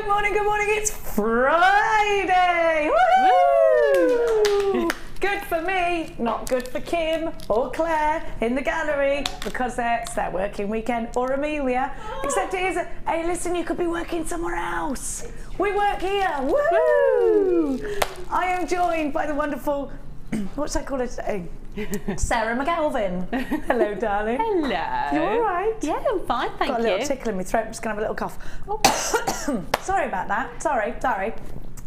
Good morning, it's Friday! Woo! Good for me, not good for Kim or Claire in the gallery because it's their working weekend, or Amelia. Except it is, hey listen, you could be working somewhere else. We work here, woo! I am joined by the wonderful, what's I call her today? Sara McAlvin. Hello, darling. Hello. You all right? Yeah, I'm fine, thank you. Got a little tickle in my throat. I'm just going to have a little cough. Oh. Sorry about that. Sorry.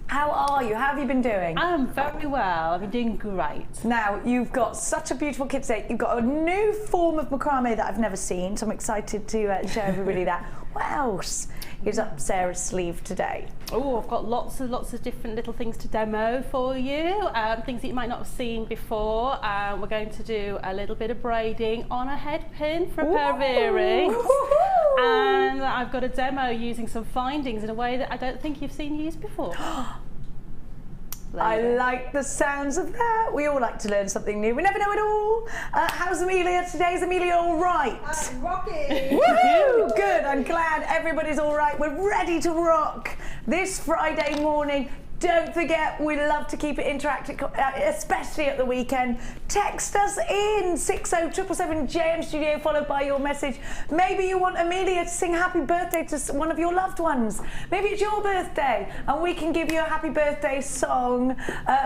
How are you? How have you been doing? I'm very well. I've been doing great. Now, you've got such a beautiful kit today. You've got a new form of macrame that I've never seen, so I'm excited to show everybody that. What else is up Sarah's sleeve today? Oh, I've got lots of different little things to demo for you, things that you might not have seen before. We're going to do a little bit of braiding on a head pin for a pair of earrings. And I've got a demo using some findings in a way that I don't think you've seen used before. I like the sounds of that. We all like to learn something new. We never know it all. How's Amelia today? Is Amelia all right? Rocking! Woohoo! Good. I'm glad everybody's all right. We're ready to rock this Friday morning. Don't forget, we love to keep it interactive, especially at the weekend. Text us in 60777 JM Studio, followed by your message. Maybe you want Amelia to sing happy birthday to one of your loved ones. Maybe it's your birthday and we can give you a happy birthday song.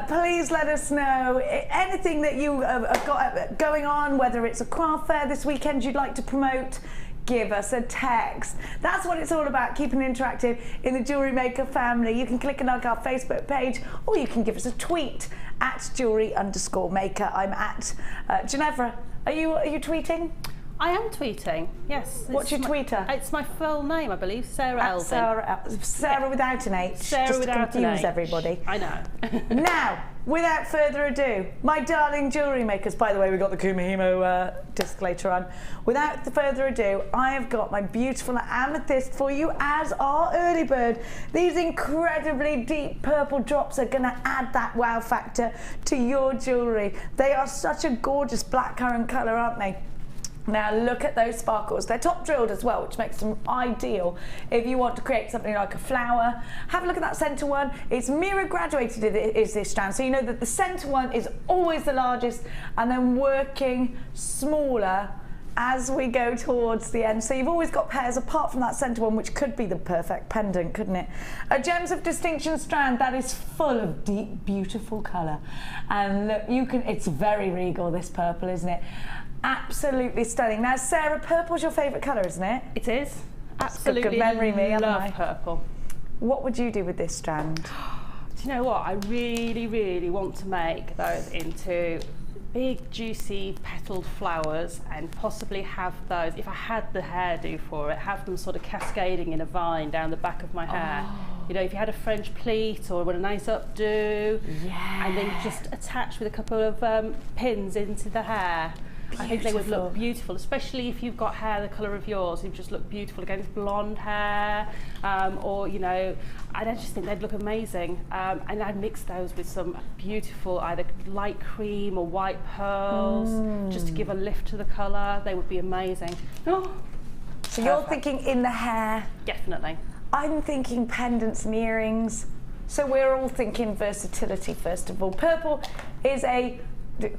Please let us know anything that you have got going on, whether it's a craft fair this weekend you'd like to promote. Give us a text. That's what it's all about, keeping it interactive in the Jewellery Maker family. You can click and like our Facebook page, or you can give us a tweet at @Jewellery_Maker. I'm at Ginevra. Are you tweeting? I am tweeting, yes. What's your Twitter? It's my full name, I believe, Sara Elvin. Sarah without an H. Sarah just without to confuse an H. everybody. I know. Now, without further ado, my darling jewellery makers, by the way, we got the Kumihimo disc later on. Without further ado, I have got my beautiful amethyst for you as our early bird. These incredibly deep purple drops are going to add that wow factor to your jewellery. They are such a gorgeous blackcurrant colour, aren't they? Now look at those sparkles. They're top drilled as well, which makes them ideal if you want to create something like a flower. Have a look at that center one. It's mirror graduated is this strand, so you know that the center one is always the largest and then working smaller as we go towards the end. So you've always got pairs apart from that center one, which could be the perfect pendant, couldn't it? A Gems of Distinction strand that is full of deep, beautiful color. And look, it's very regal, this purple, isn't it? Absolutely stunning. Now, Sarah, purple's your favourite colour, isn't it? It is. Absolutely. Good memory, me. Love purple. What would you do with this strand? Do you know what? I really want to make those into big, juicy, petalled flowers and possibly have those, if I had the hairdo for it, have them sort of cascading in a vine down the back of my hair. Oh. You know, if you had a French pleat or a nice updo, and then just attach with a couple of pins into the hair. Beautiful. I think they would look beautiful, especially if you've got hair the colour of yours. It would just look beautiful against blonde hair, or you know, I just think they'd look amazing. And I'd mix those with some beautiful either light cream or white pearls, just to give a lift to the colour. They would be amazing. Oh, so you're thinking in the hair? Definitely. I'm thinking pendants and earrings. So we're all thinking versatility first of all. Purple is a.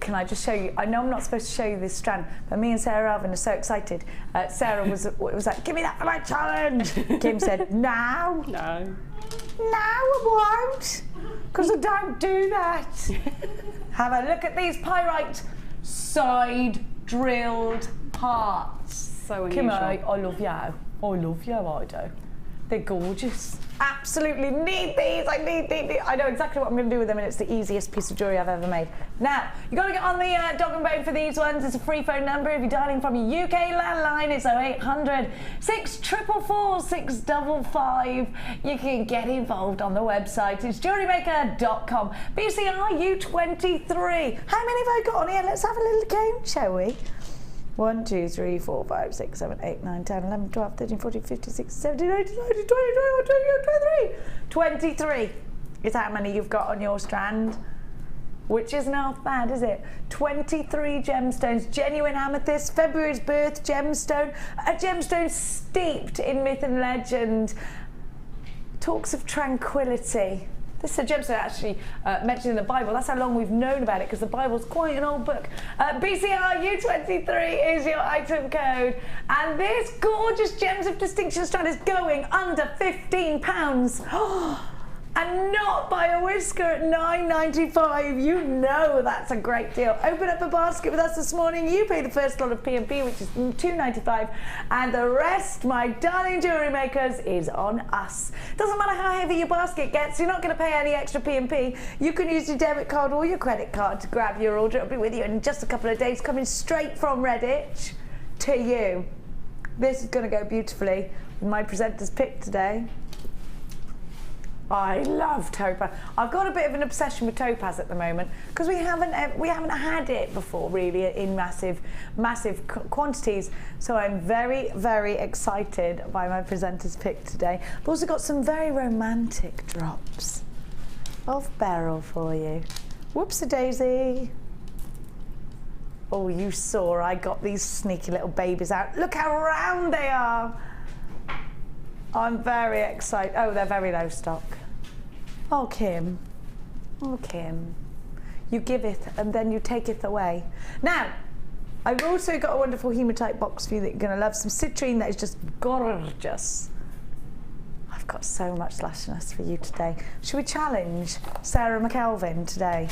Can I just show you? I know I'm not supposed to show you this strand, but me and Sara Alvin are so excited. Sarah was like, give me that for my challenge. Kim said, no. No. No, I won't, because I don't do that. Have a look at these pyrite side drilled parts. So unusual. Kim, I love you. I love you, I do. They're gorgeous. Absolutely need these. I need. I know exactly what I'm going to do with them, and it's the easiest piece of jewellery I've ever made. Now, you've got to get on the dog and bone for these ones. It's a free phone number. If you're dialing from your UK landline, it's 0800 644 655. You can get involved on the website. It's JewelleryMaker.com. BCRU 23. How many have I got on here? Let's have a little count, shall we? 1, 2, 3, 4, 5, 6, 7, 8, 9, 10, 11, 12, 13, 14, 15, 16, 17, 18, 19, 20, 21, 22, 23. 23 is how many you've got on your strand, which isn't half bad, is it? 23 gemstones, genuine amethyst, February's birth gemstone, a gemstone steeped in myth and legend. talks of tranquility. This is a gemstone actually mentioned in the Bible. That's how long we've known about it, because the Bible's quite an old book. BCRU23 is your item code. And this gorgeous Gems of Distinction strand is going under £15. And not by a whisker at $9.95. You know that's a great deal. Open up a basket with us this morning. You pay the first lot of P&P, which is $2.95, and the rest, my darling jewellery makers, is on us. Doesn't matter how heavy your basket gets, you're not going to pay any extra P&P. You can use your debit card or your credit card to grab your order. It'll be with you in just a couple of days, coming straight from Redditch to you. This is going to go beautifully with my presenter's pick today. I love topaz. I've got a bit of an obsession with topaz at the moment because we haven't had it before really in massive quantities. So I'm very, very excited by my presenter's pick today. I've also got some very romantic drops of beryl for you. Whoops-a-daisy. Oh, you saw I got these sneaky little babies out. Look how round they are. I'm very excited. Oh, they're very low stock. Oh, Kim. Oh, Kim. You giveth and then you taketh away. Now, I've also got a wonderful hematite box for you that you're going to love. Some citrine that is just gorgeous. I've got so much lushness for you today. Should we challenge Sara McKelvin today?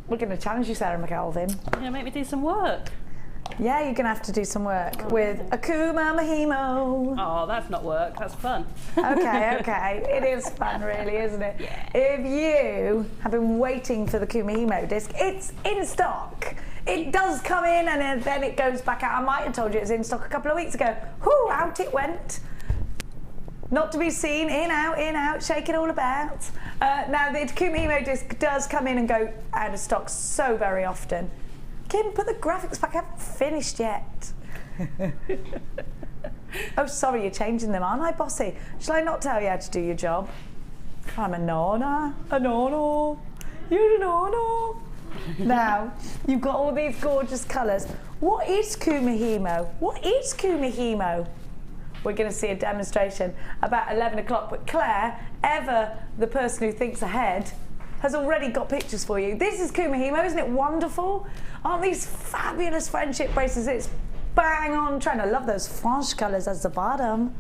We're going to challenge you, Sara McKelvin. You're going to make me do some work. Yeah, you're going to have to do some work with Akuma Mahimo. Oh, that's not work, that's fun. Okay. It is fun, really, isn't it? Yeah. If you have been waiting for the Kumahimo disc, it's in stock. It does come in and then it goes back out. I might have told you it was in stock a couple of weeks ago. Whoo, out it went. Not to be seen, in, out, shake it all about. Now, the Kumahimo disc does come in and go out of stock so very often. Kim, put the graphics back. I haven't finished yet. Oh, sorry, you're changing them, aren't I, bossy? Shall I not tell you how to do your job? I'm a nonna. A nonna. You're a nonna. Now, you've got all these gorgeous colours. What is Kumahimo? What is Kumahimo? We're going to see a demonstration about 11 o'clock, but Claire, ever the person who thinks ahead, has already got pictures for you. This is Kumahimo, isn't it wonderful? Aren't these fabulous friendship bracelets? It's bang on trend. I love those French colours as the bottom.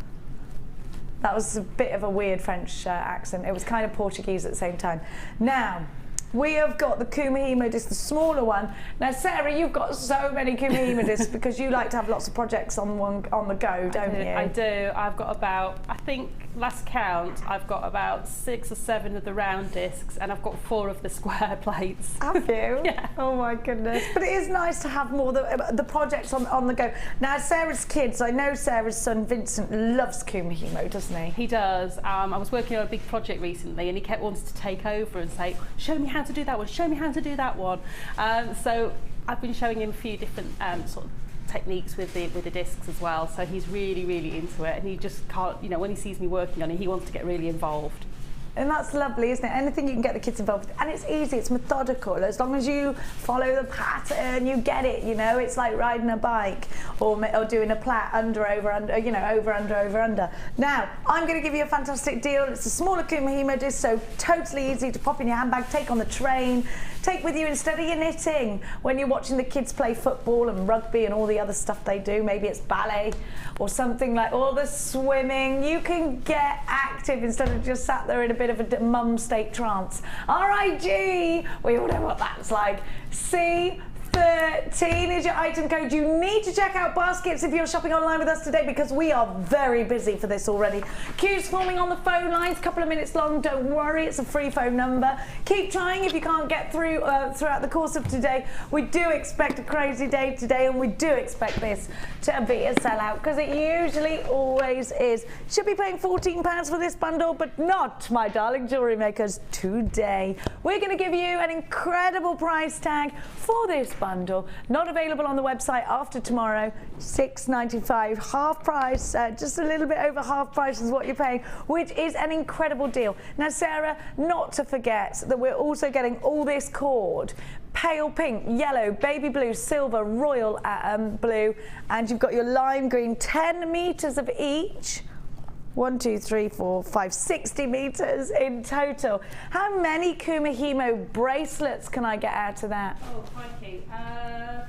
That was a bit of a weird French accent. It was kind of Portuguese at the same time. Now, we have got the Kumahimo disc, the smaller one. Now, Sarah, you've got so many Kumahimo discs because you like to have lots of projects on the go, don't you? I do. I've got about, I think, last count, I've got about 6 or 7 of the round discs, and I've got 4 of the square plates. Have you? Yeah. Oh my goodness. But it is nice to have more the projects on the go. Now, Sarah's kids, I know Sarah's son Vincent loves Kumahimo, doesn't he? He does. I was working on a big project recently, and he kept wanting to take over and say, show me how to do that one, show me how to do that one. So I've been showing him a few different sort of techniques with the discs as well, so he's really, really into it, and he just can't, you know, when he sees me working on it, he wants to get really involved. And that's lovely, isn't it? Anything you can get the kids involved with. And it's easy, it's methodical. As long as you follow the pattern, you get it, you know? It's like riding a bike or doing a plait under, over, under, you know, over, under. Now, I'm going to give you a fantastic deal. It's a smaller Kumahimo disc, so totally easy to pop in your handbag, take on the train, take with you instead of your knitting when you're watching the kids play football and rugby and all the other stuff they do. Maybe it's ballet or something like all the swimming. You can get active instead of just sat there in a bit of a mum state trance. RIG, we all know what that's like. C13 is your item code. You need to check out baskets if you're shopping online with us today because we are very busy for this already. Queues forming on the phone lines, a couple of minutes long. Don't worry, it's a free phone number. Keep trying if you can't get through throughout the course of today. We do expect a crazy day today, and we do expect this to be a sellout because it usually always is. Should be paying £14 for this bundle, but not, my darling jewellery makers, today. We're going to give you an incredible price tag for this bundle, not available on the website after tomorrow. $6.95, half price, just a little bit over half price is what you're paying, which is an incredible deal. Now, Sarah, not to forget that we're also getting all this cord. Pale pink, yellow, baby blue, silver, royal blue, and you've got your lime green, 10 meters of each. 1, 2, 3, 4, 5, 60 meters in total. How many Kumihimo bracelets can I get out of that? Oh, crikey.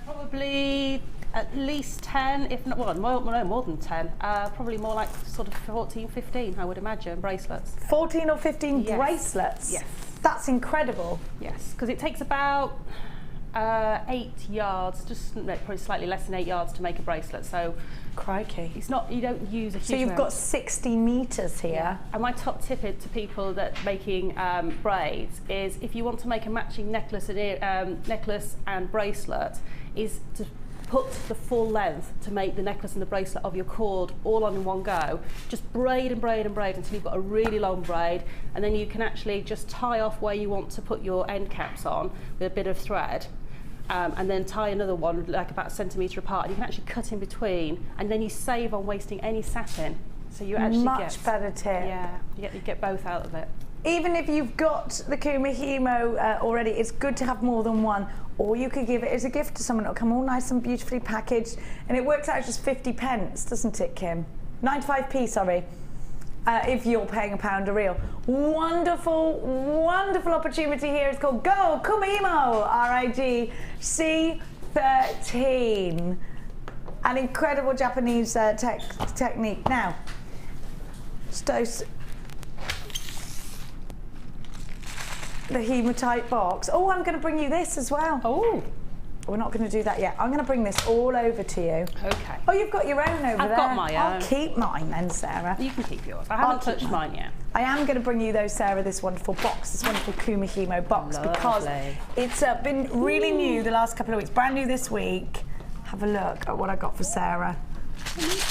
Probably at least 10, if not, well, more than 10. Probably more like sort of 14, 15, I would imagine, bracelets. 14 or 15 Yes. bracelets? Yes. That's incredible. Yes, because it takes about 8 yards, just probably slightly less than 8 yards to make a bracelet. So Crikey. it's not, you don't use a huge So you've amount. got 60 meters here. Yeah. And my top tip to people that making braids is if you want to make a matching necklace and bracelet, is to put the full length to make the necklace and the bracelet of your cord all on in one go. Just braid and braid and braid until you've got a really long braid, and then you can actually just tie off where you want to put your end caps on with a bit of thread. And then tie another one like about a centimetre apart, and you can actually cut in between, and then you save on wasting any satin. So you actually Much better tip. Yeah, you get both out of it. Even if you've got the Kumihimo already, it's good to have more than one, or you could give it as a gift to someone. It'll come all nice and beautifully packaged, and it works out just 50 pence, doesn't it, Kim? 95p, sorry. If you're paying £1 a reel. Wonderful, wonderful opportunity here. It's called Go Kumihimo, RIG C13. An incredible Japanese technique. Now, the hematite box. Oh, I'm going to bring you this as well. Oh. We're not going to do that yet. I'm going to bring this all over to you. Okay. Oh, you've got your own over there. I've got my own. I'll keep mine then, Sarah. You can keep yours. I haven't touched mine yet. I am going to bring you, though, Sarah, this wonderful box, this wonderful Kumihimo box, because it's been really new the last couple of weeks. Brand new this week. Have a look at what I got for Sarah.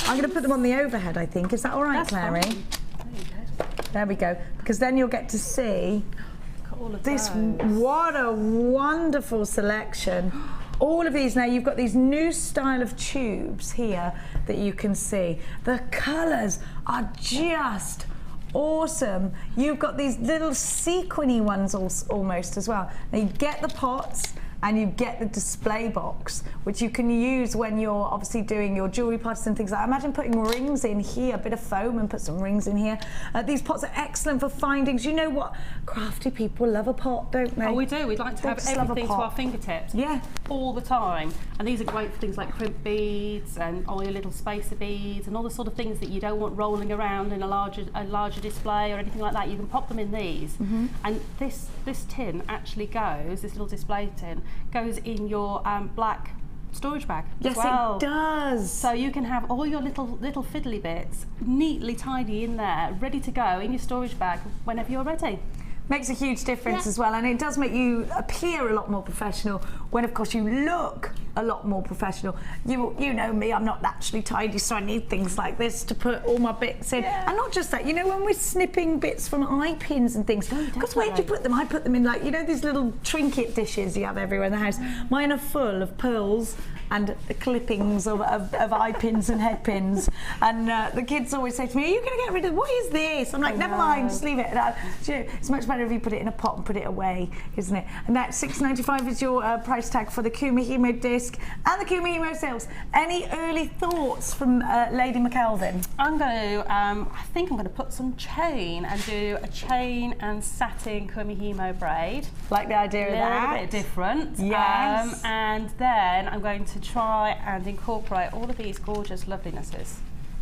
I'm going to put them on the overhead, I think. Is that all right, Clary? There we go. Because then you'll get to see all of this. those. What a wonderful selection. All of these, now you've got these new style of tubes here that you can see. The colours are just awesome. You've got these little sequiny ones almost as well. Now you get the pots and you get the display box, which you can use when you're obviously doing your jewellery parties and things like that. Imagine putting rings in here, a bit of foam, and put some rings in here. These pots are excellent for findings. You know what? Crafty people love a pot, don't they? Oh, we do. We'd like to have everything to our fingertips. Yeah. All the time. And these are great for things like crimp beads and all your little spacer beads and all the sort of things that you don't want rolling around in a larger display or anything like that. You can pop them in these. And this tin actually goes, this little display tin, goes in your black storage bag as well. Yes, it does. So you can have all your little fiddly bits neatly tidy in there, ready to go in your storage bag whenever you're ready. Makes a huge difference as well, and it does make you appear a lot more professional when, of course, you look a lot more professional. You know me, I'm not naturally tidy, so I need things like this to put all my bits in. Yeah. And not just that, you know, when we're snipping bits from eye pins and things, because where do you put them? I put them in, like, you know, these little trinket dishes you have everywhere in the house. Mine are full of pearls and clippings of eye pins and head pins, and the kids always say to me, are you going to get rid of, what is this? I'm like, never mind, just leave it. You know, it's much better if you put it in a pot and put it away, isn't it? And that $6.95 is your price tag for the Kumihimo disc and the Kumihimo sales. Any early thoughts from Lady McKelvin? I'm going to, I think I'm going to put some chain and do a chain and satin Kumihimo braid. Like the idea of that? A little bit different. Yes. And then I'm going to try and incorporate all of these gorgeous lovelinesses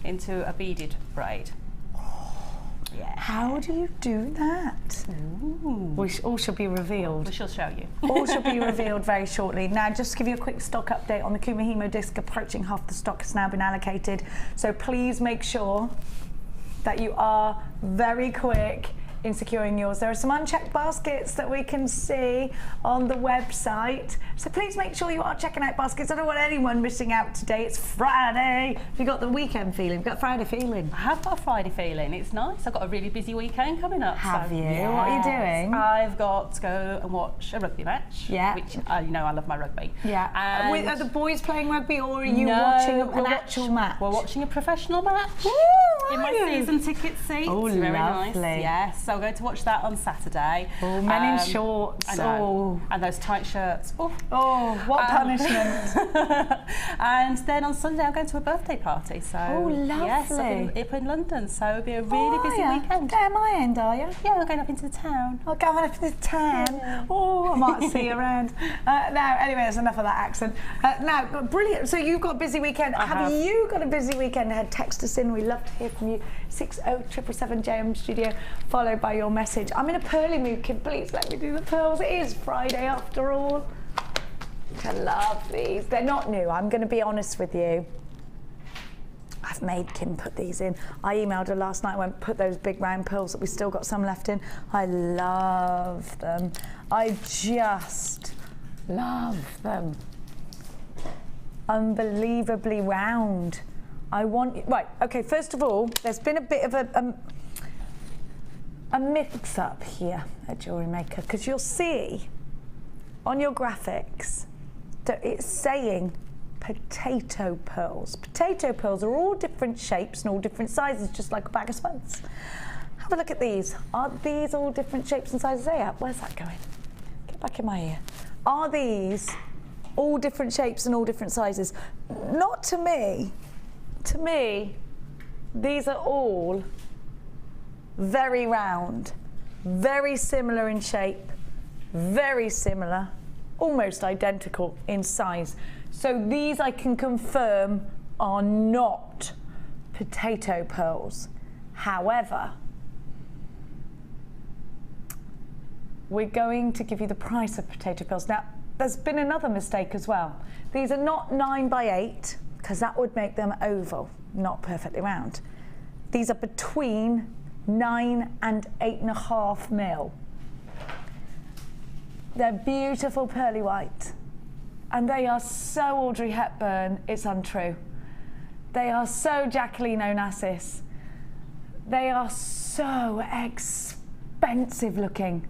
into a beaded braid. Yeah. How do you do that? All shall be revealed. We shall show you. All shall be revealed very shortly. Now, just to give you a quick stock update on the Kumihimo disc, approaching half the stock has now been allocated. So please make sure that you are very quick in securing yours. There are some unchecked baskets that we can see on the website, so please make sure you are checking out baskets. I don't want anyone missing out today. It's Friday. Have you got the weekend feeling? You've got Friday feeling? I have got a Friday feeling. It's nice. I've got a really busy weekend coming up. Have you? Yes. What are you doing? I've got to go and watch a rugby match. Yeah. Which, you know, I love my rugby. Yeah. And Are the boys playing rugby, or are you watching an actual match? We're watching a professional match. Woo! in my season ticket seats. Oh, very lovely. nice. Yes, so we're going to watch that on Saturday. Oh, men in shorts. I know. And those tight shirts. Oh, what punishment. And then on Sunday I'm going to a birthday party. So lovely. Yes, up in London. So it'll be a really busy weekend. Down my end, are you? Yeah, we're going up into the town. Oh, going up to the town. Yeah. Oh, I might see you around. Now, anyway, that's enough of that accent. Now, brilliant. So you've got a busy weekend. Have you got a busy weekend ahead? Text us in. We love to hear from you. 60777 JM Studio, followed by your message. I'm in a pearly mood, Kim. Please let me do the pearls. It is Friday after all. I love these. They're not new. I'm going to be honest with you. I've made Kim put these in. I emailed her last night, went put those big round pearls that we still got some left in. I love them. I just love them. Unbelievably round. Right, okay, first of all, there's been a bit of a mix-up here at Jewellery Maker, because you'll see on your graphics that it's saying potato pearls. Potato pearls are all different shapes and all different sizes, just like a bag of spuds. Have a look at these. Are these all different shapes and sizes? Yeah, where's that going? Get back in my ear. Are these all different shapes and all different sizes? Not to me. To me, these are all very round, very similar in shape, very similar, almost identical in size. So these I can confirm are not potato pearls. However, we're going to give you the price of potato pearls. Now, there's been another mistake as well. These are not 9x8, because that would make them oval, not perfectly round. These are between 9 and 8.5 mil. They're beautiful pearly white, and they are so Audrey Hepburn, it's untrue. They are so Jacqueline Onassis. They are so expensive looking.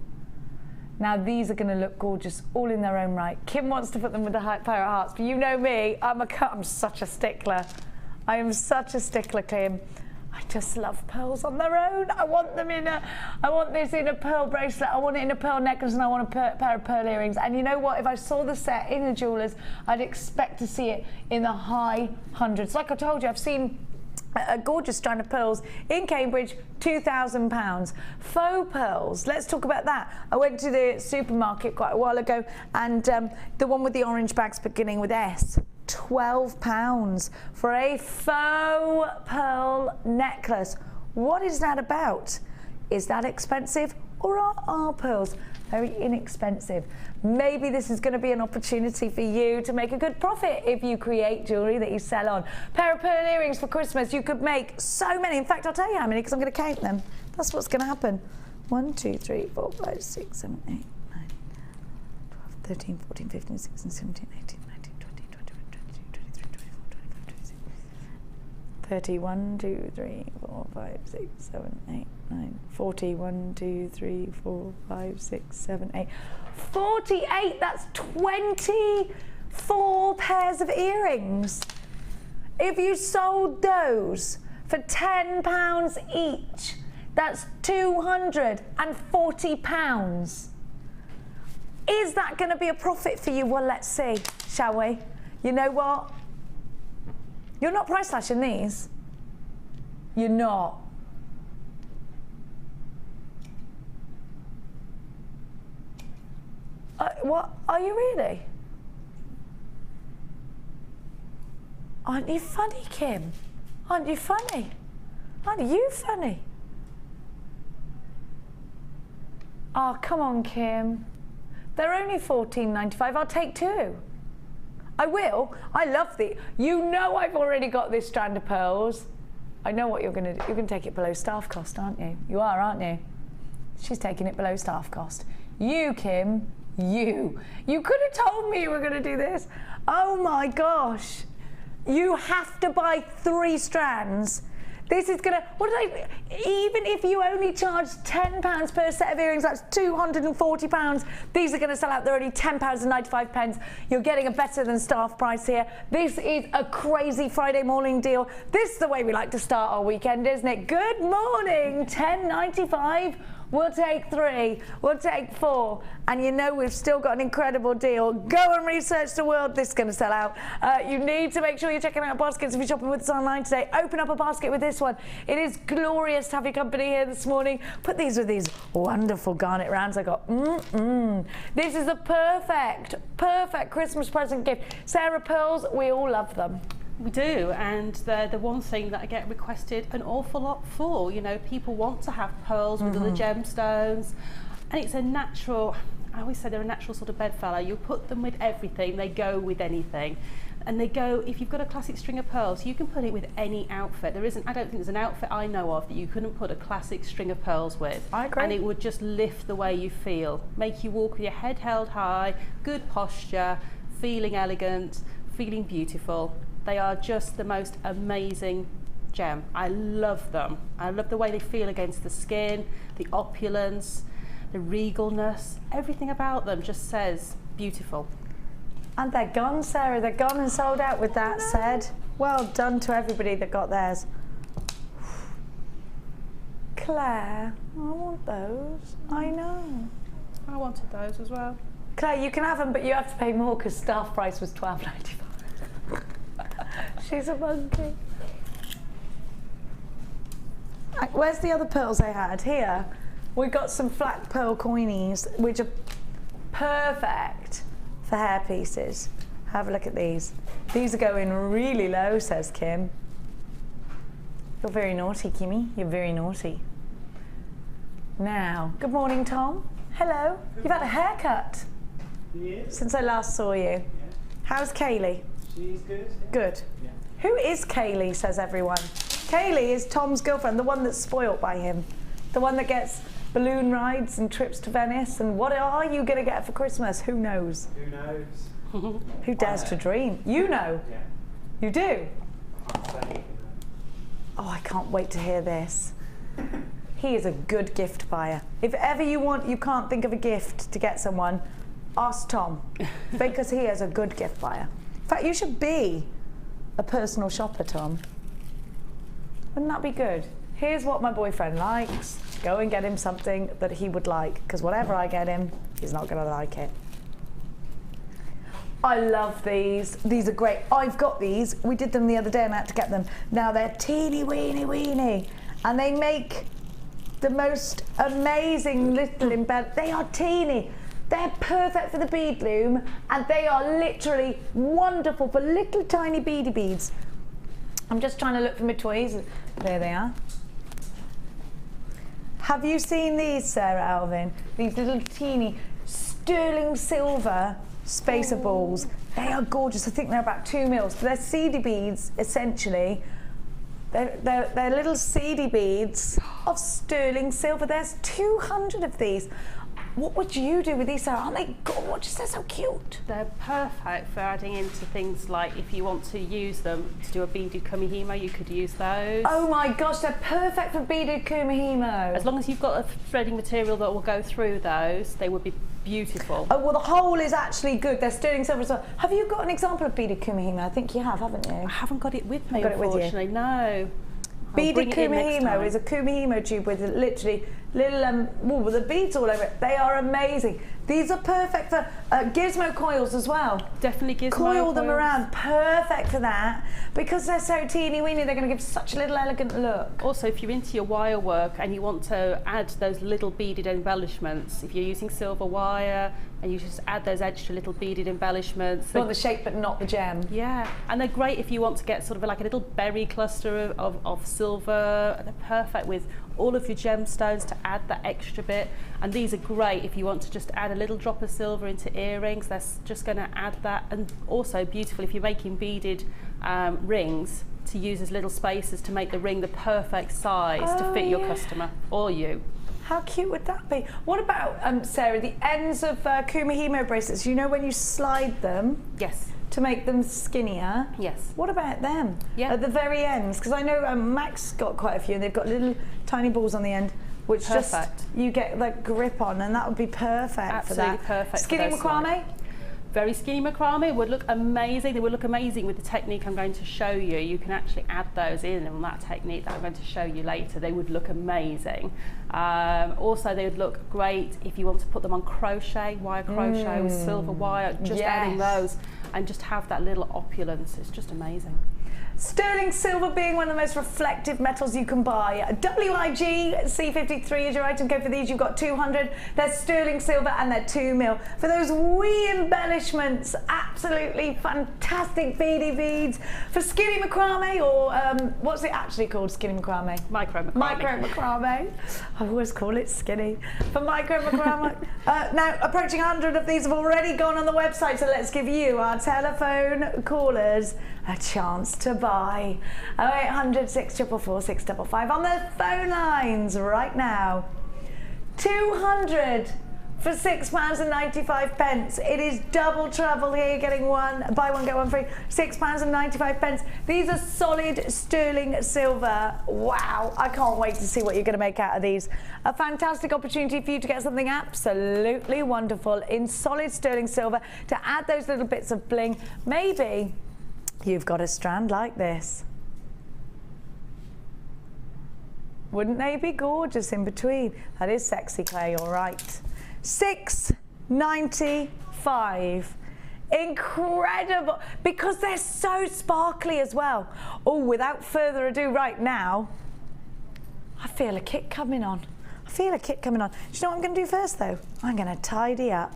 Now these are going to look gorgeous all in their own right. Kim wants to put them with the pair of hearts, but you know me, I'm such a stickler. I am such a stickler, Kim. I just love pearls on their own. I want this in a pearl bracelet, I want it in a pearl necklace, and I want a pair of pearl earrings. And you know what? If I saw the set in a jeweller's, I'd expect to see it in the high hundreds. Like I told you, I've seen a gorgeous strand of pearls in Cambridge, £2,000. Faux pearls, let's talk about that. I went to the supermarket quite a while ago, and the one with the orange bags beginning with S, £12 for a faux pearl necklace. What is that about? Is that expensive, or are our pearls very inexpensive? Maybe this is going to be an opportunity for you to make a good profit if you create jewellery that you sell on. Pair of pearl earrings for Christmas, you could make so many. In fact, I'll tell you how many, because I'm going to count them. That's what's going to happen. 1, 2, 3, 4, 5, 6, 7, 8, 9, 12, 13, 14, 15, 16, 17, 18, 19, 20, 21, 22, 23, 24, 25, 26, 30, 1, 2, 3, 4, 5, 6, 7, 8, 9, 40, 1, 2, 3, 4, 5, 6, 7, 8, 48, that's 24 pairs of earrings. If you sold those for £10 each, that's £240. Is that going to be a profit for you? Well, let's see, shall we? You know what? You're not price slashing these. You're not. What? Are you really? Aren't you funny, Kim? Aren't you funny? Aren't you funny? Oh, come on, Kim. They're only £14.95. I'll take 2. I will. I love the. You know I've already got this strand of pearls. I know what you're going to do. You're going to take it below staff cost, aren't you? You are, aren't you? She's taking it below staff cost. You, Kim, you could have told me you were going to do this. Oh my gosh. You have to buy 3 strands. This is gonna, even if you only charge £10 per set of earrings, that's £240. These are gonna sell out, they're only £10.95. You're getting a better than staff price here. This is a crazy Friday morning deal. This is the way we like to start our weekend, isn't it? Good morning, £10.95. We'll take 3, we'll take 4, and you know we've still got an incredible deal. Go and research the world, this is going to sell out. You need to make sure you're checking out baskets if you're shopping with us online today. Open up a basket with this one. It is glorious to have your company here this morning. Put these with these wonderful garnet rounds I got. This is a perfect Christmas present gift. Sara, pearls, we all love them. We do, and they're the one thing that I get requested an awful lot for. You know, people want to have pearls with other gemstones, and it's a natural, I always say they're a natural sort of bedfellow. You put them with everything, they go with anything. And they go, if you've got a classic string of pearls, you can put it with any outfit. There isn't, I don't think there's an outfit I know of that you couldn't put a classic string of pearls with. I agree. And it would just lift the way you feel, make you walk with your head held high, good posture, feeling elegant, feeling beautiful. They are just the most amazing gem. I love them. I love the way they feel against the skin, the opulence, the regalness. Everything about them just says beautiful. And they're gone, Sara. They're gone and sold out. With that said, well done to everybody that got theirs. Claire, I want those. I know. I wanted those as well. Claire, you can have them, but you have to pay more because staff price was £12.95. She's a monkey. Where's the other pearls I had? Here. We got some flat pearl coinies, which are perfect for hair pieces. Have a look at these. These are going really low, says Kim. You're very naughty, Kimmy. You're very naughty. Now, good morning, Tom. Hello. You've had a haircut since I last saw you. Yeah. How's Kaylee? She's good. Yeah. Good. Yeah. Who is Kaylee, says everyone. Kaylee is Tom's girlfriend, the one that's spoilt by him. The one that gets balloon rides and trips to Venice. And what are you going to get for Christmas? Who knows? Who knows? Who dares to dream? You know. Yeah. You do? I'm saying. Oh, I can't wait to hear this. He is a good gift buyer. If ever you can't think of a gift to get someone, ask Tom, because he is a good gift buyer. In fact, you should be a personal shopper, Tom. Wouldn't that be good? Here's what my boyfriend likes. Go and get him something that he would like, because whatever I get him, he's not going to like it. I love these. These are great. I've got these. We did them the other day and I had to get them. Now they're teeny weeny, and they make the most amazing little embed. They are teeny. They're perfect for the bead loom, and they are literally wonderful for little tiny beady beads. I'm just trying to look for my toys. There they are. Have you seen these, Sarah Alvin? These little teeny sterling silver spacer balls. They are gorgeous. I think they're about 2 mils. They're seedy beads, essentially. They're little seedy beads of sterling silver. There's 200 of these. What would you do with these, Sarah? Aren't they gorgeous? They're so cute. They're perfect for adding into things like if you want to use them to do a beaded kumihimo, you could use those. Oh my gosh, they're perfect for beaded kumihimo. As long as you've got a threading material that will go through those, they would be beautiful. Oh, well, the whole is actually good. They're sterling silver as well. Have you got an example of beaded kumihimo? I think you have, haven't you? I haven't got it with me, got it with you? unfortunately, no. Beaded kumihimo is a kumihimo tube with literally little with the beads all over it. They are amazing. These are perfect for gizmo coils as well. Definitely gizmo Coil them coils. around, perfect for that. Because they're so teeny weeny, they're going to give such a little elegant look. Also, if you're into your wire work and you want to add those little beaded embellishments, if you're using silver wire and you just add those extra little beaded embellishments. You want the shape but not the gem. Yeah, and they're great if you want to get sort of like a little berry cluster of silver. They're perfect with all of your gemstones to add that extra bit. And these are great if you want to just add a little drop of silver into earrings. That's just going to add that. And also beautiful if you're making beaded rings, to use as little spaces to make the ring the perfect size to fit your customer or you. How cute would that be? What about, Sarah, the ends of kumihimo bracelets? You know when you slide them? Yes. to make them skinnier. Yes. What about them? Yeah. At the very ends, because I know Max got quite a few, and they've got little tiny balls on the end, which just you get like grip on, and that would be perfect for that. Absolutely perfect. Skinny macrame? Very skinny macrame would look amazing. They would look amazing with the technique I'm going to show you. You can actually add those in on that technique that I'm going to show you later. They would look amazing. Also, they would look great if you want to put them on crochet, wire crochet with silver wire, just adding those and just have that little opulence. It's just amazing. Sterling silver being one of the most reflective metals you can buy. WIG C53 is your item code for these. You've got 200. They're sterling silver and they're 2 mil. For those wee embellishments, absolutely fantastic beady beads. For skinny macrame, or what's it actually called, skinny macrame? Micro macrame. Micro macrame. I always call it skinny. For micro macrame. Now, approaching 100 of these have already gone on the website, so let's give you, our telephone callers, a chance to buy. 0800 644 655 on the phone lines right now. 200 for £6.95. It is double trouble here. You're getting buy one get one free. £6.95. These are solid sterling silver. Wow, I can't wait to see what you're going to make out of these. A fantastic opportunity for you to get something absolutely wonderful in solid sterling silver to add those little bits of bling. Maybe you've got a strand like this. Wouldn't they be gorgeous in between? That is sexy clay, all right. £6.95. Incredible, because they're so sparkly as well. Oh, without further ado, right now, I feel a kit coming on. I feel a kit coming on. Do you know what I'm going to do first, though? I'm going to tidy up.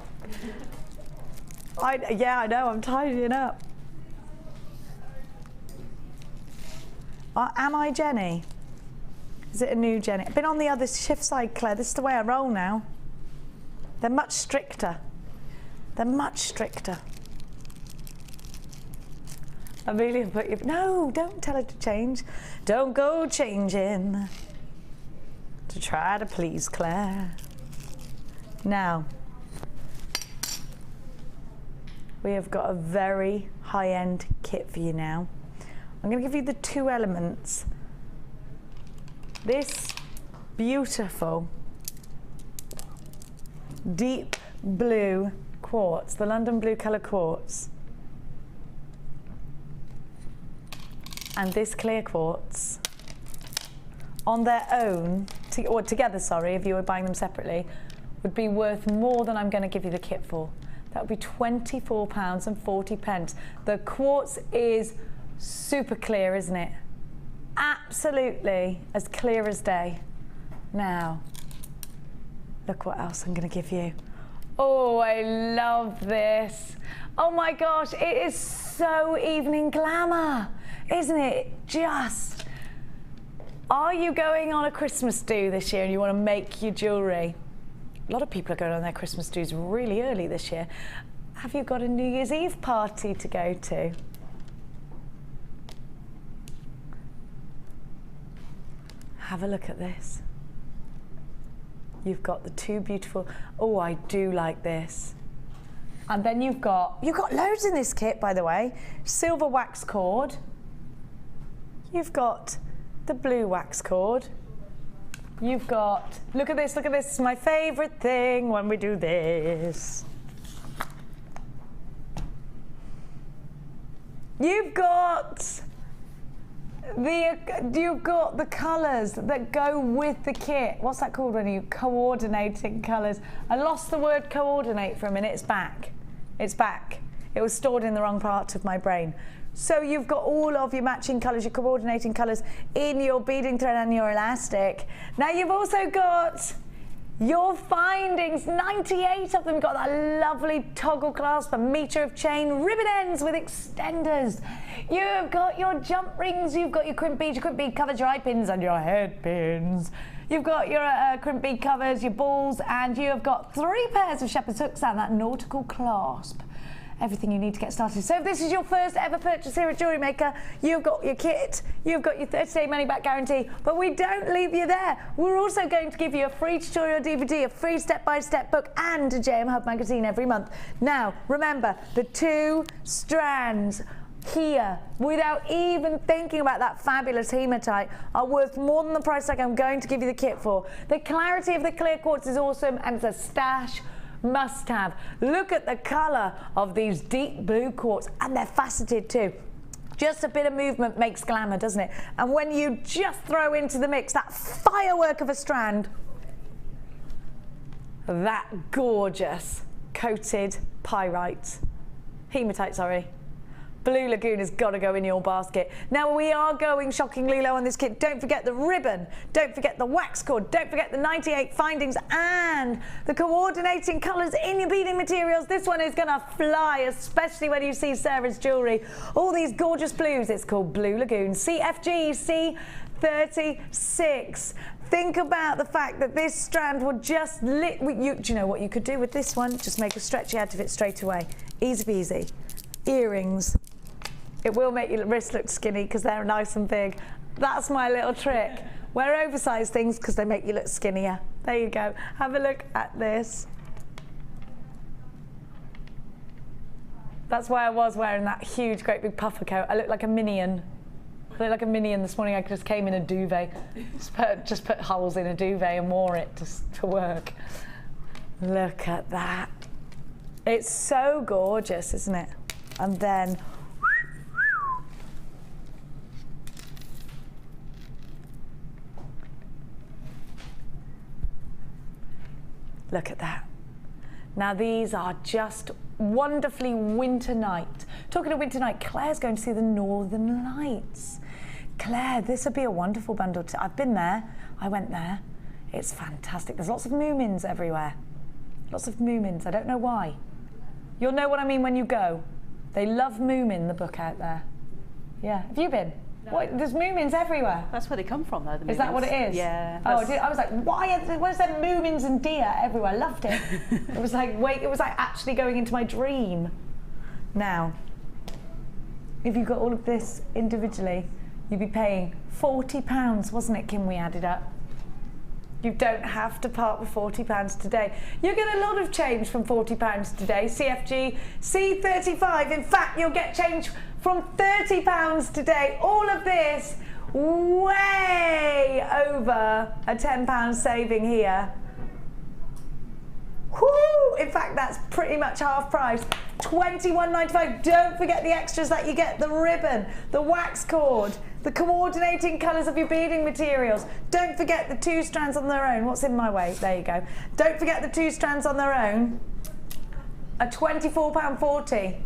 Yeah, I know, I'm tidying up. Am I Jenny? Is it a new Jenny? I've been on the other shift side, Claire. This is the way I roll now. They're much stricter. They're much stricter. Amelia, put you. No, don't tell her to change. Don't go changing to try to please Claire. Now, we have got a very high-end kit for you now. I'm going to give you the 2 elements. This beautiful deep blue quartz, the London blue colour quartz, and this clear quartz on their own, or together, sorry, if you were buying them separately, would be worth more than I'm going to give you the kit for. That would be £24.40. The quartz is super clear, isn't it? Absolutely as clear as day. Now, look what else I'm going to give you. Oh, I love this. Oh my gosh, it is so evening glamour, isn't it? Just. Are you going on a Christmas do this year and you want to make your jewellery? A lot of people are going on their Christmas do's really early this year. Have you got a New Year's Eve party to go to? Have a look at this. You've got the 2 beautiful, oh, I do like this. And then you've got loads in this kit, by the way. Silver wax cord. You've got the blue wax cord. You've got, look at this, it's my favorite thing when we do this. You've got the colours that go with the kit. What's that called when you coordinating colours? I lost the word coordinate for a minute. It's back. It's back. It was stored in the wrong part of my brain. So you've got all of your matching colours, your coordinating colours in your beading thread and your elastic. Now you've also got your findings, 98 of them. You've got that lovely toggle clasp, a metre of chain, ribbon ends with extenders. You've got your jump rings, you've got your crimp bead covers, your eye pins and your head pins. You've got your crimp bead covers, your balls, and you've got 3 pairs of shepherd's hooks and that nautical clasp. everything you need to get started. So if this is your first ever purchase here at Jewellery Maker, you've got your kit, you've got your 30-day money-back guarantee, but we don't leave you there. We're also going to give you a free tutorial DVD, a free step-by-step book, and a JM Hub magazine every month. Now, remember, the 2 strands here, without even thinking about that fabulous hematite, are worth more than the price tag I'm going to give you the kit for. The clarity of the clear quartz is awesome, and it's a stash must-have. Look at the colour of these deep blue quartz, and they're faceted too. Just a bit of movement makes glamour, doesn't it? And when you just throw into the mix that firework of a strand, that gorgeous coated pyrite, hematite, sorry, Blue Lagoon has got to go in your basket. Now, we are going shockingly low on this kit. Don't forget the ribbon, don't forget the wax cord, don't forget the 98 findings and the coordinating colours in your beading materials. This one is going to fly, especially when you see Sara's jewellery. All these gorgeous blues. It's called Blue Lagoon. CFG C36. Think about the fact that this strand would just do you know what you could do with this one? Just make a stretchy out of it straight away. Easy peasy. Earrings. It will make your wrist look skinny because they're nice and big. That's my little trick. Wear oversized things because they make you look skinnier. There you go. Have a look at this. That's why I was wearing that huge, great big puffer coat. I look like a minion. I look like a minion this morning. I just came in a duvet. Just put holes in a duvet and wore it to work. Look at that. It's so gorgeous, isn't it? And then look at that. Now these are just wonderfully winter night. Talking of winter night, Claire's going to see the Northern Lights. Claire, this would be a wonderful bundle. I've been there. I went there. It's fantastic. There's lots of moomins everywhere. Lots of moomins. I don't know why. You'll know what I mean when you go. They love Moomin, the book out there. Yeah. Have you been? No. What, there's Moomins everywhere. That's where they come from, though. The is that what it is? Yeah. Oh, I was like, why is there Moomins and deer everywhere? I loved it. It was like, wait, it was like actually going into my dream. Now, if you got all of this individually, you'd be paying £40, wasn't it, Kim? We added up. You don't have to part with £40 today. You get a lot of change from £40 today. CFG C35. In fact, you'll get change from £30 today. All of this way over a £10 saving here. Whoo! In fact, that's pretty much half price. £21.95. Don't forget the extras that you get: the ribbon, the wax cord, the coordinating colours of your beading materials. Don't forget the 2 strands on their own. What's in my way? There you go. Don't forget the 2 strands on their own. A £24.40.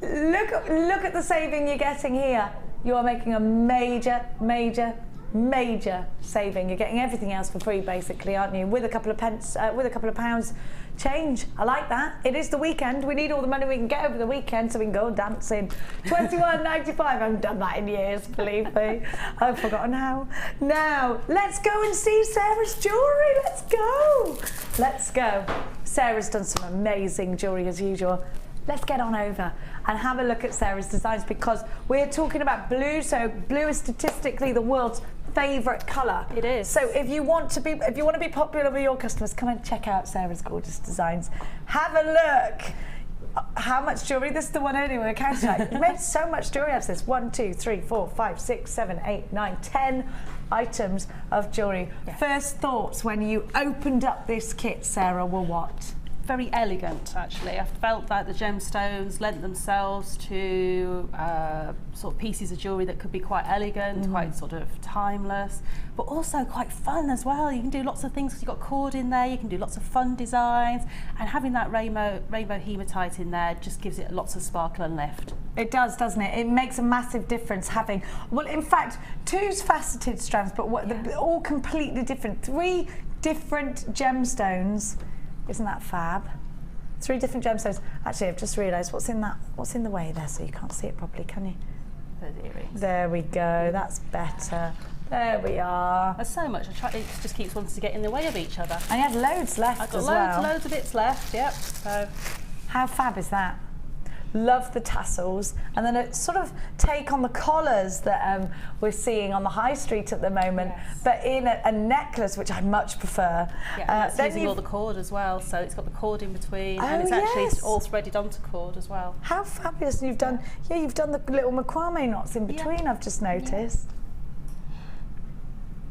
Look at the saving you're getting here. You are making a major, major, major saving. You're getting everything else for free, basically, aren't you? With a couple of pence, with a couple of pounds change. I like that. It is the weekend. We need all the money we can get over the weekend so we can go dancing. £21.95. I haven't done that in years, believe me. I've forgotten how. Now, let's go and see Sara's jewellery. Let's go. Let's go. Sara's done some amazing jewellery as usual. Let's get on over and have a look at Sara's designs, because we're talking about blue. So blue is statistically the world's favourite colour. It is. So if you want to be popular with your customers, come and check out Sara's gorgeous designs. Have a look. How much jewellery? This is the one only we're counting out. You made so much jewellery out of this. 1, 2, 3, 4, 5, 6, 7, 8, 9, 10 items of jewellery. Yeah. First thoughts when you opened up this kit, Sara, were what? Very elegant, actually. I felt that the gemstones lent themselves to sort of pieces of jewellery that could be quite elegant, quite sort of timeless, but also quite fun as well. You can do lots of things because you've got cord in there, you can do lots of fun designs, and having that rainbow hematite in there just gives it lots of sparkle and lift. It does, doesn't it? It makes a massive difference having, well, in fact, 2 faceted strands, but they're all completely different. 3 different gemstones. Isn't that fab? 3 different gemstones. Actually, I've just realised what's in the way there, so you can't see it properly, can you? The earrings. There we go. That's better. There we are. There's so much. It just keeps wanting to get in the way of each other. And you have loads left I've got as well. loads of bits left. Yep. So, how fab is that? Love the tassels, and then a sort of take on the collars that we're seeing on the high street at the moment, Yes. but in a necklace, which I much prefer. Yeah, it's then using all the cord as well, so it's got the cord in between, and it's actually yes. all threaded onto cord as well. How fabulous! And you've done, you've done the little macrame knots in between. I've just noticed.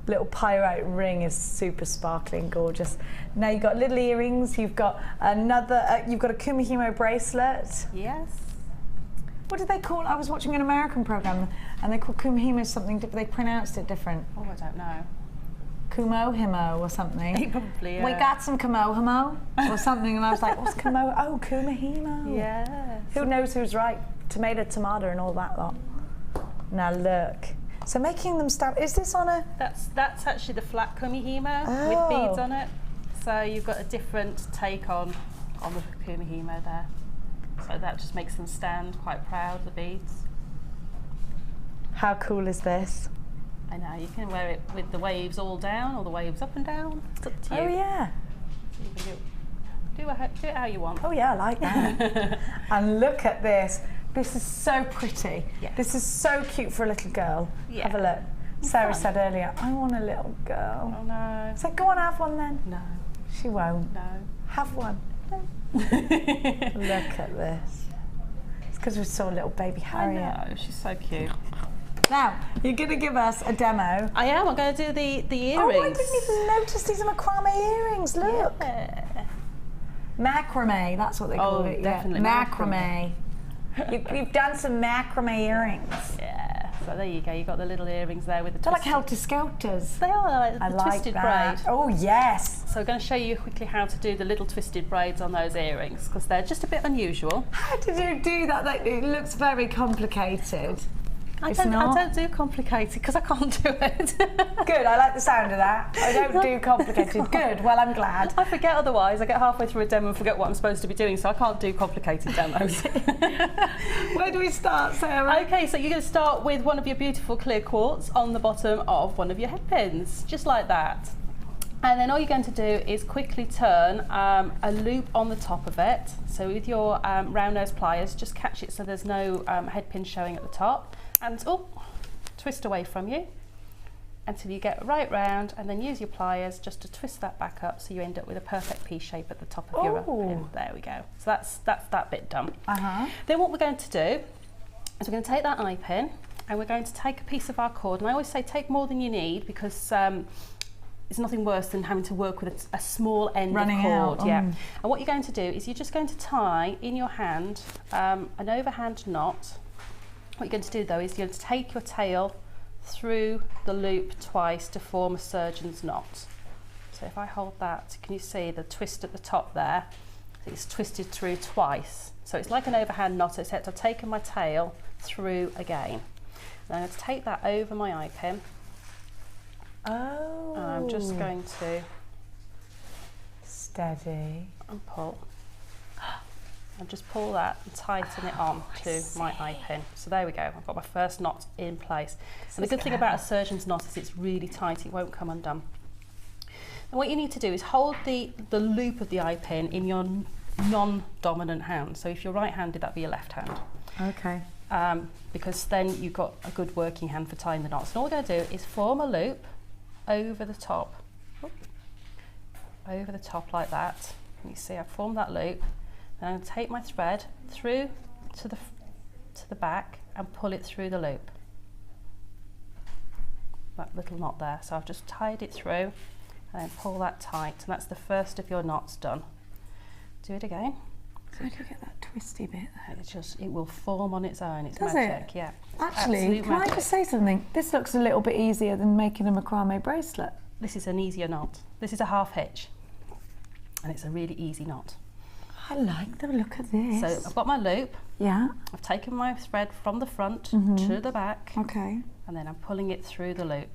Little pyrite ring is super sparkling, gorgeous. Now you've got little earrings. You've got another. You've got a kumihimo bracelet. Yes. What did they call it? I was watching an American program, and they called kumihimo something different. They pronounced it different. Oh, I don't know. Kumohimo or something. Probably. We got some kumohimo or something, and I was like, what's kumo? Oh, kumihimo. Yeah. Who knows who's right? Tomato, and all that lot. Now look. So making them stand. Is this on a? That's actually the flat kumihimo with beads on it. So you've got a different take on the kumihimo there. So that just makes them stand quite proud, the beads. How cool is this? I know, you can wear it with the waves all down or the waves up and down. It's up to you. Oh yeah. So you can do it how you want. Oh yeah, I like that. And look at this. This is so pretty. Yeah. This is so cute for a little girl. Yeah. Have a look. Sarah fun. said earlier, I want a little girl. Oh no. So go on, have one then. No. She won't. No. Have one. Look at this. It's because we saw little baby Harriet. I know, she's so cute. Now, you're going to give us a demo. I am. I'm going to do the earrings. Oh, I didn't even notice these are macrame earrings. Look. Yeah. Macrame, that's what they call it. Definitely. Yeah. Macrame. You've done some macrame earrings. Yeah. So there you go. You've got the little earrings there with the They're like twisted. helter-skelters. They are like I the like twisted that. braid. Oh, yes. So I'm going to show you quickly how to do the little twisted braids on those earrings because they're just a bit unusual. How did you do that? It looks very complicated. I It's don't not? do complicated because I can't do it. Good, I like the sound of that. I don't do complicated. Good, well, I'm glad. I forget otherwise. I get halfway through a demo and forget what I'm supposed to be doing, so I can't do complicated demos. Where do we start, Sarah? Okay, so you're going to start with one of your beautiful clear quartz on the bottom of one of your head pins, just like that. And then all you're going to do is quickly turn a loop on the top of it. So with your round nose pliers, just catch it so there's no head pin showing at the top. And twist away from you until you get right round, and then use your pliers just to twist that back up so you end up with a perfect P shape at the top of your pin. There we go. So that's that bit done. Then what we're going to do is we're going to take that eye pin and we're going to take a piece of our cord. And I always say take more than you need because it's nothing worse than having to work with a small end of cord. Yeah. And what you're going to do is you're just going to tie in your hand an overhand knot. What you're going to do though is you're going to take your tail through the loop twice to form a surgeon's knot. So if I hold that, can you see the twist at the top there? It's twisted through twice. So it's like an overhand knot, except I've taken my tail through again. And I'm going to take that over my eye pin. Oh. And I'm just going to steady and pull. And just pull that and tighten it on to my eye pin. So there we go, I've got my first knot in place. And the good thing about a surgeon's knot is it's really tight, it won't come undone. And what you need to do is hold the loop of the eye pin in your non-dominant hand. So if you're right-handed, that'd be your left hand. Okay. Because then you've got a good working hand for tying the knots. And all we're going to do is form a loop over the top. Over the top like that. And you see I've formed that loop. Then I'm going to take my thread through to the back and pull it through the loop. That little knot there. So I've just tied it through and then pull that tight. And that's the first of your knots done. Do it again. How do you get that twisty bit there? It will form on its own. It's Does magic. it? Yeah. Actually, can I just say something? This looks a little bit easier than making a macrame bracelet. This is an easier knot. This is a half hitch. And it's a really easy knot. I like the look of this. So I've got my loop. Yeah. I've taken my thread from the front to the back. Okay. And then I'm pulling it through the loop.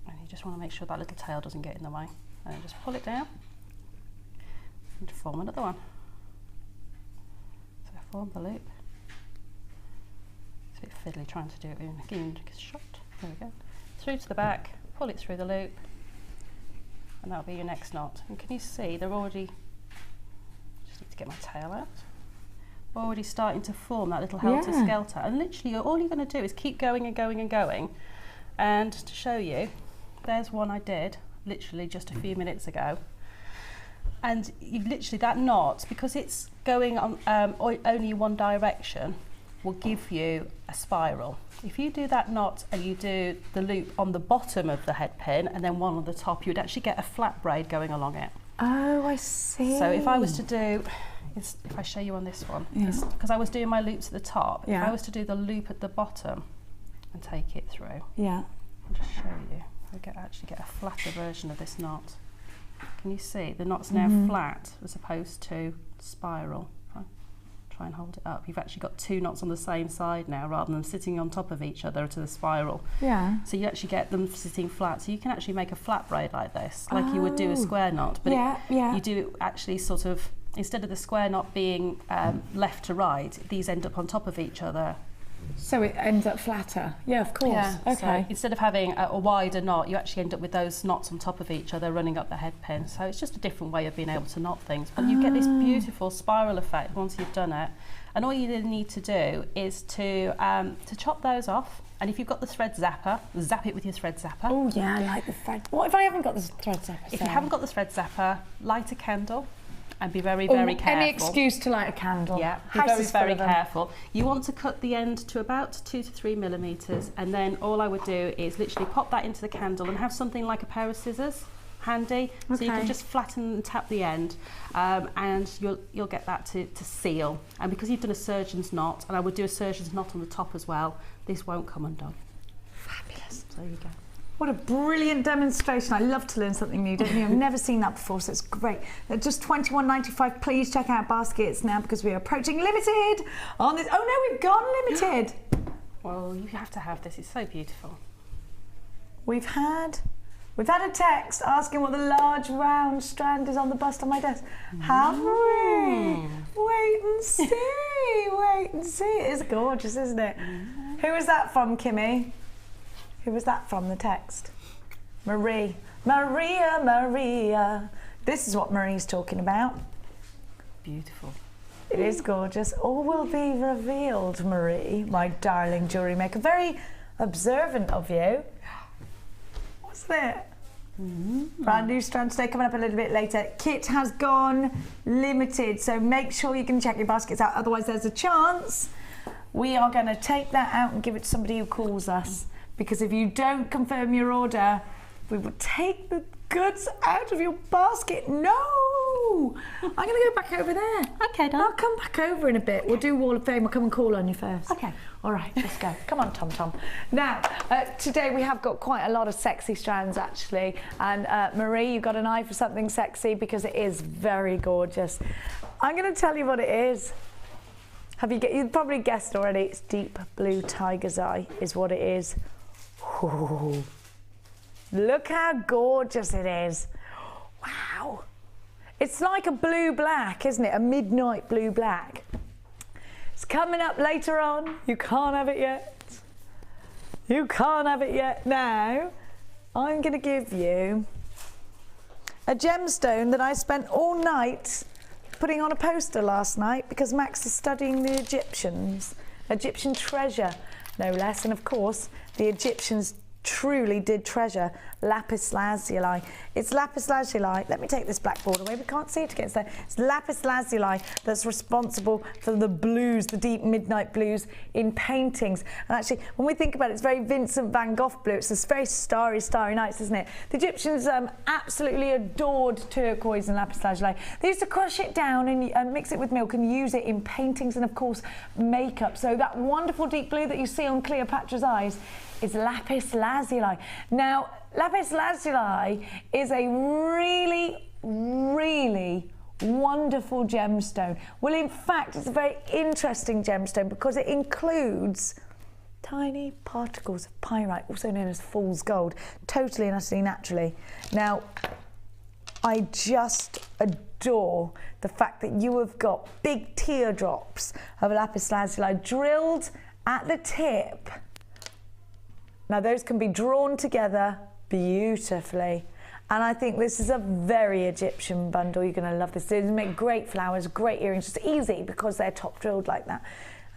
And you just want to make sure that little tail doesn't get in the way. And then just pull it down and form another one. So I form the loop. It's a bit fiddly trying to do it in a shot. There we go. Through to the back, pull it through the loop. And that'll be your next knot. And can you see they're already, just need to get my tail out. Already starting to form that little helter-skelter. And literally, all you're going to do is keep going and going and going. And to show you, there's one I did literally just a few minutes ago. And you've literally, that knot, because it's going on only one direction, will give you a spiral. If you do that knot and you do the loop on the bottom of the head pin and then one on the top, you'd actually get a flat braid going along it. Oh, I see. So if I was to do, if I show you on this one, because I was doing my loops at the top, if I was to do the loop at the bottom and take it through, I'll just show you. I actually get a flatter version of this knot. Can you see the knot's now flat as opposed to spiral? Try and hold it up. You've actually got two knots on the same side now rather than sitting on top of each other to the spiral. Yeah. So you actually get them sitting flat. So you can actually make a flat braid like this, like you would do a square knot. But you do it actually sort of, instead of the square knot being left to right, these end up on top of each other. So it ends up flatter. Yeah, of course. Yeah. Okay. So instead of having a wider knot, you actually end up with those knots on top of each other running up the head pin. So it's just a different way of being able to knot things. But you get this beautiful spiral effect once you've done it. And all you need to do is to chop those off. And if you've got the thread zapper, zap it with your thread zapper. Oh yeah, I like the thread. What if I haven't got the thread zapper? If you haven't got the thread zapper, light a candle. And be very, very careful. Any excuse to light a candle. Yeah, be very careful. You want to cut the end to about 2 to 3 millimetres, and then all I would do is literally pop that into the candle and have something like a pair of scissors handy, so you can just flatten and tap the end, and you'll get that to seal. And because you've done a surgeon's knot, and I would do a surgeon's knot on the top as well, this won't come undone. Fabulous. So there you go. What a brilliant demonstration. I love to learn something new, don't you? I've never seen that before, so it's great. They're just $21.95. Please check out baskets now because we are approaching limited on this. Oh no, we've gone limited. Well, you have to have this. It's so beautiful. We've had a text asking what the large round strand is on the bust on my desk. Have we? Wait and see. Wait and see. It's gorgeous, isn't it? Who was that from, Kimmy? Who was that from, the text? Marie. Maria, Maria. This is what Marie's talking about. Beautiful. It is gorgeous. All will be revealed, Marie, my darling jewellery maker. Very observant of you. Wasn't it? Brand new strand today, coming up a little bit later. Kit has gone limited, so make sure you can check your baskets out. Otherwise, there's a chance we are going to take that out and give it to somebody who calls us. Because if you don't confirm your order, we will take the goods out of your basket. No! I'm going to go back over there. Okay, Dad. I'll come back over in a bit. Okay. We'll do Wall of Fame. I'll come and call on you first. Okay. All right, let's go. Come on, Tom Tom. Now, today we have got quite a lot of sexy strands, actually. And Marie, you've got an eye for something sexy because it is very gorgeous. I'm going to tell you what it is. You've probably guessed already. It's deep blue tiger's eye is what it is. Ooh. Look how gorgeous it is. Wow. It's like a blue-black, isn't it? A midnight blue-black. It's coming up later on. You can't have it yet. You can't have it yet. Now, I'm going to give you a gemstone that I spent all night putting on a poster last night because Max is studying the Egyptian treasure, no less. And of course, the Egyptians truly did treasure lapis lazuli. It's lapis lazuli. Let me take this blackboard away. We can't see it against there. It's lapis lazuli that's responsible for the blues, the deep midnight blues in paintings. And actually, when we think about it, it's very Vincent van Gogh blue. It's this very starry nights, isn't it? The Egyptians absolutely adored turquoise and lapis lazuli. They used to crush it down and mix it with milk and use it in paintings and, of course, makeup. So that wonderful deep blue that you see on Cleopatra's eyes is lapis lazuli. Now, lapis lazuli is a really, really wonderful gemstone. Well, in fact, it's a very interesting gemstone because it includes tiny particles of pyrite, also known as fool's gold, totally and utterly naturally. Now, I just adore the fact that you have got big teardrops of lapis lazuli drilled at the tip. Now those can be drawn together beautifully. And I think this is a very Egyptian bundle. You're going to love this. They make great flowers, great earrings. Just easy because they're top drilled like that.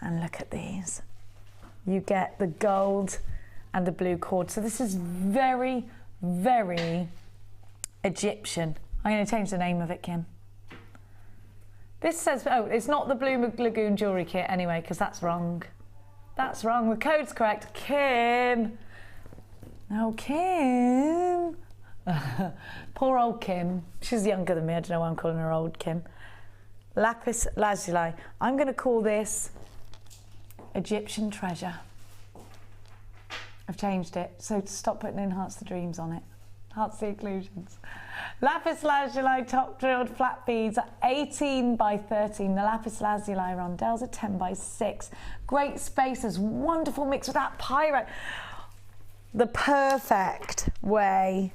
And look at these. You get the gold and the blue cord. So this is very, very Egyptian. I'm going to change the name of it, Kim. This says, oh, it's not the Blue Lagoon jewellery kit anyway, because that's wrong. That's wrong. The code's correct. Kim. No, Kim. Poor old Kim. She's younger than me. I don't know why I'm calling her old Kim. Lapis lazuli. I'm going to call this Egyptian treasure. I've changed it. So stop putting Enhance the Dreams on it. Enhance the Inclusions. Lapis lazuli top drilled flat beads are 18 by 13. The lapis lazuli rondelles are 10 by 6. Great spaces, wonderful mix with that pyrite. The perfect way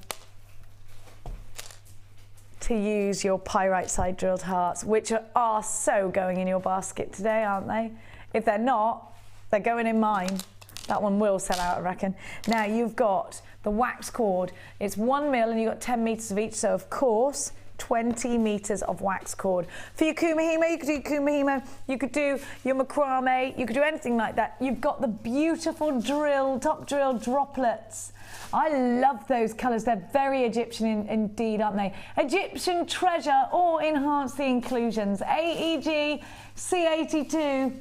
to use your pyrite side drilled hearts, which are so going in your basket today, aren't they? If they're not, they're going in mine. That one will sell out, I reckon. Now you've got the wax cord. It's 1 mil and you've got 10 meters of each. So of course, 20 meters of wax cord. For your kumahimo, you could do kumahimo, you could do your macrame, you could do anything like that. You've got the beautiful top drilled droplets. I love those colours. They're very Egyptian indeed, aren't they? Egyptian treasure or Enhance the Inclusions. AEG C82.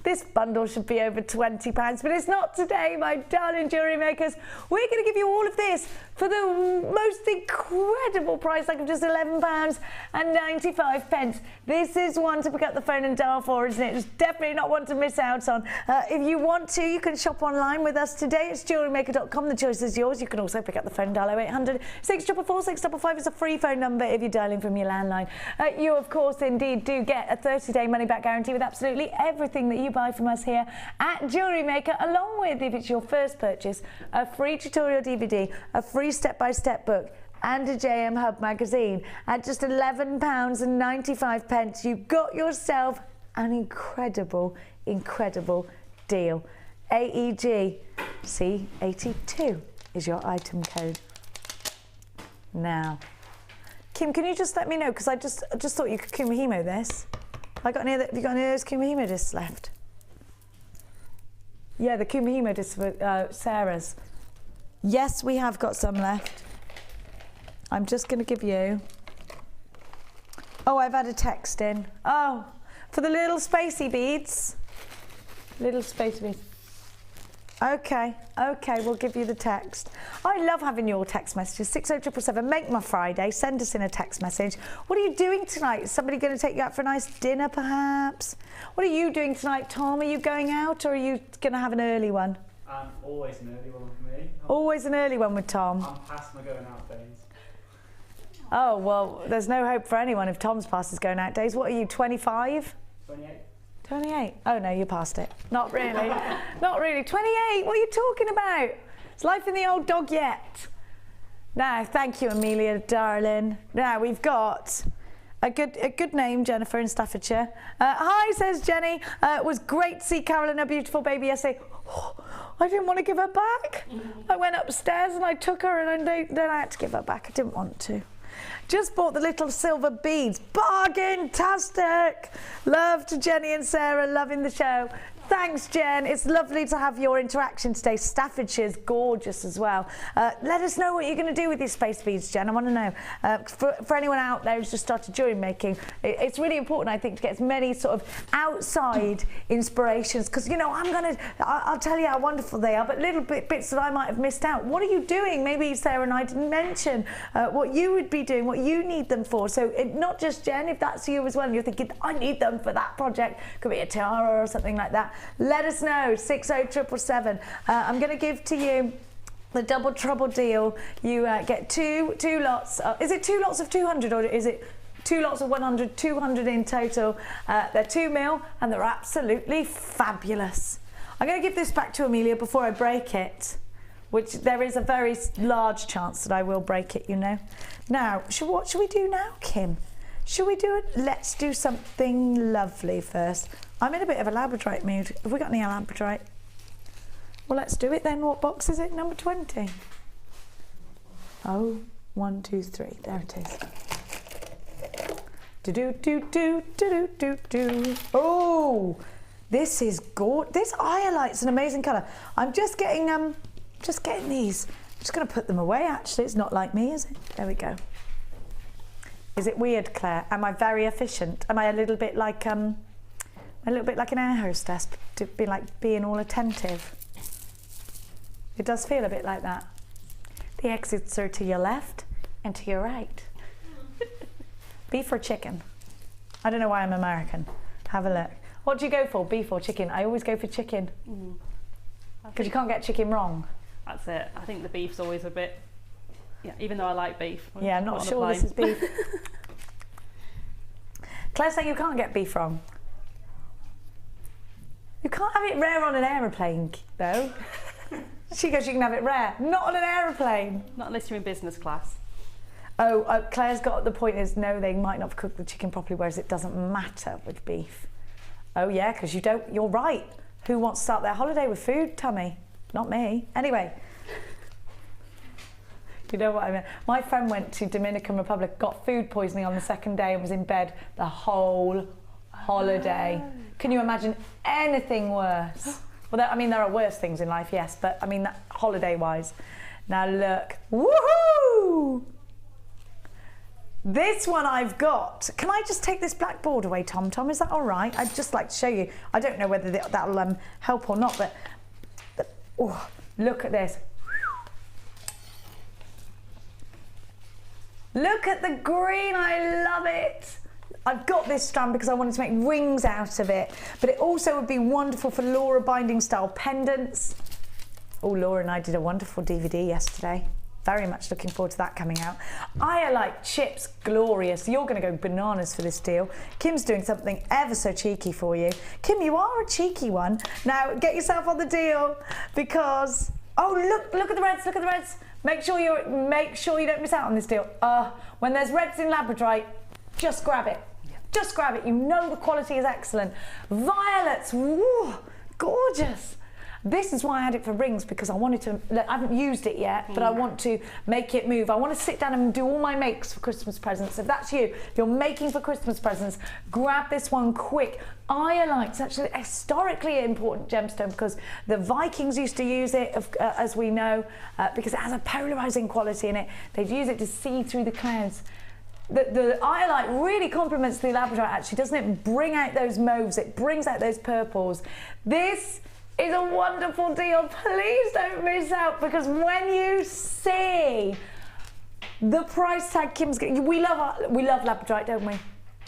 This bundle should be over £20, but it's not today, my darling jewellery makers. We're going to give you all of this for the most incredible price, like of just £11.95. This is one to pick up the phone and dial for, isn't it? It's definitely not one to miss out on. If you want to, you can shop online with us today. It's JewelleryMaker.com. The choice is yours. You can also pick up the phone and dial 0800 644 655. It's a free phone number if you're dialing from your landline. You, of course, indeed do get a 30-day money-back guarantee with absolutely everything that you buy from us here at Jewellery Maker, along with, if it's your first purchase, a free tutorial DVD, a free step-by-step book, and a JM Hub magazine at just £11.95. You got yourself an incredible, incredible deal. AEG C82 is your item code. Now, Kim, can you just let me know, because I just thought you could kumahimo this. Have you got any of those kumahimo discs left? Yeah, the kumahimo discs for Sarah's. Yes, we have got some left. I'm just going to give you... Oh, I've had a text in. Oh, for the little spacey beads. Little spacey beads. Okay, we'll give you the text. I love having your text messages. 60777, make my Friday. Send us in a text message. What are you doing tonight? Is somebody going to take you out for a nice dinner, perhaps? What are you doing tonight, Tom? Are you going out, or are you going to have an early one? Always an early one for me. Always an early one with Tom. I'm past my going out days. Oh, well, there's no hope for anyone if Tom's past his going out days. What are you, 25? 28. 28? Oh no, you're past it. Not really. Not really. 28? What are you talking about? It's life in the old dog yet. Now, thank you, Amelia, darling. Now, we've got a good name, Jennifer in Staffordshire. Hi, says Jenny. It was great to see Carol and her beautiful baby yesterday. Oh, I didn't want to give her back. I went upstairs and I took her, and then I had to give her back. I didn't want to. Just bought the little silver beads. Bargain-tastic! Love to Jenny and Sarah, loving the show. Thanks, Jen. It's lovely to have your interaction today. Staffordshire's gorgeous as well. Let us know what you're going to do with these space beads, Jen. I want to know. For anyone out there who's just started jewellery making, it's really important, I think, to get as many sort of outside inspirations, because, you know, I'll tell you how wonderful they are, but little bits that I might have missed out. What are you doing? Maybe Sarah and I didn't mention what you would be doing, what you need them for. So not just Jen, if that's you as well, and you're thinking, I need them for that project, could be a tiara or something like that. Let us know, 60777. I'm going to give to you the double trouble deal. You get two lots. Is it 2 lots of 200, or is it 2 lots of 100, 200 in total? They're 2 mil and they're absolutely fabulous. I'm going to give this back to Amelia before I break it, which there is a very large chance that I will break it, you know. Now, what should we do now, Kim? Should we do it? Let's do something lovely first. I'm in a bit of a labradorite mood. Have we got any labradorite? Well, let's do it then. What box is it? Number 20. Oh, 1, 2, 3. There it is. Do do do do do do do. Oh, this is gorgeous. This Iolite's an amazing colour. I'm just getting these. I'm just going to put them away. Actually, it's not like me, is it? There we go. Is it weird, Claire? Am I very efficient? Am I a little bit like an air hostess, to be like being all attentive? It does feel a bit like that. The exits are to your left and to your right. Beef or chicken? I don't know why I'm American. Have a look. What do you go for, beef or chicken? I always go for chicken. Because you can't get chicken wrong. That's it. I think the beef's always a bit, yeah, even though I like beef. Yeah, I'm not sure this is beef. Claire said you can't get beef wrong. You can't have it rare on an aeroplane, though. She goes, you can have it rare. Not on an aeroplane. Not unless you're in business class. Oh, Claire's got the point is, no, they might not have cooked the chicken properly, whereas it doesn't matter with beef. Oh yeah, because you're right. Who wants to start their holiday with food, tummy? Not me. Anyway. You know what I mean? My friend went to Dominican Republic, got food poisoning on the second day and was in bed the whole holiday. Can you imagine anything worse? Well, I mean, there are worse things in life, yes, but I mean, that holiday-wise. Now look, woohoo! This one I've got. Can I just take this black board away, Tom? Tom, is that all right? I'd just like to show you. I don't know whether that'll help or not, but oh, look at this. Look at the green, I love it. I've got this strand because I wanted to make rings out of it, but it also would be wonderful for Laura binding style pendants. Oh, Laura and I did a wonderful DVD yesterday. Very much looking forward to that coming out. Iolite chips, glorious. You're going to go bananas for this deal. Kim's doing something ever so cheeky for you. Kim, you are a cheeky one. Now, get yourself on the deal because, oh, look at the reds, look at the reds. Make sure you don't miss out on this deal. When there's reds in Labradorite, just grab it. Just grab it. You know the quality is excellent. Violets, woo, gorgeous. This is why I had it for rings, because I wanted to, I haven't used it yet, but I want to make it move. I want to sit down and do all my makes for Christmas presents. If that's you, if you're making for Christmas presents, grab this one quick. Iolite's actually a historically important gemstone because the Vikings used to use it, as we know, because it has a polarizing quality in it. They'd use it to see through the clouds. The Iolite really complements the Labradorite, actually, doesn't it? Bring out those mauves, it brings out those purples. This is a wonderful deal. Please don't miss out, because when you see the price tag Kim's getting, we love Labradorite, don't we?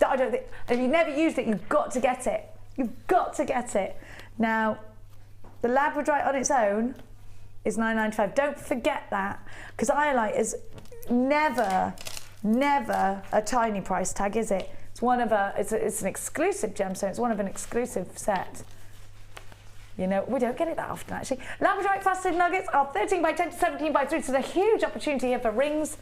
I don't think, if you've never used it, you've got to get it. You've got to get it. Now, the Labradorite on its own is $9.95. Don't forget that, because Iolite is never a tiny price tag, is it? It's one of it's an exclusive gemstone. It's one of an exclusive set. You know, we don't get it that often, actually. Labradorite faceted nuggets are 13 by 10 to 17 by 3, so there's a huge opportunity here for rings.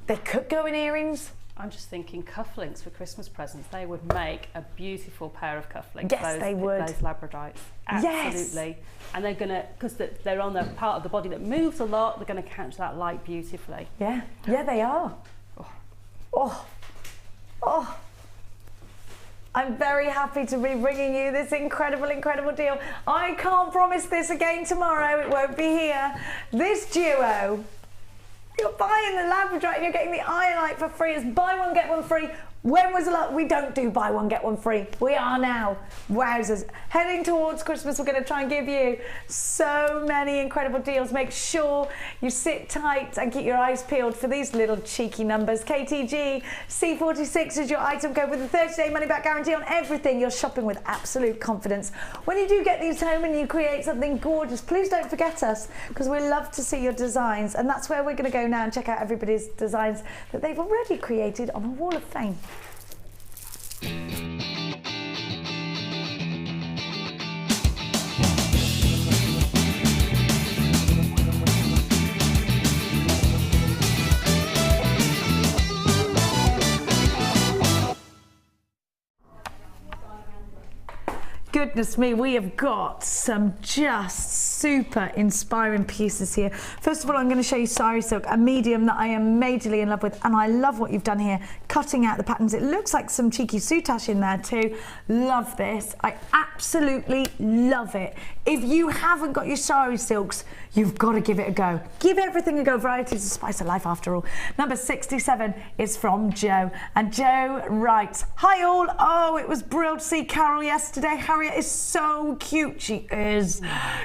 They could go in earrings. I'm just thinking cufflinks for Christmas presents. They would make a beautiful pair of cufflinks. Yes, they would. Those Labradorites. Absolutely. Yes. And they're going to, because they're on the part of the body that moves a lot, they're going to catch that light beautifully. Yeah, yeah, they are. Oh. I'm very happy to be bringing you this incredible deal. I can't promise this again tomorrow. It won't be here. This duo, you're buying the Labradorite and you're getting the Iolite for free. It's buy one, get one free. When was the last? We don't do buy one, get one free. We are now. Wowzers. Heading towards Christmas, we're going to try and give you so many incredible deals. Make sure you sit tight and keep your eyes peeled for these little cheeky numbers. KTG C46 is your item code with a 30-day money-back guarantee on everything. You're shopping with absolute confidence. When you do get these home and you create something gorgeous, please don't forget us, because we love to see your designs. And that's where we're going to go now and check out everybody's designs that they've already created on a wall of fame. goodness me, we have got some just super inspiring pieces here. First of all, I'm going to show you Sari Silk, a medium that I am majorly in love with, and I love what you've done here, cutting out the patterns. It looks like some cheeky soutache in there too. Love this. I absolutely love it. If you haven't got your Sari Silks, you've got to give it a go. Give everything a go. Variety is the spice of life after all. Number 67 is from Jo, and Jo writes, hi all. Oh, it was brilliant to see Carol yesterday. Harriet is so cute. She is.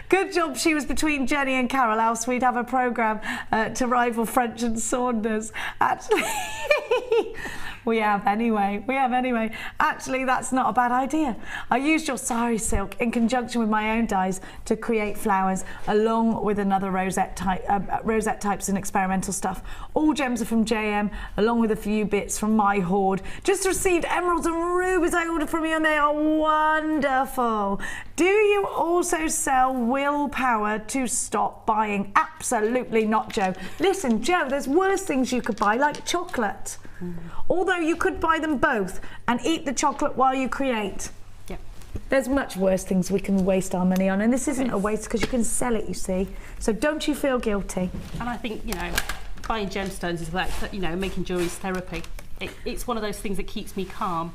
Good job she was between Jenny and Carol, else we'd have a programme to rival French and Saunders. Actually, we have anyway. Actually, that's not a bad idea. I used your Sari Silk in conjunction with my own dyes to create flowers, along with another rosette types and experimental stuff. All gems are from JM, along with a few bits from my hoard. Just received emeralds and rubies I ordered from you, and they are wonderful. Do you also sell willpower to stop buying? Absolutely not, Jo. Listen, Jo, there's worse things you could buy, like chocolate. Although you could buy them both and eat the chocolate while you create. Yeah. There's much worse things we can waste our money on, and this isn't a waste because you can sell it, you see. So don't you feel guilty? And I think, you know, buying gemstones is like, you know, making jewellery is therapy. It's one of those things that keeps me calm.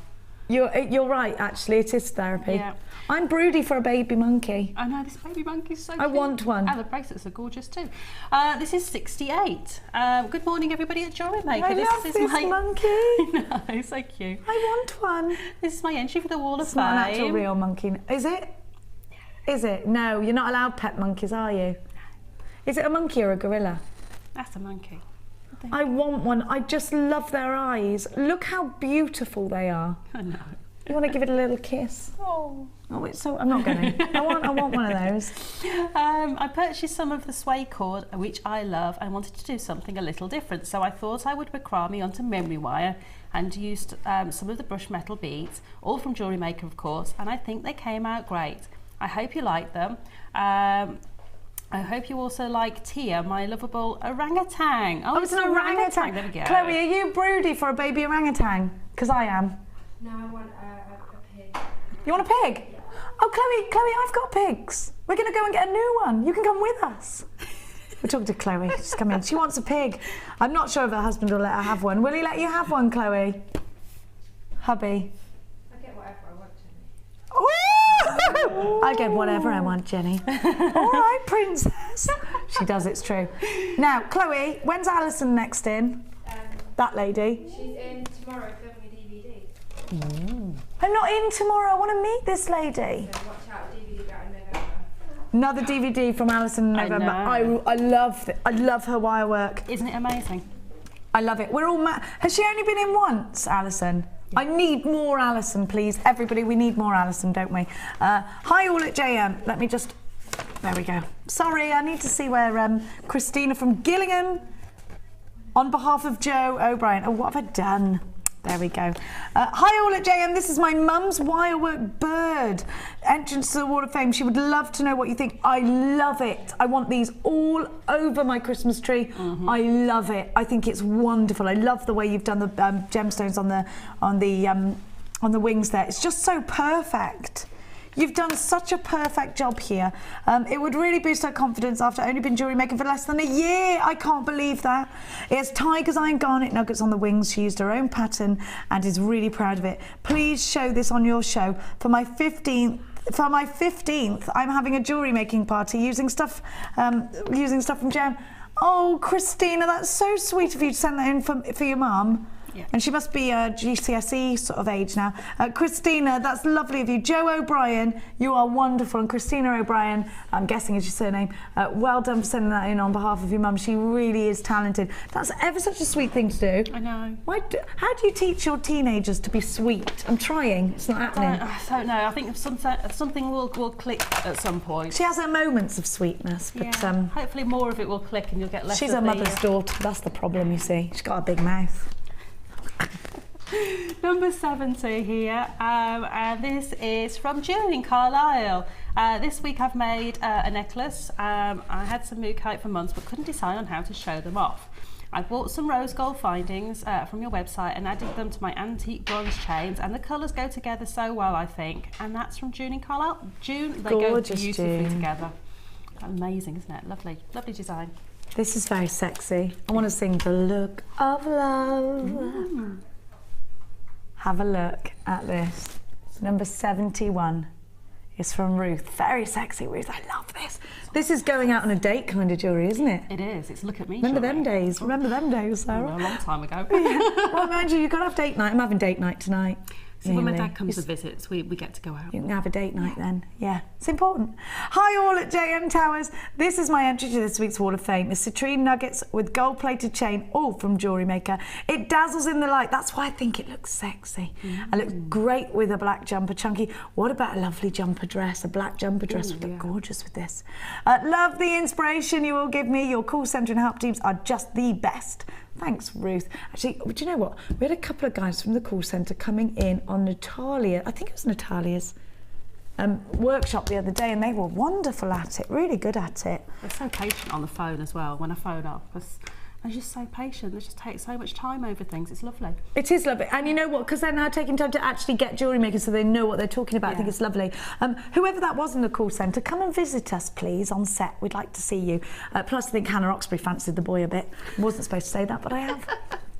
You're right, actually, it is therapy. Yeah. I'm broody for a baby monkey. I know, this baby monkey is so cute. I want one. And the bracelets are gorgeous too. This is 68. Good morning, everybody at Jewellery Maker. I love this monkey. No, it's so cute. I want one. This is my entry for the Wall of It's Fame. not an actual real monkey. Is it? Is it? No, you're not allowed pet monkeys, are you? Is it a monkey or a gorilla? That's a monkey. I want one. I just love their eyes. Look how beautiful they are. I know. You want to give it a little kiss? Oh. Oh, it's so. I'm not going to. I want one of those. I purchased some of the suede cord, which I love, and wanted to do something a little different. So I thought I would macrame onto memory wire and used some of the brushed metal beads, all from Jewellery Maker, of course, and I think they came out great. I hope you like them. I hope you also like Tia, my lovable orangutan. Oh, it's an orangutan. There we go. Chloe, are you broody for a baby orangutan? Because I am. No, I want a pig. You want a pig? Yeah. Oh, Chloe, I've got pigs. We're going to go and get a new one. You can come with us. We're talking to Chloe. She's come in. She wants a pig. I'm not sure if her husband will let her have one. Will he let you have one, Chloe? Hubby? I get whatever I want, Jenny. Ooh! I get whatever I want, Jenny. All right, princess. She does, it's true. Now, Chloe, when's Alison next in? That lady? She's in tomorrow filming a DVD. I'm not in tomorrow. I want to meet this lady. So watch out, DVD out in November. Another DVD from Alison in November. I love her wire work. Isn't it amazing? I love it. We're all Has she only been in once, Alison? Yeah. I need more Alison, please. Everybody, we need more Alison, don't we? Hi all at JM. Let me just... There we go. Sorry, I need to see where Christina from Gillingham, on behalf of Joe O'Brien. Oh, what have I done? There we go. Hi all at JM, this is my mum's wirework bird. Entrance to the Wall of Fame. She would love to know what you think. I love it. I want these all over my Christmas tree. I love it. I think it's wonderful. I love the way you've done the gemstones on the wings there. It's just so perfect. You've done such a perfect job here. It would really boost her confidence after only been jewellery making for less than a year. I can't believe that. It has tiger's eye and garnet nuggets on the wings. She used her own pattern and is really proud of it. Please show this on your show. For my 15th, I'm having a jewellery making party using stuff from Jem. Oh, Christina, that's so sweet of you to send that in for your mum. Yeah. And she must be a GCSE sort of age now. Christina, that's lovely of you. Joe O'Brien, you are wonderful. And Christina O'Brien, I'm guessing is your surname, well done for sending that in on behalf of your mum. She really is talented. That's ever such a sweet thing to do. I know. How do you teach your teenagers to be sweet? I'm trying. It's not happening. I don't know. I think something will click at some point. She has her moments of sweetness, but yeah. Hopefully more of it will click and you'll get less she's of her mother's daughter. That's the problem, you see. She's got a big mouth. Number 70 here, and this is from June in Carlisle. This week I've made a necklace. I had some mookaite for months but couldn't decide on how to show them off. I bought some rose gold findings from your website and added them to my antique bronze chains, and the colours go together so well, I think. And that's from June in Carlisle. June, they Gorgeous, go beautifully June. together. Amazing, isn't it? Lovely, lovely design. This is very sexy. I want to sing The Look of Love. Have a look at this. Number 71 is from Ruth. Very sexy, Ruth. I love this. This is going out on a date kind of jewellery, isn't it? It is. It's look at me. Remember them jewellery. days? Remember them days, Sarah? Well, a long time ago. Well, mind you, you've got to have date night. I'm having date night tonight. So when my Nearly. dad comes to visit, we get to go out. You can have a date night then. Yeah, it's important. Hi all at JM Towers. This is my entry to this week's Wall of Fame. It's citrine nuggets with gold-plated chain, all from Jewellery Maker. It dazzles in the light. That's why I think it looks sexy. It looks great with a black jumper, chunky. What about a lovely jumper dress? A black jumper dress would look gorgeous with this. Love the inspiration you all give me. Your call centre and help teams are just the best. Thanks, Ruth. Actually, do you know what? We had a couple of guys from the call centre coming in on Natalia, I think it was Natalia's workshop the other day, and they were wonderful at it, really good at it. They're so patient on the phone as well. When I phone up, they're just so patient. They just take so much time over things. It's lovely. It is lovely. And you know what? Because they're now taking time to actually get Jewellery Maker so they know what they're talking about. I think it's lovely. Whoever that was in the call centre, come and visit us, please, on set. We'd like to see you. Plus, I think Hannah Oxbury fancied the boy a bit. I wasn't supposed to say that, but I have.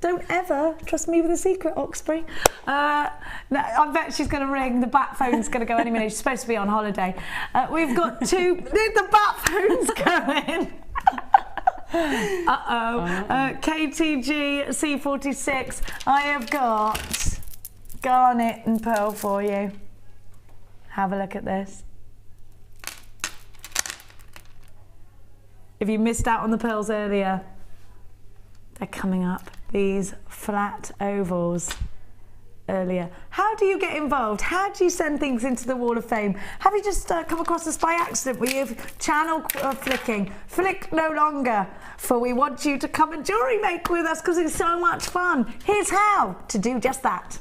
Don't ever trust me with a secret, Oxbury. No, I bet she's going to ring. The bat phone's going to go any minute. She's supposed to be on holiday. We've got two... the bat phone's going. KTG C46. I have got garnet and pearl for you. Have a look at this. If you missed out on the pearls earlier, they're coming up. These flat ovals earlier. How do you get involved? How do you send things into the Wall of Fame? Have you just come across this by accident? Were you channel flicking? Flick no longer, for we want you to come and jewellery make with us because it's so much fun. Here's how to do just that.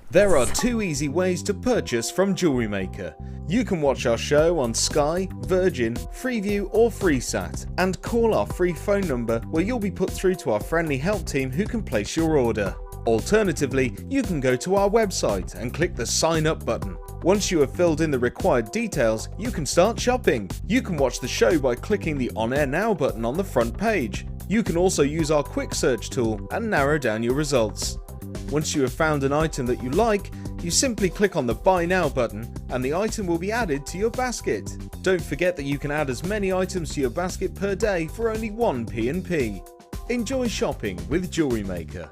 There are two easy ways to purchase from Jewellery Maker. You can watch our show on Sky, Virgin, Freeview or FreeSat and call our free phone number where you'll be put through to our friendly help team who can place your order. Alternatively, you can go to our website and click the sign up button. Once you have filled in the required details, you can start shopping. You can watch the show by clicking the On Air Now button on the front page. You can also use our quick search tool and narrow down your results. Once you have found an item that you like, you simply click on the Buy Now button and the item will be added to your basket. Don't forget that you can add as many items to your basket per day for only 1 P&P. Enjoy shopping with Jewellery Maker.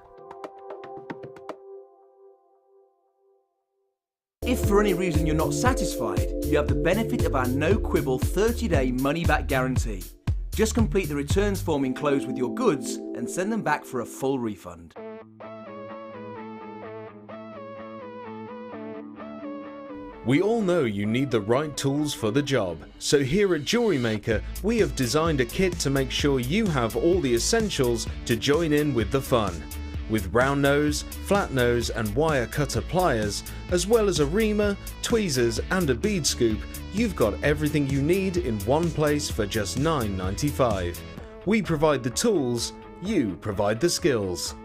If for any reason you're not satisfied, you have the benefit of our no-quibble 30-day money-back guarantee. Just complete the returns form enclosed with your goods and send them back for a full refund. We all know you need the right tools for the job, so here at Jewellery Maker we have designed a kit to make sure you have all the essentials to join in with the fun. With round nose, flat nose and wire cutter pliers, as well as a reamer, tweezers and a bead scoop, you've got everything you need in one place for just $9.95. We provide the tools, you provide the skills.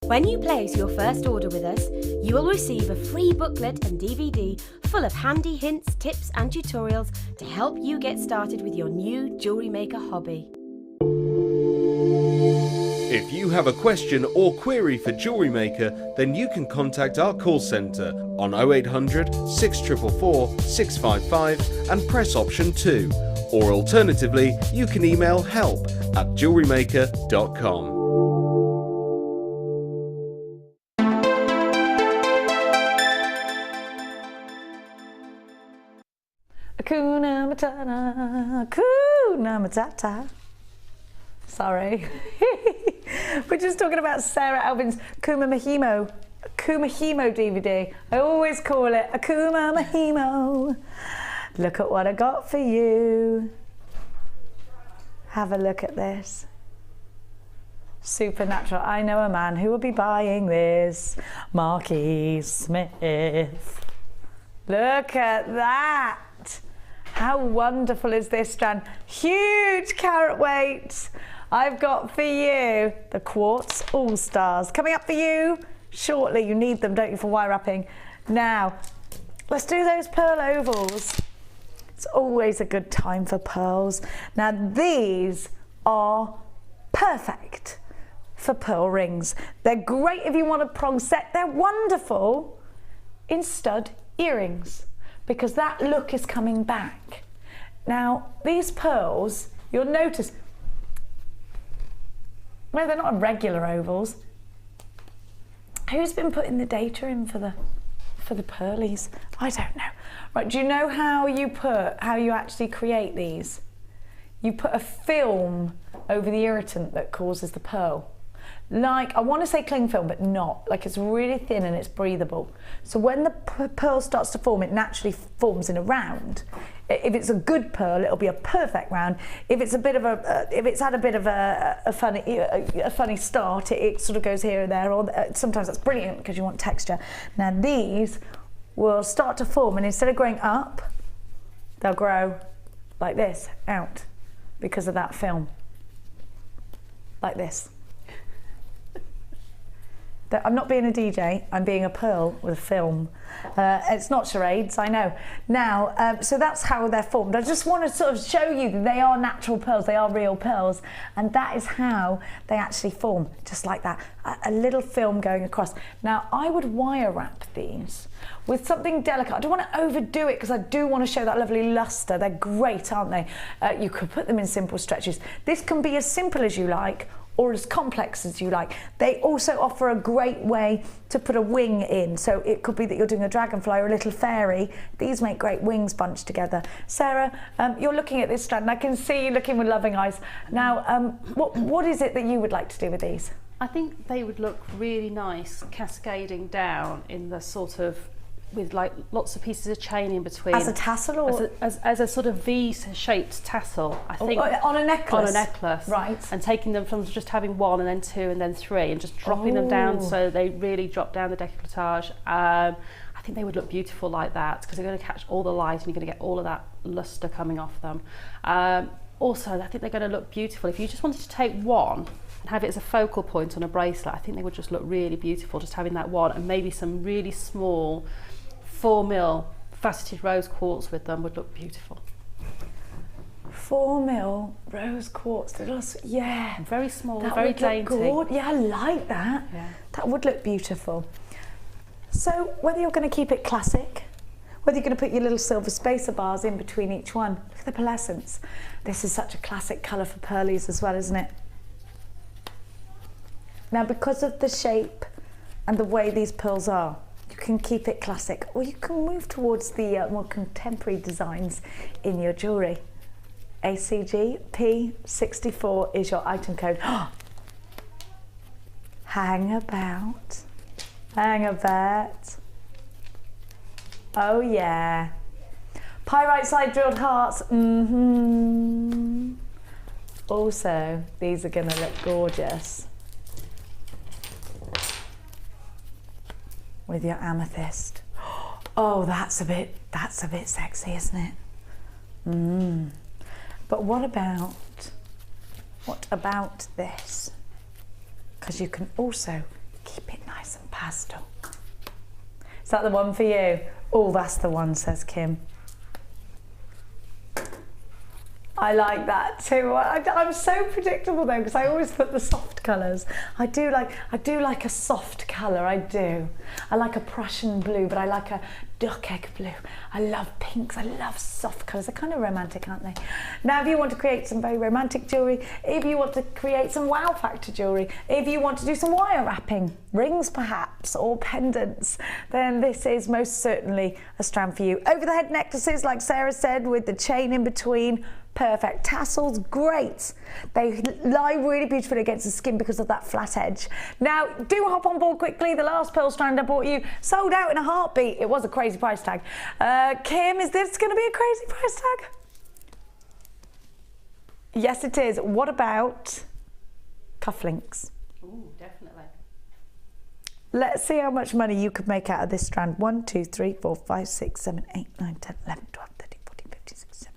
When you place your first order with us, you will receive a free booklet and DVD full of handy hints, tips and tutorials to help you get started with your new Jewellery Maker hobby. If you have a question or query for Jewellery Maker, then you can contact our call centre on 0800 644 655 and press option 2. Or alternatively, you can email help@jewellerymaker.com. Hakuna Matata, Hakuna Matata. Sorry. We're just talking about Sarah Alvin's Kuma Mahimo DVD. I always call it Akuma Mahimo. Look at what I got for you. Have a look at this. Supernatural. I know a man who will be buying this. Marquis Smith. Look at that. How wonderful is this strand? Huge carat weight. I've got for you the Quartz All-Stars. Coming up for you shortly. You need them, don't you, for wire wrapping. Now, let's do those pearl ovals. It's always a good time for pearls. Now, these are perfect for pearl rings. They're great if you want a prong set. They're wonderful in stud earrings because that look is coming back. Now, these pearls, you'll notice, well, they're not regular ovals. Who's been putting the data in for the pearlies? I don't know. Right, do you know how you actually create these? You put a film over the irritant that causes the pearl. Like, I want to say cling film, but not. Like, it's really thin and it's breathable. So when the pearl starts to form, it naturally forms in a round. If it's a good pearl, it'll be a perfect round. If it's a bit of if it's had a bit of a funny start, it sort of goes here and there. Or sometimes that's brilliant because you want texture. Now these will start to form, and instead of growing up, they'll grow like this out because of that film, like this. I'm not being a DJ, I'm being a pearl with a film. It's not charades, I know. Now, so that's how they're formed. I just want to sort of show you that they are natural pearls, they are real pearls, and that is how they actually form, just like that. A little film going across. Now, I would wire wrap these with something delicate. I don't want to overdo it because I do want to show that lovely luster. They're great, aren't they? You could put them in simple stretches. This can be as simple as you like, or as complex as you like. They also offer a great way to put a wing in. So it could be that you're doing a dragonfly or a little fairy. These make great wings bunched together. Sarah, you're looking at this strand and I can see you looking with loving eyes. Now, what is it that you would like to do with these? I think they would look really nice cascading down in the sort of, with like lots of pieces of chain in between. As a tassel, or as a sort of V-shaped tassel, I think. On a necklace? On a necklace. Right. And taking them from just having one and then two and then three and just dropping them down so they really drop down the décolletage. I think they would look beautiful like that because they're going to catch all the light and you're going to get all of that luster coming off them. Also, I think they're going to look beautiful. If you just wanted to take one and have it as a focal point on a bracelet, I think they would just look really beautiful, just having that one, and maybe some really small 4mm faceted rose quartz with them would look beautiful. 4mm rose quartz, yeah. Very small, that very would dainty. Look good. Yeah, I like that. Yeah. That would look beautiful. So whether you're going to keep it classic, whether you're going to put your little silver spacer bars in between each one, look at the pearlescence. This is such a classic colour for pearlies as well, isn't it? Now, because of the shape and the way these pearls are, you can keep it classic, or you can move towards the more contemporary designs in your jewellery. ACG P64 is your item code. Hang about. Oh yeah. Pyrite side drilled hearts. Also, these are going to look gorgeous with your amethyst. Oh, that's a bit sexy, isn't it? But what about this? Because you can also keep it nice and pastel. Is that the one for you? Oh, that's the one, says Kim. I like that too. I'm so predictable though, because I always put the soft colours. I do like a soft colour, I do. I like a Prussian blue, but I like a duck egg blue. I love pinks, I love soft colours. They're kind of romantic, aren't they? Now, if you want to create some very romantic jewellery, if you want to create some wow factor jewellery, if you want to do some wire wrapping, rings perhaps, or pendants, then this is most certainly a strand for you. Over the head necklaces, like Sarah said, with the chain in between, perfect. Tassels, great. They lie really beautifully against the skin because of that flat edge. Now, do hop on board quickly. The last pearl strand I bought you sold out in a heartbeat. It was a crazy price tag. Kim, is this going to be a crazy price tag? Yes, it is. What about cufflinks? Ooh, definitely. Let's see how much money you could make out of this strand. 1, 2, 3, 4, 5, 6, 7, 8, 9, 10, 11, 12, 13, 14, 15, 16, 17.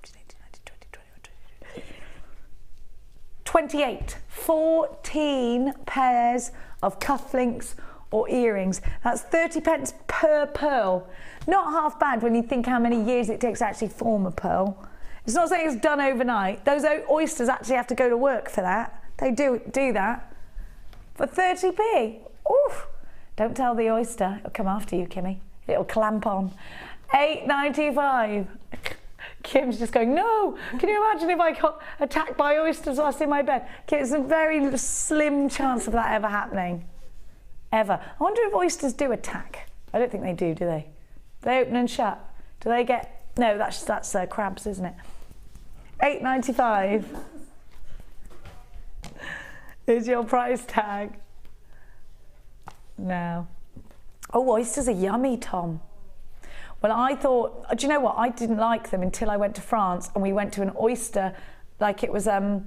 28. 14 pairs of cufflinks or earrings. That's 30 pence per pearl. Not half bad when you think how many years it takes to actually form a pearl. It's not saying it's done overnight. Those oysters actually have to go to work for that. They do that. For 30p. Oof. Don't tell the oyster. It'll come after you, Kimmy. It'll clamp on. £8.95. Kim's just going, no! Can you imagine if I got attacked by oysters whilst in my bed? There's a very slim chance of that ever happening. Ever. I wonder if oysters do attack. I don't think they do they? They open and shut. Do they get... No, that's crabs, isn't it? £8.95 is your price tag. No. Oh, oysters are yummy, Tom. Well, I thought, do you know what? I didn't like them until I went to France and we went to an oyster, like it was, well,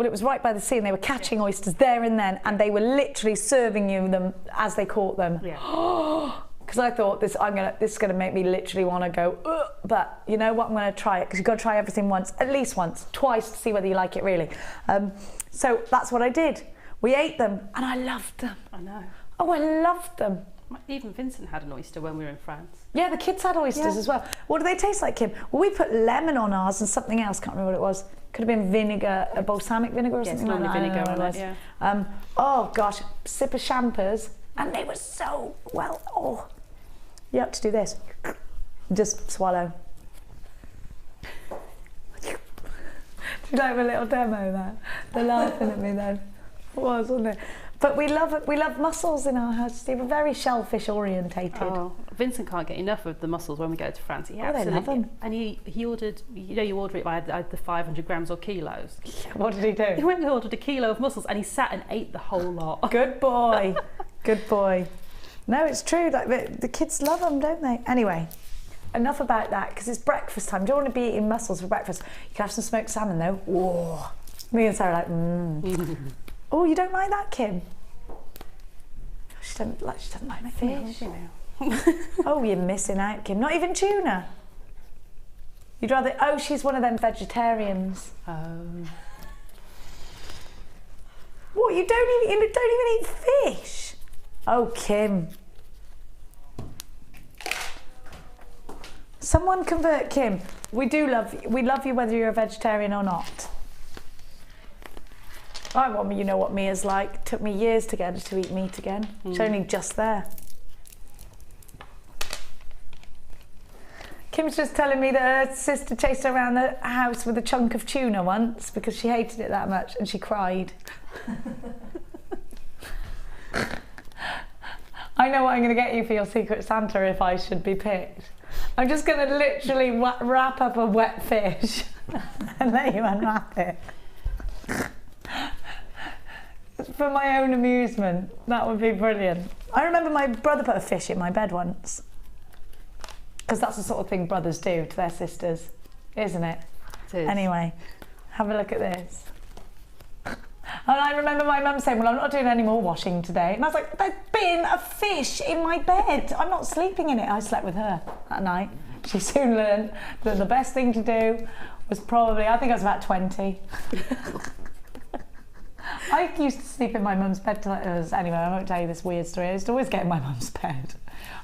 it was right by the sea and they were catching oysters there and then, and they were literally serving you them as they caught them. Yeah. Because I thought this is gonna make me literally want to go, ugh. But you know what? I'm gonna try it because you've got to try everything once, at least once, twice to see whether you like it really. So that's what I did. We ate them and I loved them. I know. Oh, I loved them. Even Vincent had an oyster when we were in France. Yeah, the kids had oysters as well. What do they taste like, Kim? Well, we put lemon on ours and something else. Can't remember what it was. Could have been vinegar, a balsamic vinegar or something like that. Vinegar on it, yeah. Oh gosh, sip of champers, and they were so well. Oh, you have to do this. Just swallow. Do you like a little demo there? They're laughing at me then. It was, wasn't it? But we love mussels in our house. They were very shellfish orientated. Oh, Vincent can't get enough of the mussels when we go to France. He absolutely love them. And he ordered, you know, you order it by the 500 grams or kilos. What did he do? He went and ordered a kilo of mussels and he sat and ate the whole lot. Good boy. Good boy. No, it's true. Like the kids love them, don't they? Anyway, enough about that because it's breakfast time. Do you want to be eating mussels for breakfast? You can have some smoked salmon though. Whoa. Me and Sarah are like, Oh, you don't like that, Kim? She doesn't like fish. Oh, you're missing out, Kim. Not even tuna. You'd rather... Oh, she's one of them vegetarians. What? You don't even eat fish? Oh, Kim. Someone convert Kim. We love you whether you're a vegetarian or not. I want me, you know what Mia's like. It took me years to get her to eat meat again. She's only just there. Kim's just telling me that her sister chased her around the house with a chunk of tuna once because she hated it that much and she cried. I know what I'm going to get you for your Secret Santa if I should be picked. I'm just going to literally wrap up a wet fish and let you unwrap it. For my own amusement, that would be brilliant. I remember my brother put a fish in my bed once. Because that's the sort of thing brothers do to their sisters, isn't it? It is. Anyway, have a look at this. And I remember my mum saying, well, I'm not doing any more washing today. And I was like, there's been a fish in my bed. I'm not sleeping in it. I slept with her that night. She soon learned that the best thing to do was probably, I think I was about 20. I used to sleep in my mum's bed till it was, anyway, I won't tell you this weird story. I used to always get in my mum's bed.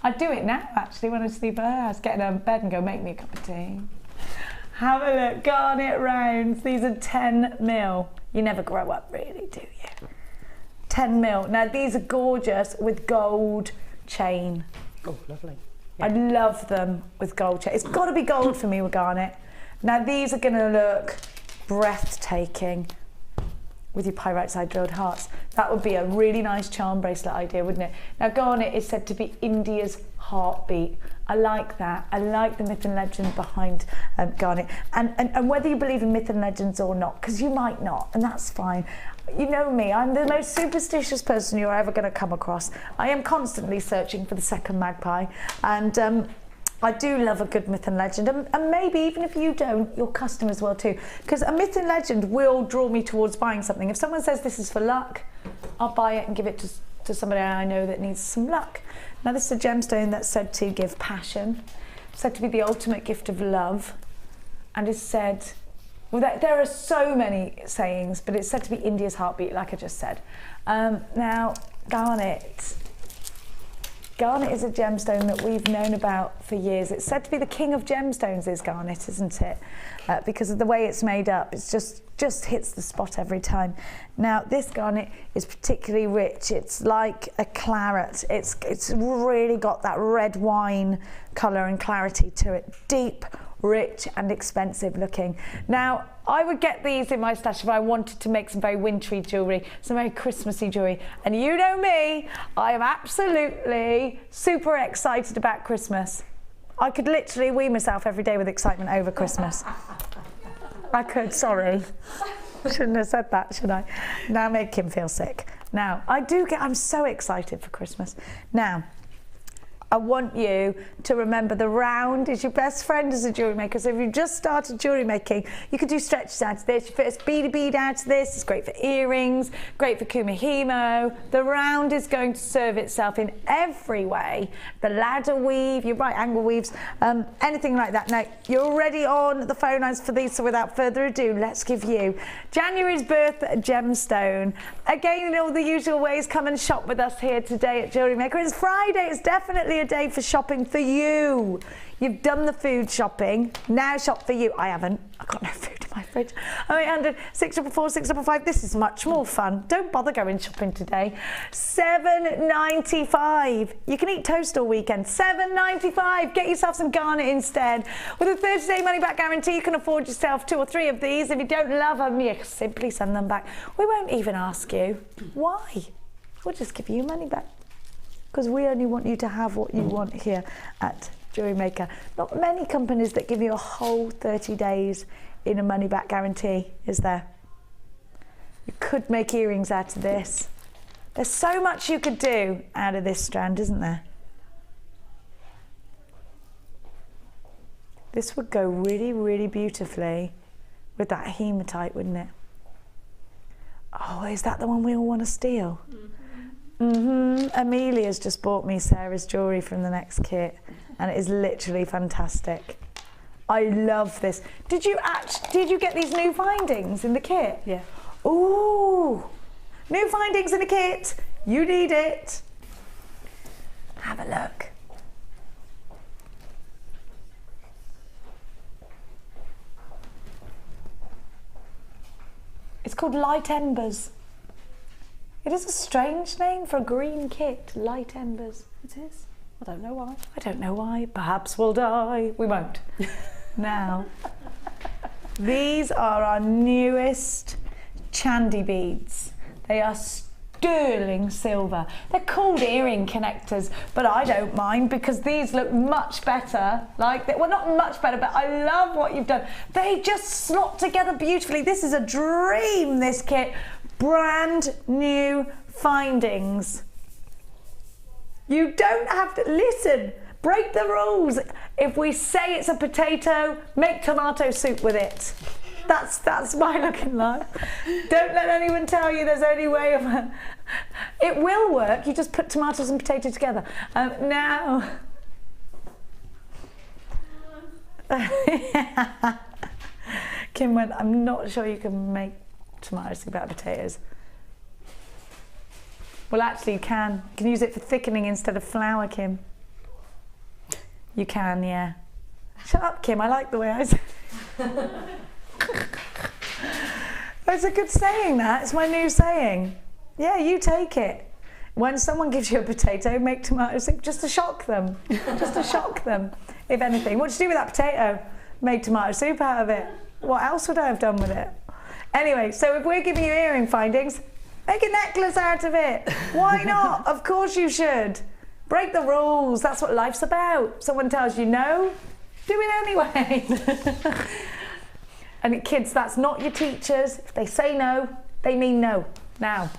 I'd do it now, actually, when I sleep at her house, get in her bed and go, make me a cup of tea. Have a look, garnet rounds. These are 10mm. You never grow up, really, do you? 10mm. Now, these are gorgeous with gold chain. Oh, lovely. Yeah. I love them with gold chain. It's got to be gold for me with garnet. Now, these are going to look breathtaking with your pyrite side drilled hearts. That would be a really nice charm bracelet idea, wouldn't it? Now, garnet is said to be India's heartbeat. I like that. I like the myth and legend behind garnet. And whether you believe in myth and legends or not, because you might not, and that's fine. You know me, I'm the most superstitious person you're ever going to come across. I am constantly searching for the second magpie, and I do love a good myth and legend, and maybe even if you don't, your customers will too, because a myth and legend will draw me towards buying something. If someone says this is for luck, I'll buy it and give it to somebody I know that needs some luck. Now, this is a gemstone that's said to give passion, said to be the ultimate gift of love, and is said Well, there are so many sayings, but it's said to be India's heartbeat, like I just said. Now, garnet. Garnet is a gemstone that we've known about for years. It's said to be the king of gemstones is garnet, isn't it? Because of the way it's made up. It's just hits the spot every time. Now, this garnet is particularly rich. It's like a claret. It's really got that red wine colour and clarity to it. Deep, rich and expensive looking. Now, I would get these in my stash if I wanted to make some very wintry jewellery, some very Christmassy jewellery. And you know me, I am absolutely super excited about Christmas. I could literally wee myself every day with excitement over Christmas. I could, sorry. Shouldn't have said that, should I? Now make him feel sick. Now, I'm so excited for Christmas. Now, I want you to remember the round is your best friend as a jewellery maker. So if you've just started jewellery making, you could do stretches out to this, your first beady bead out to this. It's great for earrings, great for kumihimo. The round is going to serve itself in every way. The ladder weave, your right angle weaves, anything like that. Now, you're already on the phone lines for these, so without further ado, let's give you January's birth gemstone. Again, in all the usual ways, come and shop with us here today at Jewellery Maker. It's Friday, it's definitely a day for shopping for you. You've done the food shopping, now shop for you. I haven't, I've got no food in my fridge. 0800 644 655, this is much more fun. Don't bother going shopping today. $7.95. You can eat toast all weekend. $7.95. Get yourself some garnet instead. With a 30-day money-back guarantee, you can afford yourself 2 or 3 of these. If you don't love them, you simply send them back. We won't even ask you why. We'll just give you money back, because we only want you to have what you want here at Jewellery Maker. Not many companies that give you a whole 30 days in a money-back guarantee, is there? You could make earrings out of this. There's so much you could do out of this strand, isn't there? This would go really, really beautifully with that hematite, wouldn't it? Oh, is that the one we all want to steal? Amelia's just bought me Sarah's jewellery from the next kit, and it is literally fantastic. I love this. Did you get these new findings in the kit? Yeah. Ooh, new findings in the kit. You need it. Have a look. It's called Light Embers. It is a strange name for a green kit, Light Embers. It is. I don't know why. I don't know why. Perhaps we'll die. We won't. Now, these are our newest Chandi beads. They are sterling silver. They're called earring connectors, but I don't mind because these look much better. Well, not much better, but I love what you've done. They just slot together beautifully. This is a dream, this kit. Brand new findings. You don't have to listen. Break the rules. If we say it's a potato, make tomato soup with it. That's my looking life. Don't let anyone tell you there's only way of it. It will work. You just put tomatoes and potato together. Now. Kim went, I'm not sure you can make tomato soup out of potatoes. Well, actually you can. You can use it for thickening instead of flour, Kim. You can, yeah. Shut up, Kim, I like the way I say it. It's a good saying, that. It's my new saying. Yeah, you take it. When someone gives you a potato, make tomato soup just to shock them. Just to shock them, if anything. What do you do with that potato? Make tomato soup out of it. What else would I have done with it? Anyway, so if we're giving you earring findings, make a necklace out of it. Why not? Of course you should. Break the rules. That's what life's about. Someone tells you no, do it anyway. And kids, that's not your teachers. If they say no, they mean no. Now.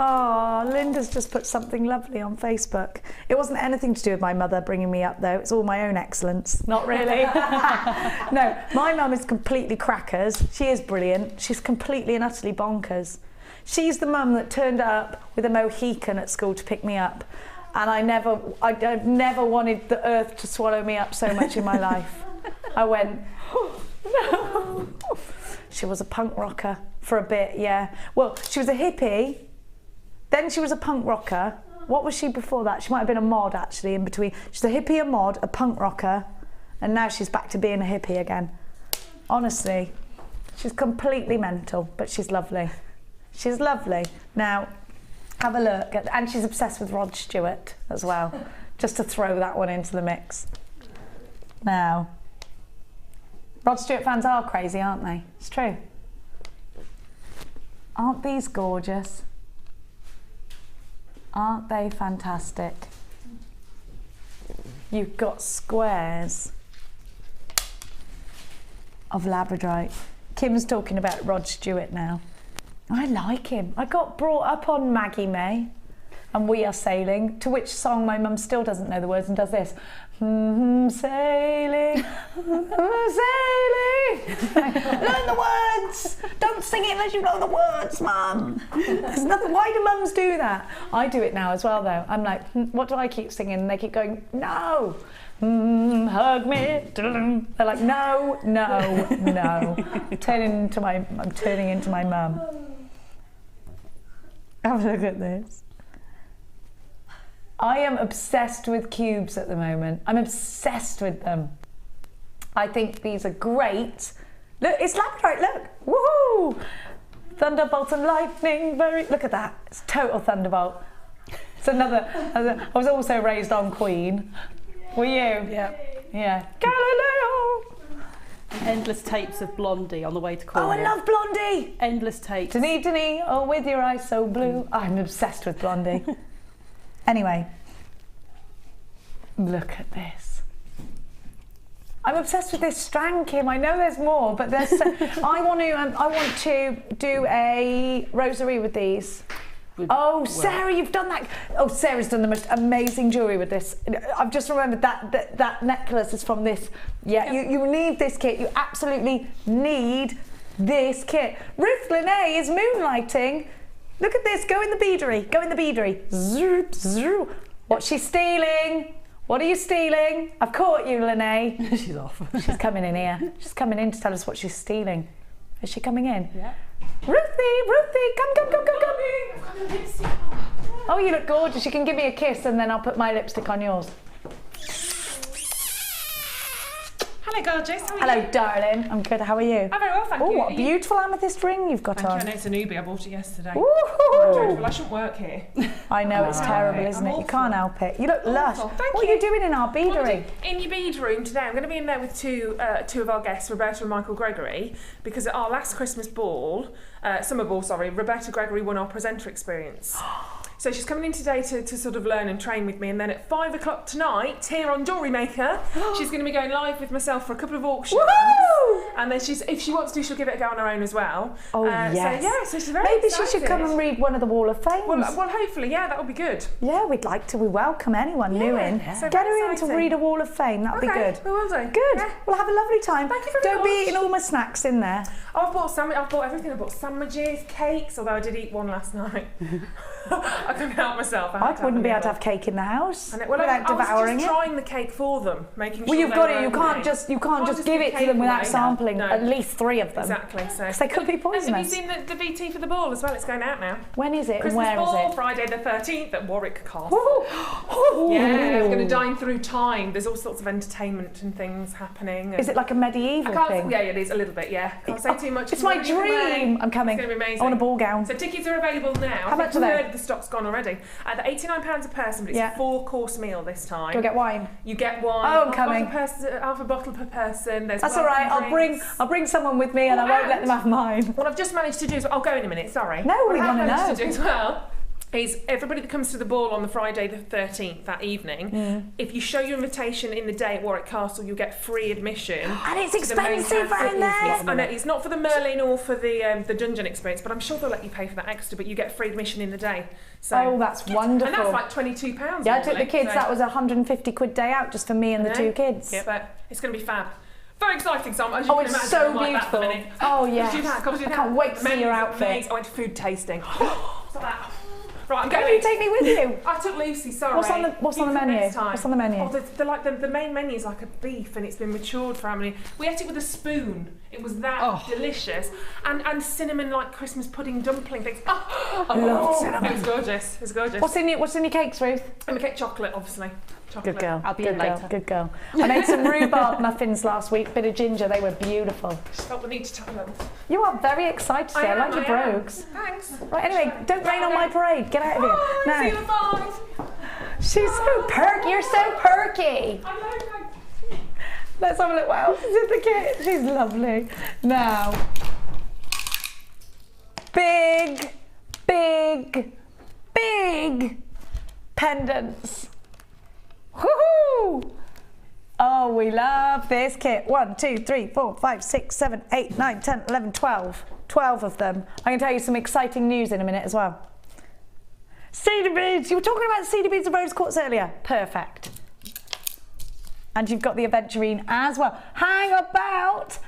Oh, Linda's just put something lovely on Facebook. It wasn't anything to do with my mother bringing me up, though. It's all my own excellence. Not really. No, my mum is completely crackers. She is brilliant. She's completely and utterly bonkers. She's the mum that turned up with a Mohican at school to pick me up. and I never wanted the earth to swallow me up so much in my life. I went, no. She was a punk rocker for a bit, yeah. Well, she was a hippie, then she was a punk rocker. What was she before that? She might have been a mod, actually, in between. She's a hippie, a mod, a punk rocker, and now she's back to being a hippie again. Honestly, she's completely mental, but she's lovely. She's lovely. Now, have a look. And she's obsessed with Rod Stewart as well, just to throw that one into the mix. Now, Rod Stewart fans are crazy, aren't they? It's true. Aren't these gorgeous? Aren't they fantastic? You've got squares of labradorite. Kim's talking about Rod Stewart now. I like him. I got brought up on Maggie May and We Are Sailing, to which song my mum still doesn't know the words and does this. Sailing, sailing. Learn the words. Don't sing it unless you know the words, Mum. There's nothing. Why do mums do that? I do it now as well, though. I'm like, what do I keep singing? And they keep going, no. Hug me. They're like, no, no, no. I'm turning into my mum. Have a look at this. I am obsessed with cubes at the moment. I'm obsessed with them. I think these are great. Look, it's labradorite, look. Woohoo! Thunderbolt and lightning, look at that. It's total thunderbolt. It's another, I was also raised on Queen. Were you? Yeah. Yeah. Galileo! Endless tapes of Blondie on the way to Cornwall. Oh, I love Blondie! Endless tapes. Denny, oh, with your eyes so blue. I'm obsessed with Blondie. Anyway, look at this. I'm obsessed with this strand, Kim. I know there's more, but there's. I want to do a rosary with these. Oh, Sarah, you've done that. Oh, Sarah's done the most amazing jewellery with this. I've just remembered that necklace is from this. Yeah, you need this kit. You absolutely need this kit. Ruth Lene is moonlighting. Look at this. Go in the beadery. Go in the beadery. Zoop, zoop. What's she stealing? What are you stealing? I've caught you, Lene. She's off. She's coming in here. She's coming in to tell us what she's stealing. Is she coming in? Yeah. Ruthie, come. Oh, you look gorgeous. You can give me a kiss and then I'll put my lipstick on yours. Hello, gorgeous. How are you? Hello, darling. I'm good. How are you? I'm very well, thank Oh, you. what a beautiful amethyst ring you've got Thank on. you. I know it's a newbie. I bought it yesterday. Woohoo! Dreadful. I shouldn't work here. I know, it's terrible, isn't it? You can't help it. You look lush. Thank What are you doing in our beadery? In your bead room today, I'm going to be in there with two of our guests, Roberta and Michael Gregory, because at our last Christmas ball, summer ball, sorry, Roberta Gregory won our presenter experience. So she's coming in today to sort of learn and train with me, and then at 5 o'clock tonight, here on Jewellery Maker, she's going to be going live with myself for a couple of auctions. Woohoo! And then if she wants to, she'll give it a go on her own as well. Oh, yes. So she's very Maybe excited. she should come and read one of the Wall of Fames. Well, hopefully, yeah, that would be good. Yeah, we'd like to. We welcome anyone new in. So Get her very in to exciting. read a Wall of Fame. That would be good. We will do. Good. Yeah. We'll have a lovely time. Thank you very Don't be much. eating all my snacks in there. Oh, I've bought everything. I bought sandwiches, cakes, although I did eat one last night. I couldn't help myself. I wouldn't be able to have cake in the house Well, without devouring I was just it. trying the cake for them, making sure. Well, you've they got were it. You okay. can't just give it to cake them without away. sampling No. at least 3 of them. Exactly. So. Because they could be And have you poisonous. seen the VT for the ball as well? It's going out now. When is it Christmas and where ball, is it? Friday the 13th at Warwick Castle. Woohoo! Yeah, we're going to dine through time. There's all sorts of entertainment and things happening. Is it like a medieval thing? Yeah, it is a little bit. Yeah, can't say too much. It's my dream. I'm coming. It's going to be amazing. I want a ball gown. So tickets are available now. How much are they? The stock's gone already. They're £89 a person, but it's a 4-course meal this time. Do I get wine? You get wine. Oh, I'm coming. Half a bottle per person. There's That's all right. I'll bring someone with me, and I won't let them have mine. What I've just managed to do is, I'll go in a minute. Sorry. No, we What want to I've know. managed to do as well is everybody that comes to the ball on the Friday the 13th, that evening, if you show your invitation in the day at Warwick Castle, you'll get free admission. And it's to the main expensive cafe. around there. Yes, I know, it's not for the Merlin or for the dungeon experience, but I'm sure they'll let you pay for that extra, but you get free admission in the day. So, Oh, that's wonderful. and that's like £22. Yeah, I took the normally, kids. so- That was a 150 quid day out just for me and the 2 kids. Yeah, but it's going to be fab. Very exciting, so as you Oh, can it's imagine, so I'm like that for a beautiful. minute. Oh, yes. Come to do that. I can't wait to see your outfit. I went to food tasting. So that. Right, I'm Why don't going. you take me with you? I took Lucy, sorry. What's on the You menu? next time. What's on the menu? Oh, the main menu is like a beef and it's been matured for how many? We ate it with a spoon. It was that delicious. And cinnamon like Christmas pudding dumpling things. Oh, I love cinnamon. It was gorgeous. It was gorgeous. What's in your cakes, Ruth? And we get chocolate, obviously. Chocolate. Good girl. I'll be good in girl. later. Good girl. I made some rhubarb muffins last week. Bit of ginger. They were beautiful. Just felt the need to tell them. You are very excited today. I like your brogues. Thanks. Right. Anyway, don't rain on my parade. Get out of here. Oh, No. see the vibes. She's so perky. You're so perky. I know. Let's have a look what else is in the kit. She's lovely. Now, big pendants. Woohoo! Oh, we love this kit. 1, 2, 3, 4, 5, 6, 7, 8, 9, 10, 11, 12. 12 of them. I can tell you some exciting news in a minute as well. Cedar beads. You were talking about cedar beads and rose quartz earlier. Perfect. And you've got the aventurine as well. Hang about.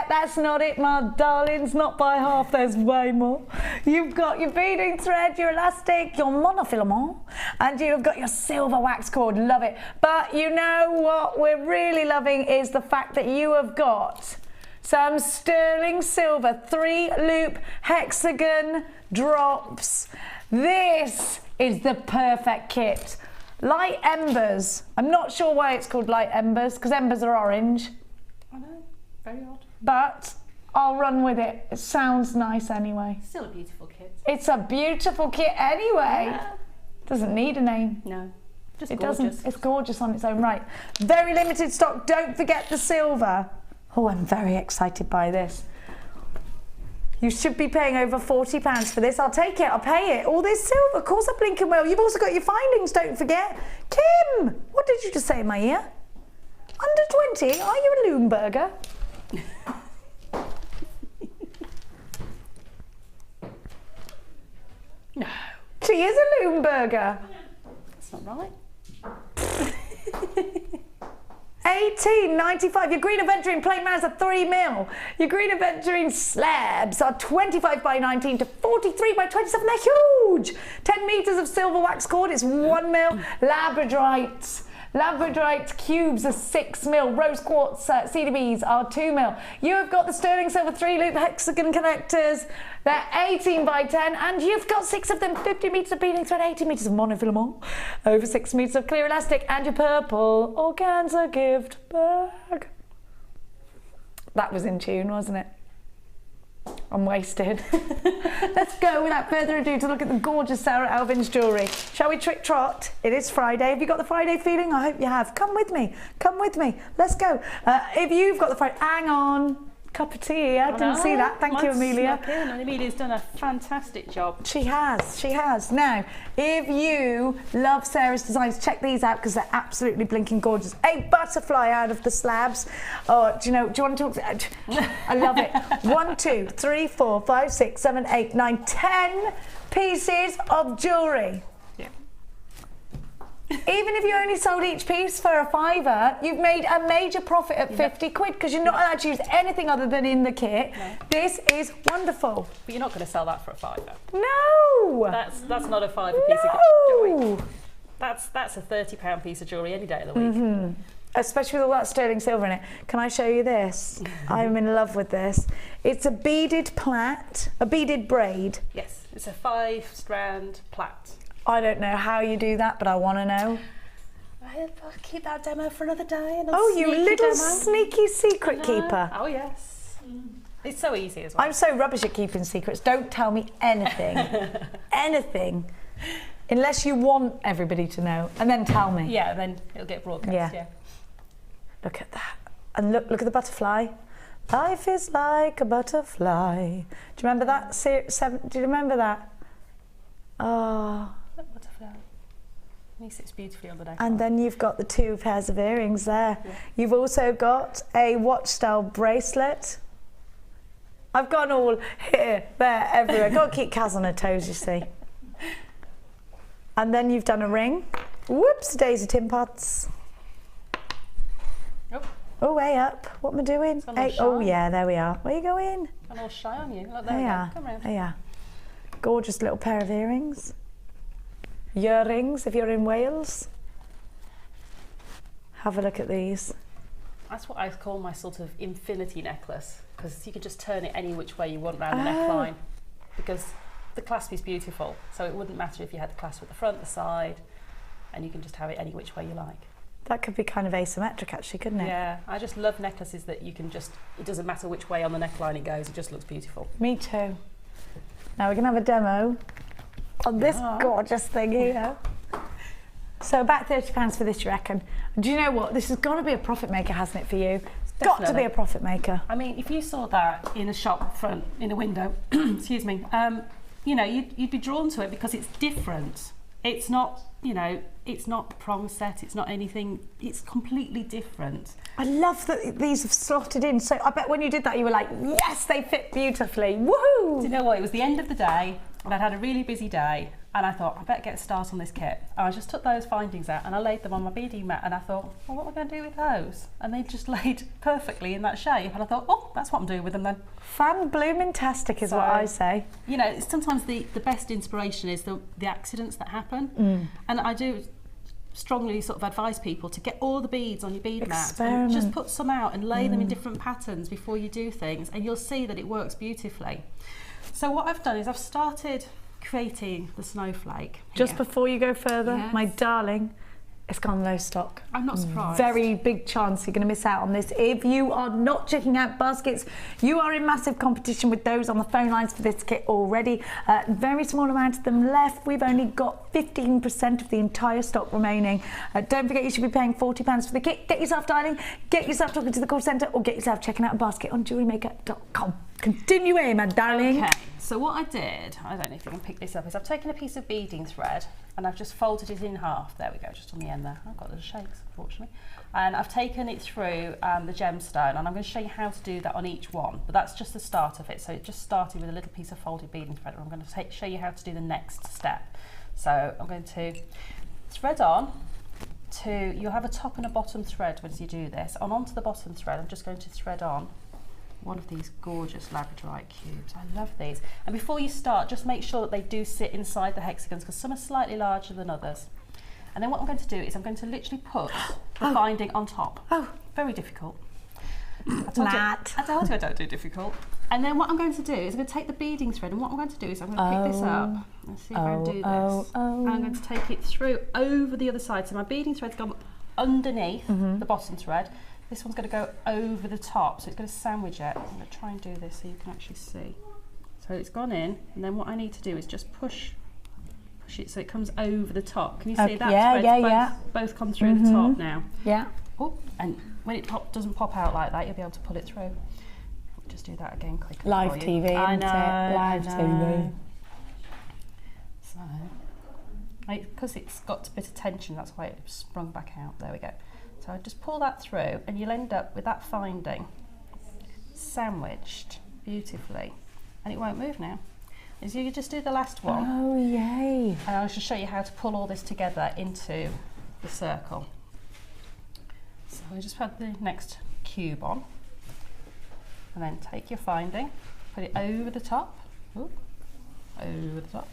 That's not it, my darlings. Not by half. There's way more. You've got your beading thread, your elastic, your monofilament, and you've got your silver wax cord. Love it. But you know what we're really loving is the fact that you have got some sterling silver 3-loop hexagon drops. This is the perfect kit. Light embers. I'm not sure why it's called light embers, because embers are orange. I know, very odd. But I'll run with it. It sounds nice anyway. Still a beautiful kit. It's a beautiful kit anyway. Yeah. Doesn't need a name. No, just It gorgeous. doesn't. It's gorgeous on its own right. Very limited stock. Don't forget the silver. Oh, I'm very excited by this. You should be paying over £40 for this. I'll take it. I'll pay it. All this silver. Of course I blink and will. You've also got your findings, don't forget. Kim, what did you just say in my ear? Under 20? Are you a Loomburger? No. She is a Loomburger. That's not right. $18.95. Your green aventurine plate mats are 3mm. Your green aventurine slabs are 25 by 19 to 43 by 27. They're huge. 10 meters of silver wax cord. It's 1mm. Labradorite cubes are 6mm. Rose quartz cedar beads are 2mm. You have got the sterling silver 3-loop hexagon connectors. They're 18 by 10, and you've got 6 of them. 50 meters of beading thread, 80 meters of monofilament, over 6 meters of clear elastic, and your purple organza gift bag. That was in tune, wasn't it? I'm wasted. Let's go without further ado to look at the gorgeous Sara Alvin's jewellery. Shall we trick trot? It is Friday. Have you got the Friday feeling? I hope you have. Come with me. Come with me. Let's go. If you've got the Friday, hang on. Cup of tea. I didn't see that. Thank you, Amelia. And Amelia's done a fantastic job. She has. She has. Now, if you love Sarah's designs, check these out because they're absolutely blinking gorgeous. A butterfly out of the slabs. Oh, do you want to talk? I love it. 1, 2, 3, 4, 5, 6, 7, 8, 9, 10 pieces of jewellery. Even if you only sold each piece for a £5, you've made a major profit at 50 quid because you're not allowed to use anything other than in the kit. No. This is wonderful. But you're not going to sell that for a £5. No! That's not a £5 piece of jewellery. That's a £30 piece of jewellery any day of the week. Mm-hmm. Especially with all that sterling silver in it. Can I show you this? I'm in love with this. It's a beaded plait, a beaded braid. Yes, it's a 5-strand plait. I don't know how you do that, but I want to know. I'll keep that demo for another day. Oh, you little sneaky secret keeper. Oh, yes. It's so easy as well. I'm so rubbish at keeping secrets. Don't tell me anything. Anything. Unless you want everybody to know. And then tell me. Yeah, then it'll get broadcast, yeah. Look at that. And look at the butterfly. Life is like a butterfly. Do you remember that? Do you remember that? Oh. Butterfly. He sits beautifully on the neck. And then you've got the 2 pairs of earrings there. Yeah. You've also got a watch style bracelet. I've gone all here, there, everywhere. Got to keep Kaz on her toes, you see. And then you've done a ring. Whoops, daisy tin pots. Oh, way up. What am I doing? Hey, oh, yeah, there we are. Where are you going? I'm all shy on you. Look, there we you are. Come around. There you are. Gorgeous little pair of earrings. Earrings if you're in Wales. Have a look at these. That's what I call my sort of infinity necklace, because you can just turn it any which way you want around the neckline, because the clasp is beautiful, so it wouldn't matter if you had the clasp at the front, the side, and you can just have it any which way you like. That could be kind of asymmetric actually, couldn't it? Yeah, I just love necklaces that you can just, it doesn't matter which way on the neckline it goes, it just looks beautiful. Me too. Now we're going to have a demo on this gorgeous thing here. So about £30 for this, you reckon? Do you know what? This has got to be a profit maker, hasn't it, for you? Got to be a profit maker. I mean, if you saw that in a shop front, in a window, excuse me, you know, you'd be drawn to it because it's different. It's not, you know, it's not prom set, it's not anything, it's completely different. I love that these have slotted in. So I bet when you did that, you were like, yes, they fit beautifully. Woohoo! Do you know what? It was the end of the day, and I'd had a really busy day, and I thought, I better get a start on this kit. And I just took those findings out and I laid them on my beading mat, and I thought, well, what am I going to do with those? And they just laid perfectly in that shape, and I thought, oh, that's what I'm doing with them then. Fan-bloomin-tastic is what I say. You know, sometimes the best inspiration is the accidents that happen. And I do strongly sort of advise people to get all the beads on your bead mat and just put some out and lay them in different patterns before you do things, and you'll see that it works beautifully. So what I've done is I've started creating the snowflake. Just before you go further, my darling, it's gone low stock. I'm not surprised. Very big chance you're going to miss out on this. If you are not checking out baskets, you are in massive competition with those on the phone lines for this kit already. Very small amount of them left. We've only got 15% of the entire stock remaining. Don't forget, you should be paying £40 for the kit. Get yourself dialing, get yourself talking to the call centre, or get yourself checking out a basket on JewelleryMaker.com. Continue, my darling. Okay, so what I did, I don't know if you can pick this up, is I've taken a piece of beading thread and I've just folded it in half. There we go, just on the end there. I've got little shakes, unfortunately. And I've taken it through the gemstone, and I'm going to show you how to do that on each one. But that's just the start of it. So it just started with a little piece of folded beading thread, and I'm going to show you how to do the next step. So I'm going to thread on to, you'll have a top and a bottom thread as you do this. And onto the bottom thread, I'm just going to thread on one of these gorgeous labradorite cubes. I love these. And before you start, just make sure that they do sit inside the hexagons, because some are slightly larger than others. And then what I'm going to do is I'm going to literally put the binding on top. Oh, very difficult. I told you I don't do difficult. And then what I'm going to do is I'm going to take the beading thread, and what I'm going to do is I'm going to pick this up. Let's see if I can do this. I'm going to take it through over the other side. So my beading thread's gone underneath the bottom thread. This one's going to go over the top, so it's going to sandwich it. I'm going to try and do this so you can actually see. So it's gone in, and then what I need to do is just push it so it comes over the top. Can you see that? Both come through the top now. Yeah. Oh, and when it doesn't pop out like that, you'll be able to pull it through. Just do that again quickly. Live TV, I know, live TV. So, because it's got a bit of tension, that's why it sprung back out. There we go. So I just pull that through, and you'll end up with that finding sandwiched beautifully, and it won't move now. As you just do the last one. Oh, yay. And I'll just show you how to pull all this together into the circle. So I just put the next cube on, and then take your finding, put it over the top, over the top,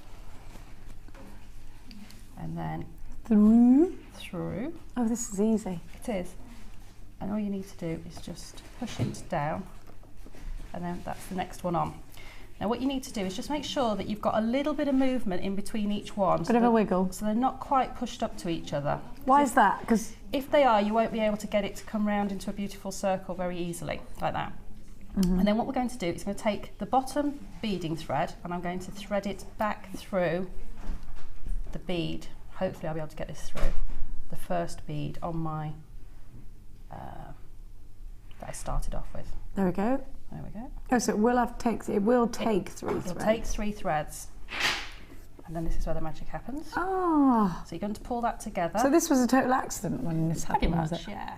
and then through. Oh, this is easy. It is. And all you need to do is just push it down, and then that's the next one on. Now what you need to do is just make sure that you've got a little bit of movement in between each one. Bit of a wiggle. So they're not quite pushed up to each other. Why is that? Because if they are, you won't be able to get it to come round into a beautiful circle very easily, like that. And then what we're going to do is going to take the bottom beading thread, and I'm going to thread it back through the bead. Hopefully I'll be able to get this through. The first bead on my, that I started off with. There we go. There we go. Oh, so it will take 3 threads. It'll take 3 threads. And then this is where the magic happens. Oh. So you're going to pull that together. So this was a total accident when this happened, Pretty much, was it? yeah.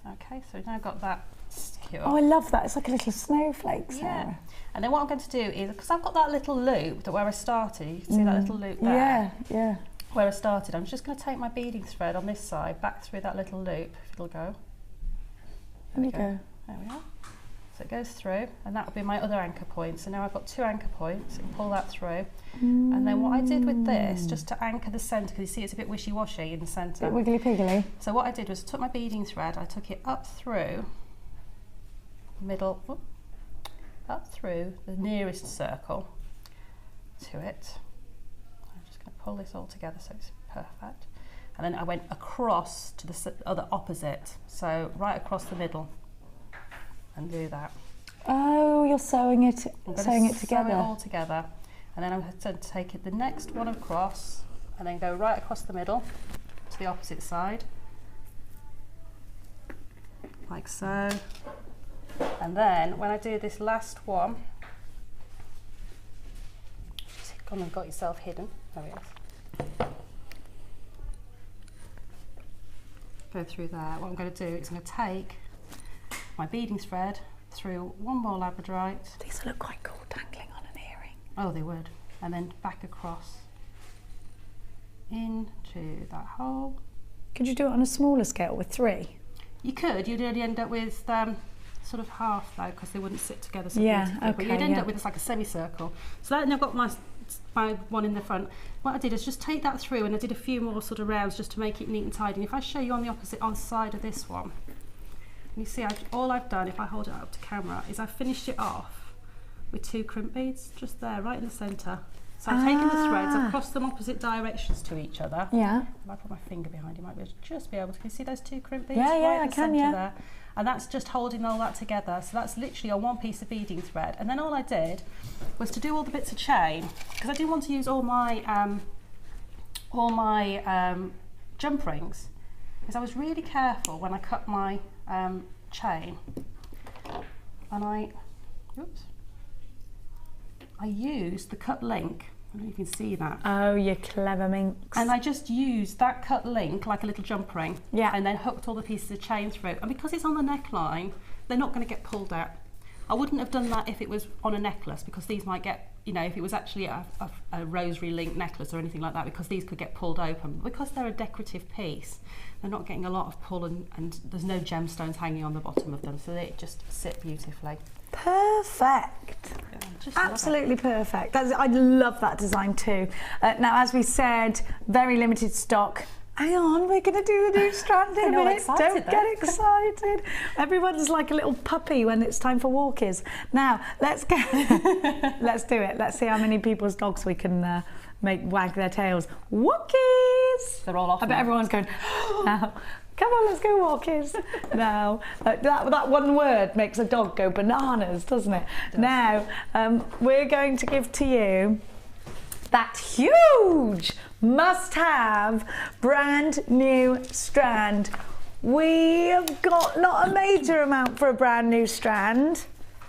Okay, so we've now got that secure. Oh, I love that. It's like a little snowflake, Sarah. Yeah. And then what I'm going to do is, because I've got that little loop where I started, you can see that little loop there. Yeah, yeah. Where I started, I'm just going to take my beading thread on this side back through that little loop, if it'll go. There we go. There we are. So it goes through, and that will be my other anchor point. So now I've got 2 anchor points, and pull that through. And then what I did with this, just to anchor the centre, because you see it's a bit wishy-washy in the centre. Bit wiggly-piggly. So what I did was I took my beading thread, I took it up through middle, up through the nearest circle to it. I'm just going to pull this all together so it's perfect. And then I went across to the other opposite, so right across the middle, and do that. Oh, you're sewing it together. Sew it all together, and then I'm going to take it the next one across, and then go right across the middle to the opposite side, like so. And then when I do this last one, just gone and got yourself hidden. There it is. Go through there. What I'm going to do is I'm going to take my beading thread through one more labradorite. These look quite cool dangling on an earring. Oh, they would. And then back across into that hole. Could you do it on a smaller scale with 3? You could. You'd only end up with sort of half though, because they wouldn't sit together so beautifully. Okay, but you'd end up with like a semicircle. So then I've got my one in the front. What I did is just take that through, and I did a few more sort of rounds just to make it neat and tidy. And if I show you on the opposite side of this one, you see all I've done, if I hold it up to camera, is I've finished it off with 2 crimp beads just there, right in the centre. So I've taken the threads, I've crossed them opposite directions to each other. Yeah. If I put my finger behind, you might just be able to. Can you see those 2 crimp beads? Yeah, right I in the can, centre there. And that's just holding all that together. So that's literally on one piece of beading thread. And then all I did was to do all the bits of chain, because I didn't want to use all my jump rings, because I was really careful when I cut my chain, and I used the cut link. I don't know if you can see that. Oh, you clever minx. And I just used that cut link like a little jump ring. Yeah. And then hooked all the pieces of chain through. And because it's on the neckline, they're not going to get pulled out. I wouldn't have done that if it was on a necklace, because these might get, you know, if it was actually a rosary link necklace or anything like that, because these could get pulled open. But because they're a decorative piece, they're not getting a lot of pull, and there's no gemstones hanging on the bottom of them, so they just sit beautifully. Perfect. Yeah, absolutely perfect. I love that design too. Now, as we said, very limited stock. Hang on, we're going to do the new strand in a minute. Don't get excited. Everyone's like a little puppy when it's time for walkies. Now, let's do it. Let's see how many people's dogs we can make wag their tails. Walkies! They're all off. I bet everyone's going, now. Come on, let's go walkies. Now, that one word makes a dog go bananas, doesn't it? Now, we're going to give to you that huge must-have brand new strand. We have got not a major amount for a brand new strand,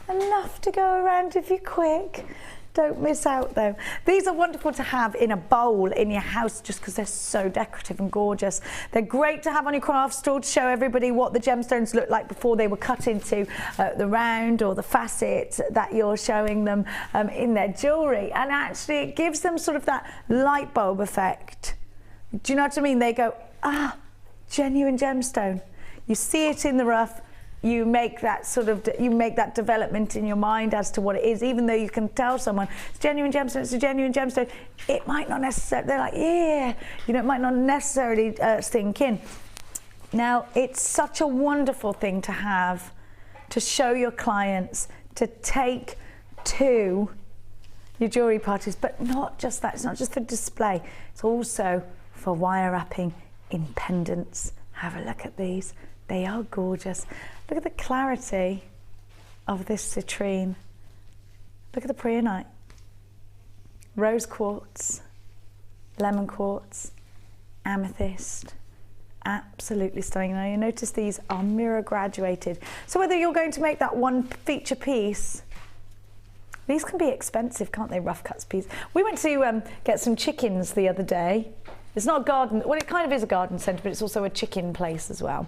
enough to go around if you're quick. Don't miss out though. These are wonderful to have in a bowl in your house just because they're so decorative and gorgeous. They're great to have on your craft store to show everybody what the gemstones looked like before they were cut into the round or the facet that you're showing them in their jewellery. And actually it gives them sort of that light bulb effect. Do you know what I mean? They go, ah, genuine gemstone. You see it in the rough, you make that development in your mind as to what it is, even though you can tell someone it's genuine gemstone, it's a genuine gemstone. It might not necessarily, they're like, yeah, you know, it might not necessarily sink in. Now, it's such a wonderful thing to have, to show your clients, to take to your jewellery parties, but not just that, it's not just for display, it's also for wire wrapping in pendants. Have a look at these, they are gorgeous. Look at the clarity of this citrine. Look at the preonite. Rose quartz, lemon quartz, amethyst. Absolutely stunning. Now you notice these are mirror graduated. So whether you're going to make that one feature piece, these can be expensive, can't they, rough cuts piece. We went to get some chickens the other day. It's not a garden, well it kind of is a garden centre, but it's also a chicken place as well.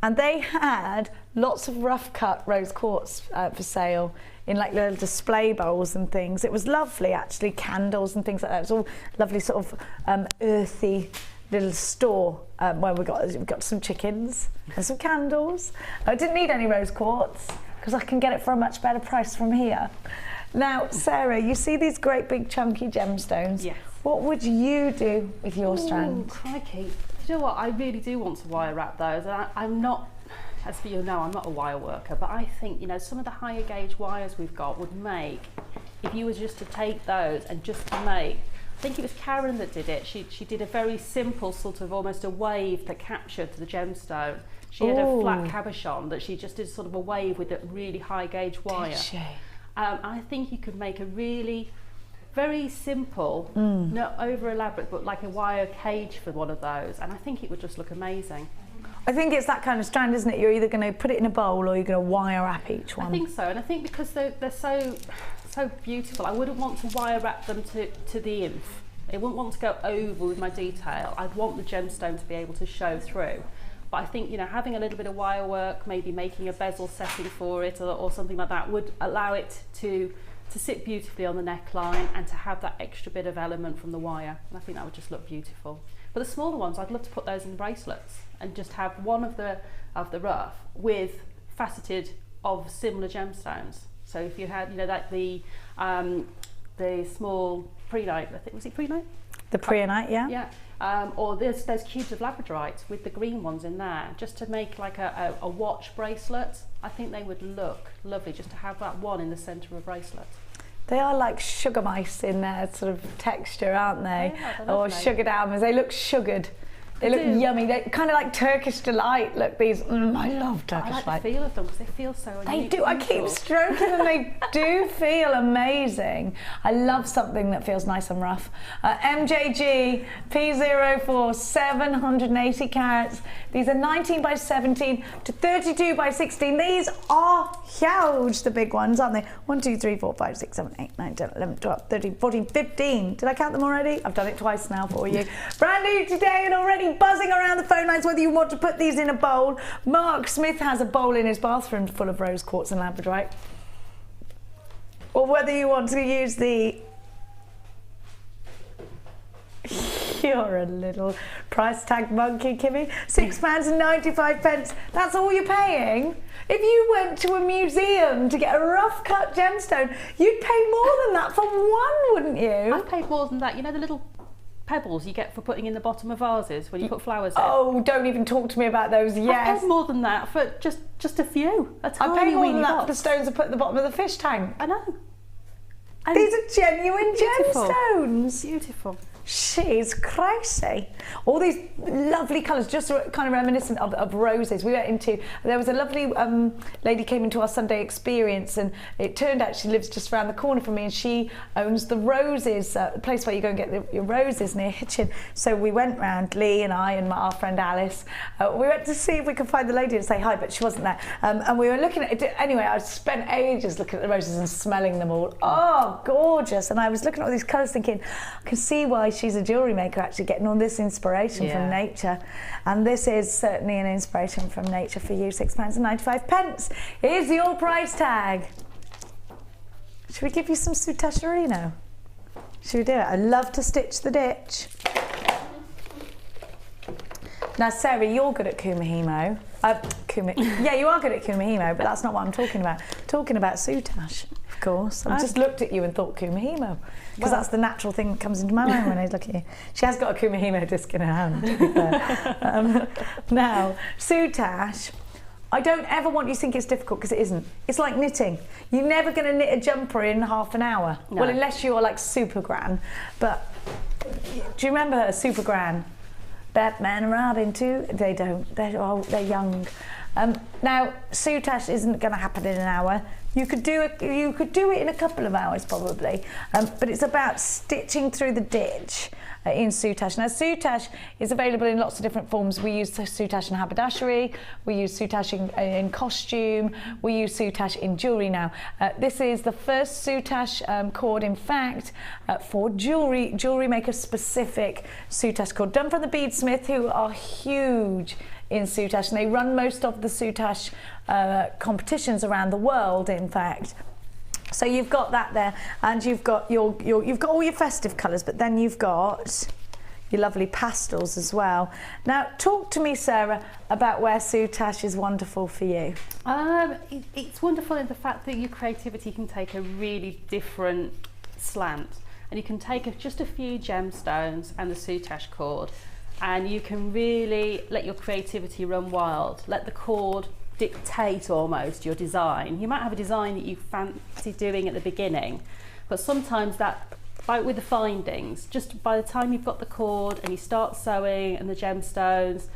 And they had lots of rough cut rose quartz for sale in like little display bowls and things. It was lovely actually, candles and things like that. It was all lovely sort of earthy little store where we got some chickens and some candles. I didn't need any rose quartz because I can get it for a much better price from here. Now, Sarah, you see these great big chunky gemstones? Yes. What would you do with your strands? Crikey. You know what, I really do want to wire wrap those, and I'm not, as you know, I'm not a wire worker, but I think, you know, some of the higher gauge wires we've got would make, if you were just to take those and just to make, I think it was Karen that did it, she did a very simple sort of almost a wave that captured the gemstone. She had a flat cabochon that she just did sort of a wave with a really high gauge wire. Did she? I think you could make a really very simple, not over elaborate, but like a wire cage for one of those, and I think it would just look amazing. I think it's that kind of strand, isn't it? You're either going to put it in a bowl or you're going to wire wrap each one. I think so, and I think because they're so beautiful, I wouldn't want to wire wrap them to the nth. I wouldn't want to go over with my detail. I'd want the gemstone to be able to show through. But I think, you know, having a little bit of wire work, maybe making a bezel setting for it or something like that would allow it to sit beautifully on the neckline and to have that extra bit of element from the wire. And I think that would just look beautiful. But the smaller ones, I'd love to put those in bracelets and just have one of the rough with faceted of similar gemstones. So if you had, you know, like the small prehnite, I think, was it prehnite? The prehnite, yeah. Yeah. Or there's those cubes of labradorite with the green ones in there, just to make like a watch bracelet. I think they would look lovely just to have that one in the centre of a bracelet. They are like sugar mice in their sort of texture, aren't they? Yeah, or sugared almonds. They look sugared. They look yummy. They're kind of like Turkish Delight. Look, these. I love Turkish Delight. I like the feel of them because they feel so They do. I keep stroking them. They do feel amazing. I love something that feels nice and rough. MJG P04, 780 carats. These are 19 by 17 to 32 by 16. These are huge, the big ones, aren't they? 1, 2, 3, 4, 5, 6, 7, 8, 9, 10, 11, 12, 13, 14, 15. Did I count them already? I've done it twice now for you. Brand new today and already buzzing around the phone lines whether you want to put these in a bowl. Mark Smith has a bowl in his bathroom full of rose quartz and labradorite. Or whether you want to use the... You're a little price tag monkey, Kimmy. £6.95. That's all you're paying? If you went to a museum to get a rough cut gemstone, you'd pay more than that for one, wouldn't you? I've paid more than that. You know the little pebbles you get for putting in the bottom of vases when you put flowers in? Oh, don't even talk to me about those. Yes. I paid more than that for just a few. I paid more than that for the stones I put at the bottom of the fish tank. I know. And these are genuine gemstones. Beautiful. She's crazy. All these lovely colours, just kind of reminiscent of roses. We went into, there was a lovely lady came into our Sunday experience, and it turned out she lives just around the corner from me, and she owns the roses, the place where you go and get your roses near Hitchin. So we went round, Lee and I and our friend Alice. We went to see if we could find the lady and say hi, but she wasn't there. And we were looking at it. Anyway, I spent ages looking at the roses and smelling them all. Oh, gorgeous. And I was looking at all these colours thinking, I can see why she's a jewellery maker, actually getting all this inspiration from nature. And this is certainly an inspiration from nature for you. £6.95. Here's your price tag. Should we give you some Sutasherino? Should we do it? I love to stitch the ditch. Now, Sarah, you're good at Kumihimo. Yeah, you are good at Kumihimo, but that's not what I'm talking about. I'm talking about Sutash, of course. I just looked at you and thought Kumihimo, because that's the natural thing that comes into my mind when I look at you. She has got a Kumihimo disc in her hand, to be fair. Now, Sutash, I don't ever want you to think it's difficult, because it isn't. It's like knitting. You're never going to knit a jumper in half an hour. No. Well, unless you're like Super Gran. But do you remember her, Super Gran? Batman and Robin too. They don't. They're young. Now, Sutash isn't going to happen in an hour. You could do it. You could do it in a couple of hours probably. But it's about stitching through the ditch in Sutash. Now, Sutash is available in lots of different forms. We use Sutash in haberdashery. We use Sutash in costume. We use Sutash in jewellery now. This is the first Sutash cord, in fact, for Jewellery Maker specific Sutash cord, done from the beadsmith, who are huge in Sutash, and they run most of the Sutash competitions around the world, in fact. So you've got that there, and you've got all your festive colours, but then you've got your lovely pastels as well. Now, talk to me, Sarah, about where soutache is wonderful for you. It's wonderful in the fact that your creativity can take a really different slant, and you can take just a few gemstones and the soutache cord, and you can really let your creativity run wild. Let the cord dictate almost your design. You might have a design that you fancy doing at the beginning, but sometimes that, like with the findings, just by the time you've got the cord and you start sewing and the gemstones,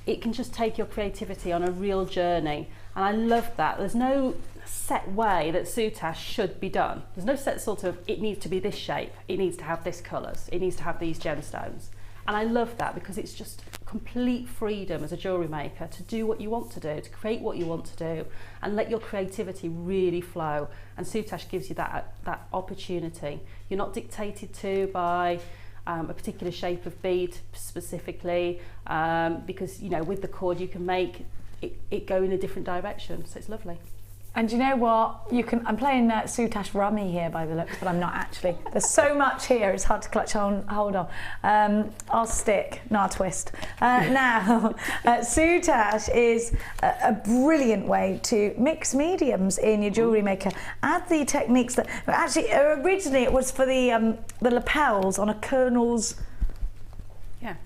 it can just take your creativity on a real journey. And I love that. There's no set way that soutache should be done. There's no set sort of, it needs to be this shape, it needs to have this colours, it needs to have these gemstones. And I love that because it's just complete freedom as a jewellery maker to do what you want to do, to create what you want to do, and let your creativity really flow. And soutache gives you that opportunity. You're not dictated to by a particular shape of bead specifically, because, you know, with the cord you can make it go in a different direction. So it's lovely. And you know what? I'm playing soutache rummy here by the looks, but I'm not actually. There's so much here, it's hard to clutch hold on. I'll stick, no, I'll twist. Now, soutache is a brilliant way to mix mediums in your jewellery maker. Add the techniques that, actually, originally it was for the lapels on a Colonel's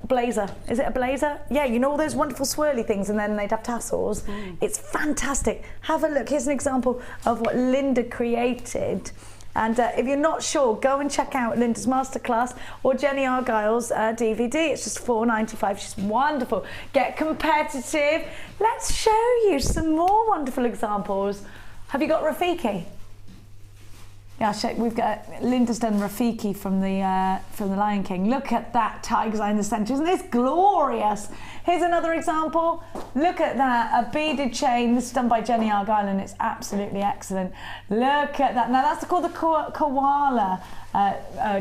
blazer. Is it a blazer? Yeah, you know all those wonderful swirly things, and then they'd have tassels. It's fantastic. Have a look. Here's an example of what Linda created. And if you're not sure, go and check out Linda's masterclass or Jenny Argyle's DVD. It's just £4.95. She's wonderful. Get competitive. Let's show you some more wonderful examples. Have you got Rafiki? Yeah, we've got Linda's done Rafiki from the Lion King. Look at that tiger's eye in the centre. Isn't this glorious? Here's another example. Look at that, a beaded chain. This is done by Jenny Argyle, and it's absolutely excellent. Look at that. Now that's called the koala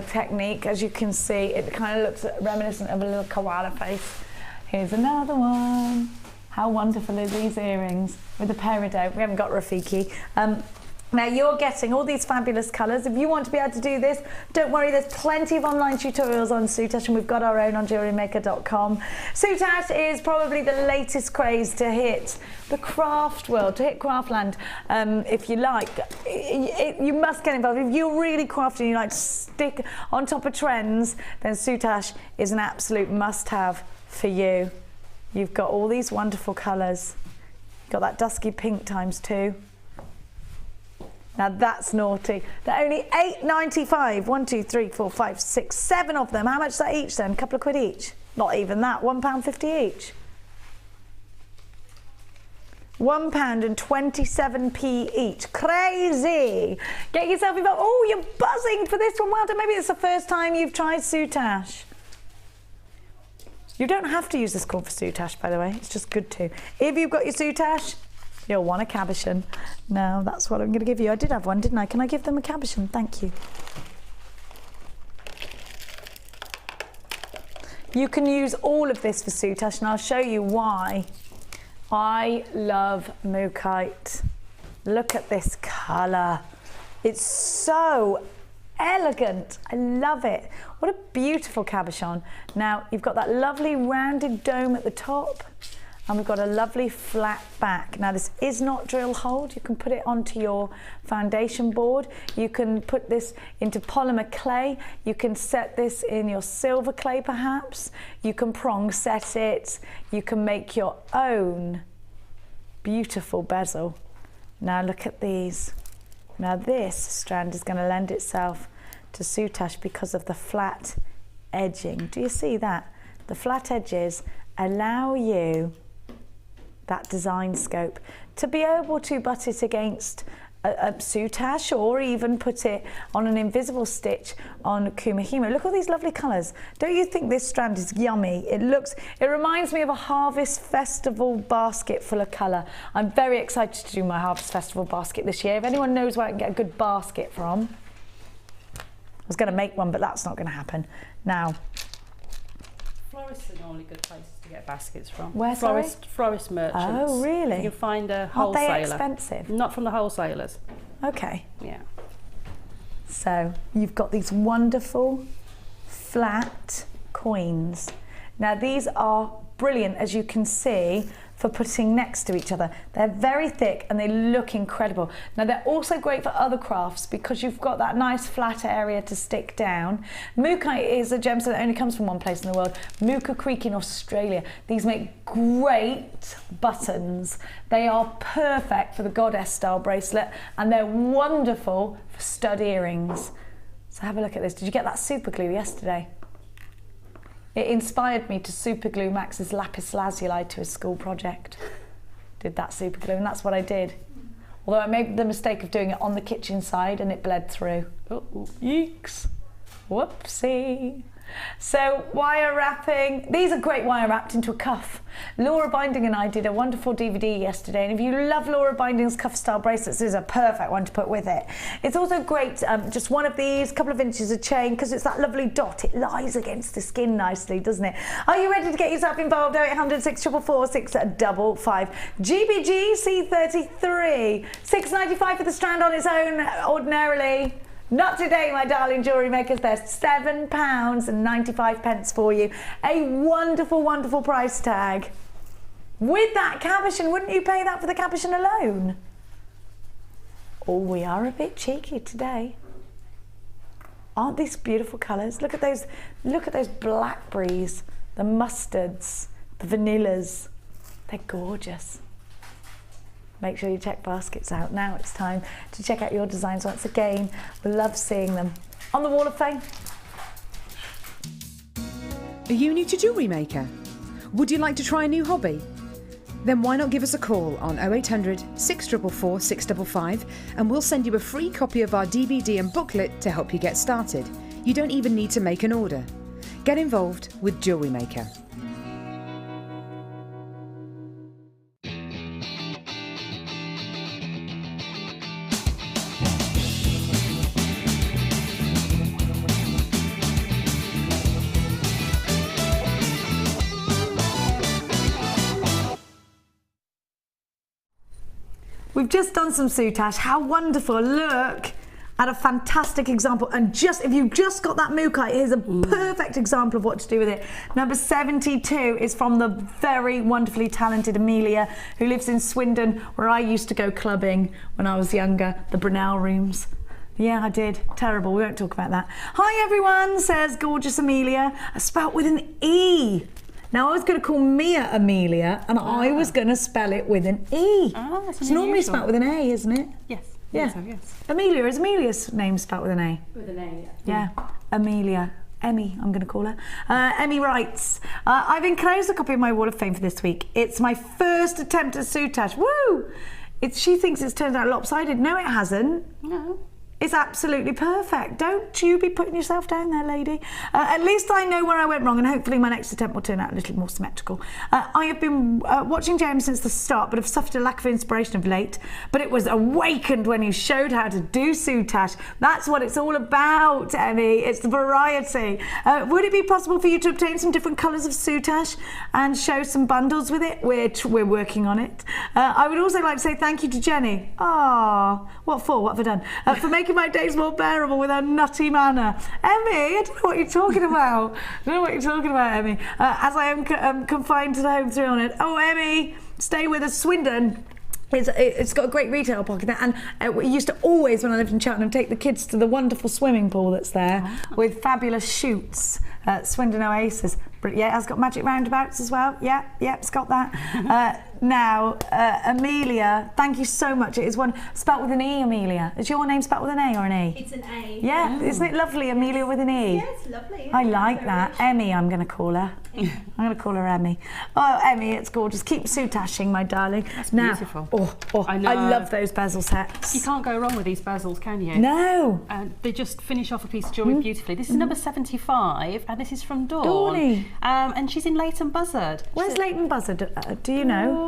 technique. As you can see, it kind of looks reminiscent of a little koala face. Here's another one. How wonderful are these earrings with the peridot? We haven't got Rafiki. Now you're getting all these fabulous colours. If you want to be able to do this, don't worry, there's plenty of online tutorials on soutache, and we've got our own on JewelleryMaker.com. Soutache is probably the latest craze to hit the craft world, to hit craftland, if you like. You must get involved. If you're really crafty and you like to stick on top of trends, then soutache is an absolute must-have for you. You've got all these wonderful colours. You've got that dusky pink ×2. Now that's naughty. They're only £8.95. 1, 2, 3, 4, 5, 6, 7 of them. How much is that each then? A couple of quid each? Not even that. £1.50 each. £1.27 each. Crazy. Get yourself involved. Oh, you're buzzing for this one. Well done. Maybe it's the first time you've tried soutache. You don't have to use this cord for soutache, by the way. It's just good to. If you've got your soutache, you'll want a cabochon. Now that's what I'm going to give you. I did have one, didn't I? Can I give them a cabochon? Thank you. You can use all of this for soutache, and I'll show you why. I love Mookite. Look at this colour. It's so elegant. I love it. What a beautiful cabochon. Now you've got that lovely rounded dome at the top, and we've got a lovely flat back. Now this is not drill hold. You can put it onto your foundation board. You can put this into polymer clay. You can set this in your silver clay perhaps. You can prong set it. You can make your own beautiful bezel. Now look at these. Now this strand is going to lend itself to soutache because of the flat edging. Do you see that? The flat edges allow you that design scope to be able to butt it against a soutache, or even put it on an invisible stitch on kumihimo. Look at all these lovely colours. Don't you think this strand is yummy? It reminds me of a Harvest Festival basket full of colour. I'm very excited to do my Harvest Festival basket this year. If anyone knows where I can get a good basket from, I was going to make one, but that's not going to happen. Now, florists are normally good places to get baskets from. Where, florist merchants. Oh, really? You can find a wholesaler. Are they expensive? Not from the wholesalers. Okay. Yeah. So you've got these wonderful flat coins. Now these are brilliant, as you can see, for putting next to each other. They're very thick and they look incredible. Now they're also great for other crafts because you've got that nice flat area to stick down. Mookaite is a gemstone that only comes from one place in the world, Mooka Creek in Australia. These make great buttons. They are perfect for the goddess style bracelet and they're wonderful for stud earrings. So have a look at this. Did you get that super glue yesterday? It inspired me to super glue Max's lapis lazuli to his school project. Did that super glue, and that's what I did. Although I made the mistake of doing it on the kitchen side and it bled through. Oh, yeeks. Whoopsie. So wire wrapping, these are great wire wrapped into a cuff. Laura Binding and I did a wonderful DVD yesterday, and if you love Laura Binding's cuff style bracelets, this is a perfect one to put with it. It's also great, just one of these, couple of inches of chain, because it's that lovely dot, it lies against the skin nicely, doesn't it? Are you ready to get yourself involved? 0800 644 655. GBG C33, £6.95 for the strand on its own ordinarily. Not today, my darling jewellery makers. There's £7.95 for you. A wonderful, wonderful price tag. With that cabochon, wouldn't you pay that for the cabochon alone? Oh, we are a bit cheeky today. Aren't these beautiful colours? Look at those blackberries, the mustards, the vanillas. They're gorgeous. Make sure you check baskets out. Now it's time to check out your designs once again. We love seeing them on the Wall of Fame. Are you new to Jewellery Maker? Would you like to try a new hobby? Then why not give us a call on 0800 644 655 and we'll send you a free copy of our DVD and booklet to help you get started. You don't even need to make an order. Get involved with Jewellery Maker. We've just done some soutache. How wonderful. Look at a fantastic example. And just if you've just got that mookaite, here's a perfect example of what to do with it. Number 72 is from the very wonderfully talented Amelia, who lives in Swindon, where I used to go clubbing when I was younger, the Brunel Rooms. Yeah, I did. Terrible. We won't talk about that. Hi, everyone, says gorgeous Amelia. Spelt with an E. Now, I was going to call Mia Amelia, and I was going to spell it with an E. It's normally spelt with an A, isn't it? Yes. Yeah. So, yes. Amelia, is Amelia's name spelt with an A? With an A, yeah. Amelia. Emmy, I'm going to call her. Emmy writes, I've enclosed a copy of my Wall of Fame for this week. It's my first attempt at soutache. Woo! She thinks it's turned out lopsided. No, it hasn't. No. It's absolutely perfect. Don't you be putting yourself down there, lady. At least I know where I went wrong, and hopefully my next attempt will turn out a little more symmetrical. I have been watching James since the start, but have suffered a lack of inspiration of late. But it was awakened when you showed how to do soutache. That's what it's all about, Emmy. It's the variety. Would it be possible for you to obtain some different colours of soutache and show some bundles with it? We're working on it. I would also like to say thank you to Jenny. Ah, what for? What have I done? For making my days more bearable with her nutty manner. Emmy, I don't know what you're talking about. Emmy. As I am confined to the home 300. Oh, Emmy, stay with us. Swindon. It's got a great retail pocket there, and we used to always, when I lived in Cheltenham, take the kids to the wonderful swimming pool that's there with fabulous shoots. Swindon Oasis. Yeah, it has got magic roundabouts as well. Yeah, it's got that. Now, Amelia, thank you so much. It is one spelt with an E, Amelia. Is your name spelt with an A or an E? It's an A. Yeah, isn't it lovely, Amelia with an E? Yeah, it's lovely. I like that. Emmy, I'm going to call her. I'm going to call her Emmy. Oh, Emmy, it's gorgeous. Keep soutaching, my darling. That's now, beautiful. I love those bezel sets. You can't go wrong with these bezels, can you? No. They just finish off a piece of jewellery beautifully. This is number 75, and this is from Dawn. Dawny. And she's in Leighton Buzzard. Where's Leighton Buzzard? Do you know?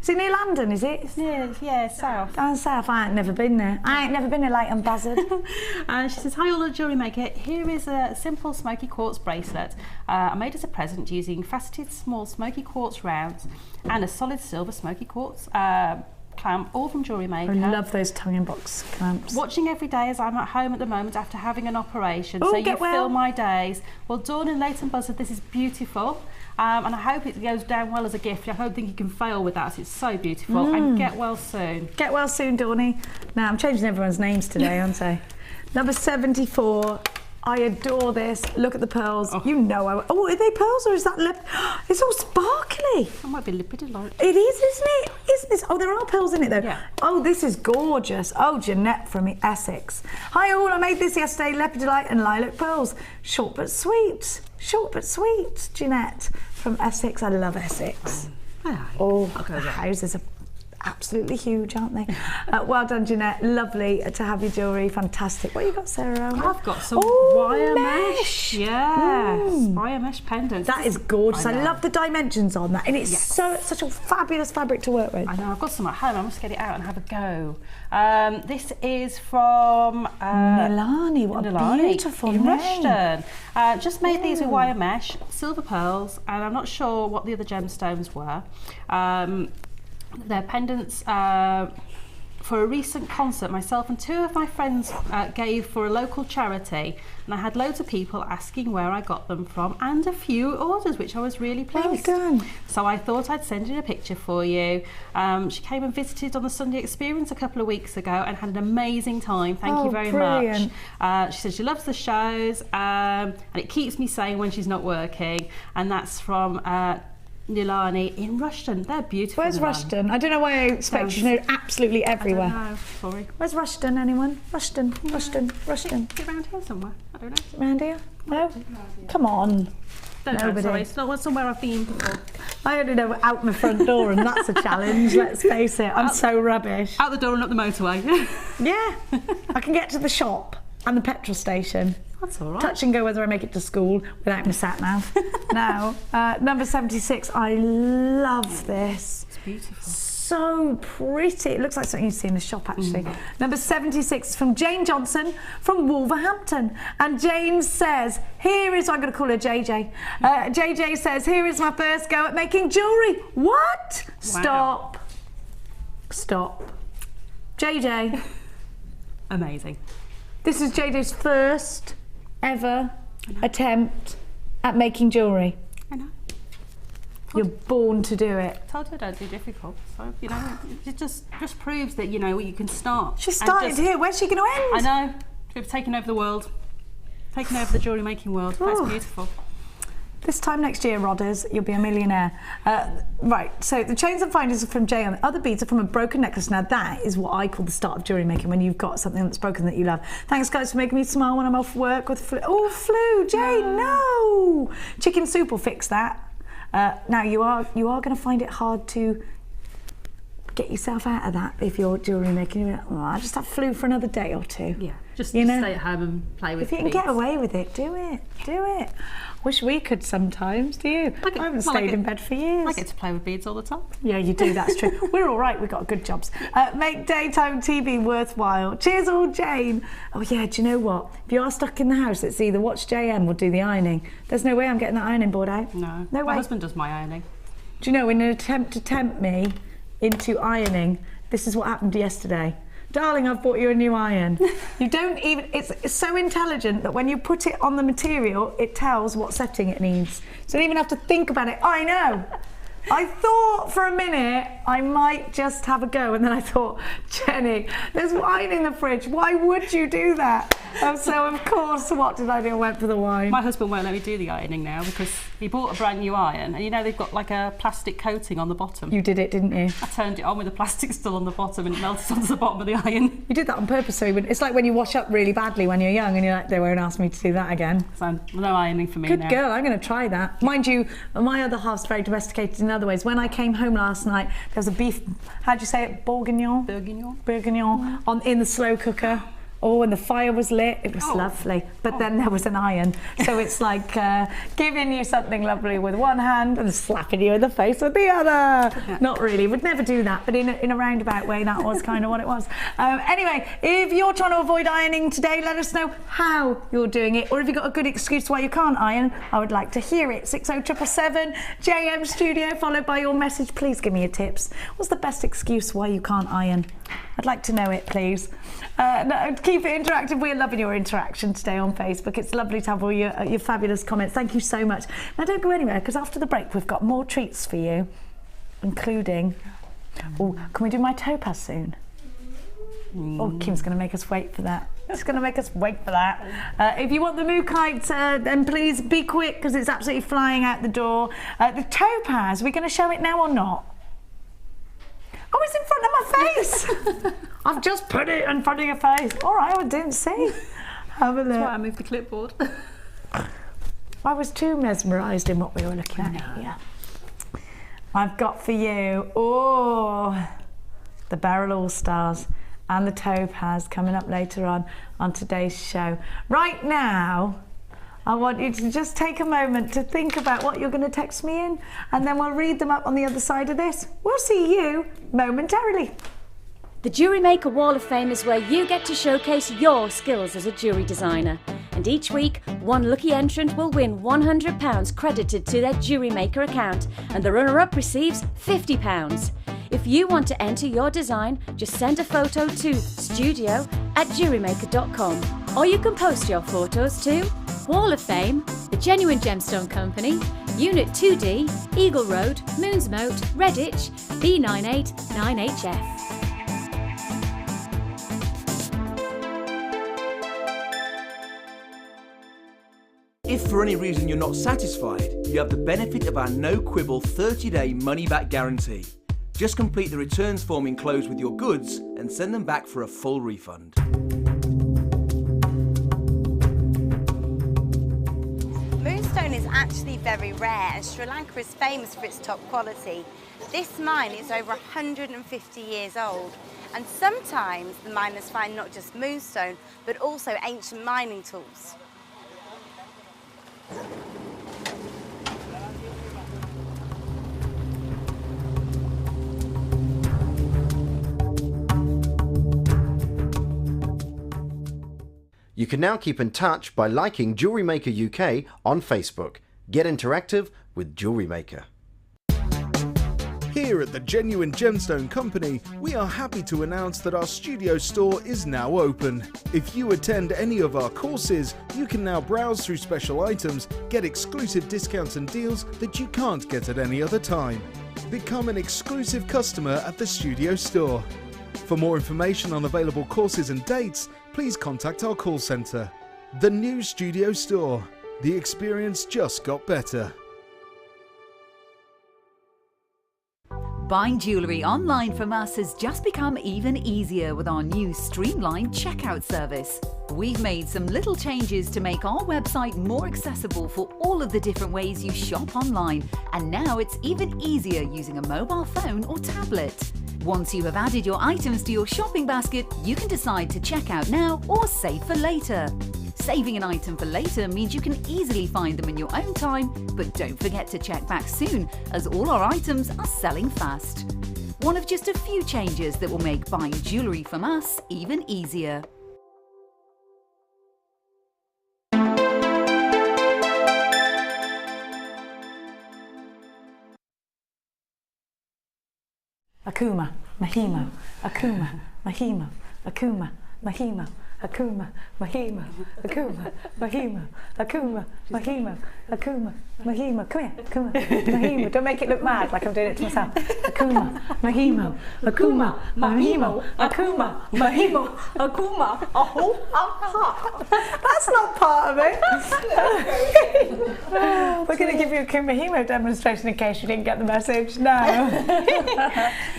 Is it near London, is it? It's near, yeah, south. Down south. I ain't never been there. I ain't never been to Leighton Buzzard. And she says, hi all the Jewellery Maker. Here is a simple smoky quartz bracelet I made as a present using faceted small smoky quartz rounds and a solid silver smoky quartz clamp, all from Jewellery Maker. I love those tongue-in-box clamps. Watching every day as I'm at home at the moment after having an operation, Ooh, so you get well. fill my days. Well, Dawn and Leighton Buzz said this is beautiful, and I hope it goes down well as a gift. I don't think you can fail with that. It's so beautiful. And get well soon. Get well soon, Dawny. Now, I'm changing everyone's names today, aren't I? Number 74. I adore this. Look at the pearls. Oh. You know oh, are they pearls or is that lip? It's all sparkly. That might be lipid light. It is, isn't it? Isn't this? Oh, there are pearls in it though. Yeah. Oh, this is gorgeous. Oh, Jeanette from Essex. Hi all, I made this yesterday. Leopard delight and lilac pearls. Short but sweet. Short but sweet. Jeanette from Essex. I love Essex. Oh, the houses are absolutely huge, aren't they? Well done, Jeanette. Lovely to have your jewellery. Fantastic. What you got, Sarah? I've got some wire mesh. Yeah, wire mesh pendants. That is gorgeous. I know. love the dimensions on that, and it's such a fabulous fabric to work with. I know, I've got some at home. I must get it out and have a go. This is from Milani. What a beautiful in name. Rushden. Just made these with wire mesh, silver pearls, and I'm not sure what the other gemstones were. They're pendants for a recent concert myself and 2 of my friends gave for a local charity, and I had loads of people asking where I got them from and a few orders, which I was really pleased. Well done. So I thought I'd send in a picture for you. She came and visited on the Sunday Experience a couple of weeks ago and had an amazing time. Thank you very brilliant. much. She said she loves the shows and it keeps me sane when she's not working, and that's from Nilani in Rushden. They're beautiful. Where's Rushden? I don't know why I expect you to know absolutely everywhere. I don't know, sorry. Where's Rushden, anyone? Rushden. Is it around here somewhere? I don't know. Around here? No? Come on. Don't know, Nobody. sorry. It's not somewhere I've been before. I only know out my front door, and that's a challenge, let's face it. I'm so rubbish. Out the door and up the motorway. Yeah. I can get to the shop and the petrol station. That's all right. Touch and go whether I make it to school without my sat nav. Now, number 76, I love this. It's beautiful. So pretty. It looks like something you see in the shop, actually. Number 76 is from Jane Johnson from Wolverhampton. And Jane says, here is, I'm going to call her JJ. JJ says, here is my first go at making jewellery. What? Wow. Stop. Stop. JJ. Amazing. This is JJ's first ever attempt at making jewellery. I know. You're born to do it. I told you I don't do difficult. So, you know, it just proves that, you know, you can start. She started here. Where's she going to end? I know. We've taken over the world. Taken over the jewellery making world. That's beautiful. This time next year, Rodders, you'll be a millionaire. Right, so the chains and findings are from Jay, and the other beads are from a broken necklace. Now that is what I call the start of jewellery making, when you've got something that's broken that you love. Thanks guys for making me smile when I'm off work with flu. Oh, flu, Jay, no! Chicken soup will fix that. Now you are going to find it hard to get yourself out of that if you're jewellery making. You're like, oh, I'll just have flu for another day or two. Yeah, just You know? stay at home and play with If you can beads. get away with it, do it. Do it. Wish we could sometimes, do you? I haven't stayed in bed for years. I get to play with beads all the time. Yeah, you do, that's true. We're all right, we've got good jobs. Make daytime TV worthwhile. Cheers all, Jane. Oh yeah, do you know what? If you are stuck in the house, it's either watch JM or do the ironing. There's no way I'm getting that ironing board out. No, No my way. husband does my ironing. Do you know, in an attempt to tempt me into ironing, this is what happened yesterday. Darling, I've bought you a new iron. You don't even, it's so intelligent that when you put it on the material, it tells what setting it needs. So you don't even have to think about it. I know. I thought for a minute I might just have a go, and then I thought, Jenny, there's wine in the fridge. Why would you do that? So of course, what did I do? I went for the wine. My husband won't let me do the ironing now because he bought a brand new iron, and you know they've got like a plastic coating on the bottom. You did it, didn't you? I turned it on with the plastic still on the bottom, and it melted onto the bottom of the iron. You did that on purpose, so you wouldn't. It's like when you wash up really badly when you're young, and you're like, they won't ask me to do that again. So no ironing for me Good now. girl, I'm going to try that. Mind you, my other half's very domesticated in other ways. When I came home last night, there was a beef, how'd you say it, bourguignon? Bourguignon. Bourguignon in the slow cooker. Oh, and the fire was lit. It was lovely. But then there was an iron. So it's like giving you something lovely with one hand and slapping you in the face with the other. Not really. Would never do that. But in a roundabout way, that was kind of what it was. Anyway, if you're trying to avoid ironing today, let us know how you're doing it. Or if you've got a good excuse why you can't iron, I would like to hear it. 60777 JM Studio, followed by your message. Please give me your tips. What's the best excuse why you can't iron? I'd like to know it, please. No, keep it interactive. We're loving your interaction today on Facebook. It's lovely to have all your fabulous comments. Thank you so much. Now don't go anywhere, because after the break we've got more treats for you, including... Oh, can we do my topaz soon? Oh, Kim's going to make us wait for that. It's going to make us wait for that. If you want the moo kites, then please be quick, because it's absolutely flying out the door. The topaz, we're going to show it now or not? Oh, it's in front of my face. I've just put it in front of your face. All right, I didn't see. Have a look. That's why I moved the clipboard. I was too mesmerised in what we were looking at here. I've got for you, the Beryl All-Stars and the topaz coming up later on today's show. Right now, I want you to just take a moment to think about what you're going to text me in, and then we'll read them up on the other side of this. We'll see you momentarily. The Jewellery Maker Wall of Fame is where you get to showcase your skills as a jewellery designer. And each week, one lucky entrant will win £100 credited to their Jewellery Maker account, and the runner-up receives £50. If you want to enter your design, just send a photo to studio@jewellerymaker.com, or you can post your photos to Wall of Fame, The Genuine Gemstone Company, Unit 2D, Eagle Road, Moonsmoat, Redditch, B989HF. If for any reason you're not satisfied, you have the benefit of our no-quibble 30-day money-back guarantee. Just complete the returns form enclosed with your goods and send them back for a full refund. Moonstone is actually very rare, and Sri Lanka is famous for its top quality. This mine is over 150 years old, and sometimes the miners find not just moonstone, but also ancient mining tools. You can now keep in touch by liking Jewellery Maker UK on Facebook. Get interactive with Jewellery Maker. Here at the Genuine Gemstone Company, we are happy to announce that our studio store is now open. If you attend any of our courses, you can now browse through special items, get exclusive discounts and deals that you can't get at any other time. Become an exclusive customer at the studio store. For more information on available courses and dates, please contact our call centre. The new studio store. The experience just got better. Buying jewellery online from us has just become even easier with our new streamlined checkout service. We've made some little changes to make our website more accessible for all of the different ways you shop online, and now it's even easier using a mobile phone or tablet. Once you have added your items to your shopping basket, you can decide to check out now or save for later. Saving an item for later means you can easily find them in your own time, but don't forget to check back soon, as all our items are selling fast. One of just a few changes that will make buying jewellery from us even easier. Akuma, Mahimo, Akuma, Mahimo, Akuma, Mahimo, Akuma, Mahimo, Akuma, Mahimo, Akuma, Mahimo, Akuma, Mahimo. Come here, Akuma, Mahimo. Don't make it look mad like I'm doing it to myself. Akuma, Mahimo, Akuma, Mahimo, Akuma, Mahimo, Akuma. That's not part of it. We're going to give you a Kumahimo demonstration in case you didn't get the message. No.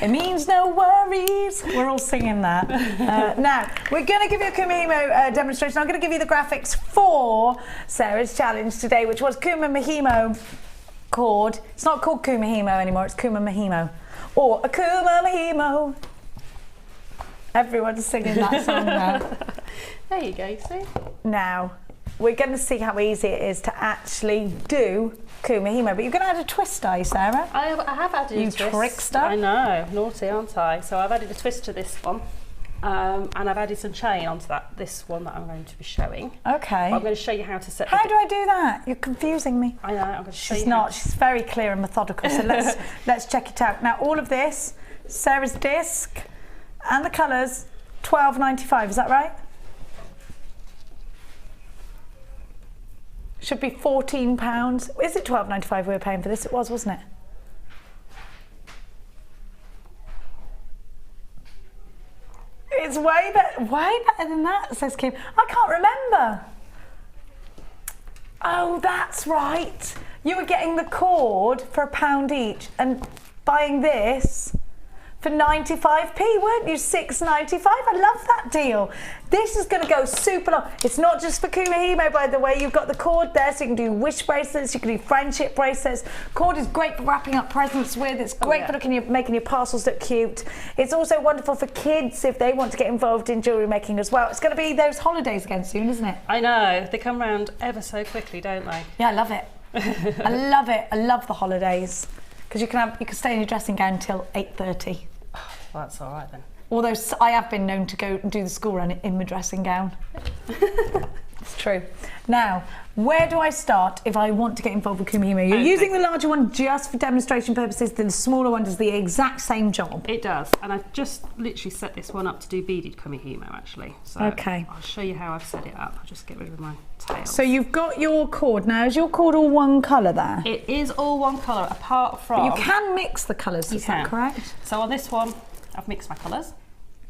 It means no worries. We're all singing that. Now, we're going to give you a Kumahimo demonstration. I'm going to give you the graphics for Sarah's challenge today, which was Kuma Mahimo chord. It's not called Kumahimo anymore, it's Kuma Mahimo. Or Akuma Mahimo. Everyone's singing that song now. There you go, see? Now, we're going to see how easy it is to actually do Kumihimo, but you're going to add a twist, are you, Sarah? I have added a twist. You trickster. I know, naughty, aren't I? So I've added a twist to this one, and I've added some chain onto this one that I'm going to be showing. Okay. But I'm going to show you how to set. How do I do that? You're confusing me. I know. I'm going to show you. She's not. She's very clear and methodical. So let's check it out. Now, all of this, Sarah's disc, and the colours, £12.95. Is that right? Should be £14. Is it £12.95 we were paying for this? It was, wasn't it? It's way better than that, says Kim. I can't remember. Oh, that's right. You were getting the cord for £1 each and buying this for 95p, weren't you? £6.95. I love that deal. This is going to go super long. It's not just for Kumihimo, by the way. You've got the cord there, so you can do wish bracelets, you can do friendship bracelets. Cord is great for wrapping up presents with. It's great for making your parcels look cute. It's also wonderful for kids if they want to get involved in jewellery making as well. It's going to be those holidays again soon, isn't it? I know. They come round ever so quickly, don't they? Yeah, I love it. I love it. I love the holidays because you can stay in your dressing gown until 8:30. Well, that's all right then. Although I have been known to go and do the school run in my dressing gown. It's true. Now, where do I start if I want to get involved with Kumihimo? You're using the larger one just for demonstration purposes, the smaller one does the exact same job. It does, and I've just literally set this one up to do beaded Kumihimo actually. So okay. I'll show you how I've set it up. I'll just get rid of my tail. So you've got your cord now. Is your cord all one colour there? It is all one colour apart from... But you can mix the colours, is that correct? So on this one, I've mixed my colours.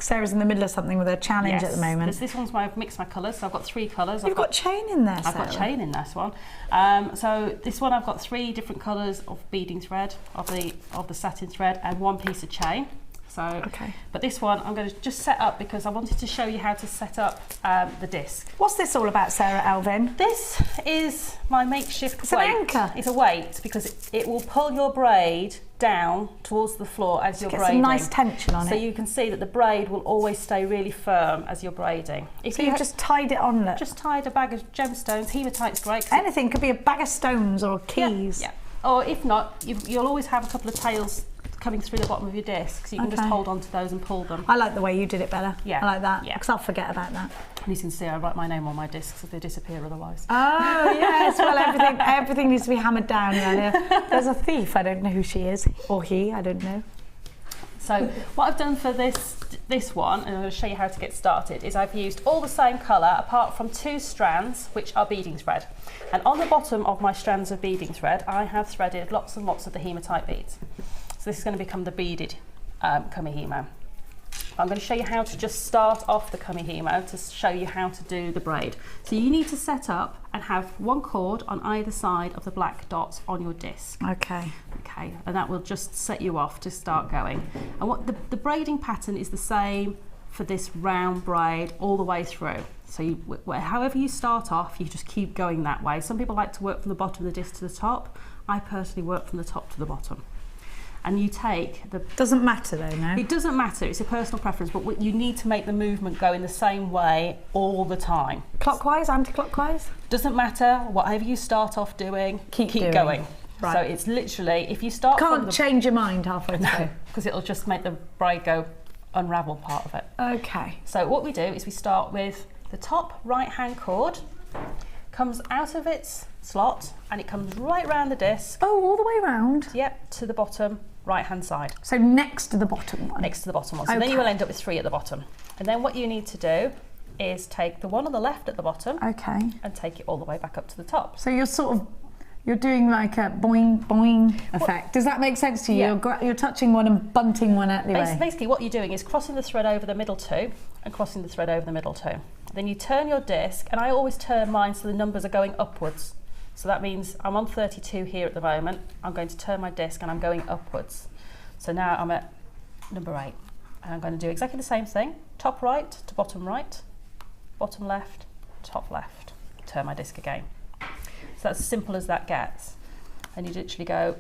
Sarah's in the middle of something with her challenge at the moment. This one's where I've mixed my colours, so I've got 3 colours. You've got chain in there, Sarah. I've got chain in this one. So this one I've got 3 different colours of beading thread, of the satin thread, and 1 piece of chain. So, okay. But this one I'm going to just set up because I wanted to show you how to set up the disc. What's this all about, Sarah Alvin? This is my makeshift weight. It's an anchor. It's a weight because it will pull your braid down towards the floor as you're braiding. Get some nice tension on it. So you can see that the braid will always stay really firm as you're braiding. So you've just tied it on, look. Just tied a bag of gemstones. Hematite's great. Anything, could be a bag of stones or keys. Yeah. Or if not, you'll always have a couple of tails coming through the bottom of your disc, so you can just hold on to those and pull them. I like the way you did it, Bella. Yeah. I like that, because I'll forget about that. And you can see I write my name on my discs if they disappear otherwise. Oh, yes, well, everything needs to be hammered down around here. There's a thief, I don't know who she is, or he, I don't know. So what I've done for this one, and I'm going to show you how to get started, is I've used all the same colour apart from 2 strands which are beading thread. And on the bottom of my strands of beading thread I have threaded lots and lots of the hematite beads. So this is going to become the beaded Kumihimo. I'm going to show you how to just start off the Kumihimo to show you how to do the braid. So you need to set up and have 1 cord on either side of the black dots on your disc. Okay. Okay, and that will just set you off to start going. And what the braiding pattern is the same for this round braid all the way through. So however you start off, you just keep going that way. Some people like to work from the bottom of the disc to the top. I personally work from the top to the bottom. And you take the... Doesn't matter though, no? It doesn't matter, it's a personal preference, but you need to make the movement go in the same way all the time. Clockwise, anti-clockwise? Doesn't matter, whatever you start off doing, keep going. Right. So it's literally, if you start Can't change your mind halfway through. Because it'll just make the braid go unravel part of it. Okay. So what we do is we start with the top right-hand cord, comes out of its slot, and it comes right round the disc. Oh, all the way round? Yep, to the bottom right-hand side. So next to the bottom one? Next to the bottom one. So then you will end up with 3 at the bottom. And then what you need to do is take the one on the left at the bottom and take it all the way back up to the top. So you're doing like a boing, boing effect. Does that make sense to you? Yeah. You're touching one and bunting one out the way. Basically what you're doing is crossing the thread over the middle 2 and crossing the thread over the middle 2. Then you turn your disc, and I always turn mine so the numbers are going upwards. So that means I'm on 32 here at the moment. I'm going to turn my disc and I'm going upwards. So now I'm at number 8. And I'm going to do exactly the same thing. Top right to bottom right, bottom left, top left. Turn my disc again. So that's as simple as that gets. And you literally go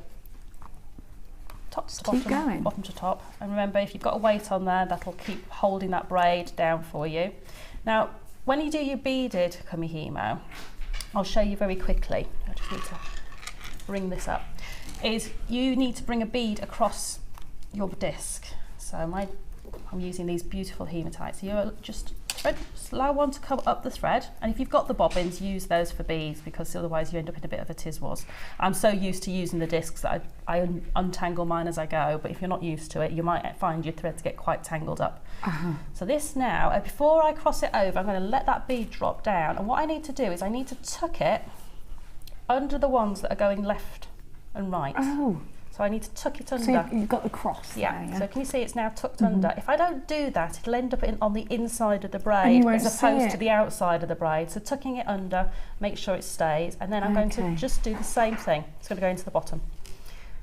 top to bottom, bottom to top. And remember, if you've got a weight on there, that'll keep holding that braid down for you. Now, when you do your beaded kumihimo, I'll show you very quickly. I just need to bring this up. Is you need to bring a bead across your disc. So I'm using these beautiful hematites. So you're just allow one to come up the thread, and if you've got the bobbins, use those for beads, because otherwise you end up in a bit of a tiz-was. I'm so used to using the discs that I untangle mine as I go, but if you're not used to it, you might find your threads get quite tangled up. So this now, before I cross it over, I'm going to let that bead drop down, and what I need to do is I need to tuck it under the ones that are going left and right. Oh. So I need to tuck it under. So you've got the cross. Yeah. There, So can you see it's now tucked under? If I don't do that, it'll end up on the inside of the braid won't as opposed to the outside of the braid. So tucking it under, make sure it stays, and then I'm going to just do the same thing. It's going to go into the bottom.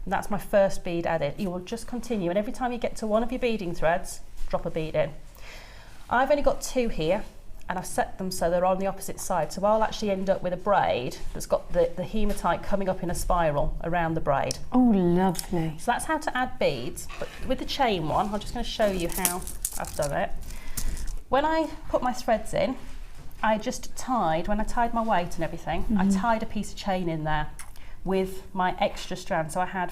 And that's my first bead added. You will just continue, and every time you get to one of your beading threads, drop a bead in. I've only got 2 here, and I've set them so they're on the opposite side. So I'll actually end up with a braid that's got the hematite coming up in a spiral around the braid. Oh, lovely. So that's how to add beads. But with the chain one, I'm just going to show you how I've done it. When I put my threads in, I just tied, when I tied my weight and everything, I tied a piece of chain in there with my extra strand. So I had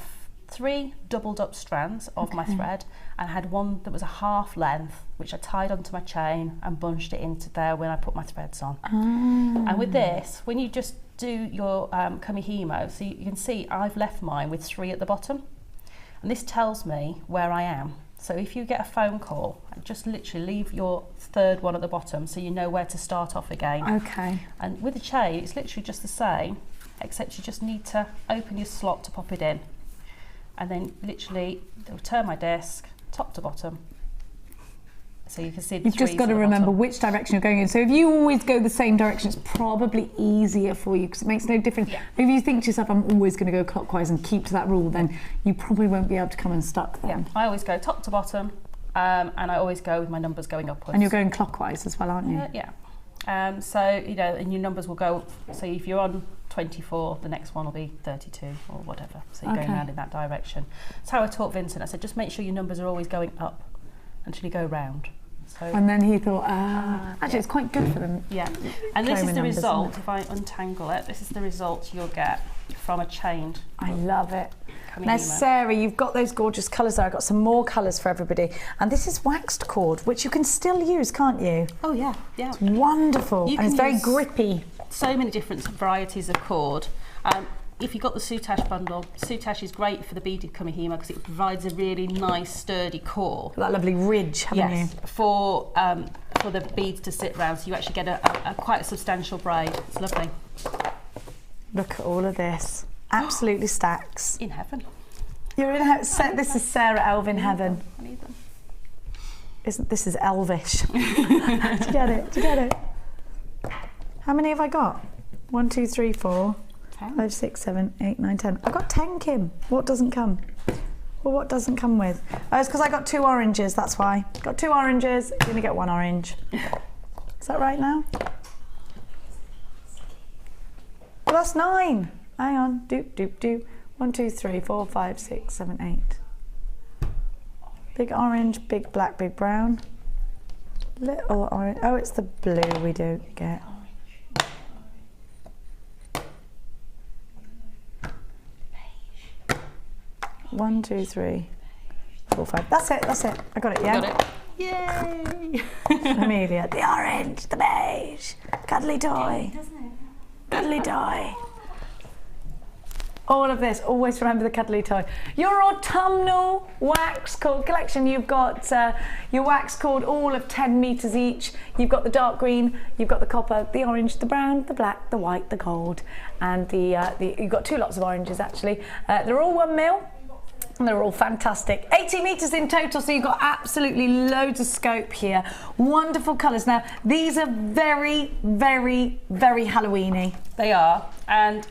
3 doubled up strands of my thread, and I had one that was a half length, which I tied onto my chain and bunched it into there when I put my threads on. And with this, when you just do your kumihimo, so you can see I've left mine with 3 at the bottom, and this tells me where I am. So if you get a phone call, just literally leave your 3rd one at the bottom so you know where to start off again. Okay. And with the chain, it's literally just the same, except you just need to open your slot to pop it in. And then literally turn my disc top to bottom, so you can see the You've just got to remember which direction you're going in. So if you always go the same direction, it's probably easier for you, because it makes no difference. If you think to yourself, I'm always going to go clockwise and keep to that rule, then you probably won't be able to come unstuck then. I always go top to bottom, and I always go with my numbers going upwards. And you're going clockwise as well, aren't you? So, you know, and your numbers will go, so if you're on 24, the next one will be 32 or whatever. So you're going around in that direction. That's how I taught Vincent. I said, just make sure your numbers are always going up until you go round. So, and then he thought, actually it's quite good for them. And this is the result, if I untangle it, this is the result you'll get from a chained. I love it. Now, Sarah, you've got those gorgeous colours there. I've got some more colours for everybody. And this is waxed cord, which you can still use, can't you? Oh, yeah. It's wonderful. And it's very grippy. So many different varieties of cord. If you've got the soutache bundle, soutache is great for the beaded kumihimo because it provides a really nice, sturdy core. That lovely ridge, haven't you? For the beads to sit round, so you actually get a quite a substantial braid. It's lovely. Look at all of this. Absolutely stacks. In heaven. You're in heaven. This is Sarah Elv in heaven. I need them. This is elvish. Do you get it? Do you get it? How many have I got? 1, 2, 3, 4, 5, 6, 7, 8, 9, 10. I've got 10, Kim. What doesn't come? Well, what doesn't come with? Oh, it's because I got 2 oranges, that's why. Got 2 oranges, you're gonna get 1 orange. Is that right now? Well, that's 9. Hang on, doop, doop, doop. 1, 2, 3, 4, 5, 6, 7, 8. Big orange, big black, big brown. Little orange. Oh, it's the blue we don't get. One, 2, 3, 4, 5. That's it. I got it, yeah? Got it. Yay! Amelia, the orange, the beige, cuddly toy. Cuddly toy. All of this, always remember the cuddly toy. Your autumnal wax cord collection, you've got your wax cord, all of 10 metres each. You've got the dark green, you've got the copper, the orange, the brown, the black, the white, the gold, and you've got 2 lots of oranges actually. They're all 1 mil. And they're all fantastic. 80 metres in total, so you've got absolutely loads of scope here. Wonderful colours. Now, these are very, very, very Halloween-y. They are, and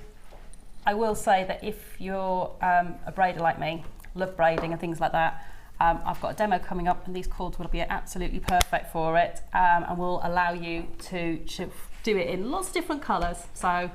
I will say that if you're a braider like me, love braiding and things like that, I've got a demo coming up, and these cords will be absolutely perfect for it, and will allow you to do it in lots of different colours. So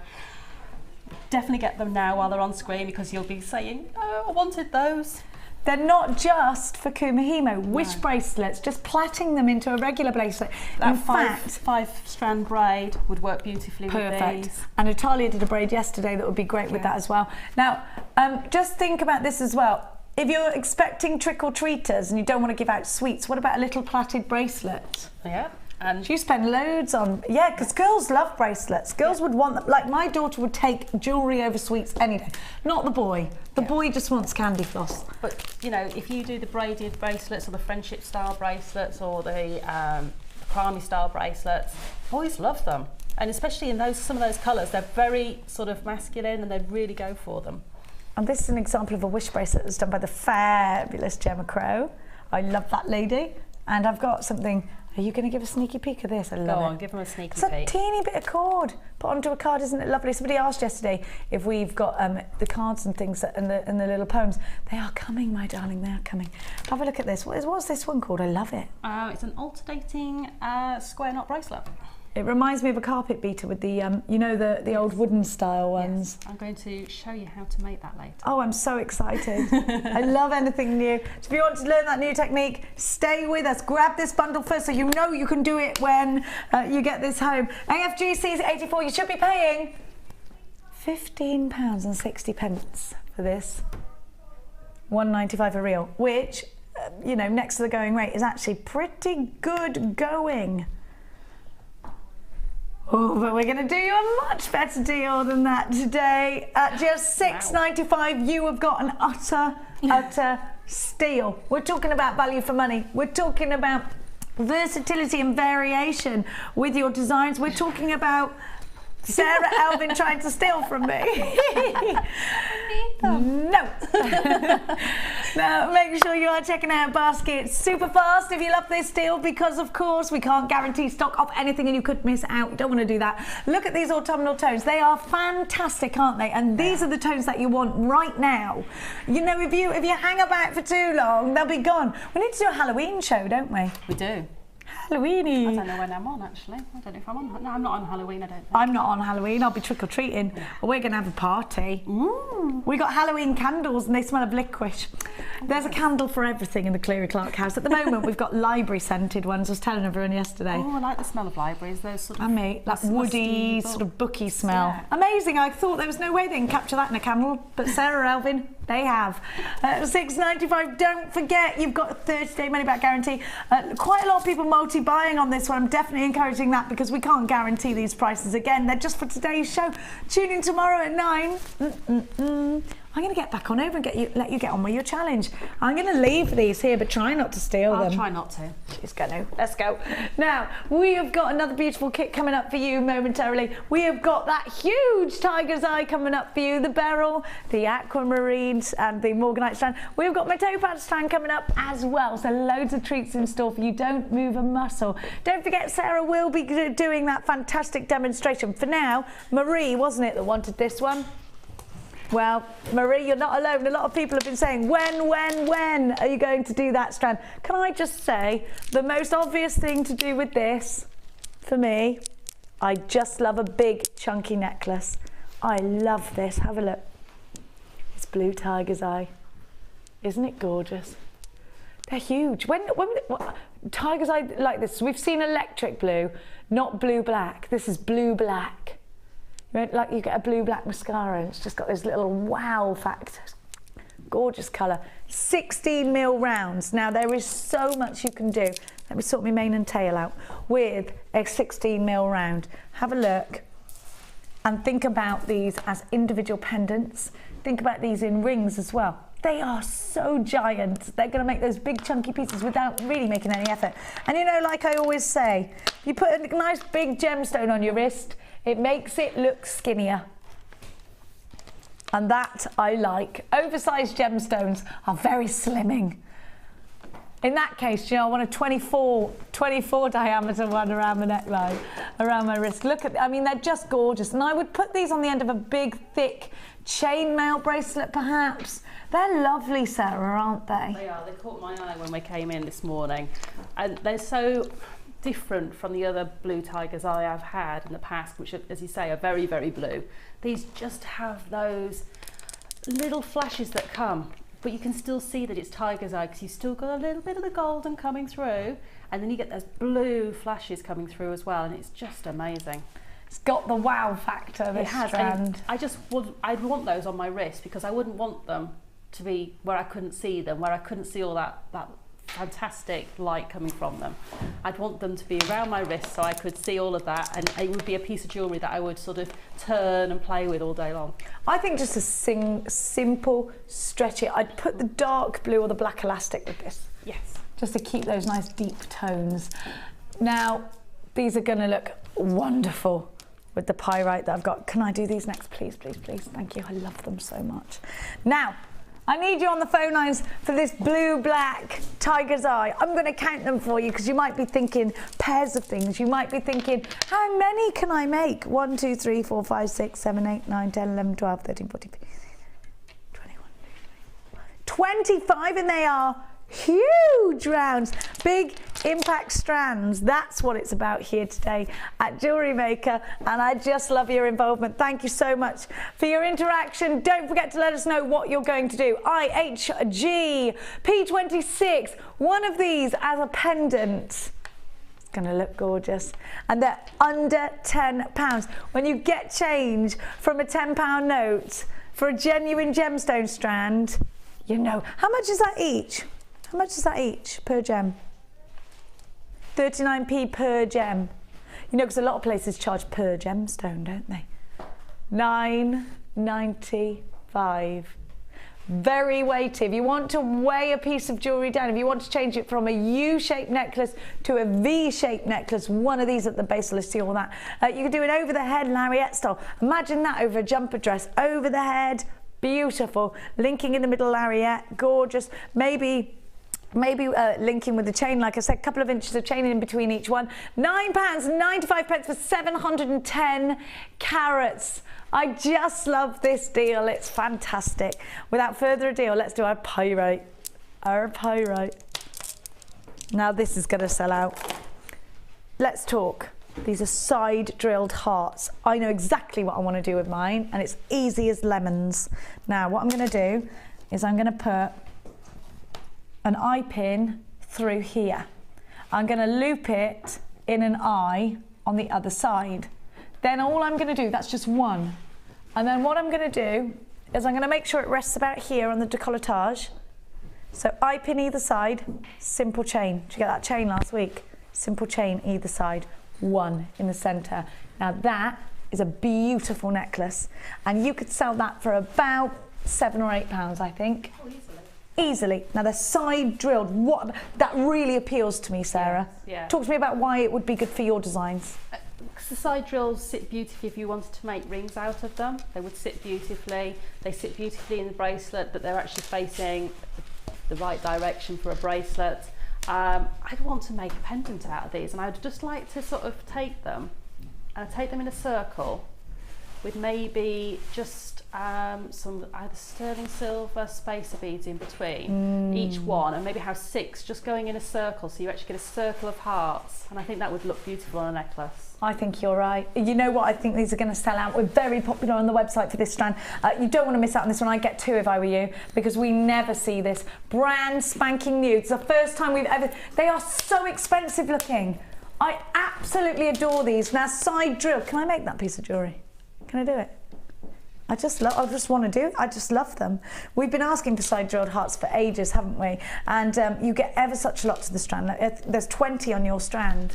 definitely get them now while they're on screen, because you'll be saying, oh, I wanted those. They're not just for Kumahimo. Wish bracelets, just plaiting them into a regular bracelet. That five strand braid would work beautifully with these. And Natalia did a braid yesterday that would be great with that as well. Now, just think about this as well. If you're expecting trick-or-treaters and you don't want to give out sweets, what about a little plaited bracelet? Yeah. And you spend loads on, because girls love bracelets. Girls would want them. Like my daughter would take jewellery over sweets any day. Not the boy. The boy just wants candy floss. But you know, if you do the braided bracelets or the friendship style bracelets or the primary style bracelets, boys love them. And especially in some of those colours, they're very sort of masculine and they really go for them. And this is an example of a wish bracelet that's done by the fabulous Gemma Crow. I love that lady. And I've got something. Are you going to give a sneaky peek of this? I love it. Go on, give them a sneaky peek. It's a teeny bit of cord put onto a card, isn't it lovely? Somebody asked yesterday if we've got the cards and things and the little poems. They are coming, my darling, they are coming. Have a look at this. What's this one called? I love it. It's an alternating square knot bracelet. It reminds me of a carpet beater with the, you know, the old wooden style ones. Yes. I'm going to show you how to make that later. Oh, I'm so excited. I love anything new. So if you want to learn that new technique, stay with us. Grab this bundle first so you know you can do it when you get this home. AFGC's 84, you should be paying £15.60 for this. £1.95 for real, which, you know, next to the going rate is actually pretty good going. Oh, but we're going to do you a much better deal than that today. At just $6.95, you have got an utter steal. We're talking about value for money. We're talking about versatility and variation with your designs. We're talking about Sarah Alvin trying to steal from me. No. Now, make sure you are checking out Basket super fast if you love this deal, because of course we can't guarantee stock of anything and you could miss out. You don't want to do that. Look at these autumnal tones. They are fantastic, aren't they? And these are the tones that you want right now. You know, if you hang about for too long, they'll be gone. We need to do a Halloween show, don't we? We do. Halloweeny. I don't know when I'm on, actually. I don't know if I'm on. No, I'm not on Halloween, I don't think. I'm not on Halloween. I'll be trick-or-treating. Yeah. We're going to have a party. Ooh. We got Halloween candles and they smell of licorice. There's a candle for everything in the Cleary Clark house. At the moment, we've got library-scented ones. I was telling everyone yesterday. Oh, I like the smell of libraries. Those sort of... that woody, sort of booky smell. Yeah. Amazing. I thought there was no way they can capture that in a candle. But Sarah Elvin, they have. $6.95. Don't forget, you've got a 30-day money-back guarantee. Quite a lot of people multi-buying on this one. I'm definitely encouraging that because we can't guarantee these prices again. They're just for today's show. Tune in tomorrow at 9. I'm going to get back on over and let you get on with your challenge. I'm going to leave these here, but try not to steal them. I'll try not to. She's going to. Let's go. Now, we have got another beautiful kit coming up for you momentarily. We have got that huge tiger's eye coming up for you, the beryl, the aquamarines, and the morganite strand. We've got my topaz strand coming up as well, so loads of treats in store for you. Don't move a muscle. Don't forget, Sarah will be doing that fantastic demonstration. For now, Marie, wasn't it, that wanted this one? Well, Marie, you're not alone. A lot of people have been saying, when are you going to do that strand? Can I just say, the most obvious thing to do with this, for me, I just love a big, chunky necklace. I love this. Have a look. It's blue tiger's eye. Isn't it gorgeous? They're huge. When tiger's eye like this, we've seen electric blue, not blue-black. This is blue-black. Like you get a blue-black mascara and it's just got those little wow factors. Gorgeous colour. 16mm rounds. Now there is so much you can do. Let me sort my mane and tail out with a 16mm round. Have a look and think about these as individual pendants. Think about these in rings as well. They are so giant. They're going to make those big chunky pieces without really making any effort. And you know, like I always say, you put a nice big gemstone on your wrist, it makes it look skinnier. And that I like. Oversized gemstones are very slimming. In that case, you know, I want a 24 diameter one around my neckline, around my wrist. Look at, I mean, they're just gorgeous. And I would put these on the end of a big, thick chainmail bracelet, perhaps. They're lovely, Sarah, aren't they? They are. They caught my eye when we came in this morning. And they're so different from the other blue tiger's eye I've had in the past, which, as you say, are very, very blue. These just have those little flashes that come but you can still see that it's tiger's eye because you've still got a little bit of the golden coming through, and then you get those blue flashes coming through as well, and it's just amazing. It's got the wow factor, this strand. I'd want those on my wrist because I wouldn't want them to be where I couldn't see them, where I couldn't see all that fantastic light coming from them. I'd want them to be around my wrist so I could see all of that, and it would be a piece of jewellery that I would sort of turn and play with all day long. I think just a simple, stretchy. I'd put the dark blue or the black elastic with this. Yes. Just to keep those nice deep tones. Now, these are going to look wonderful with the pyrite that I've got. Can I do these next, please, please, please? Thank you, I love them so much. Now, I need you on the phone lines for this blue-black tiger's eye. I'm going to count them for you because you might be thinking pairs of things. You might be thinking, how many can I make? 1, 2, 3, 4, 5, 6, 7, 8, 9, 10, 11, 12, 13, 14, 15, 21, 25, and they are huge rounds, big impact strands. That's what it's about here today at Jewellery Maker, and I just love your involvement. Thank you so much for your interaction. Don't forget to let us know what you're going to do. IHG P26, one of these as a pendant. It's going to look gorgeous, and they're under £10. When you get change from a £10 note for a genuine gemstone strand, you know, how much is that each? How much is that each per gem? 39p per gem. You know, because a lot of places charge per gemstone, don't they? £9.95. Very weighty. If you want to weigh a piece of jewellery down, if you want to change it from a U-shaped necklace to a V-shaped necklace, one of these at the base, let's see all that. You can do an over-the-head lariat style. Imagine that over a jumper dress. Over the head, beautiful. Linking in the middle lariat, gorgeous. Maybe linking with the chain, like I said, a couple of inches of chain in between each one. £9.95 for 710 carats. I just love this deal. It's fantastic. Without further ado, let's do our pyrite. Our pyrite. Now this is going to sell out. Let's talk. These are side drilled hearts. I know exactly what I want to do with mine, and it's easy as lemons. Now what I'm going to do is I'm going to put an eye pin through here. I'm going to loop it in an eye on the other side. Then all I'm going to do, that's just one. And then what I'm going to do is I'm going to make sure it rests about here on the décolletage. So eye pin either side, simple chain. Did you get that chain last week? Simple chain either side, one in the center. Now that is a beautiful necklace, and you could sell that for about £7 or £8, I think. Oh, easily. Easily. Now they're side drilled. What that really appeals to me, Sarah. Yeah. Talk to me about why it would be good for your designs. The side drills sit beautifully if you wanted to make rings out of them. They would sit beautifully. They sit beautifully in the bracelet, but they're actually facing the right direction for a bracelet. I'd want to make a pendant out of these, and I'd just like to sort of take them in a circle with maybe just some either sterling silver spacer beads in between each one, and maybe have 6 just going in a circle, so you actually get a circle of hearts, and I think that would look beautiful on a necklace. I think you're right. You know what? I think these are going to sell out. We're very popular on the website for this strand. You don't want to miss out on this one. I'd get 2 if I were you, because we never see this. Brand spanking new. It's the first time we've ever... They are so expensive looking. I absolutely adore these. Now, side drill. Can I make that piece of jewellery? Can I do it? I just want to do it. I just love them. We've been asking for side drilled hearts for ages, haven't we? And you get ever such a lot to the strand. There's 20 on your strand.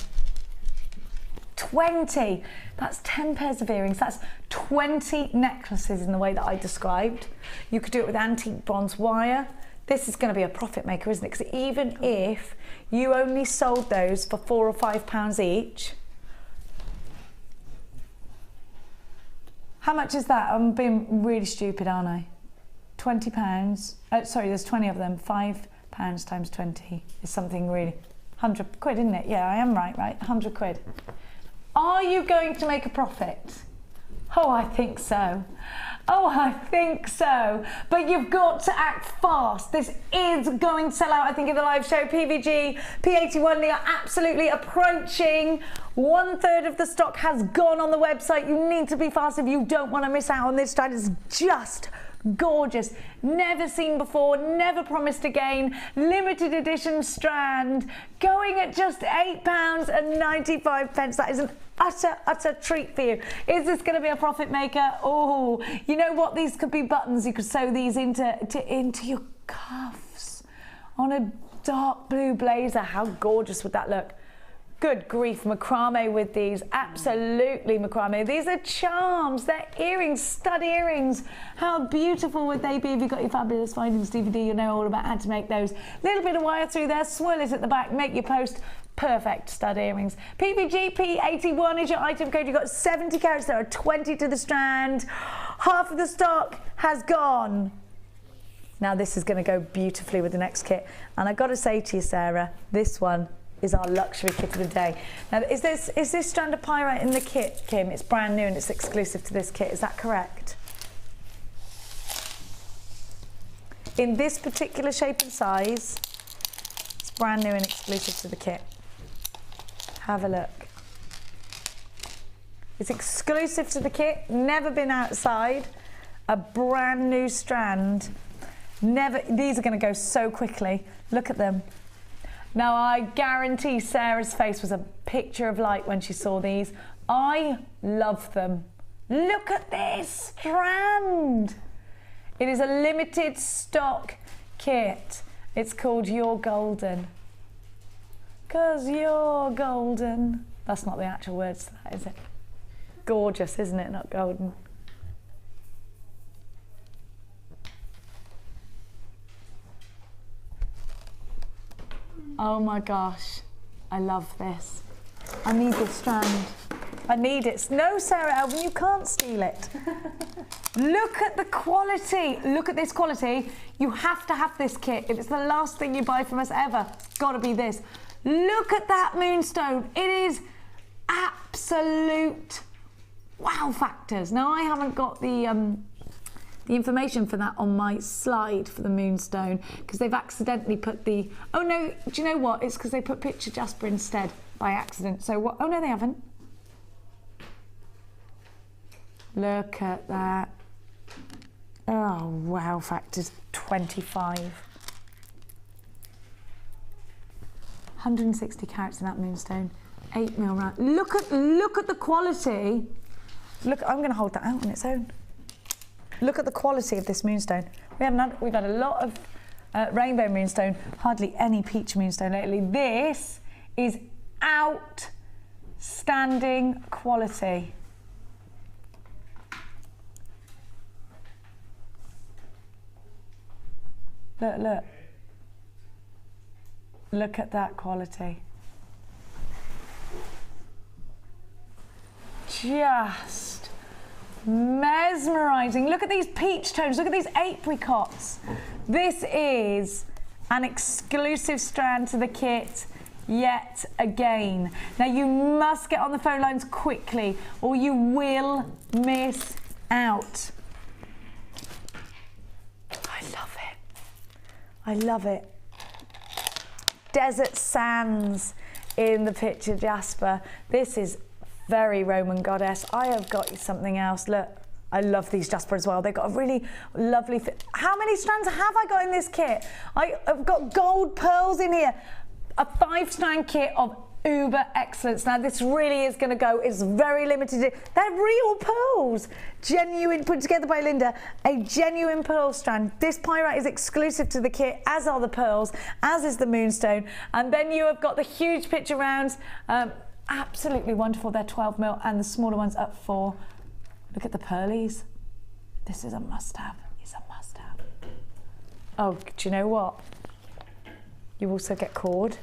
20. That's 10 pairs of earrings. That's 20 necklaces in the way that I described. You could do it with antique bronze wire. This is going to be a profit maker, isn't it? Because even if you only sold those for £4 or £5 each, how much is that? I'm being really stupid, aren't I? £20. Sorry, there's 20 of them. £5 times 20 is something really... 100 quid, isn't it? Yeah, I am right? 100 quid. Are you going to make a profit? Oh, I think so. Oh, I think so. But you've got to act fast. This is going to sell out, I think, in the live show. PVG, P81, they are absolutely approaching. 1/3 of the stock has gone on the website. You need to be fast if you don't want to miss out on this strand. It's just Gorgeous, never seen before, never promised again, limited edition strand, going at just £8.95. That is an utter treat for you. Is this going to be a profit maker? Oh, you know what? These could be buttons. You could sew these into your cuffs on a dark blue blazer. How gorgeous would that look? Good grief, macrame with these, absolutely macrame. These are charms, they're earrings, stud earrings. How beautiful would they be if you got your Fabulous Findings DVD? You know all about how to make those. Little bit of wire through there, swirl it at the back, make your post. Perfect stud earrings. PPGP81 is your item code. You've got 70 carats, there are 20 to the strand. Half of the stock has gone. Now this is gonna go beautifully with the next kit. And I've got to say to you, Sarah, this one is our luxury kit of the day. Now, is this strand of pyrite in the kit, Kim? It's brand new and it's exclusive to this kit, is that correct? In this particular shape and size, it's brand new and exclusive to the kit. Have a look. It's exclusive to the kit, never been outside, a brand new strand. These are gonna go so quickly. Look at them. Now, I guarantee Sarah's face was a picture of light when she saw these. I love them. Look at this strand. It is a limited stock kit. It's called You're Golden. 'Cause you're golden. That's not the actual words to that, is it? Gorgeous, isn't it? Not golden. Oh my gosh, I love this. I need this strand. I need it. No, Sarah Elvin, you can't steal it. Look at the quality. Look at this quality. You have to have this kit. If it's the last thing you buy from us ever, it's got to be this. Look at that moonstone. It is absolute wow factors. Now, I haven't got the information for that on my slide for the moonstone because they've accidentally put the, oh no, do you know what? It's because they put picture jasper instead by accident. So what, oh no, they haven't. Look at that. Oh, wow factors 25. 160 carats in that moonstone, 8 mil round. Look at the quality. Look, I'm going to hold that out on its own. Look at the quality of this moonstone. We've had a lot of rainbow moonstone, hardly any peach moonstone lately. This is outstanding quality. Look, look. Look at that quality. Just mesmerizing. Look at these peach tones. Look at these apricots. This is an exclusive strand to the kit yet again. Now you must get on the phone lines quickly or you will miss out. I love it. I love it. Desert sands in the picture jasper. This is very Roman goddess. I have got you something else. Look, I love these jasper as well. They've got a really lovely fit. How many strands have I got in this kit? I've got gold pearls in here. A 5-strand kit of uber excellence. Now this really is going to go, it's very limited. They're real pearls. Genuine, put together by Linda, a genuine pearl strand. This pyrite is exclusive to the kit, as are the pearls, as is the moonstone. And then you have got the huge picture rounds. Absolutely wonderful. They're 12 mil and the smaller ones at 4. Look at the pearlies. This is a must-have. It's a must-have. Oh, do you know what? You also get cord.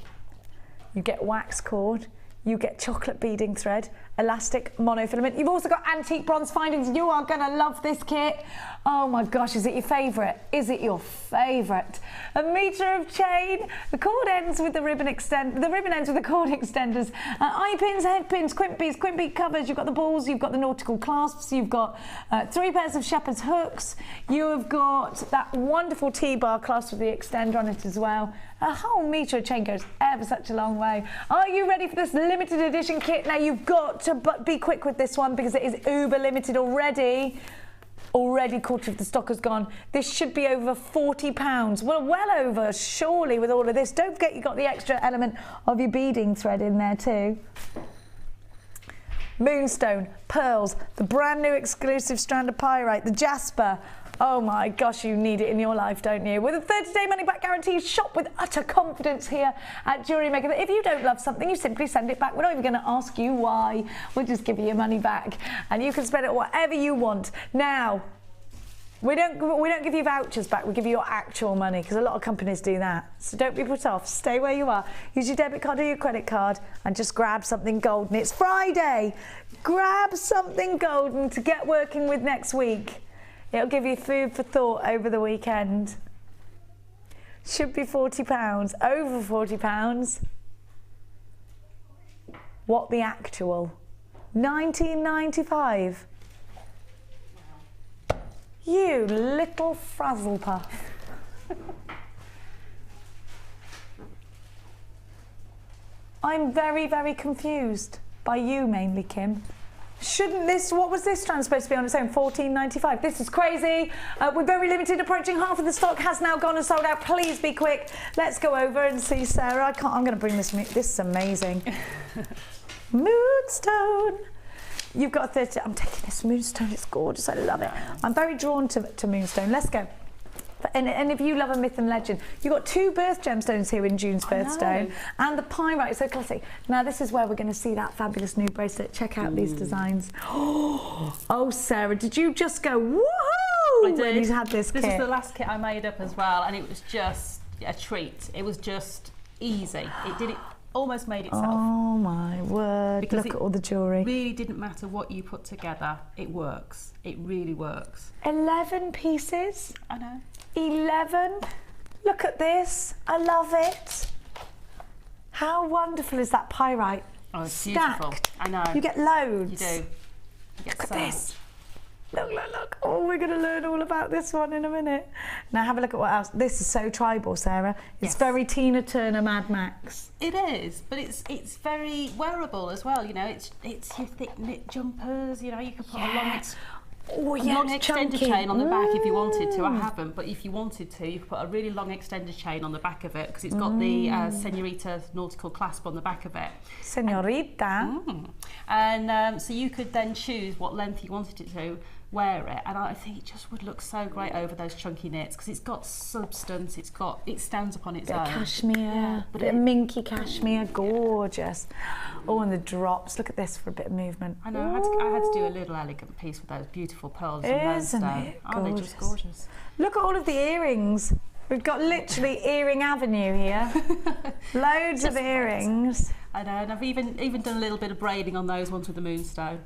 You get wax cord. You get chocolate beading thread, elastic monofilament. You've also got antique bronze findings. You are going to love this kit. Oh my gosh, is it your favourite? Is it your favourite? A metre of chain. The cord ends with the ribbon the ribbon ends with the cord extenders. Eye pins, head pins, quint bead covers. You've got the balls. You've got the nautical clasps. You've got 3 pairs of shepherd's hooks. You have got that wonderful T-bar clasp with the extender on it as well. A whole metre of chain goes ever such a long way. Are you ready for this limited edition kit? Now you've got to be quick with this one because it is uber limited already. Already quarter of the stock has gone. This should be over £40. Well over, surely, with all of this. Don't forget you've got the extra element of your beading thread in there too. Moonstone, pearls, the brand new exclusive strand of pyrite, the jasper. Oh my gosh, you need it in your life, don't you? With a 30-day money-back guarantee, shop with utter confidence here at Jewellery Maker. If you don't love something, you simply send it back. We're not even going to ask you why. We'll just give you your money back, and you can spend it whatever you want. Now, we don't give you vouchers back. We give you your actual money, because a lot of companies do that. So don't be put off. Stay where you are. Use your debit card or your credit card, and just grab something golden. It's Friday. Grab something golden to get working with next week. It'll give you food for thought over the weekend. Should be £40, over £40. What the actual? £19.95. You little frazzle puff. I'm very, very confused by you mainly, Kim. Shouldn't this, what was this strand supposed to be on its own? £14.95. This is crazy. We're very limited, approaching half of the stock has now gone and sold out. Please be quick. Let's go over and see Sarah. I'm going to bring this is amazing. Moonstone. You've got a 30, I'm taking this moonstone, it's gorgeous, I love it. I'm very drawn to moonstone. Let's go. And if you love a myth and legend, you've got 2 birth gemstones here in June's birthstone, and the pyrite is so classic. Now this is where we're going to see that fabulous new bracelet. Check out these designs. Oh, Sarah, did you just go woohoo? I did. When you had this kit? This is the last kit I made up as well, and it was just a treat. It was just easy. It almost made itself. Oh my word, because look at all the jewellery. It really didn't matter what you put together, it works. It really works. 11 pieces. I know. 11. Look at this. I love it. How wonderful is that pyrite? Oh, it's stacked. beautiful. I know. You get loads. You do. You get look so at this. Look, look, look. Oh, we're going to learn all about this one in a minute. Now have a look at what else. This is so tribal, Sarah. It's very Tina Turner, Mad Max. It is, but it's very wearable as well. You know, it's your thick knit jumpers. You know, you can put a long extended chain on the back if you wanted to. I haven't, but if you wanted to, you could put a really long extended chain on the back of it, because it's got the Senorita nautical clasp on the back of it. Senorita. And so you could then choose what length you wanted it to wear it, and I think it just would look so great over those chunky knits, because it's got substance. It stands upon its own. Cashmere, but a minky cashmere, gorgeous. Oh, and the drops. Look at this for a bit of movement. I know. I had to do a little elegant piece with those beautiful pearls and Isn't it gorgeous? Oh, they're just gorgeous. Look at all of the earrings. We've got literally earring avenue here. Loads of earrings. I know, and I've even done a little bit of braiding on those ones with the moonstone.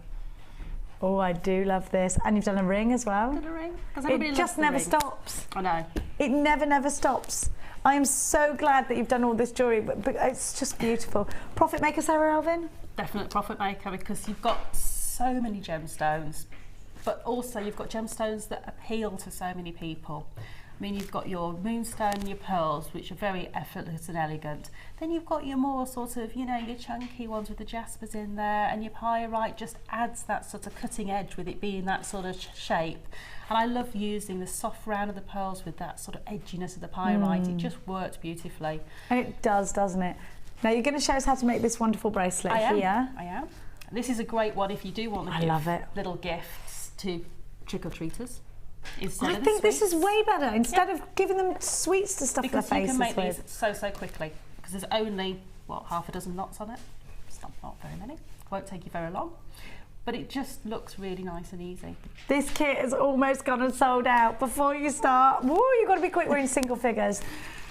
Oh, I do love this. And you've done a ring as well. Done a ring. It just never stops. I know. It never stops. I am so glad that you've done all this jewellery, but it's just beautiful. Profit maker, Sarah Alvin? Definite profit maker, because you've got so many gemstones, but also you've got gemstones that appeal to so many people. I mean, you've got your moonstone and your pearls, which are very effortless and elegant. Then you've got your more sort of, you know, your chunky ones with the jaspers in there, and your pyrite just adds that sort of cutting edge with it being that sort of shape. And I love using the soft round of the pearls with that sort of edginess of the pyrite. It just works beautifully. And it does, doesn't it? Now you're going to show us how to make this wonderful bracelet here. I am. This is a great one if you do want to give little gifts to trick-or-treaters. I think this is way better. Instead of giving them sweets to stuff their faces with. Because you can make these so quickly. Because there's only, what, half a dozen knots on it. It's not very many. Won't take you very long. But it just looks really nice and easy. This kit has almost gone and sold out. Before you start, woo, you've got to be quick. We're in single figures.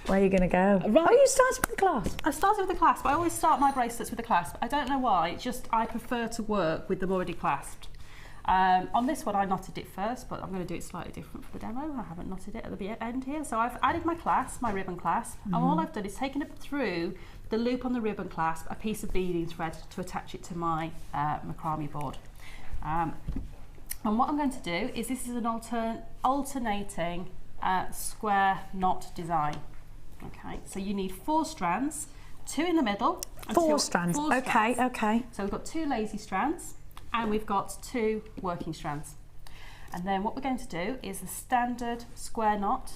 Where are you going to go? Right. Oh, you started with the clasp. I started with the clasp. I always start my bracelets with the clasp. I don't know why. It's just I prefer to work with them already clasped. On this one I knotted it first, but I'm going to do it slightly different for the demo. I haven't knotted it at the end here. So I've added my clasp, my ribbon clasp, and all I've done is taken it through the loop on the ribbon clasp, a piece of beading thread to attach it to my macrame board. And what I'm going to do is, this is an alternating square knot design. Okay, so you need 4 strands, 2 in the middle. And 4 strands. Okay. So we've got 2 lazy strands, and we've got 2 working strands. And then what we're going to do is the standard square knot.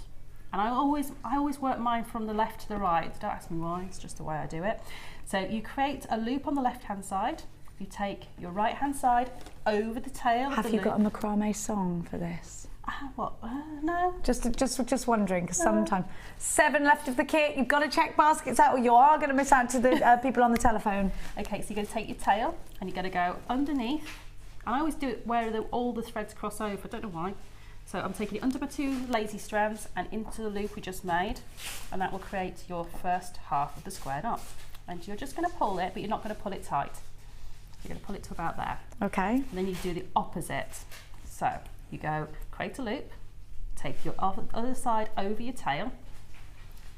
And I always work mine from the left to the right. Don't ask me why, it's just the way I do it. So you create a loop on the left-hand side. You take your right-hand side over the tail of the loop. Have you got a macrame song for this? No. Just wondering, because No. sometimes 7 left of the kit, you've got to check baskets out or you are going to miss out to the people on the telephone. Okay, so you're going to take your tail and you're going to go underneath. And I always do it where all the threads cross over, I don't know why. So I'm taking it under my 2 lazy strands and into the loop we just made, and that will create your first half of the square knot. And you're just going to pull it, but you're not going to pull it tight. You're going to pull it to about there. Okay. And then you do the opposite. So you go create a loop, take your other side over your tail,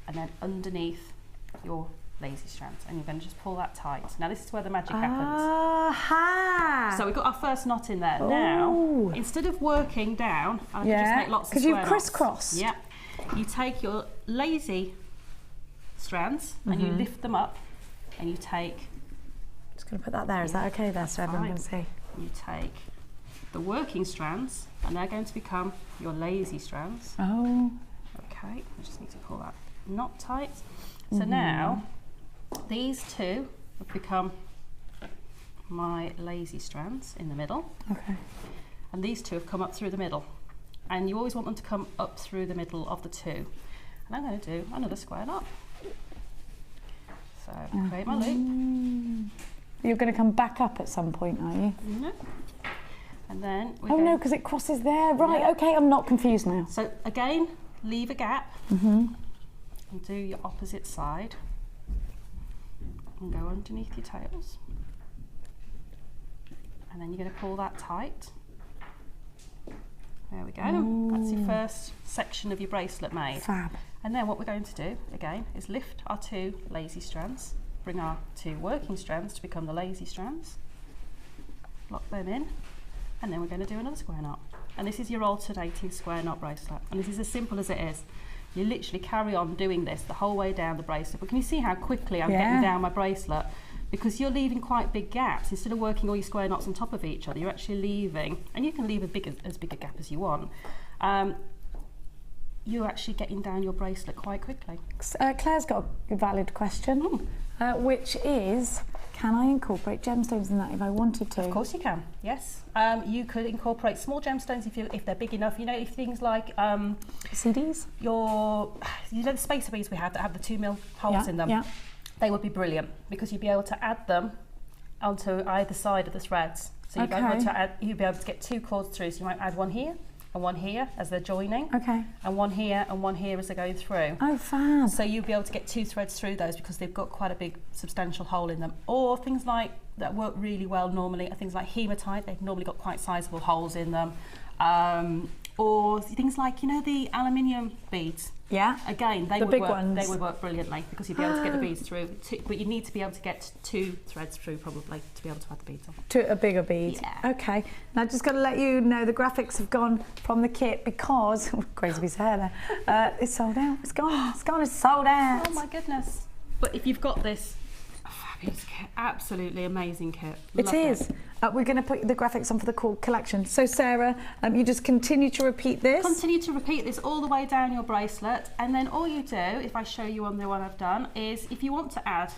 and then underneath your lazy strands, and you're going to just pull that tight. Now this is where the magic happens. Aha! So we've got our first knot in there. Ooh. Now, instead of working down, I can just make lots of square knots. Because you've crisscrossed. Yeah. You take your lazy strands and you lift them up, and you take... Just going to put that there. Is that okay there so everyone can see? You take the working strands, and they're going to become your lazy strands. Oh. Okay, I just need to pull that knot tight. So now, these 2 have become my lazy strands in the middle. Okay. And these 2 have come up through the middle. And you always want them to come up through the middle of the 2. And I'm going to do another square knot. So create my loop. You're going to come back up at some point, are you? No. And then Oh no, because it crosses there. Right, okay, I'm not confused now. So again, leave a gap and do your opposite side. And go underneath your tails. And then you're going to pull that tight. There we go. Ooh. That's your first section of your bracelet made. Fab. And then what we're going to do, again, is lift our 2 lazy strands, bring our 2 working strands to become the lazy strands, lock them in, and then we're going to do another square knot. And this is your alternating square knot bracelet. And this is as simple as it is. You literally carry on doing this the whole way down the bracelet. But can you see how quickly I'm getting down my bracelet? Because you're leaving quite big gaps. Instead of working all your square knots on top of each other, you're actually leaving, and you can leave as big a gap as you want. You're actually getting down your bracelet quite quickly. Claire's got a valid question, which is, can I incorporate gemstones in that if I wanted to? Of course you can, yes. You could incorporate small gemstones if they're big enough. You know, if things like CDs? You know the spacer beads we have that have the 2mm holes in them? Yeah. They would be brilliant because you'd be able to add them onto either side of the threads. So you'd be able to get 2 cords through. So you might add one here and one here as they're joining. Okay. And one here as they're going through. Oh, fab. So you'll be able to get 2 threads through those because they've got quite a big substantial hole in them. Or things like that work really well normally are things like hematite. They've normally got quite sizable holes in them. Or things like, you know, the aluminium beads. Yeah. Again, they big would work. ones. They would work brilliantly because you'd be able to get the beads through. But you need to be able to get 2 threads through probably to be able to add the beads on. To a bigger bead. Yeah. Okay. Now I've just got to let you know the graphics have gone from the kit because crazy piece of hair there. It's sold out. It's gone. It's gone. It's sold out. Oh my goodness! But if you've got this fabulous kit, absolutely amazing kit. It is. We're going to put the graphics on for the collection. So Sarah, you just continue to repeat this. Continue to repeat this all the way down your bracelet, and then all you do, if I show you on the one I've done, is if you want to add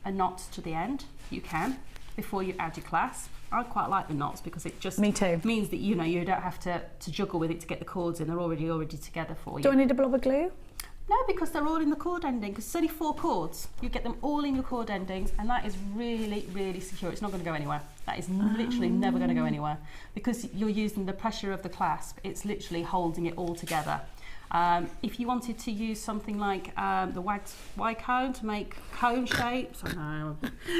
a knot to the end, you can before you add your clasp. I quite like the knots because it just means that you don't have to juggle with it to get the cords in. They're already together for you. Do I need a blob of glue? No, because they're all in the cord ending, because it's only 4 cords. You get them all in your cord endings, and that is really, really secure. It's not going to go anywhere. That is literally never going to go anywhere. Because you're using the pressure of the clasp, it's literally holding it all together. If you wanted to use something like the wax Y cone to make cone shapes, I know.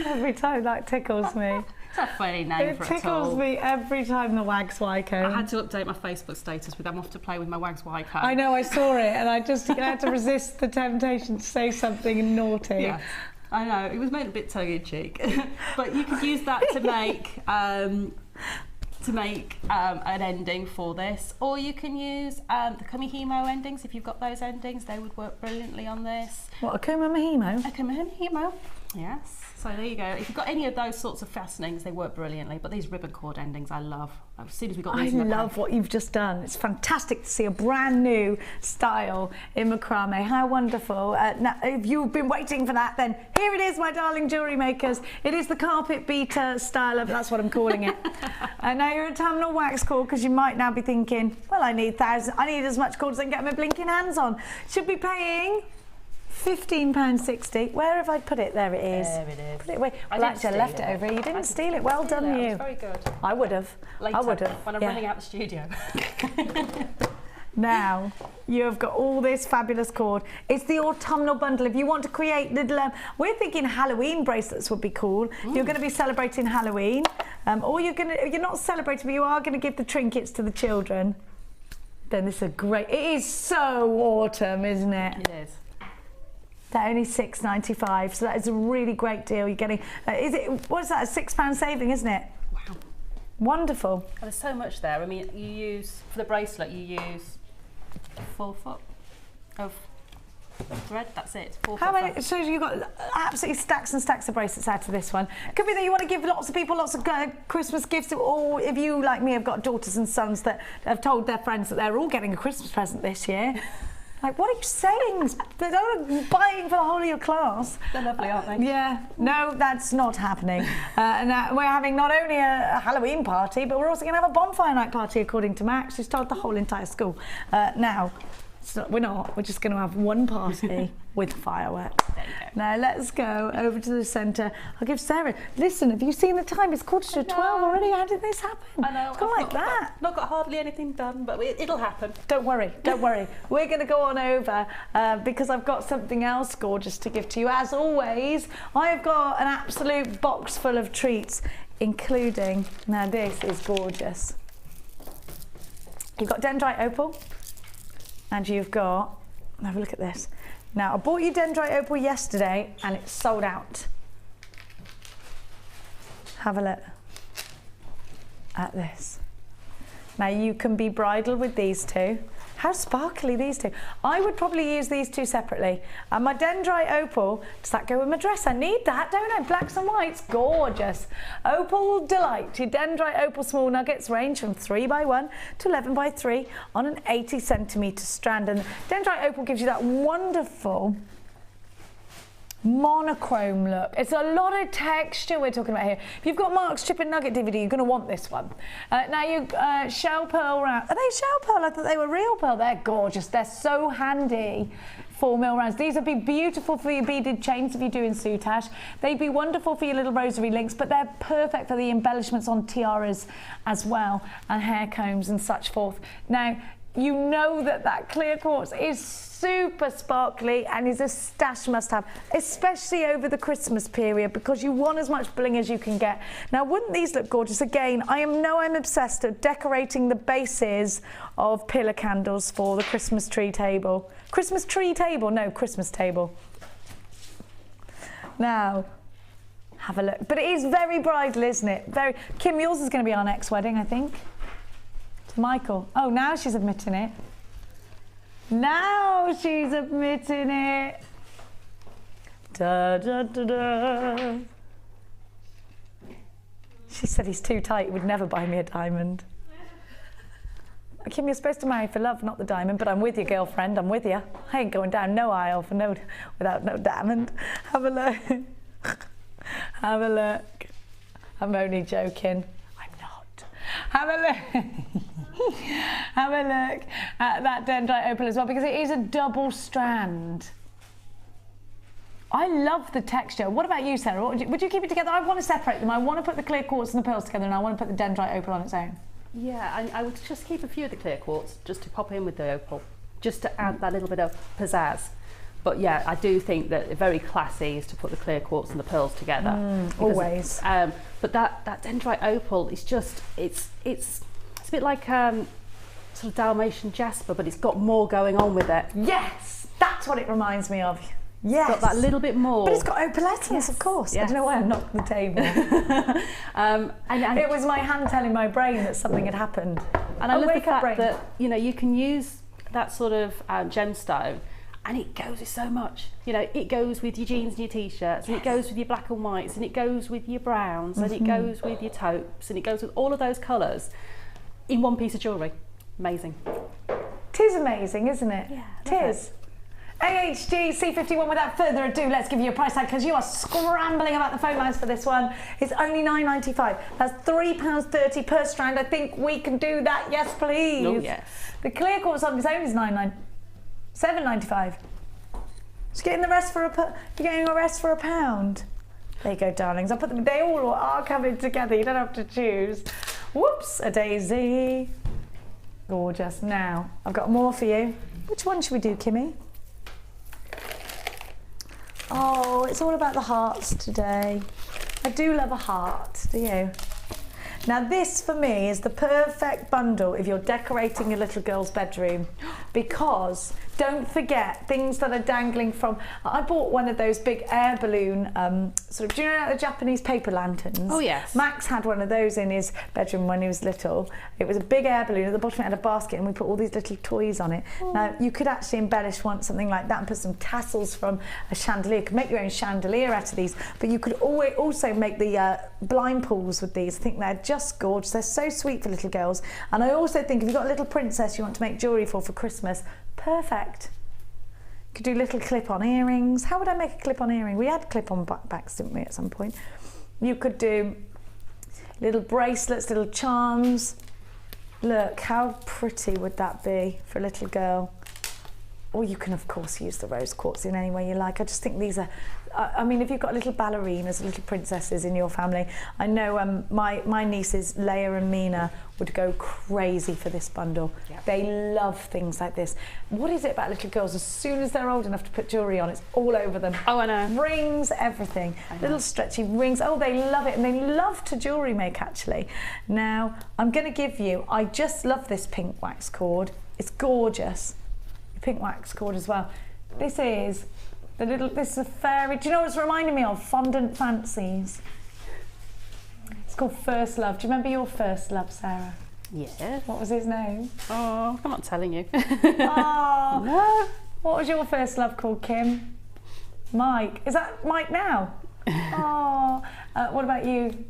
Every time that tickles me. It's a funny name for it. It tickles me every time, the wags Y cone. I had to update my Facebook status with I'm off to play with my wags Y cone. I know, I saw it, and I had to resist the temptation to say something naughty. Yeah, I know, it was meant a bit tongue-in-cheek. But you could use that to make an ending for this, or you can use the kumihimo endings. If you've got those endings, they would work brilliantly on this. What, a kumihimo? A kumihimo. Yes. So there you go. If you've got any of those sorts of fastenings, they work brilliantly. But these ribbon cord endings, I love. As soon as we got these in the I love what you've just done. It's fantastic to see a brand new style in macrame. How wonderful. Now, if you've been waiting for that, then here it is, my darling jewellery makers. It is the carpet beater style of, that's what I'm calling it. Now you're a terminal wax cord, because you might now be thinking, well, I need as much cord as I can get my blinking hands on. Should be paying £15.60. Where have I put it? There it is. There it is. Put it away. Well, actually, I left it over here. You didn't steal it. Well done, you. It's very good. I would have. Later, I would have. when I'm running out the studio. Now, you have got all this fabulous cord. It's the autumnal bundle. If you want to create little, we're thinking Halloween bracelets would be cool. You're going to be celebrating Halloween, or you're not celebrating, but you are going to give the trinkets to the children. Then this is a great. It is so autumn, isn't it? It is. They're only £6.95, so that is a really great deal. You're getting, what is that, a £6 saving, isn't it? Wow. Wonderful. Well, there's so much there. I mean, you use, for the bracelet, you use 4 foot of thread, that's it. 4 How foot many, thread. so you've got absolutely stacks and stacks of bracelets out of this one. Could be that you want to give lots of people lots of Christmas gifts, or if you, like me, have got daughters and sons that have told their friends that they're all getting a Christmas present this year. Like, what are you saying? They're not buying for the whole of your class. They're lovely, aren't they? Yeah. No, that's not happening. And we're having not only a Halloween party, but we're also going to have a bonfire night party, according to Max, who started the whole entire school. Now, we're not. We're just going to have one party with fireworks. Now, let's go over to the centre. I'll give Sarah. Listen, have you seen the time? It's 12:15 already. How did this happen? I know. It's gone like that. Not got hardly anything done, but it'll happen. Don't worry. Don't worry. We're going to go on over because I've got something else gorgeous to give to you. As always, I've got an absolute box full of treats, including, now this is gorgeous. You've got dendrite opal. And you've got, have a look at this. Now, I bought you dendrite opal yesterday and it's sold out. Have a look at this. Now, you can be bridal with these two. How sparkly these two. I would probably use these two separately. And my dendrite opal, does that go with my dress? I need that, don't I? Blacks and whites, gorgeous. Opal Delight, your dendrite opal small nuggets range from 3x1 to 11x3 on an 80cm strand. And dendrite opal gives you that wonderful monochrome look. It's a lot of texture we're talking about here. If you've got Mark's Chip and Nugget DVD, you're going to want this one. Now you shell pearl round. Are they shell pearl? I thought they were real pearl. They're gorgeous. They're so handy. 4mm rounds. These would be beautiful for your beaded chains if you're doing soutache. They'd be wonderful for your little rosary links, but they're perfect for the embellishments on tiaras as well, and hair combs and such forth. Now, you know that clear quartz is super sparkly and is a stash must-have, especially over the Christmas period, because you want as much bling as you can get. Now, wouldn't these look gorgeous? Again, I'm obsessed with decorating the bases of pillar candles for the Christmas tree table. Christmas tree table? No, Christmas table. Now, have a look. But it is very bridal, isn't it? Very. Kim, yours is going to be our next wedding, I think. To Michael. Oh, now she's admitting it. Now she's admitting it. Da, da, da, da. She said he's too tight, he would never buy me a diamond. Kim, you're supposed to marry for love, not the diamond, but I'm with you, girlfriend, I'm with you. I ain't going down no aisle for without no diamond. Have a look. Have a look. I'm only joking. I'm not. Have a look. Have a look at that dendrite opal as well, because it is a double strand. I love the texture. What about you, Sarah? Would you keep it together? I want to separate them. I want to put the clear quartz and the pearls together, and I want to put the dendrite opal on its own. Yeah, I would just keep a few of the clear quartz just to pop in with the opal, just to add that little bit of pizzazz. But yeah, I do think that very classy is to put the clear quartz and the pearls together. Always. But that dendrite opal is just, it's a bit like sort of Dalmatian jasper, but it's got more going on with it. Yes, that's what it reminds me of. Yes. It's got that little bit more. But it's got opalescence, yes, of course. Yes. I don't know why I knocked the table. And it was my hand telling my brain that something had happened. And I love the fact that, you know, you can use that sort of gemstone and it goes with so much. You know, it goes with your jeans and your t-shirts, and it goes with your black and whites, and it goes with your browns, and it goes with your taupes, and it goes with all of those colours in one piece of jewellery. Amazing. Tis amazing, isn't it? Yeah, tis. AHG C51, without further ado, let's give you a price tag because you are scrambling about the phone lines for this one. It's only £9.95. That's £3.30 per strand. I think we can do that. Yes, please. Oh, yes. The clear quartz on its own is £7.95. Just getting the rest for you're getting the rest for £1. There you go, darlings. I'll put them. They all are coming together. You don't have to choose. Whoops, a daisy. Gorgeous. Now I've got more for you. Which one should we do, Kimmy? Oh, it's all about the hearts today. I do love a heart, do you? Now this for me is the perfect bundle if you're decorating your little girl's bedroom, because don't forget things that are dangling from. I bought one of those big air balloon sort of, do you know the Japanese paper lanterns? Oh yes. Max had one of those in his bedroom when he was little. It was a big air balloon. At the bottom it had a basket and we put all these little toys on it. Now you could actually embellish something like that and put some tassels from a chandelier. You could make your own chandelier out of these, but you could also make the blind pools with these. I think they're just gorgeous. They're so sweet for little girls. And I also think if you've got a little princess you want to make jewellery for Christmas, perfect. You could do little clip-on earrings. How would I make a clip-on earring? We had clip-on backpacks, didn't we, at some point? You could do little bracelets, little charms. Look, how pretty would that be for a little girl? Or you can, of course, use the rose quartz in any way you like. I just think these are, I mean, if you've got little ballerinas, little princesses in your family, I know my nieces, Leia and Mina, would go crazy for this bundle. Yep. They love things like this. What is it about little girls? As soon as they're old enough to put jewellery on, it's all over them. Oh, I know. Rings, everything. Little stretchy rings. Oh, they love it. And they love to jewellery make, actually. Now, I'm going to give you, I just love this pink wax cord. It's gorgeous. Pink wax cord as well. This is a fairy. Do you know what it's reminding me of? Fondant Fancies. It's called First Love. Do you remember your first love, Sarah? Yes. What was his name? Oh, I'm not telling you. Oh, no. What was your first love called, Kim? Mike. Is that Mike now? Oh. What about you?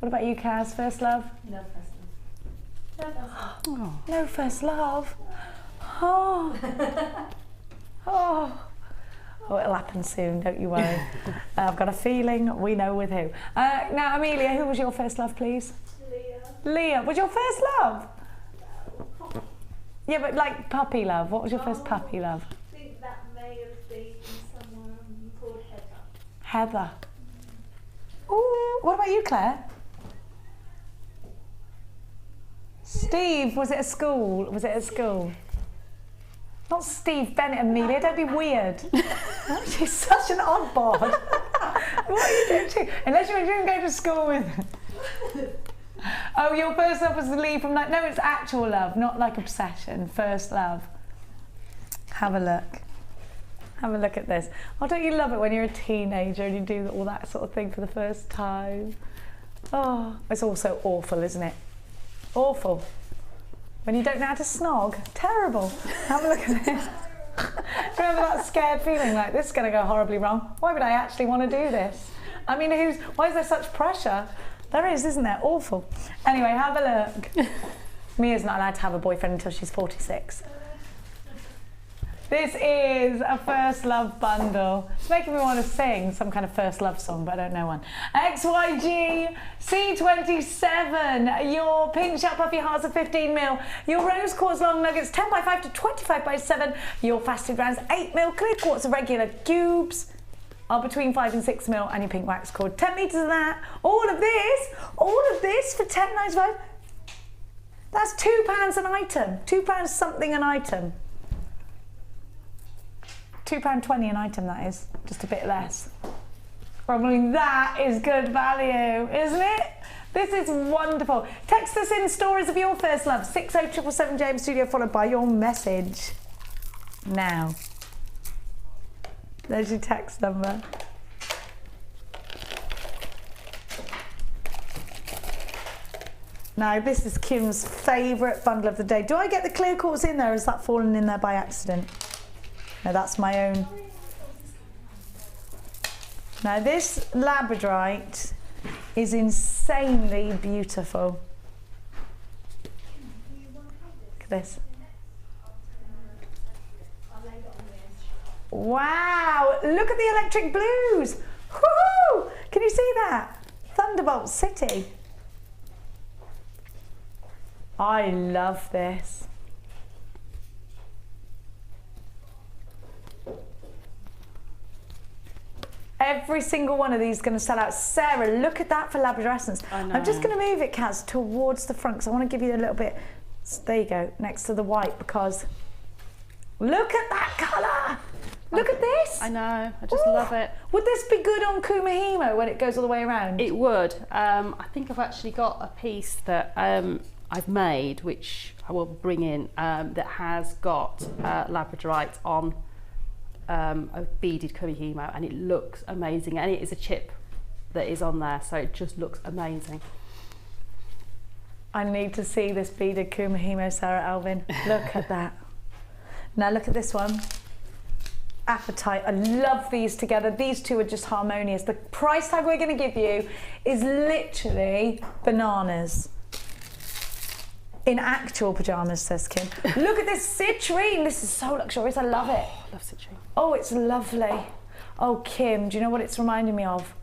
What about you, Kaz? First love? No first love. Oh. No first love. Oh. Oh. Oh, it'll happen soon, don't you worry. I've got a feeling we know with who. Now, Amelia, who was your first love, please? Leah. Leah, was your first love? Yeah, but like puppy love. What was your first puppy love? I think that may have been someone called Heather. Heather. Ooh, what about you, Claire? Steve, was it at school? Was it at school? Not Steve Bennett, Amelia, don't be weird. She's such an oddball. What are you doing to? Unless you didn't go to school with. Oh, your first love was the Lee from no, it's actual love, not like obsession. First love. Have a look. Have a look at this. Oh, don't you love it when you're a teenager and you do all that sort of thing for the first time? Oh, it's also awful, isn't it? Awful. When you don't know how to snog. Terrible. Have a look at this. Do you remember that scared feeling like this is going to go horribly wrong? Why would I actually want to do this? I mean, why is there such pressure? There is, isn't there? Awful. Anyway, have a look. Mia's not allowed to have a boyfriend until she's 46. This is a first love bundle. It's making me want to sing some kind of first love song, but I don't know one. XYG C27, your pink sharp puffy hearts are 15mm, your rose quartz long nuggets 10x5 to 25x7, your faceted rounds 8mm, clear quartz regular cubes are between 5 and 6mm, and your pink wax cord 10 meters of that. All of this for £10.95. That's £2 an item. £2 something an item. £2.20 an item, that is. Just a bit less. I mean, that is good value, isn't it? This is wonderful. Text us in stories of your first love. 60777 James Studio, followed by your message. Now. There's your text number. Now, this is Kim's favourite bundle of the day. Do I get the clear quartz in there, or has that fallen in there by accident? Now that's my own. Now this labradorite is insanely beautiful. Look at this. Wow, look at the electric blues. Woohoo! Can you see that? Thunderbolt City. I love this. Every single one of these is going to sell out. Sarah, look at that for labradorescence. I'm just going to move it, Kaz, towards the front because I want to give you a little bit. There you go, next to the white, because look at that colour. Look at this. I know, I just love it. Would this be good on Kumahimo when it goes all the way around? It would. I think I've actually got a piece that I've made, which I will bring in, that has got labradorite on a beaded Kumahimo, and it looks amazing, and it is a chip that is on there, so it just looks amazing. I need to see this beaded Kumahimo, Sarah Alvin. Look at that. Now look at this one. Appetite. I love these together. These two are just harmonious. The price tag we're going to give you is literally bananas. In actual pyjamas, says Kim. Look at this citrine. This is so luxurious. I love it. I love citrine. Oh, it's lovely. Oh, Kim, do you know what it's reminding me of?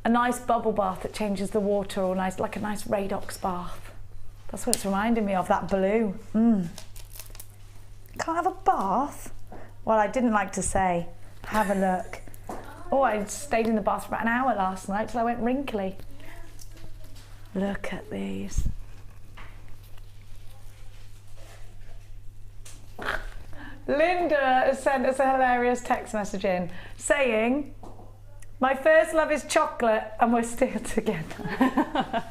A nice bubble bath that changes the water, or nice, like a nice Radox bath. That's what it's reminding me of, that blue. Can't have a bath? Well, I didn't like to say. Have a look. Oh, I stayed in the bath for about an hour last night till I went wrinkly. Look at these. Linda has sent us a hilarious text message in saying, my first love is chocolate and we're still together.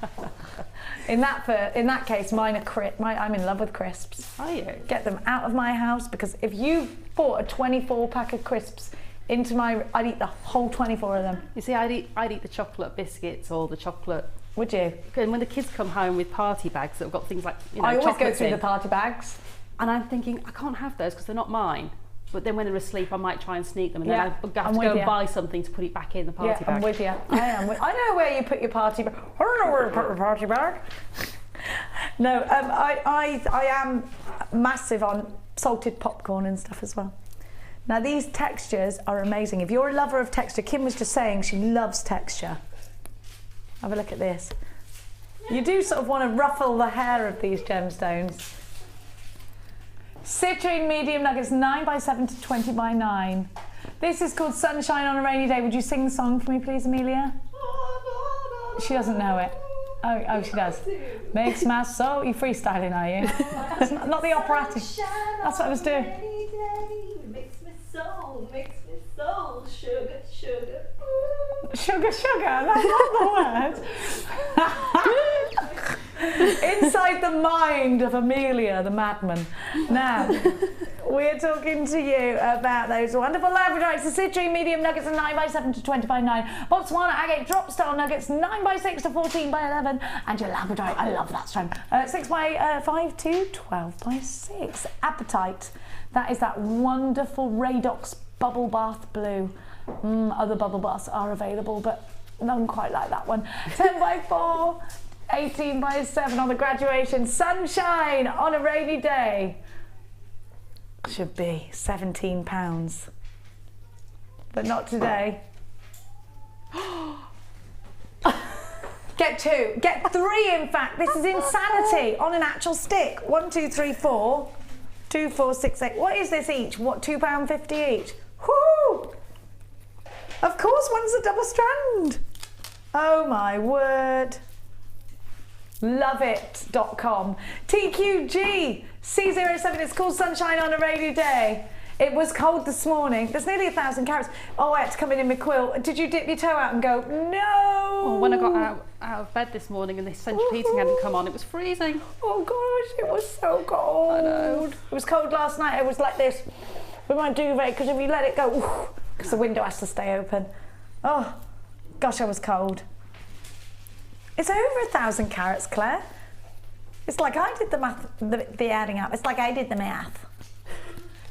In that case, mine are I'm in love with crisps. Are you? Get them out of my house, because if you bought a 24 pack of crisps into my, I'd eat the whole 24 of them. You see, I'd eat the chocolate biscuits or the chocolate. Would you? And when the kids come home with party bags that have got things like, you know, I always go through in, the party bags. And I'm thinking, I can't have those because they're not mine. But then when they're asleep, I might try and sneak them, and then I have to go and buy something to put it back in the party bag. I'm with you. I am. I know where you put your party bag. I don't know where you put your party bag. No, I am massive on salted popcorn and stuff as well. Now these textures are amazing. If you're a lover of texture, Kim was just saying she loves texture. Have a look at this. You do sort of want to ruffle the hair of these gemstones. Citrine medium nuggets, 9x7 to 20x9. This is called Sunshine on a Rainy Day. Would you sing the song for me, please, Amelia? She doesn't know it. Oh, she does. Makes my soul. You freestyling, are you? That's not the operatic. That's what I was doing. Makes me soul, sugar, sugar. Sugar, sugar. That's not the word. Inside the mind of Amelia, the madman. Now, we're talking to you about those wonderful labradorites, the citrine medium nuggets, and 9x7 to 20x9. Botswana agate drop style nuggets, 9x6 to 14x11. And your labradorite, I love that strand, 6x5 to 12x6. Appetite. That is that wonderful Radox bubble bath blue. Other bubble baths are available, but none quite like that one. 10x4. 18x7 on the graduation. Sunshine on a rainy day. Should be £17. But not today. Get two. Get three, in fact. This is insanity. On an actual stick. 1, 2, 3, 4. 2, 4, 6, 8. What is this each? What, £2.50 each? Whoo! Of course, one's a double strand. Oh my word. Loveit.com. TQG C07. It's called Sunshine on a Rainy Day. It was cold this morning. There's nearly 1,000 carats. Oh, I had to come in my quill. Did you dip your toe out and go, no? Well, when I got out of bed this morning and the central heating hadn't come on, it was freezing. Oh gosh, it was so cold. I know. It was cold last night. I was like this with my duvet, because if you let it go, because the window has to stay open. Oh, gosh, I was cold. It's over 1,000 carats, Claire. It's like I did the math, the adding up. It's like I did the math.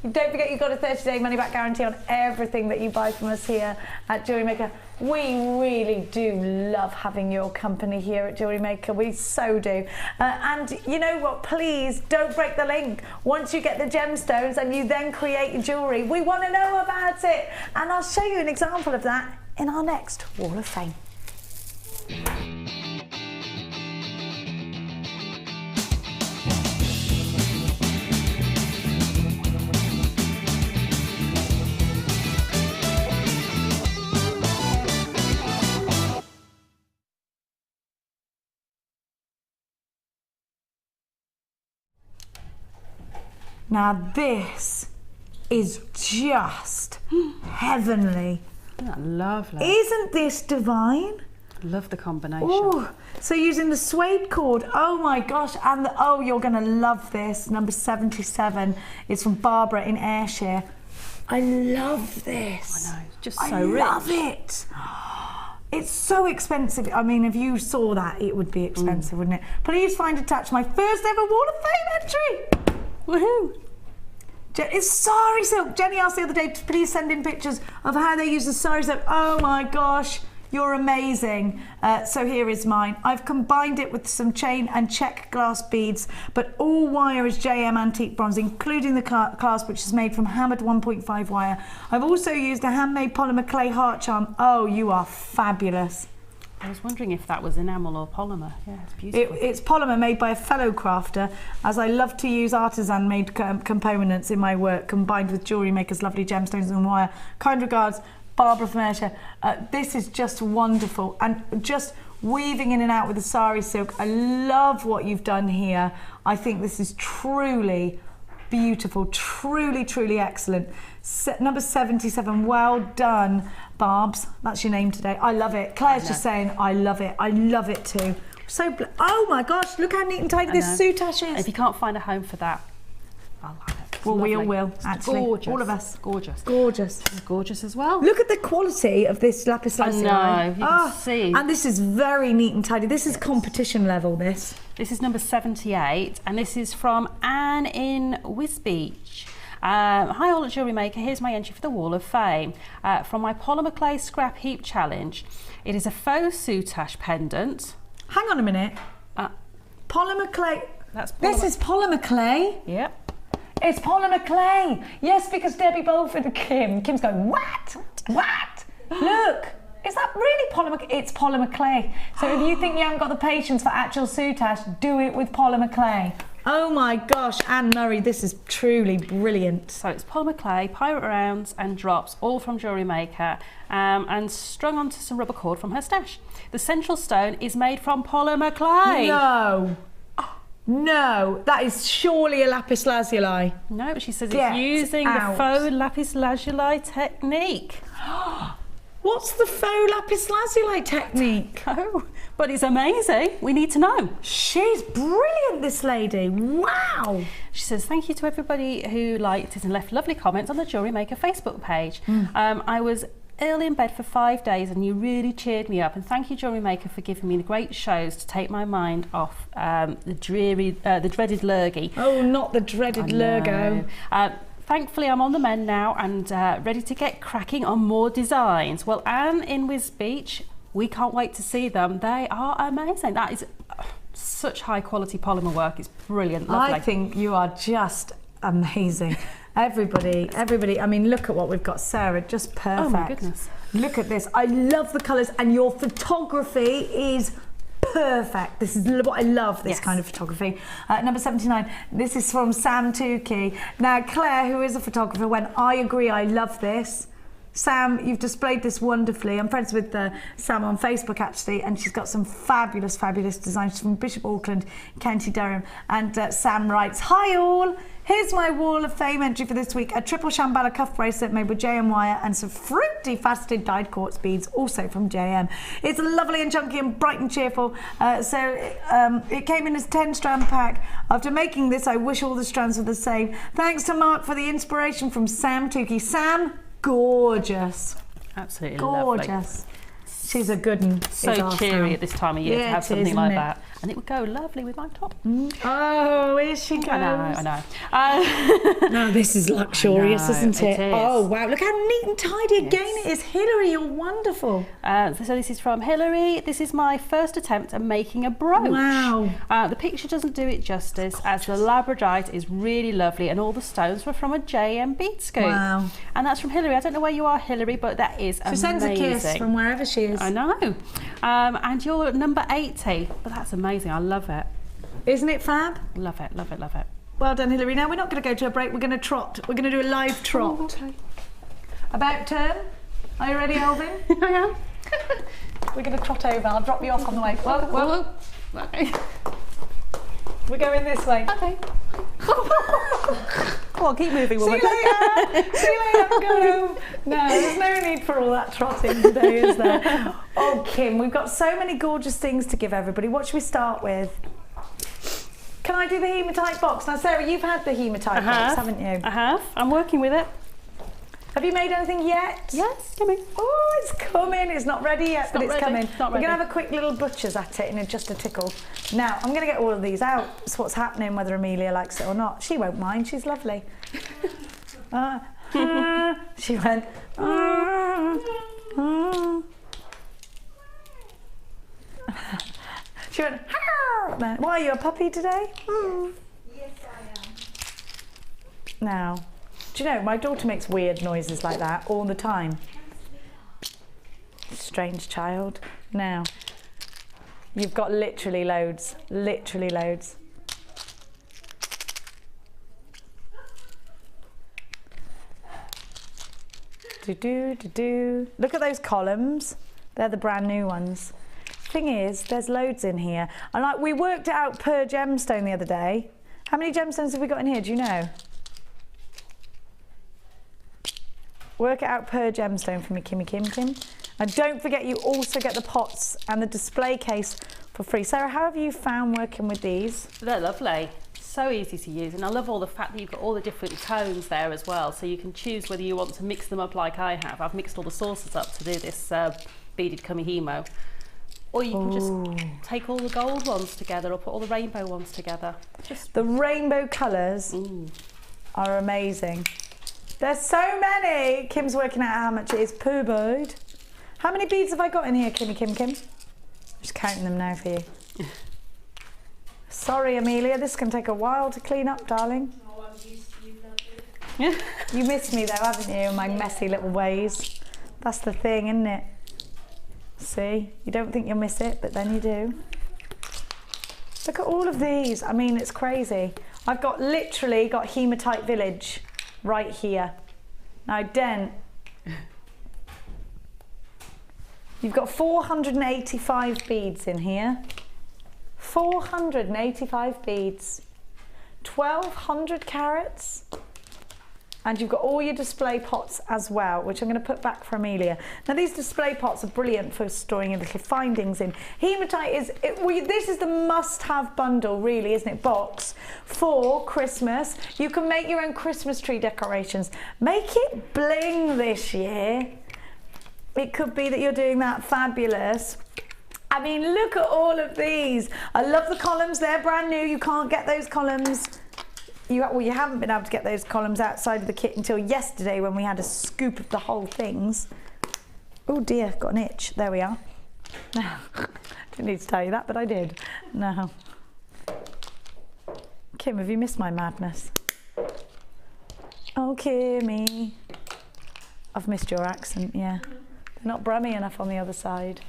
Don't forget you've got a 30-day money-back guarantee on everything that you buy from us here at Jewellery Maker. We really do love having your company here at Jewellery Maker. We so do. And you know what? Please don't break the link. Once you get the gemstones and you then create your jewellery, we want to know about it. And I'll show you an example of that in our next Wall of Fame. Now this is just heavenly. Isn't that lovely? Isn't this divine? Love the combination. Ooh. So using the suede cord, oh my gosh, and oh, you're gonna love this. Number 77 is from Barbara in Ayrshire. I love this. I know, it's just so rich. I love it. It's so expensive. I mean, if you saw that, it would be expensive, wouldn't it? Please find attached my first ever Wall of Fame entry. Woohoo! It's sari silk. Jenny asked the other day to please send in pictures of how they use the sari silk. Oh my gosh, you're amazing. So here is mine. I've combined it with some chain and check glass beads, but all wire is JM antique bronze, including the clasp, which is made from hammered 1.5 wire. I've also used a handmade polymer clay heart charm. Oh, you are fabulous. I was wondering if that was enamel or polymer. Yeah, it's beautiful. It's polymer made by a fellow crafter, as I love to use artisan-made components in my work, combined with Jewellery Maker's lovely gemstones and wire. Kind regards, Barbara from Ayrshire. This is just wonderful, and just weaving in and out with the sari silk. I love what you've done here. I think this is truly beautiful, truly, truly excellent. Number 77, well done, Barbs. That's your name today. I love it. Claire's just saying, I love it. I love it too. So, oh my gosh, look how neat and tidy this soutache is. If you can't find a home for that, I like it. It's well, lovely. we all will, actually. Gorgeous. All of us. Gorgeous. Gorgeous. It's gorgeous as well. Look at the quality of this lapis lazuli. I know, you can see. And this is very neat and tidy. This is competition level, this. This is number 78, and this is from Anne in Wisbeach. Hi all at Jewellery Maker, here's my entry for the Wall of Fame. From my polymer clay scrap heap challenge. It is a faux soutache pendant. Hang on a minute. Polymer clay. That's polymer. This is polymer clay? Yep. It's polymer clay. Yes, because Debbie Bolford and Kim's going, what? What? Look. Is that really polymer? It's polymer clay. So if you think you haven't got the patience for actual soutache, do it with polymer clay. Oh my gosh, Anne Murray, this is truly brilliant. So it's polymer clay, pirate rounds and drops, all from Jewellery Maker, and strung onto some rubber cord from her stash. The central stone is made from polymer clay. No. No, that is surely a lapis lazuli. No, but she says it's using the faux lapis lazuli technique. What's the faux lapis lazuli technique? Oh, but it's amazing. We need to know. She's brilliant, this lady. Wow. She says, thank you to everybody who liked it and left lovely comments on the Jewellery Maker Facebook page. I was ill in bed for 5 days and you really cheered me up, and thank you Jewellery Maker for giving me the great shows to take my mind off the dreaded lurgy. Oh, not the dreaded lurgo. Thankfully I'm on the mend now and ready to get cracking on more designs. Well, Anne in Wisbeach, we can't wait to see them. They are amazing. That is such high quality polymer work. It's brilliant, lovely. I think you are just amazing. Everybody, I mean, look at what we've got, Sarah, just perfect. Oh my goodness. Look at this. I love the colours, and your photography is perfect. This is what I love, this kind of photography. Number 79, this is from Sam Tukey. Now, Claire, who is a photographer, went, I agree, I love this. Sam, you've displayed this wonderfully. I'm friends with Sam on Facebook, actually, and she's got some fabulous, fabulous designs. She's from Bishop Auckland, County Durham. And Sam writes, hi all, here's my Wall of Fame entry for this week. A triple shambhala cuff bracelet made with JM wire and some fruity faceted dyed quartz beads, also from JM. It's lovely and chunky and bright and cheerful. It came in as a 10-strand pack. After making this, I wish all the strands were the same. Thanks to Mark for the inspiration from Sam Tukey. Sam, gorgeous. Absolutely gorgeous. Lovely. She's a good one. So cheery at this time of year to have something like that. and it would go lovely with my top. Oh, here she goes. I know. No, this is luxurious, isn't it? It is. Oh, wow. Look how neat and tidy again it is. Hilary, you're wonderful. So this is from Hilary. This is my first attempt at making a brooch. Wow. The picture doesn't do it justice, as the labradorite is really lovely and all the stones were from a JM bead scoop. Wow. And that's from Hilary. I don't know where you are, Hilary, but that is amazing. She sends a kiss from wherever she is. I know. And you're number 80, but that's amazing. I love it. Isn't it fab? Love it, love it, love it. Well done, Hilary. Now we're not going to go to a break. We're going to trot. We're going to do a live trot. Oh, okay. About turn. Are you ready, Alvin? I am. We're going to trot over. I'll drop you off on the way. Whoa. Okay. We're going this way. Okay. Come on, keep moving, woman. See you later. See you later. Go. No, there's no need for all that trotting today, is there? Oh, Kim, we've got so many gorgeous things to give everybody. What should we start with? Can I do the hematite box? Now, Sarah, you've had the hematite box, haven't you? I have. I'm working with it. Have you made anything yet? Yes, coming. Oh, it's coming. It's not ready yet, but it's coming. We're going to have a quick little butcher's at it in just a tickle. Now, I'm going to get all of these out. That's what's happening, whether Amelia likes it or not. She won't mind. She's lovely. She went... She went... Why, are you a puppy today? Yes, I am. Now... Do you know, my daughter makes weird noises like that all the time. Strange child. Now, you've got literally loads. Literally loads. Do-do-do-do. Look at those columns. They're the brand new ones. Thing is, there's loads in here. And like, we worked it out per gemstone the other day. How many gemstones have we got in here? Do you know? Work it out per gemstone for me, Kim. And don't forget, you also get the pots and the display case for free. Sarah, how have you found working with these? They're lovely. So easy to use, and I love all the fact that you've got all the different tones there as well, so you can choose whether you want to mix them up like I have. I've mixed all the sauces up to do this beaded kumihimo. Or you can just take all the gold ones together or put all the rainbow ones together. The rainbow colours are amazing. There's so many. Kim's working out how much it is per bead. How many beads have I got in here, Kim? Just counting them now for you. Sorry, Amelia, this can take a while to clean up, darling. Oh, I'm used to you, lovely. You missed me though, haven't you, in my messy little ways? That's the thing, isn't it? See, you don't think you'll miss it, but then you do. Look at all of these. I mean, it's crazy. I've got literally got Hematite Village right here. Now, Den, you've got 485 beads in here. 485 beads. 1,200 carats. And you've got all your display pots as well, which I'm going to put back for Amelia. Now, these display pots are brilliant for storing your little findings in. Hematite is, this is the must-have bundle, really, isn't it? Box for Christmas. You can make your own Christmas tree decorations. Make it bling this year. It could be that you're doing that fabulous. I mean, look at all of these. I love the columns. They're brand new. You can't get those columns. You haven't been able to get those columns outside of the kit until yesterday when we had a scoop of the whole things. Oh dear, got an itch. There we are. Didn't need to tell you that, but I did. No. Kim, have you missed my madness? Oh, Kimmy. I've missed your accent, yeah. They're not brummy enough on the other side.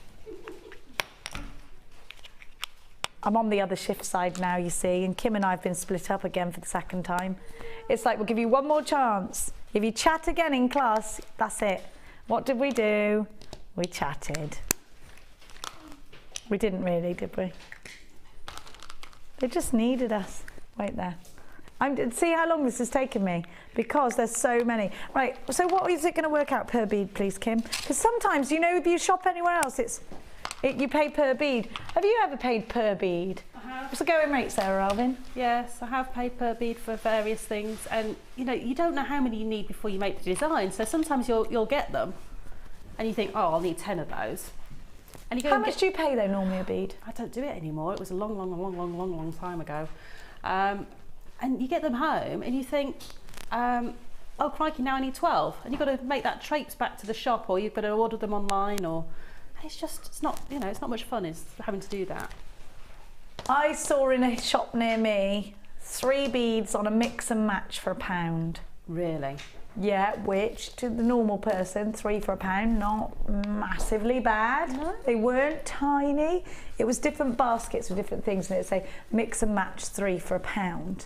I'm on the other shift side now, you see, and Kim and I have been split up again for the second time. It's like, we'll give you one more chance. If you chat again in class, that's it. What did we do? We chatted. We didn't really, did we? They just needed us. Wait there. See how long this has taken me? Because there's so many. Right, so what is it going to work out per bead, please, Kim? Because sometimes, you know, if you shop anywhere else, you pay per bead. Have you ever paid per bead? I have. What's the going rate, Sarah Alvin? Yes, I have paid per bead for various things, and you know, you don't know how many you need before you make the design. So sometimes you'll get them, and you think, oh, I'll need 10 of those. And you go How much do you pay though normally a bead? I don't do it anymore. It was a long time ago. And you get them home and you think, oh crikey, now I need 12. And you've got to make that traipse back to the shop, or you've got to order them online, or and it's not, you know, it's not much fun is having to do that. I saw in a shop near me 3 beads on a mix and match for £1. Really? Yeah, which to the normal person, 3 for £1, not massively bad. No. They weren't tiny. It was different baskets with different things, and it'd say mix and match 3 for £1.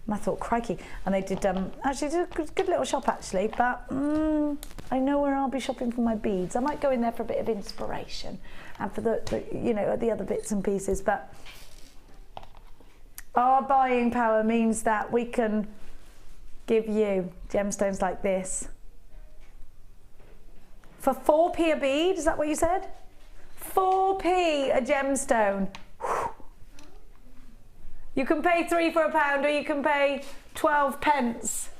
And I thought, crikey. And they did actually did a good little shop actually, but I know where I'll be shopping for my beads. I might go in there for a bit of inspiration and for the you know, the other bits and pieces, but our buying power means that we can give you gemstones like this for 4p a bead. Is that what you said? 4p a gemstone. Whew. You can pay 3 for £1, or you can pay 12 pence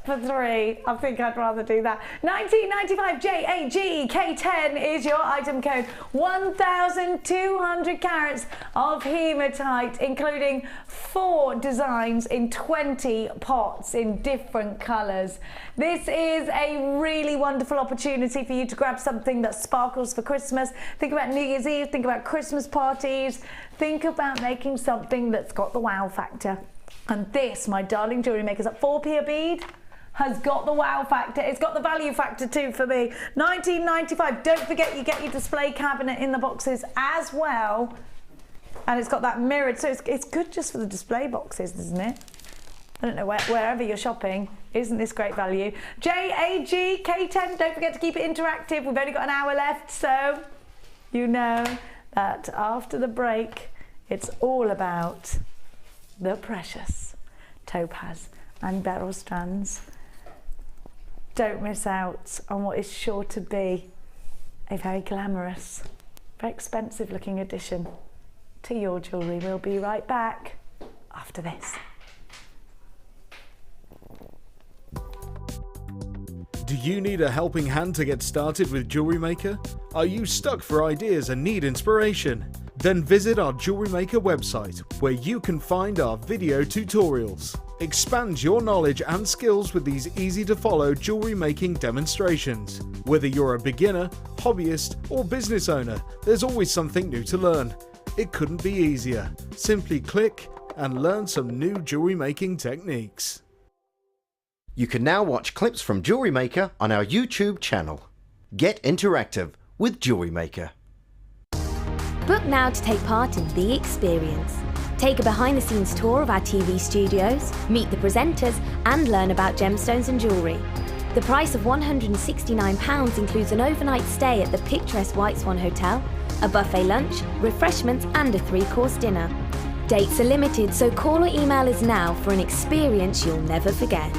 for 3. I think I'd rather do that. 1995 JAG K10 is your item code. 1,200 carats of hematite, including 4 designs in 20 pots in different colours. This is a really wonderful opportunity for you to grab something that sparkles for Christmas. Think about New Year's Eve, think about Christmas parties, think about making something that's got the wow factor. And this, my darling jewellery makers, at 4p a bead, has got the wow factor. It's got the value factor too for me. 1995. Don't forget you get your display cabinet in the boxes as well. And it's got that mirrored, so it's good just for the display boxes, isn't it? I don't know, wherever you're shopping, isn't this great value? JAG K10, don't forget to keep it interactive. We've only got an hour left, so you know that after the break, it's all about the precious topaz and beryl strands. Don't miss out on what is sure to be a very glamorous, very expensive looking addition to your jewellery. We'll be right back after this. Do you need a helping hand to get started with Jewellery Maker? Are you stuck for ideas and need inspiration? Then visit our Jewellery Maker website, where you can find our video tutorials. Expand your knowledge and skills with these easy-to-follow jewellery making demonstrations. Whether you're a beginner, hobbyist, or business owner, there's always something new to learn. It couldn't be easier. Simply click and learn some new jewellery making techniques. You can now watch clips from Jewellery Maker on our YouTube channel. Get interactive with Jewellery Maker. Book now to take part in The Experience. Take a behind-the-scenes tour of our TV studios, meet the presenters, and learn about gemstones and jewellery. The price of £169 includes an overnight stay at the picturesque White Swan Hotel, a buffet lunch, refreshments, and a 3-course dinner. Dates are limited, so call or email us now for an experience you'll never forget.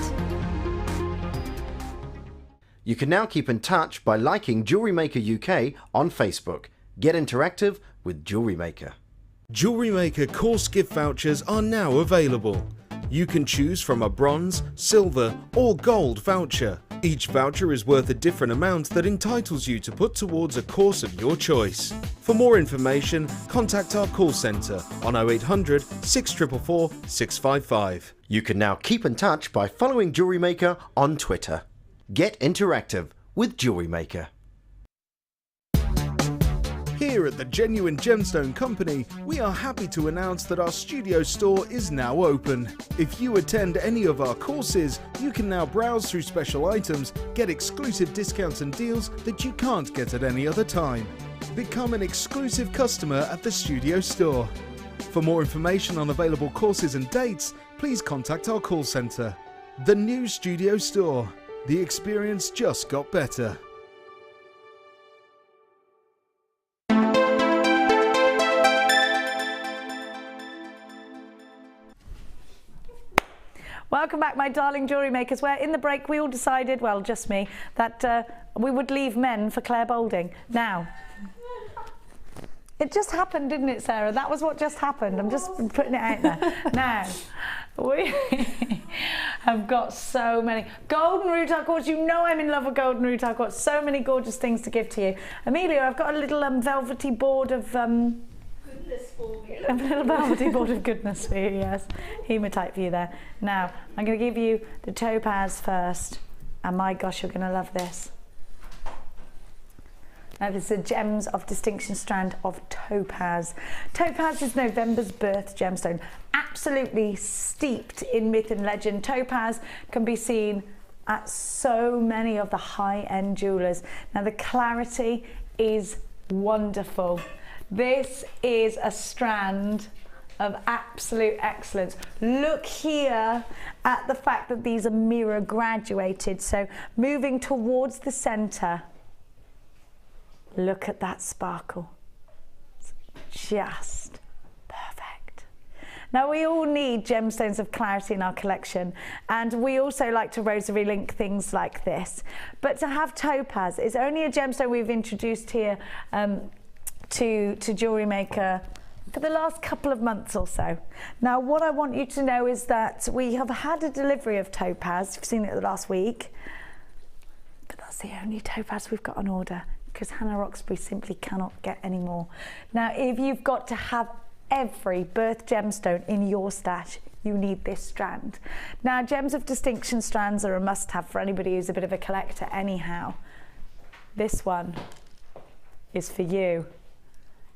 You can now keep in touch by liking Jewellery Maker UK on Facebook. Get interactive with Jewellery Maker. Jewellery Maker course gift vouchers are now available. You can choose from a bronze, silver, or gold voucher. Each voucher is worth a different amount that entitles you to put towards a course of your choice. For more information, contact our call centre on 0800 644 655. You can now keep in touch by following Jewellery Maker on Twitter. Get interactive with Jewellery Maker. Here at the Genuine Gemstone Company, we are happy to announce that our studio store is now open. If you attend any of our courses, you can now browse through special items, get exclusive discounts and deals that you can't get at any other time. Become an exclusive customer at the studio store. For more information on available courses and dates, please contact our call centre. The new studio store. The experience just got better. Welcome back, my darling jewellery makers, where in the break we all decided, well, just me, that we would leave men for Claire Boulding. Now, it just happened, didn't it, Sarah? That was what just happened. I'm just putting it out there. Now, We have got so many golden rutile quartz. You know I'm in love with golden rutile quartz. So many gorgeous things to give to you. Amelia, I've got a little velvety board of Goodness for me. a little velvety board of goodness for you. Yes, hematite for you there. Now I'm going to give you the topaz first, and my gosh, you're going to love this. Now this is a Gems of Distinction strand of topaz. Topaz is November's birth gemstone. Absolutely steeped in myth and legend. Topaz can be seen at so many of the high-end jewelers. Now the clarity is wonderful. This is a strand of absolute excellence. Look here at the fact that these are mirror graduated. So moving towards the center, look at that sparkle. It's just perfect. Now we all need gemstones of clarity in our collection, and we also like to rosary link things like this. But to have topaz is only a gemstone we've introduced here to Jewellery Maker for the last couple of months or so. Now what I want you to know is that we have had a delivery of topaz. You've seen it the last week, but that's the only topaz we've got on order, because Hannah Roxbury simply cannot get any more. Now, if you've got to have every birth gemstone in your stash, you need this strand. Now, Gems of Distinction strands are a must-have for anybody who's a bit of a collector anyhow. This one is for you.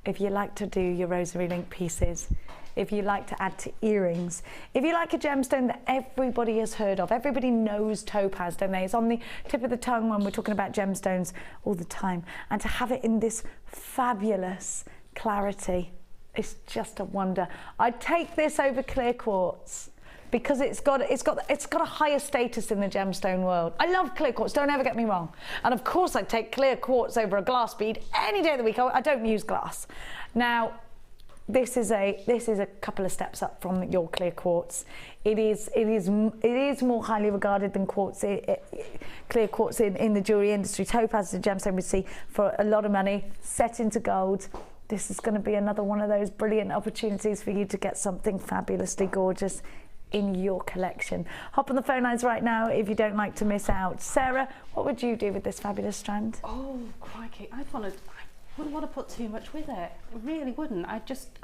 If you like to do your rosary link pieces, if you like to add to earrings, if you like a gemstone that everybody has heard of, everybody knows topaz, don't they? It's on the tip of the tongue when we're talking about gemstones all the time. And to have it in this fabulous clarity, it's just a wonder. I'd take this over clear quartz, because it's got a higher status in the gemstone world. I love clear quartz, don't ever get me wrong. And of course I'd take clear quartz over a glass bead any day of the week. I don't use glass. Now, this is a couple of steps up from your clear quartz. It is more highly regarded than quartz, clear quartz in the jewellery industry. Topaz is a gemstone we see for a lot of money, set into gold. This is going to be another one of those brilliant opportunities for you to get something fabulously gorgeous in your collection. Hop on the phone lines right now if you don't like to miss out. Sarah, what would you do with this fabulous strand? Oh, crikey. I wouldn't want to put too much with it. I really wouldn't. I just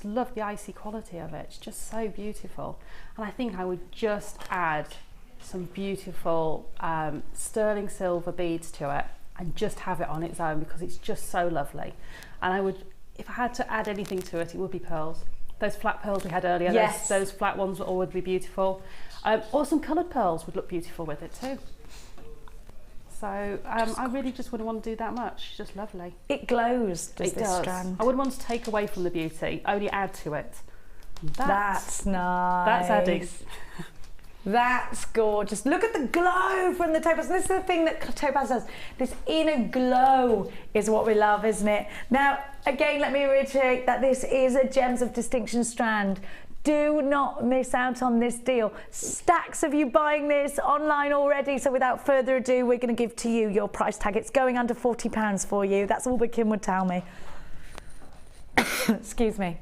love the icy quality of it. It's just so beautiful. And I think I would just add some beautiful sterling silver beads to it and just have it on its own, because it's just so lovely. And I would, if I had to add anything to it, it would be pearls. Those flat pearls we had earlier, yes. those flat ones would be beautiful. Or some coloured pearls would look beautiful with it too. So I really just wouldn't want to do that much. It's just lovely. It glows, does this strand? I wouldn't want to take away from the beauty, only add to it. That's nice. That's adding. That's gorgeous. Look at the glow from the topaz. This is the thing that topaz does. This inner glow is what we love, isn't it? Now, again, let me reiterate that this is a Gems of Distinction strand. Do not miss out on this deal. Stacks of you buying this online already. So without further ado, we're going to give to you your price tag. It's going under £40 for you. That's all that Kim would tell me. Excuse me.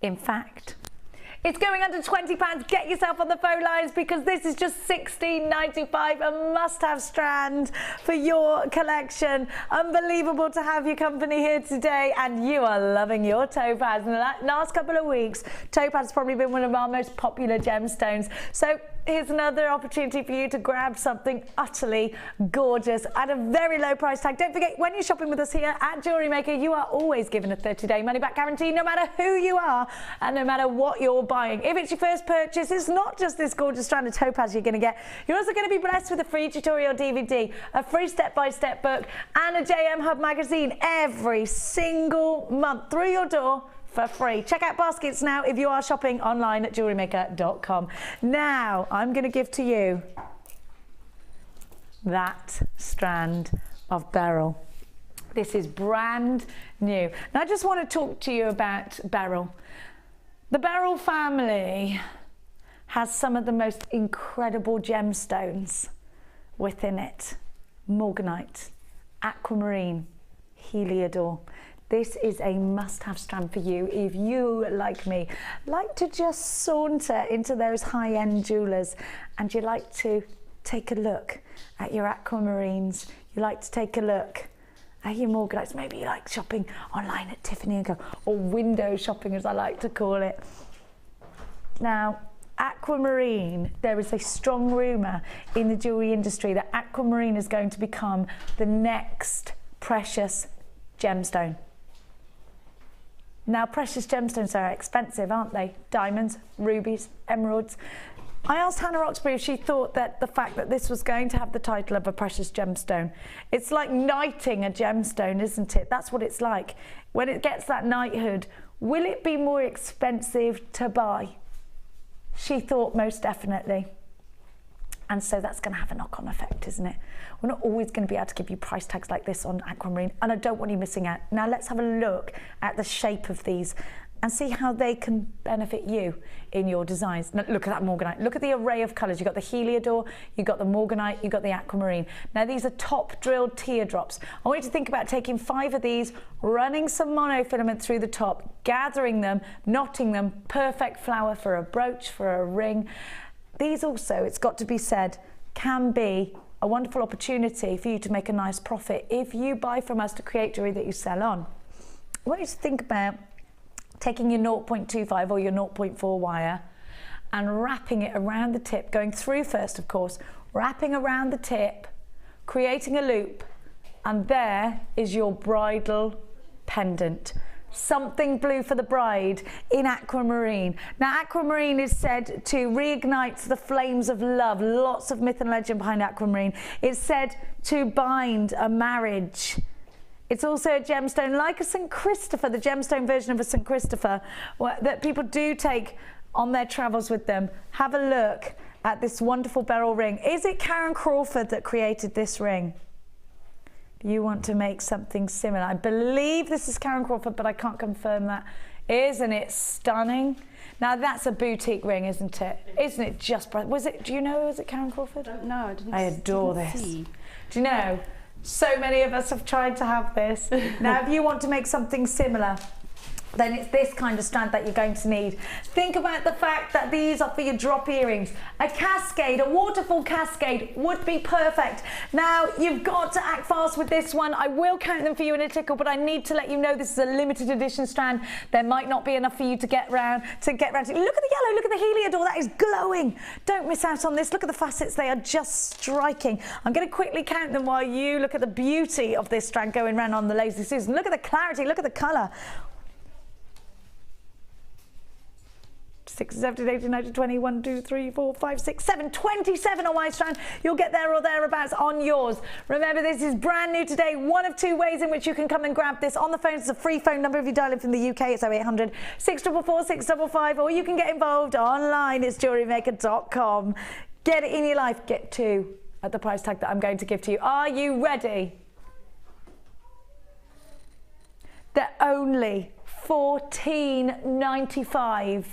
In fact, it's going under £20. Get yourself on the phone lines, because this is just $16.95, a must-have strand for your collection. Unbelievable to have your company here today, and you are loving your topaz. In the last couple of weeks, topaz has probably been one of our most popular gemstones. So here's another opportunity for you to grab something utterly gorgeous at a very low price tag. Don't forget, when you're shopping with us here at Jewellery Maker, you are always given a 30-day money-back guarantee, no matter who you are and no matter what you're buying. If it's your first purchase, it's not just this gorgeous strand of topaz you're going to get. You're also going to be blessed with a free tutorial DVD, a free step-by-step book, and a JM Hub magazine every single month through your door for free. Check out baskets now if you are shopping online at JewelleryMaker.com. Now, I'm going to give to you that strand of beryl. This is brand new. Now, I just want to talk to you about beryl. The beryl family has some of the most incredible gemstones within it. Morganite, aquamarine, heliodor. This is a must-have strand for you if you, like me, like to just saunter into those high-end jewellers and you like to take a look at your aquamarines, you like to take a look at your morganites, maybe you like shopping online at Tiffany & Co, or window shopping as I like to call it. Now, aquamarine, there is a strong rumour in the jewellery industry that aquamarine is going to become the next precious gemstone. Now, precious gemstones are expensive, aren't they? Diamonds, rubies, emeralds. I asked Hannah Roxbury if she thought that the fact that this was going to have the title of a precious gemstone, it's like knighting a gemstone, isn't it? That's what it's like. When it gets that knighthood, will it be more expensive to buy? She thought most definitely. And so that's going to have a knock-on effect, isn't it? We're not always going to be able to give you price tags like this on aquamarine, and I don't want you missing out. Now let's have a look at the shape of these and see how they can benefit you in your designs. Now, look at that morganite. Look at the array of colours. You've got the heliodor, you've got the morganite, you've got the aquamarine. Now these are top drilled teardrops. I want you to think about taking 5 of these, running some monofilament through the top, gathering them, knotting them, perfect flower for a brooch, for a ring. These also, it's got to be said, can be a wonderful opportunity for you to make a nice profit if you buy from us to create jewellery that you sell on. I want you to think about taking your 0.25 or your 0.4 wire and wrapping it around the tip, going through first, of course, wrapping around the tip, creating a loop, and there is your bridal pendant. Something blue for the bride in aquamarine. Now, aquamarine is said to reignite the flames of love. Lots of myth and legend behind aquamarine. It's said to bind a marriage. It's also a gemstone like a St. Christopher, the gemstone version of a St. Christopher, that people do take on their travels with them. Have a look at this wonderful beryl ring. Is it Karen Crawford that created this ring? You want to make something similar. I believe this is Karen Crawford, but I can't confirm that. Isn't it stunning? Now that's a boutique ring, isn't it? Isn't it just bright? Was it, do you know, was it Karen Crawford? No, I didn't. I adore this. See. Do you know, so many of us have tried to have this. Now if you want to make something similar, then it's this kind of strand that you're going to need. Think about the fact that these are for your drop earrings. A cascade, a waterfall cascade would be perfect. Now, you've got to act fast with this one. I will count them for you in a tickle, but I need to let you know this is a limited edition strand. There might not be enough for you to get round to. Look at the yellow, look at the heliodor, that is glowing. Don't miss out on this. Look at the facets, they are just striking. I'm going to quickly count them while you look at the beauty of this strand going round on the Lazy Susan. Look at the clarity, look at the colour. 6, 7, 8, 9, 20, 1, 2, 3, 4, 5, 6, 7, 27 on my strand. You'll get there or thereabouts on yours. Remember, this is brand new today. One of 2 ways in which you can come and grab this. On the phone, it's a free phone number if you dial in from the UK. It's 0800 644 655, or you can get involved online. It's JewelleryMaker.com. Get it in your life. Get 2 at the price tag that I'm going to give to you. Are you ready? They're only $14.95.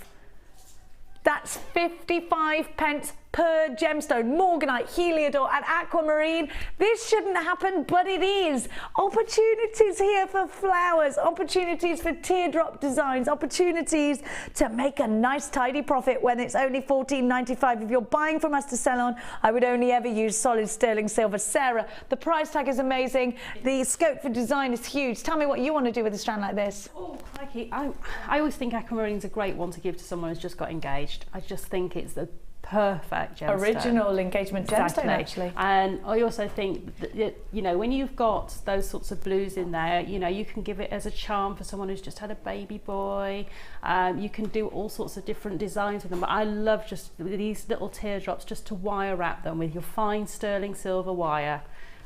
That's 55 pence per gemstone. Morganite, heliodor and aquamarine. This shouldn't happen, but it is. Opportunities here for flowers, opportunities for teardrop designs, opportunities to make a nice tidy profit when it's only $14.95. If you're buying from us to sell on, I would only ever use solid sterling silver. Sarah, the price tag is amazing. The scope for design is huge. Tell me what you want to do with a strand like this. Oh, crikey. I always think aquamarine's a great one to give to someone who's just got engaged. I just think it's the perfect gemstone. Original engagement gemstone, actually. And I also think that, you know, when you've got those sorts of blues in there, you know, you can give it as a charm for someone who's just had a baby boy. You can do all sorts of different designs with them. But I love just these little teardrops, just to wire wrap them with your fine sterling silver wire.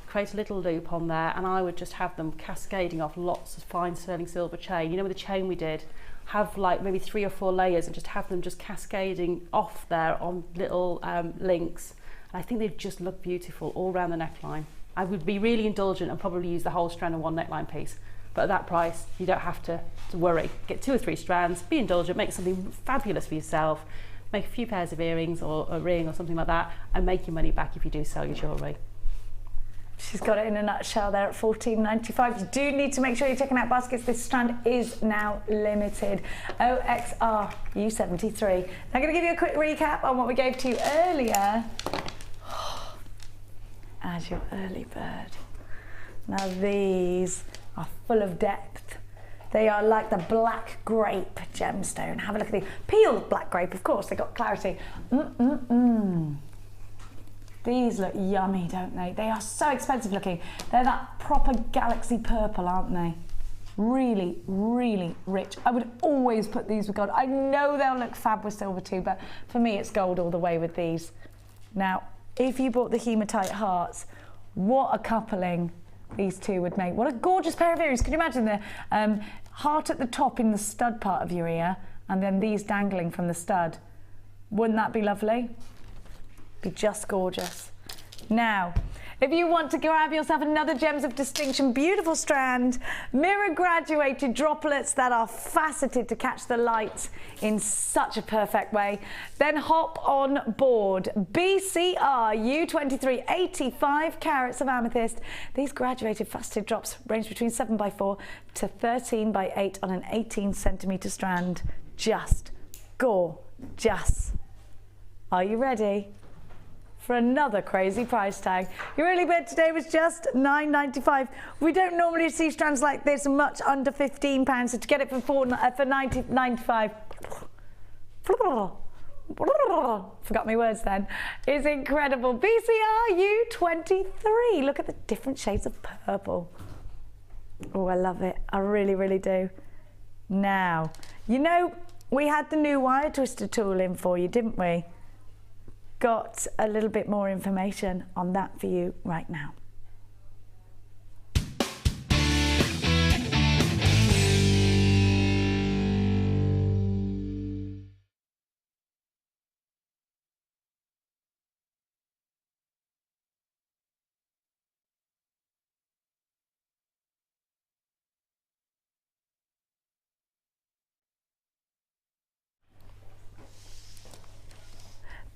Create a little loop on there, and I would just have them cascading off lots of fine sterling silver chain. You know, with the chain we did, have like maybe 3 or 4 layers and just have them just cascading off there on little links. And I think they just look beautiful all around the neckline. I would be really indulgent and probably use the whole strand in one neckline piece. But at that price, you don't have to worry. Get 2 or 3 strands, be indulgent, make something fabulous for yourself. make a few pairs of earrings or a ring or something like that, and make your money back if you do sell your jewellery. She's got it in a nutshell there at $14.95. You do need to make sure you're checking out baskets. This strand is now limited. OXR U73. I'm going to give you a quick recap on what we gave to you earlier as your early bird. Now these are full of depth. They are like the black grape gemstone. Have a look at these. Peeled black grape, of course, they got clarity. These look yummy, don't they? They are so expensive looking. They're that proper galaxy purple, aren't they? Really, really rich. I would always put these with gold. I know they'll look fab with silver too, but for me it's gold all the way with these. Now, if you bought the hematite hearts, what a coupling these two would make. What a gorgeous pair of earrings. Can you imagine the heart at the top in the stud part of your ear, and then these dangling from the stud? Wouldn't that be lovely? Be just gorgeous. Now, if you want to grab yourself another Gems of Distinction beautiful strand, mirror graduated droplets that are faceted to catch the light in such a perfect way, then hop on board. BCR U23, 85 carats of amethyst. These graduated faceted drops range between 7x4 to 13x8 on an 18cm strand. Just gorgeous. Are you ready for another crazy price tag? Your early bird today was just $9.95. We don't normally see strands like this much under £15, so to get it for $9.95, forgot my words then, is incredible. BCR U23. Look at the different shades of purple. Oh, I love it. I really, really do. Now, you know, we had the new wire twister tool in for you, didn't we? Got a little bit more information on that for you right now.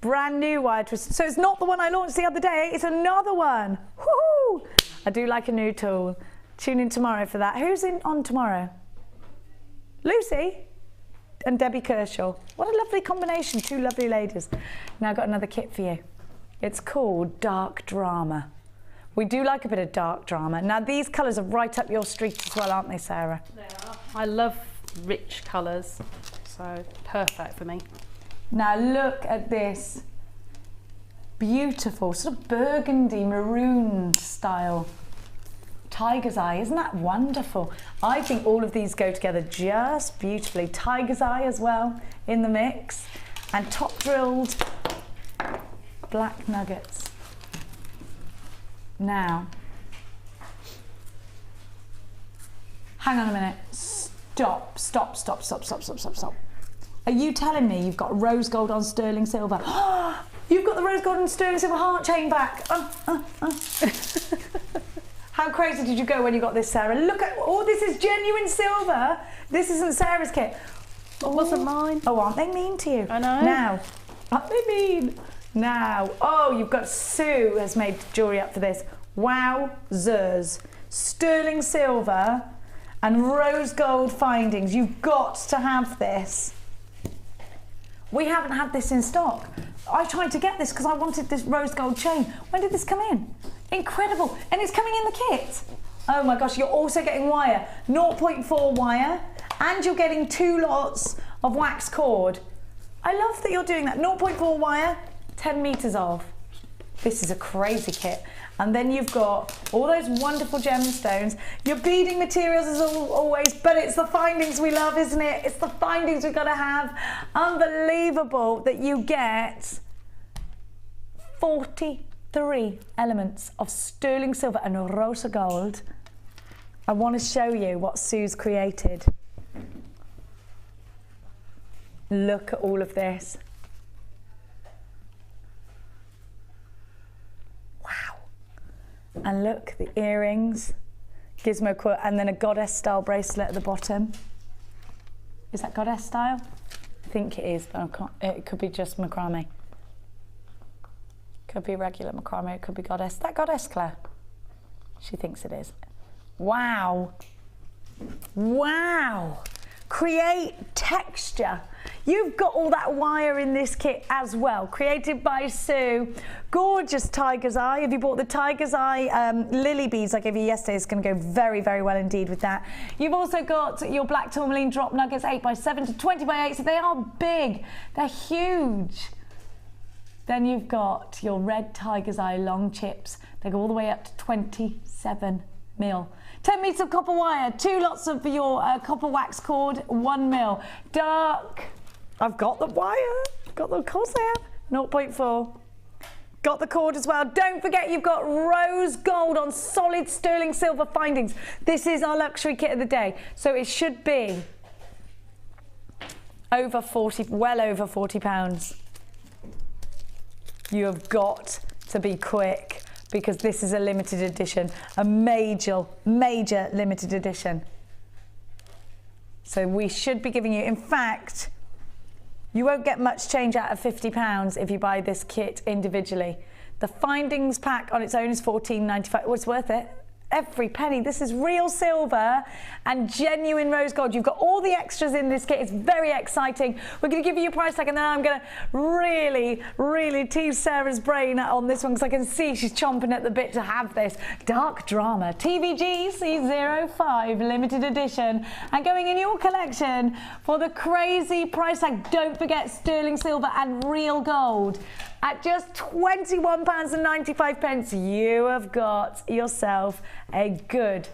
Brand new wire twister. So it's not the one I launched the other day, it's another one. Woohoo! I do like a new tool. Tune in tomorrow for that. Who's in on tomorrow? Lucy and Debbie Kershaw. What a lovely combination, two lovely ladies. Now I've got another kit for you. It's called Dark Drama. We do like a bit of dark drama. Now these colours are right up your street as well, aren't they, Sarah? They are. I love rich colours, so perfect for me. Now look at this beautiful sort of burgundy maroon style tiger's eye. Isn't that wonderful? I think all of these go together just beautifully. Tiger's eye as well in the mix, and top drilled black nuggets. Now, hang on a minute. Stop. Are you telling me you've got rose gold on sterling silver? You've got the rose gold and sterling silver heart chain back. How crazy did you go when you got this, Sarah? Look at, oh, this is genuine silver. This isn't Sarah's kit. It wasn't mine. Oh, aren't they mean to you? I know. Now, aren't they mean? Now, oh, you've got Sue has made jewellery up for this. Wowzers. Sterling silver and rose gold findings. You've got to have this. We haven't had this in stock. I tried to get this because I wanted this rose gold chain. When did this come in? Incredible. And it's coming in the kit. Oh my gosh, you're also getting wire. 0.4 wire. And you're getting 2 lots of wax cord. I love that you're doing that. 0.4 wire, 10 meters of. This is a crazy kit. And then you've got all those wonderful gemstones. Your beading materials as always, but it's the findings we love, isn't it? It's the findings we've got to have. Unbelievable that you get 43 elements of sterling silver and rosa gold. I want to show you what Sue's created. Look at all of this. And look, the earrings, gizmo cord, and then a goddess style bracelet at the bottom. Is that goddess style? think it is, but I can't. It could be just macrame. Could be regular macrame, it could be goddess. That goddess, Claire? She thinks it is. Wow. Wow. Create texture. You've got all that wire in this kit as well, created by Sue. Gorgeous tiger's eye. Have you bought the tiger's eye lily beads I gave you yesterday? It's going to go very, very well indeed with that. You've also got your black tourmaline drop nuggets 8x7 to 20x8, so they are big. They're huge. Then you've got your red tiger's eye long chips. They go all the way up to 27 mil. 10 meters of copper wire, 2 lots of your copper wax cord, 1 mil. Dark, I've got the wire, of course I have, 0.4. Got the cord as well. Don't forget you've got rose gold on solid sterling silver findings. This is our luxury kit of the day. So it should be over 40, well over £40. You have got to be quick, because this is a limited edition, a major limited edition. So we should be giving you, in fact, you won't get much change out of £50 if you buy this kit individually. The findings pack on its own is £14.95. Well, it's worth it. Every penny. This is real silver and genuine rose gold. You've got all the extras in this kit. It's very exciting. We're going to give you a price tag, and then I'm going to really tease Sarah's brain on this one, because I can see she's chomping at the bit to have this. Dark Drama TVG C05 limited edition, and going in your collection for the crazy price tag. Don't forget sterling silver and real gold. At just £21.95, you have got yourself a good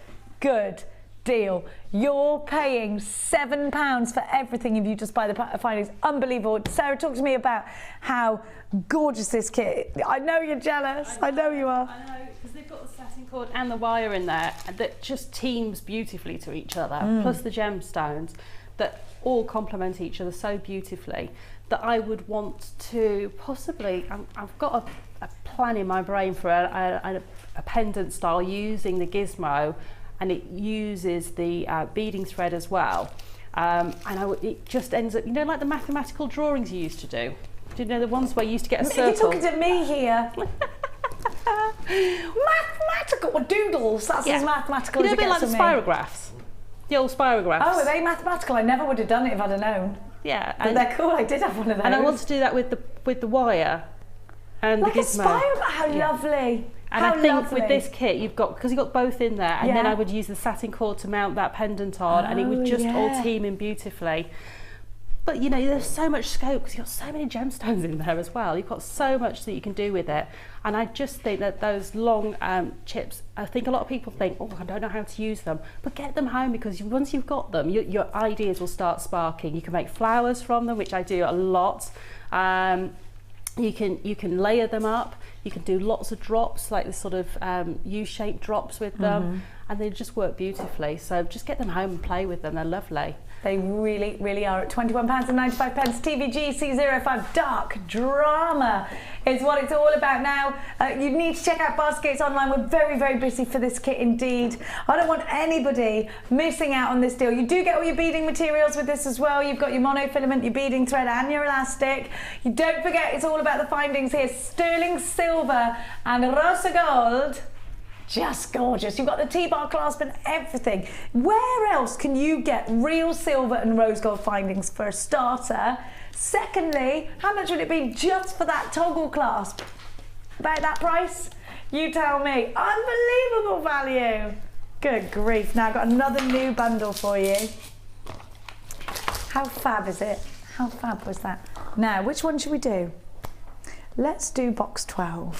deal. You're paying £7 for everything if you just buy the findings. Unbelievable. Sarah, talk to me about how gorgeous this kit is. I know you're jealous. I know you are. I know, because they've got the satin cord and the wire in there that just teams beautifully to each other, plus the gemstones that all complement each other so beautifully, that I would want to possibly, I've got a plan in my brain for a pendant style using the gizmo, and it uses the beading thread as well. It just ends up, you know, like the mathematical drawings you used to do. Do you know the ones where you used to get a circle? You're talking to me here. Mathematical doodles, that's as mathematical as it gets to me. You know, a bit like the spirographs. The old spirographs. Oh, are they mathematical? I never would have done it if I'd have known. Yeah, but they're cool. I did have one of those. And I want to do that with the wire and like the gizmo. Like a spiral. How lovely. And I think with this kit, you've got both in there, and then I would use the satin cord to mount that pendant on, and it would just all team in beautifully. But you know, there's so much scope because you've got so many gemstones in there as well. You've got so much that you can do with it. And I just think that those long chips, I think a lot of people think, oh, I don't know how to use them. But get them home, because once you've got them, your ideas will start sparking. You can make flowers from them, which I do a lot. You can layer them up. You can do lots of drops, like this sort of U-shaped drops with them, and they just work beautifully. So just get them home and play with them. They're lovely. They really are. At £21.95, TVG C05 Dark Drama is what it's all about now. You need to check out baskets online. We're very busy for this kit indeed. I don't want anybody missing out on this deal. You do get all your beading materials with this as well. You've got your monofilament, your beading thread, and your elastic. You don't forget, it's all about the findings here. Sterling silver and rosa gold. Just gorgeous. You've got the T-bar clasp and everything. Where else can you get real silver and rose gold findings for a starter? Secondly, how much would it be just for that toggle clasp? About that price? You tell me. Unbelievable value. Good grief. Now I've got another new bundle for you. How fab is it? How fab was that? Now, which one should we do? Let's do box 12.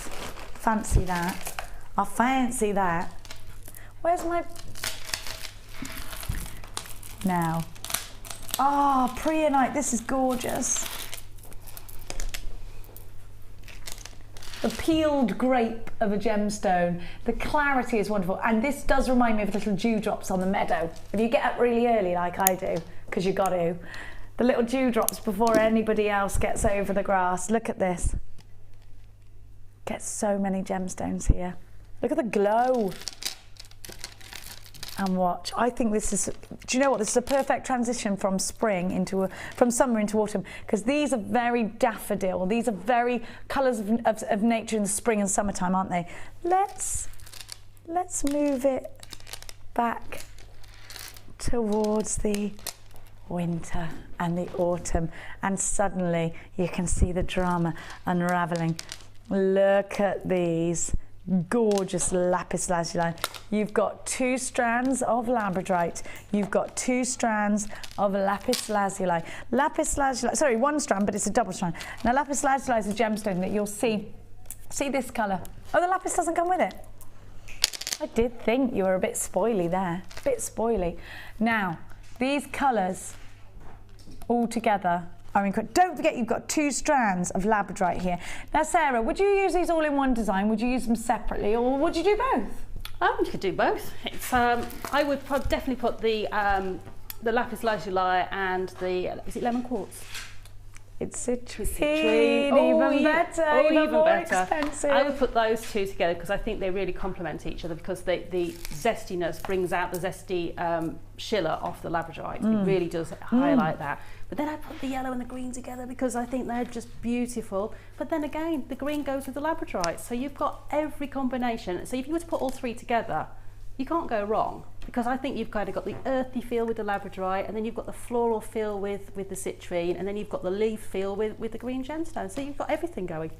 Fancy that. I fancy that. Where's my... Now. Ah, Priyanite, this is gorgeous. The peeled grape of a gemstone. The clarity is wonderful. And this does remind me of little dewdrops on the meadow. If you get up really early like I do, because you got to, the little dewdrops before anybody else gets over the grass. Look at this. Get so many gemstones here. Look at the glow. and watch. I think this is, do you know what? This is a perfect transition from from summer into autumn, because these are very daffodil. These are very colours of nature in the spring and summertime, aren't they? Let's move it back towards the winter and the autumn, and suddenly you can see the drama unraveling. Look at these gorgeous lapis lazuli. You've got 2 strands of labradorite. You've got 2 strands of lapis lazuli. Lapis lazuli, sorry, 1 strand, but it's a double strand. Now lapis lazuli is a gemstone that you'll see this colour. Oh, the lapis doesn't come with it. I did think you were a bit spoily there, a bit spoily. Now, these colours all together are incredible. Don't forget you've got 2 strands of labradorite here. Now, Sarah, would you use these all in one design? Would you use them separately, or would you do both? You could do both. It's, I would definitely put the lapis lazuli and is it lemon quartz? It's citrine, even better, even more expensive. I would put those 2 together because I think they really complement each other, because the zestiness brings out the zesty schiller off the labradorite. It really does highlight that. But then I put the yellow and the green together because I think they're just beautiful. But then again, the green goes with the labradorite. So you've got every combination. So if you were to put all 3 together, you can't go wrong, because I think you've kind of got the earthy feel with the labradorite, and then you've got the floral feel with the citrine, and then you've got the leaf feel with the green gemstone. So you've got everything going.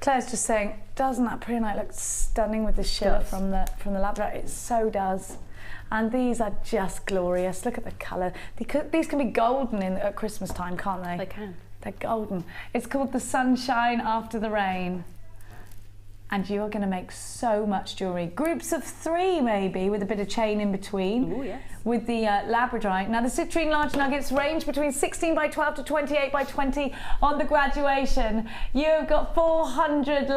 Claire's just saying, doesn't that preonite look stunning with the schiller from the labradorite? It so does. And these are just glorious. Look at the colour. These can be golden at Christmas time, can't they? They can. They're golden. It's called the sunshine after the rain. And you're going to make so much jewellery. Groups of 3 maybe, with a bit of chain in between. Ooh, yes. With the labradorite. Now the citrine large nuggets range between 16 by 12 to 28 by 20 on the graduation. You've got 400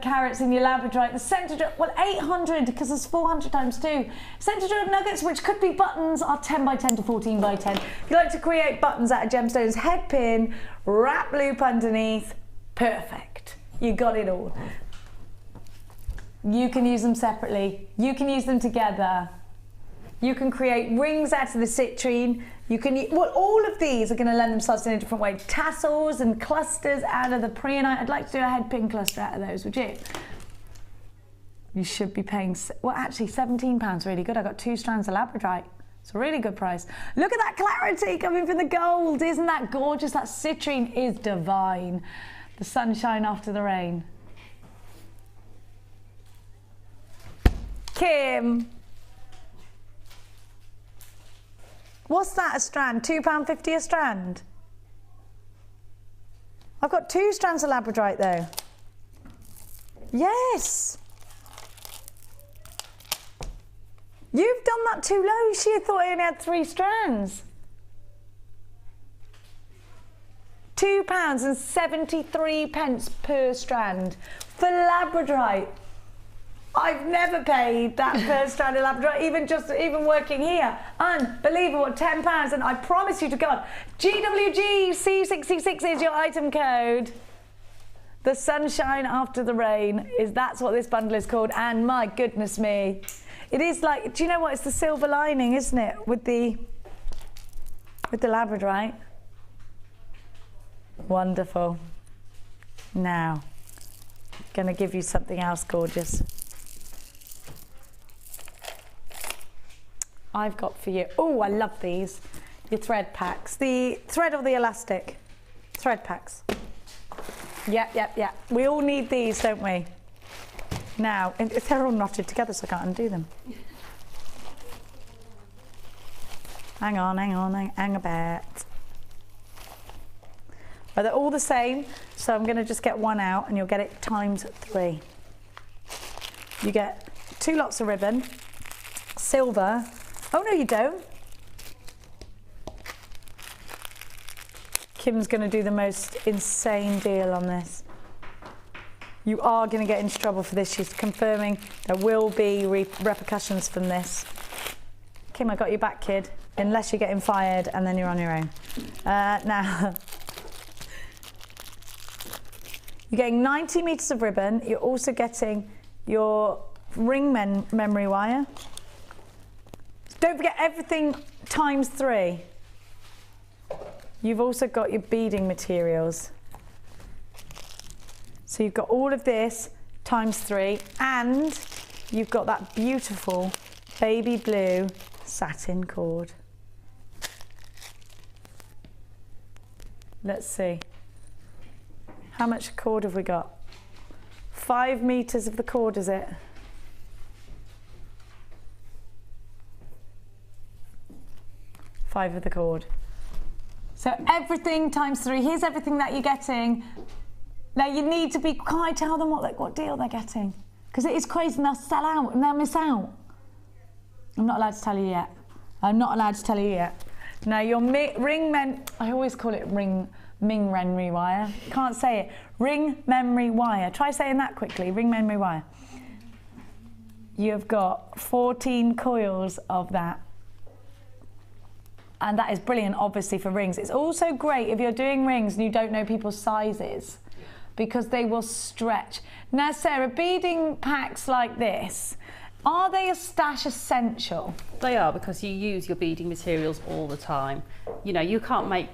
carats in your labradorite. The centre, well, 800, because there's 400 times 2. Centre drilled nuggets, which could be buttons, are 10 by 10 to 14 by 10. If you like to create buttons out of gemstones, head pin, wrap loop underneath, perfect. You got it all. You can use them separately. You can use them together. You can create rings out of the citrine. You can, well, all of these are going to lend themselves in a different way. Tassels and clusters out of the preonite. I'd like to do a head pin cluster out of those, would you? You should be paying, well, actually £17 really good. I got 2 strands of labradorite. It's a really good price. Look at that clarity coming from the gold. Isn't that gorgeous? That citrine is divine. The sunshine after the rain. Kim, what's that a strand? £2.50 a strand? I've got 2 strands of labradorite though. Yes. You've done that too low. She thought I only had 3 strands. £2.73 per strand for labradorite. I've never paid that per strand of labradorite, even working here. Unbelievable, £10, and I promise you to God, GWGC66 is your item code. The sunshine after the rain that's what this bundle is called, and my goodness me. It is like, do you know what, it's the silver lining, isn't it, with the labradorite. Wonderful. Now, I'm gonna give you something else gorgeous. I've got for you, oh, I love these, your thread packs. The thread or the elastic? Thread packs. Yeah. We all need these, don't we? Now, they're all knotted together, so I can't undo them. Hang on a bit. But they're all the same, so I'm gonna just get one out and you'll get it times 3. You get 2 lots of ribbon, silver. Oh no, you don't. Kim's going to do the most insane deal on this. You are going to get into trouble for this. She's confirming there will be repercussions from this. Kim, I got your back, kid. Unless you're getting fired and then you're on your own. Now, you're getting 90 metres of ribbon. You're also getting your ring memory wire. Don't forget everything times 3. You've also got your beading materials. So you've got all of this times 3, and you've got that beautiful baby blue satin cord. Let's see. How much cord have we got? 5 meters of the cord, is it? Five of the cord. So everything times 3. Here's everything that you're getting. Now you need to be, can't I tell them what deal they're getting? Because it is crazy and they'll sell out and they'll miss out. I'm not allowed to tell you yet. I'm not allowed to tell you yet. Now your I always call it ring memory wire. Can't say it. Ring memory wire. Try saying that quickly. Ring memory wire. You've got 14 coils of that. And that is brilliant, obviously, for rings. It's also great if you're doing rings and you don't know people's sizes, because they will stretch. Now, Sarah, beading packs like this, are they a stash essential? They are, because you use your beading materials all the time. You know, you can't make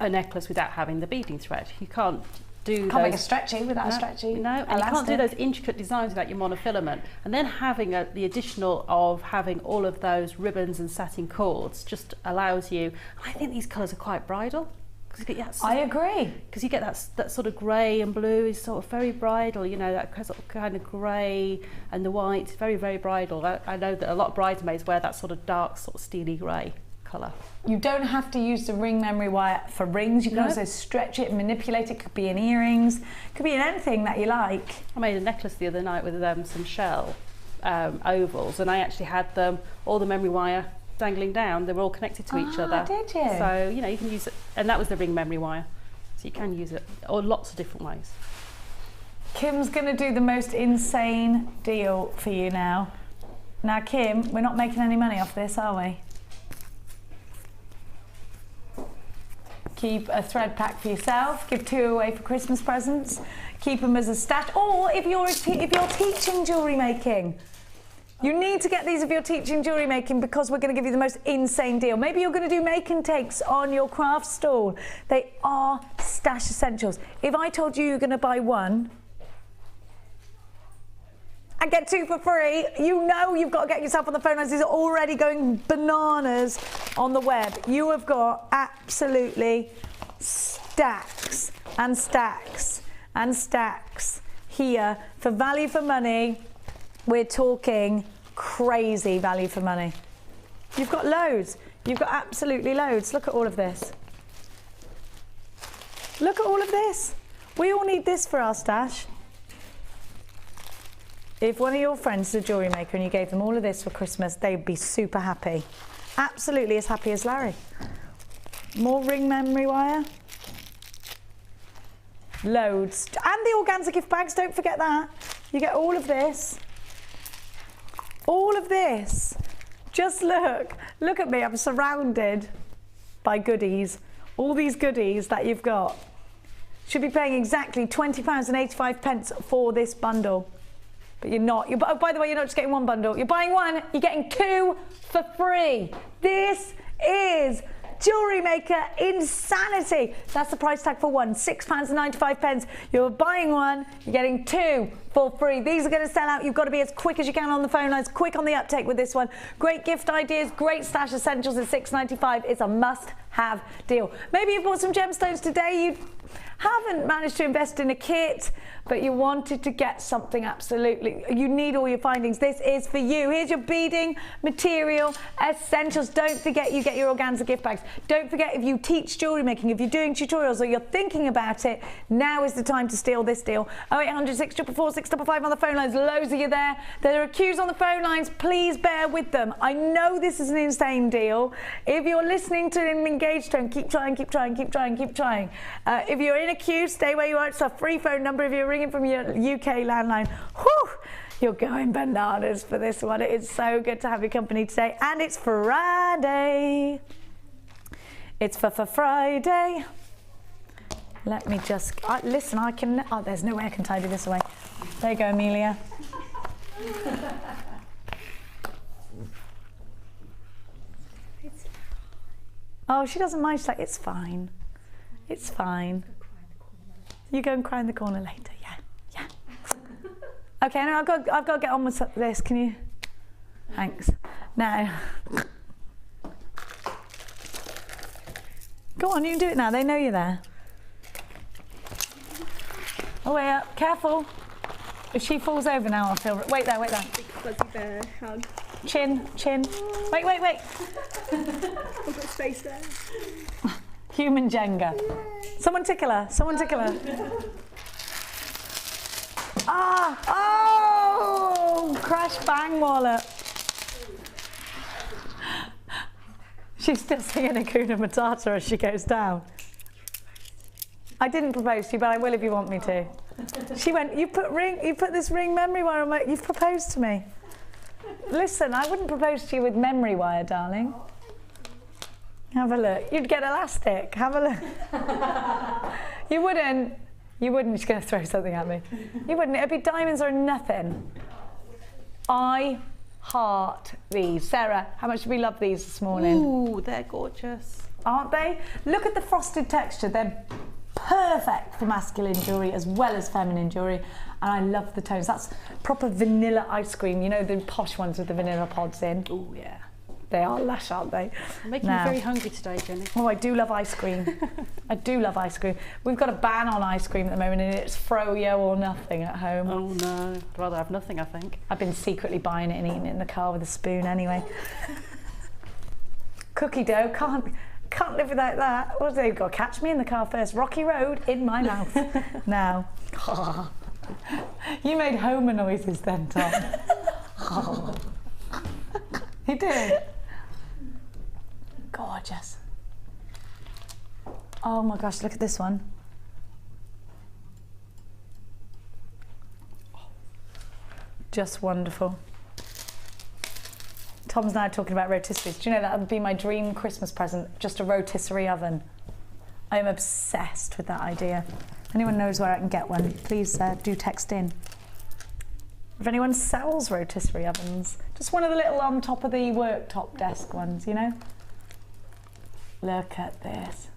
a necklace without having the beading thread. You can't make a stretchy without a stretchy. No, and you can't do those intricate designs without your monofilament. And then having the additional of having all of those ribbons and satin cords just allows you. I think these colours are quite bridal. I agree. Because you get that sort of grey and blue is sort of very bridal, you know, that sort of kind of grey and the white, very, very bridal. I know that a lot of bridesmaids wear that sort of dark, sort of steely grey colour. You don't have to use the ring memory wire for rings. You can also stretch it, manipulate it. It could be in earrings, it could be in anything that you like. I made a necklace the other night with some shell ovals, and I actually had all the memory wire dangling down. They were all connected to each other. Did you? So, you know, you can use it, and that was the ring memory wire. So you can use it or lots of different ways. Kim's going to do the most insane deal for you now. Now, Kim, we're not making any money off this, are we? Keep a thread pack for yourself, give 2 away for Christmas presents, keep them as a stash, or if you're teaching jewellery making, you need to get these if you're teaching jewellery making, because we're going to give you the most insane deal. Maybe you're going to do make and takes on your craft stall. They are stash essentials. If I told you you're going to buy 1 and get 2 for free, you know you've got to get yourself on the phone lines. These are already going bananas on the web. You have got absolutely stacks and stacks and stacks here for value for money. We're talking crazy value for money. You've got loads. You've got absolutely loads. Look at all of this. Look at all of this. We all need this for our stash. If one of your friends is a jewellery maker and you gave them all of this for Christmas, they'd be super happy. Absolutely as happy as Larry. More ring memory wire. Loads. And the organza gift bags, don't forget that. You get all of this. All of this. Just look. Look at me, I'm surrounded by goodies. All these goodies that you've got. Should be paying exactly £20.85 for this bundle. But you're not. Oh, by the way, you're not just getting 1 bundle. You're buying 1, you're getting 2 for free. This is Jewellery Maker insanity. That's the price tag for 1, £6.95. You're buying 1, you're getting 2 for free. These are going to sell out. You've got to be as quick as you can on the phone lines, quick on the uptake with this one. Great gift ideas, great stash essentials at £6.95. It's a must-have deal. Maybe you bought some gemstones today. You haven't managed to invest in a kit, but you wanted to get something absolutely. You need all your findings. This is for you. Here's your beading material essentials. Don't forget you get your organza gift bags. Don't forget, if you teach jewellery making, if you're doing tutorials or you're thinking about it, now is the time to steal this deal. 0800 644 655 on the phone lines. Loads of you there. There are queues on the phone lines. Please bear with them. I know this is an insane deal. If you're listening to an engaged tone, keep trying, keep trying, keep trying, keep trying. If you're in a queue, stay where you are. It's a free phone number if you're ringing from your UK landline. Whew, you're going bananas for this one. It is so good to have your company today. And it's Friday. It's for Friday. Let me just, listen, I can, there's no way I can tidy this away. There you go, Amelia. Oh, she doesn't mind. She's like, it's fine. It's fine. You go and cry in the corner later. Yeah. Okay, now I've got to get on with this. Can you? Thanks. Now. Go on, you can do it now. They know you're there. Oh, way up. Careful. If she falls over now, I'll feel... Wait there. Big fuzzy bear hug. Chin. Wait. I've got space there. Human Jenga. Someone tickle her. Oh! Crash bang wallet. She's still singing Hakuna Matata as she goes down. I didn't propose to you, but I will if you want me to. She went, you put this ring memory wire on my... You've proposed to me. Listen, I wouldn't propose to you with memory wire, darling. Have a look. You'd get elastic. Have a look. You wouldn't. She's going to throw something at me. You wouldn't. It'd be diamonds or nothing. I heart these. Sarah, how much do we love these this morning? Ooh, they're gorgeous. Aren't they? Look at the frosted texture. They're perfect for masculine jewellery as well as feminine jewellery. And I love the tones. That's proper vanilla ice cream. You know, the posh ones with the vanilla pods in. Oh, yeah. They are lush, aren't they? You're making me very hungry today, Jenny. Oh, I do love ice cream. I do love ice cream. We've got a ban on ice cream at the moment and it's froyo or nothing at home. Oh no, I'd rather have nothing, I think. I've been secretly buying it and eating it in the car with a spoon anyway. Cookie dough, can't live without that. What have they got? Catch me in the car first. Rocky Road in my mouth. Now. You made Homer noises then, Tom. You did. Gorgeous. Oh my gosh, look at this one. Just wonderful. Tom's now talking about rotisseries. Do you know that would be my dream Christmas present? Just a rotisserie oven. I am obsessed with that idea. If anyone knows where I can get one, please do text in. If anyone sells rotisserie ovens, just one of the little on top of the worktop desk ones, you know? Look at this.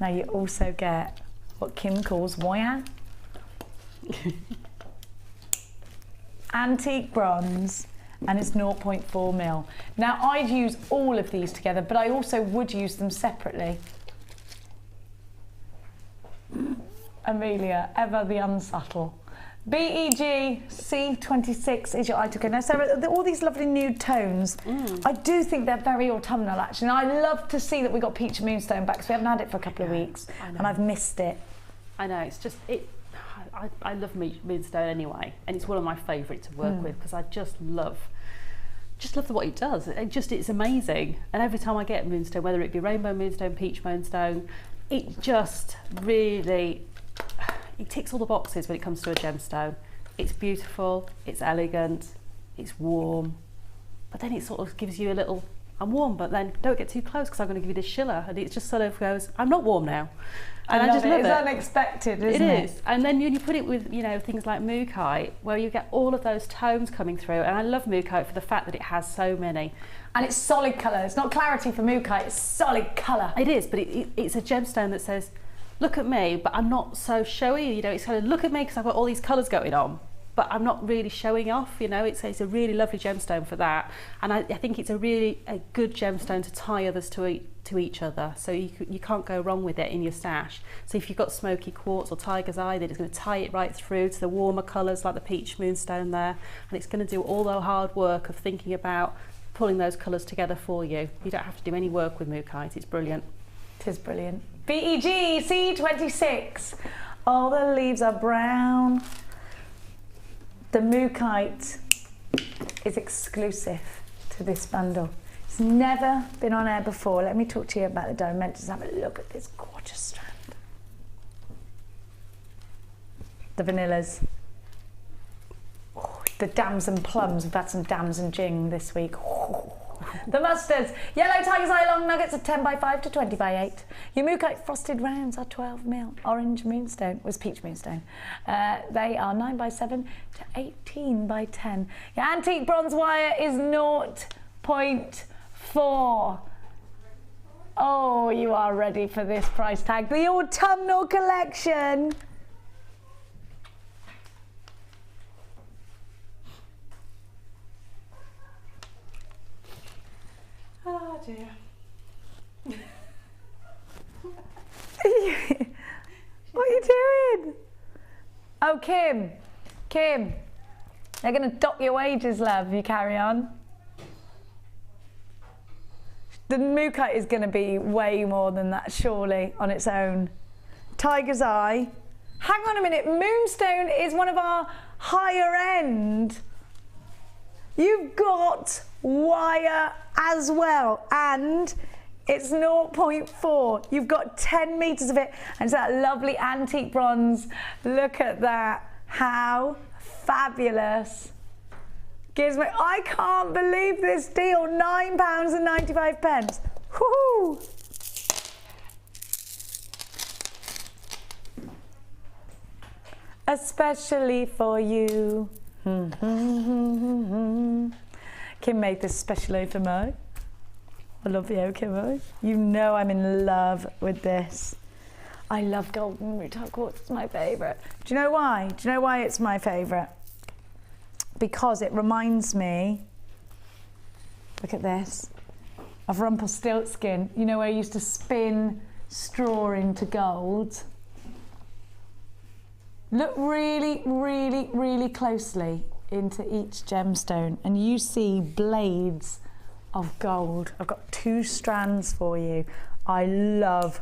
Now you also get what Kim calls voyant. Antique bronze, and it's 0.4 mil. Now I'd use all of these together, but I also would use them separately. Amelia, ever the unsubtle. BEG C26 is your item code. Now, Sarah, all these lovely nude tones, I do think they're very autumnal, actually. And I love to see that we got Peach and Moonstone back, because we haven't had it for a couple of weeks, and I've missed it. I know, it's just, I love Moonstone anyway, and it's one of my favourites to work with, because I just love what it does. It's amazing. And every time I get Moonstone, whether it be Rainbow Moonstone, Peach Moonstone, it just really... It ticks all the boxes when it comes to a gemstone. It's beautiful, it's elegant, it's warm, but then it sort of gives you a little, I'm warm, but then don't get too close because I'm going to give you this shiller, and it just sort of goes, I'm not warm now. And I just love it. It's unexpected, isn't it? It is. And then when you put it with, you know, things like mookaite, where you get all of those tones coming through, and I love mookaite for the fact that it has so many. And it's solid colour. It's not clarity for mookaite, it's solid colour. It is, but it's a gemstone that says, look at me, but I'm not so showy, you know, it's kind of look at me because I've got all these colours going on, but I'm not really showing off, you know. It's a really lovely gemstone for that, and I think it's a good gemstone to tie others to each other, so you can't go wrong with it in your stash. So if you've got smoky quartz or tiger's eye, then it's going to tie it right through to the warmer colours like the peach moonstone there, and it's going to do all the hard work of thinking about pulling those colours together for you. You don't have to do any work with mookaite. It's brilliant. It is brilliant. BEG C26. All the leaves are brown. The mookaite is exclusive to this bundle. It's never been on air before. Let me talk to you about the dimensions. Have a look at this gorgeous strand. The vanillas. Oh, the dams and plums. We've had some dams and jing this week. Oh. The mustards. Yellow tiger's eye long nuggets are 10 by 5 to 20 by 8. Your mookaite frosted rounds are 12 mil. Orange moonstone was peach moonstone. They are 9 by 7 to 18 by 10. Your antique bronze wire is 0.4 4. Oh, you are ready for this price tag. The autumnal collection. Oh dear. What are you doing? Oh, Kim, they're going to dock your wages, love, if you carry on. The Mooka is going to be way more than that, surely, on its own. Tiger's Eye. Hang on a minute, Moonstone is one of our higher end. You've got wire as well, and it's 0.4. You've got 10 meters of it, and it's that lovely antique bronze. Look at that. How fabulous. Gives me, I can't believe this deal. £9.95. Woohoo! Especially for you. Kim made this specially for me. I love you, Kim. You know I'm in love with this. I love golden rutile quartz. It's my favourite. Do you know why? Do you know why it's my favourite? Because it reminds me, look at this, of Rumpelstiltskin. You know where I used to spin straw into gold? Look really, really, really closely into each gemstone and you see blades of gold. I've got 2 strands for you. I love,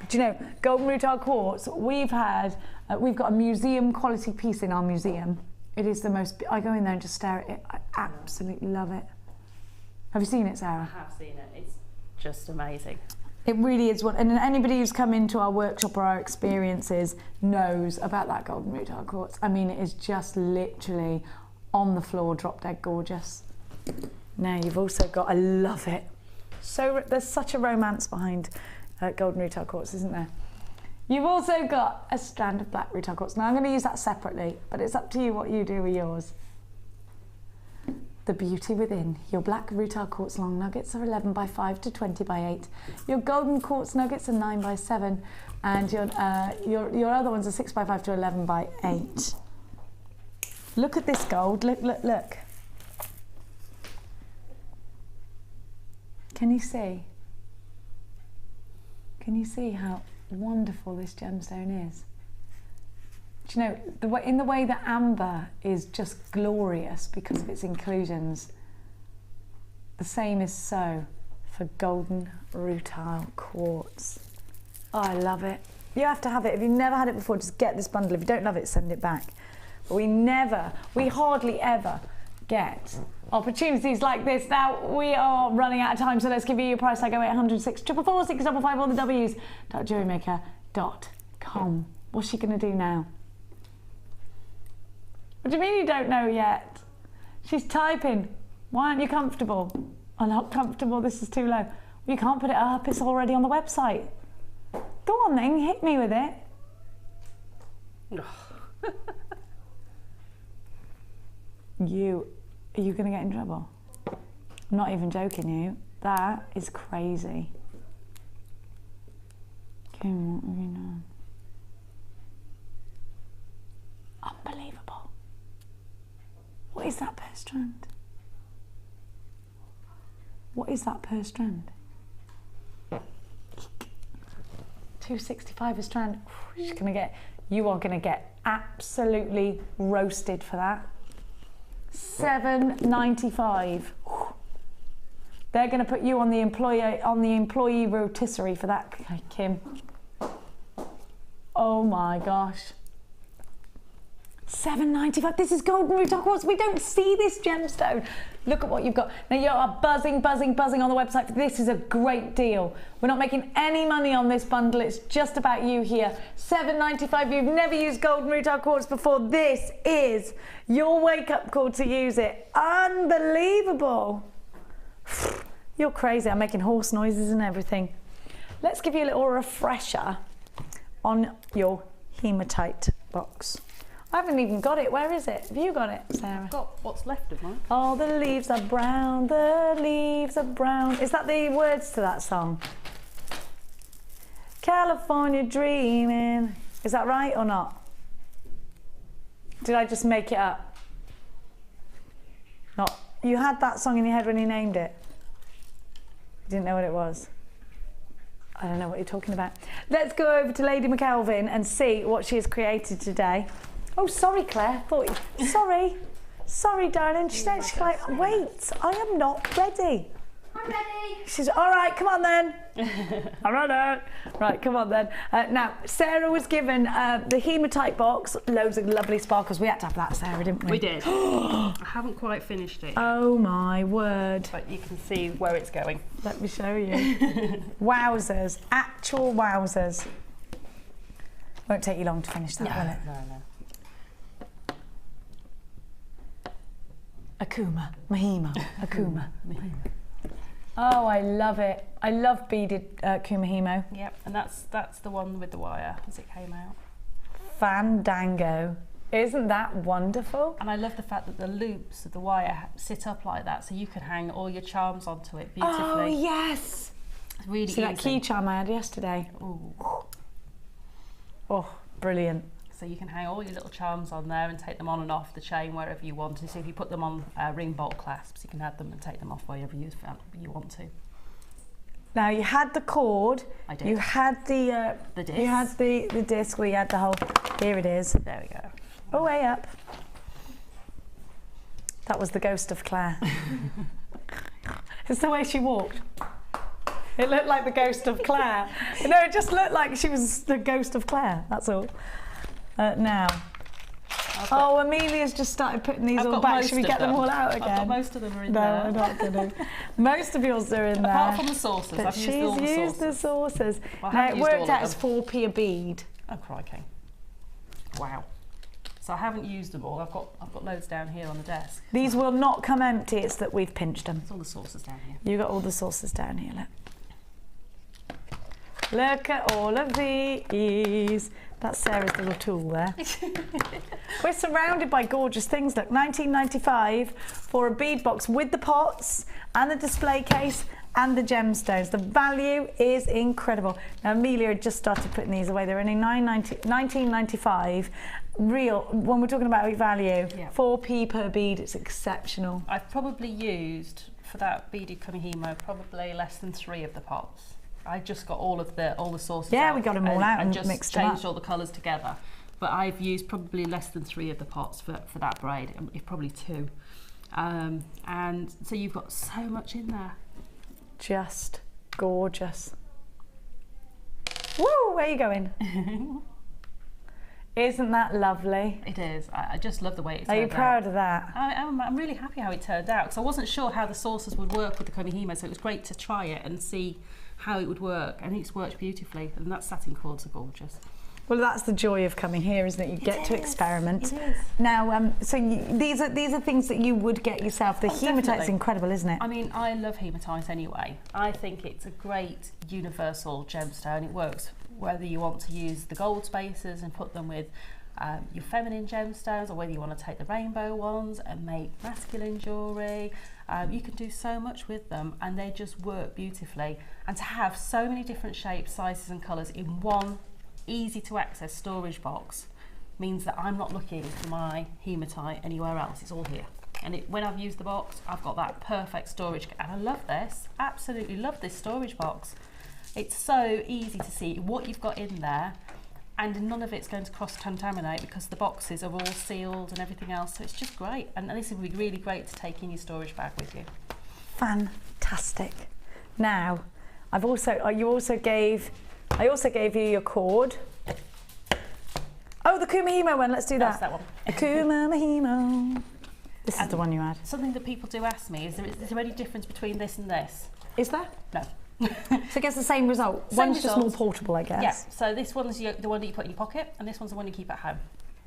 do you know, golden rutile quartz, we've got a museum quality piece in our museum. It is the most, I go in there and just stare at it. I absolutely love it. Have you seen it, Sarah? I have seen it. It's just amazing. It really is one, and anybody who's come into our workshop or our experiences knows about that golden rutile quartz. I mean, it is just literally on the floor, drop dead gorgeous. Now you've also got, I love it. So there's such a romance behind golden rutile quartz, isn't there? You've also got a strand of black rutile quartz. Now I'm going to use that separately, but it's up to you what you do with yours. The beauty within. Your black rutile quartz long nuggets are 11 by 5 to 20 by 8. Your golden quartz nuggets are 9 by 7, and your other ones are 6 by 5 to 11 by 8. Look at this gold. Look, look, look. Can you see? Can you see how wonderful this gemstone is? Do you know, in the way that amber is just glorious because of its inclusions, the same is so for golden rutile quartz. Oh, I love it. You have to have it. If you've never had it before, just get this bundle. If you don't love it, send it back. But we hardly ever get opportunities like this. Now, we are running out of time, so let's give you a price tag. 0800 644 655, all the W's, .jewellerymaker.com. What's she going to do now? What do you mean you don't know yet? She's typing. Why aren't you comfortable? I'm not comfortable, this is too low. Well, you can't put it up, it's already on the website. Go on then, hit me with it. Are you going to get in trouble? I'm not even joking you. That is crazy. Kim, what have you done? Unbelievable. What is that per strand? What is that per strand? $2.65 a strand. You are gonna get absolutely roasted for that. $7.95. They're gonna put you on the employee rotisserie for that, Kim. Oh my gosh. $7.95. This is golden rutile quartz. We don't see this gemstone. Look at what you've got. Now you are buzzing on the website. This is a great deal. We're not making any money on this bundle. It's just about you here. $7.95. You've never used golden rutile quartz before. This is your wake-up call to use it. Unbelievable. You're crazy. I'm making horse noises and everything. Let's give you a little refresher on your hematite box. I haven't even got it. Where is it? Have you got it, Sarah? I've got what's left of mine. All the leaves are brown, the leaves are brown. Is that the words to that song? California dreaming. Is that right or not? Did I just make it up? Not. You had that song in your head when you named it. You didn't know what it was. I don't know what you're talking about. Let's go over to Lady McKelvin and see what she has created today. Oh, sorry, Claire. Sorry. Sorry, darling. She's actually like, wait, I am not ready. I'm ready. She's, all right, come on then. I'm ready. Right, come on then. Now, Sarah was given the hematite box, loads of lovely sparkles. We had to have that, Sarah, didn't we? We did. I haven't quite finished it. Oh my word. But you can see where it's going. Let me show you. Wowzers, actual wowzers. Won't take you long to finish that, will it? No. Akuma, Mahima, Akuma. Oh, I love it. I love beaded Kumahimo. Yep, and that's the one with the wire as it came out. Fandango. Isn't that wonderful? And I love the fact that the loops of the wire sit up like that, so you can hang all your charms onto it beautifully. Oh, yes. It's really easy. See that key charm I had yesterday? Ooh. Oh, brilliant. So you can hang all your little charms on there and take them on and off the chain wherever you want to. So if you put them on ring bolt clasps, you can add them and take them off wherever you want to. Now you had the cord. I did. You had the disc. You had the disc. We had the whole. Here it is. There we go. Oh, way up. That was the ghost of Claire. It's the way she walked. It looked like the ghost of Claire. No, it just looked like she was the ghost of Claire. That's all. Now. Oh, Amelia's just started putting these all back. Should we get them all out again? I've got most of them are in there. No, I'm not going to. Most of yours are in there. Apart from the saucers. But she's used the saucers. Well, now, it worked out as 4p a bead. Oh, crikey. Wow. So I haven't used them all. I've got loads down here on the desk. These will not come empty. It's that we've pinched them. It's all the saucers down here. You got all the saucers down here. Look at all of these. That's Sarah's little tool there. We're surrounded by gorgeous things. Look, 1995 for a bead box with the pots and the display case and the gemstones. The value is incredible. Now, Amelia had just started putting these away. They're only $19.95. Real, when we're talking about value, 4p per bead, it's exceptional. I've probably used, for that beaded Kumihimo, probably less than 3 of the pots. I just got all the sauces out. We got them all out and just mixed them up. changed all the colours together. But I've used probably less than 3 of the pots for that braid, probably 2. And so you've got so much in there. Just gorgeous. Woo, where are you going? Isn't that lovely? It is. I just love the way it turned out. Are you proud of that? I'm really happy how it turned out, because I wasn't sure how the saucers would work with the Kumihimo, so it was great to try it and see how it would work, and it's worked beautifully, and that satin cords are gorgeous. Well, that's the joy of coming here, isn't it? You get to experiment. It is. Now, so these are things that you would get yourself. The hematite's definitely. incredible, isn't it? I mean, I love hematite anyway. I think it's a great universal gemstone. It works whether you want to use the gold spacers and put them with your feminine gemstones, or whether you want to take the rainbow ones and make masculine jewellery. You can do so much with them, and they just work beautifully. And to have so many different shapes, sizes and colours in one easy to access storage box means that I'm not looking for my hematite anywhere else. It's all here. And when I've used the box, I've got that perfect storage. And I love this, absolutely love this storage box. It's so easy to see what you've got in there, and none of it's going to cross-contaminate because the boxes are all sealed and everything else. So it's just great. And this would be really great to take in your storage bag with you. Fantastic. Now, I also gave you your cord. Oh, the Kumahimo one. Let's do that. That's that one. Kumahimo. This is the one you had. Something that people do ask me, is there any difference between this and this? Is there? No. So it gets the same result. One's just more portable, I guess. Yeah, so this one's the one that you put in your pocket, and this one's the one you keep at home.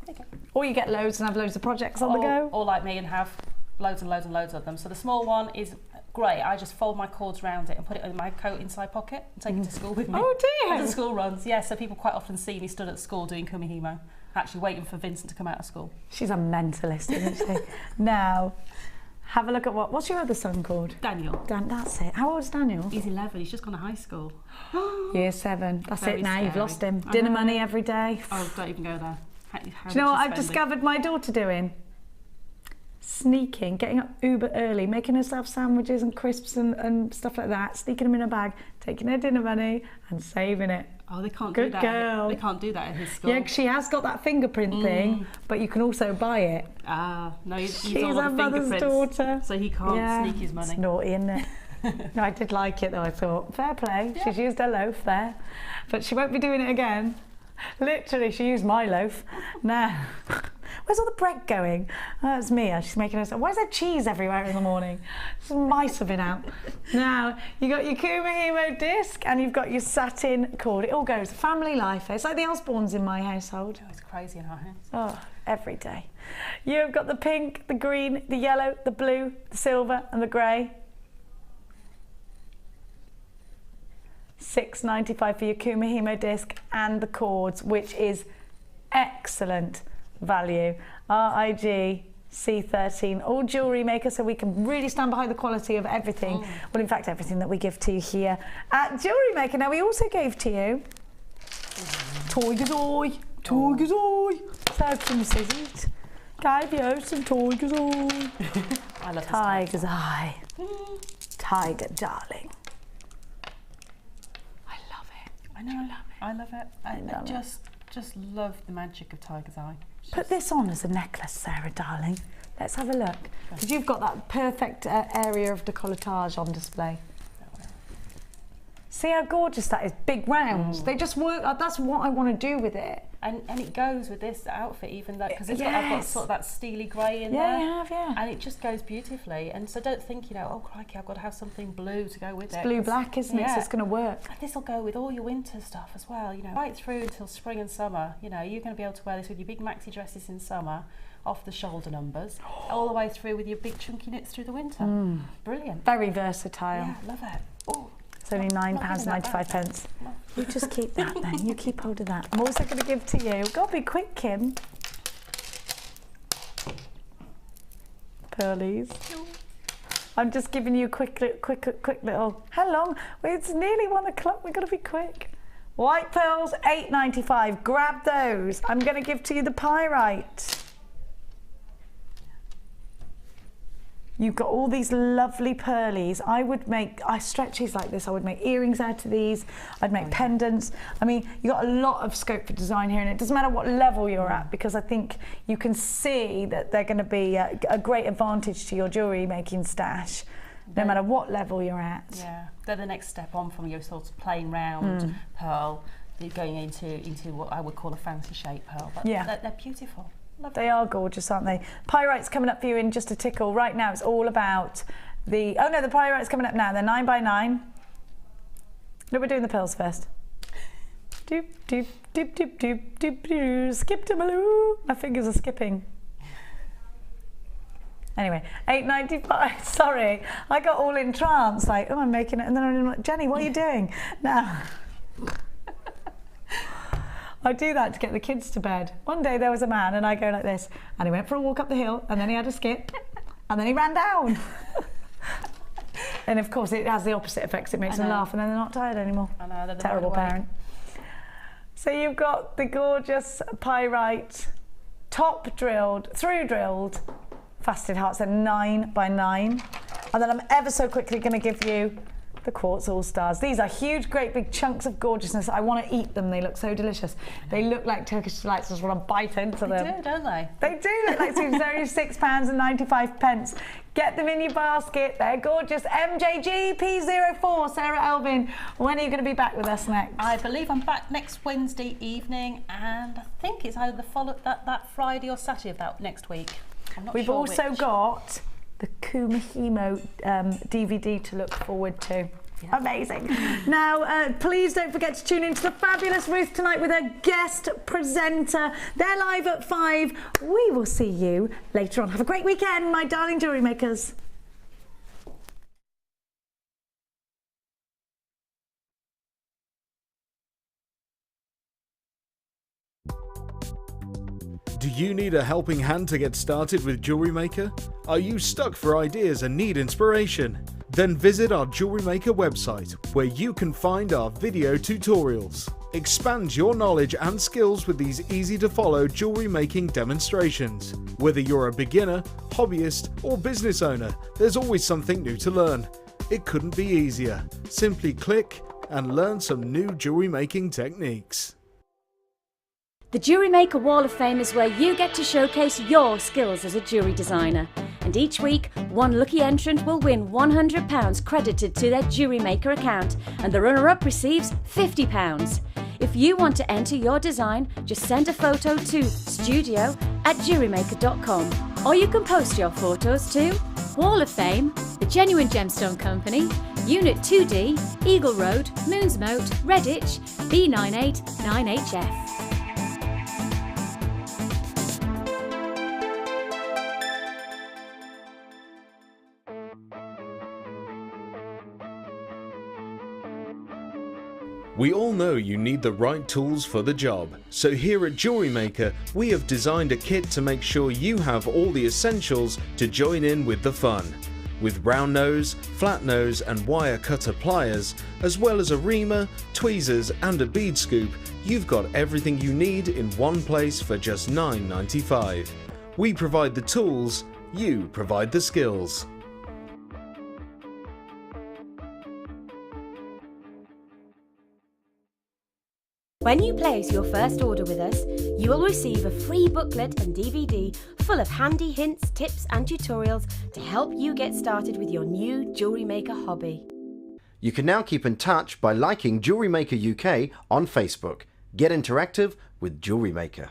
Okay. Or you get loads and have loads of projects on the go. Or like me and have loads and loads and loads of them. So the small one is great. I just fold my cords around it and put it in my coat inside pocket and take it to school with me. Oh dear! For the school runs, yeah. So people quite often see me stood at school doing Kumihimo. actually waiting for Vincent to come out of school. She's a mentalist, isn't she? Now, have a look at what's your other son called? Daniel. That's it. How old's Daniel? He's 11. He's just gone to high school. Year 7. That's Very it now. You've scary. lost him. I Dinner know. money every day. Oh, don't even go there. How Do you know what I've discovered my daughter doing? Sneaking, getting up uber early, making herself sandwiches and crisps and stuff like that, sneaking them in a bag, taking her dinner money and saving it. Oh, they can't Good do that. girl. They can't do that at his school. Yeah, she has got that fingerprint thing, but you can also buy it. Ah, no, he's She's all her on mother's fingerprints, daughter. so he can't sneak his money. It's naughty, isn't it? No, I did like it though. I thought, fair play. She's used her loaf there, but she won't be doing it again. Literally, she used my loaf. Now, where's all the bread going? Oh, that's Mia. She's making herself. Why is there cheese everywhere in the morning? Some mice have been out. Now, you got your Kumahimo disc and you've got your satin cord. It all goes. Family life. It's like the Osbournes in my household. Oh, it's crazy in our house. Oh, every day. You've got the pink, the green, the yellow, the blue, the silver, and the grey. $6.95 for your Kumahimo disc and the cords, which is excellent value. RIG C13, all Jewellery Maker, so we can really stand behind the quality of everything. Well, in fact, everything that we give to you here at Jewellery Maker. Now, we also gave to you Tiger's Eye. Tiger's Eye. So from scissors. Gave you some Tiger's Eye. I love Tiger's Eye. Tiger, darling. I love it. I just love the magic of Tiger's Eye. Put this on as a necklace, Sarah, darling. Let's have a look. Because you've got that perfect area of decolletage on display. See how gorgeous that is? Big rounds. They just work. That's what I want to do with it. And it goes with this outfit, even though, because I've got sort of that steely grey in there. Yeah, you have, yeah. And it just goes beautifully. And so don't think, oh crikey, I've got to have something blue to go with it. It's blue-black, isn't it? So it's going to work. And this will go with all your winter stuff as well, right through until spring and summer. You're going to be able to wear this with your big maxi dresses in summer, off the shoulder numbers, all the way through with your big chunky knits through the winter. Brilliant. Very versatile. Yeah, love it. Oh. It's only £9.95. You just keep that then. You keep hold of that. I'm also going to give to you. Got to be quick, Kim. Pearlies. I'm just giving you a quick little. How long? Well, it's nearly 1 o'clock. We've got to be quick. White pearls, $8.95. Grab those. I'm going to give to you the pyrite. You've got all these lovely pearlies. I stretch these like this. I would make earrings out of these. I'd make pendants. I mean, you've got a lot of scope for design here, and it doesn't matter what level you're at, because I think you can see that they're going to be a great advantage to your jewellery making stash, no matter what level you're at. Yeah, they're the next step on from your sort of plain round pearl, going into what I would call a fancy shape pearl. But they're beautiful. They are gorgeous, aren't they? Pyrite's coming up for you in just a tickle. Right now, it's all about the... Oh, no, the pyrite's coming up now. They're 9x9. No, we're doing the pearls first. Doop, doop, doop, doop, doop, doop, doop. Skip to Maloo. My fingers are skipping. Anyway, $8.95. Sorry, I got all in trance, like, oh, I'm making it. And then I'm like, Jenny, what are you doing? Now... I do that to get the kids to bed. One day there was a man and I go like this, and he went for a walk up the hill, and then he had a skip, and then he ran down. And of course it has the opposite effects. It makes them laugh and then they're not tired anymore. I know, they're the terrible parent. So you've got the gorgeous pyrite, top drilled, through drilled, faceted hearts. They're 9x9. And then I'm ever so quickly going to give you the quartz all-stars. These are huge, great big chunks of gorgeousness. I want to eat them. They look so delicious. They look like Turkish delights. I just want to bite into them. They do, don't they? They do look like sweets. They're only £6.95. Get them in your basket. They're gorgeous. MJG P04. Sarah Elvin, when are you going to be back with us next? I believe I'm back next Wednesday evening, and I think it's either that Friday or Saturday of that next week. I'm not We've sure also which. got the Kumahimo DVD to look forward to. Yeah. Amazing. Now, please don't forget to tune into the fabulous Ruth tonight with her guest presenter. They're live at 5. We will see you later on. Have a great weekend, my darling jewellery makers. Do you need a helping hand to get started with Jewellery Maker? Are you stuck for ideas and need inspiration? Then visit our Jewellery Maker website, where you can find our video tutorials. Expand your knowledge and skills with these easy-to-follow jewellery making demonstrations. Whether you're a beginner, hobbyist, or business owner, there's always something new to learn. It couldn't be easier. Simply click and learn some new jewellery making techniques. The Jewellery Maker Wall of Fame is where you get to showcase your skills as a jewellery designer. And each week, one lucky entrant will win £100 credited to their Jewellery Maker account, and the runner-up receives £50. If you want to enter your design, just send a photo to studio@jewellerymaker.com, or you can post your photos to Wall of Fame, The Genuine Gemstone Company, Unit 2D, Eagle Road, Moonsmote, Redditch, B989HF. We all know you need the right tools for the job, so here at Jewellery Maker we have designed a kit to make sure you have all the essentials to join in with the fun. With round nose, flat nose and wire cutter pliers, as well as a reamer, tweezers and a bead scoop, you've got everything you need in one place for just $9.95. We provide the tools, you provide the skills. When you place your first order with us, you will receive a free booklet and DVD full of handy hints, tips and tutorials to help you get started with your new Jewellery Maker hobby. You can now keep in touch by liking Jewellery Maker UK on Facebook. Get interactive with Jewellery Maker.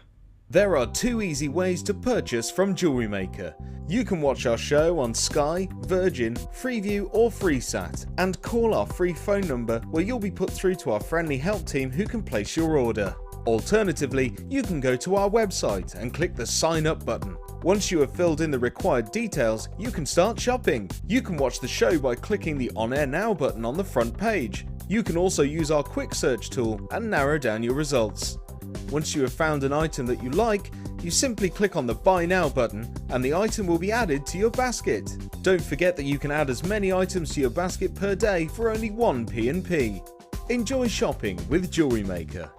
There are two easy ways to purchase from Jewellery Maker. You can watch our show on Sky, Virgin, Freeview or FreeSat and call our free phone number where you'll be put through to our friendly help team who can place your order. Alternatively, you can go to our website and click the sign up button. Once you have filled in the required details, you can start shopping. You can watch the show by clicking the On Air Now button on the front page. You can also use our quick search tool and narrow down your results. Once you have found an item that you like, you simply click on the Buy Now button and the item will be added to your basket. Don't forget that you can add as many items to your basket per day for only 1p&p. Enjoy shopping with Jewellery Maker.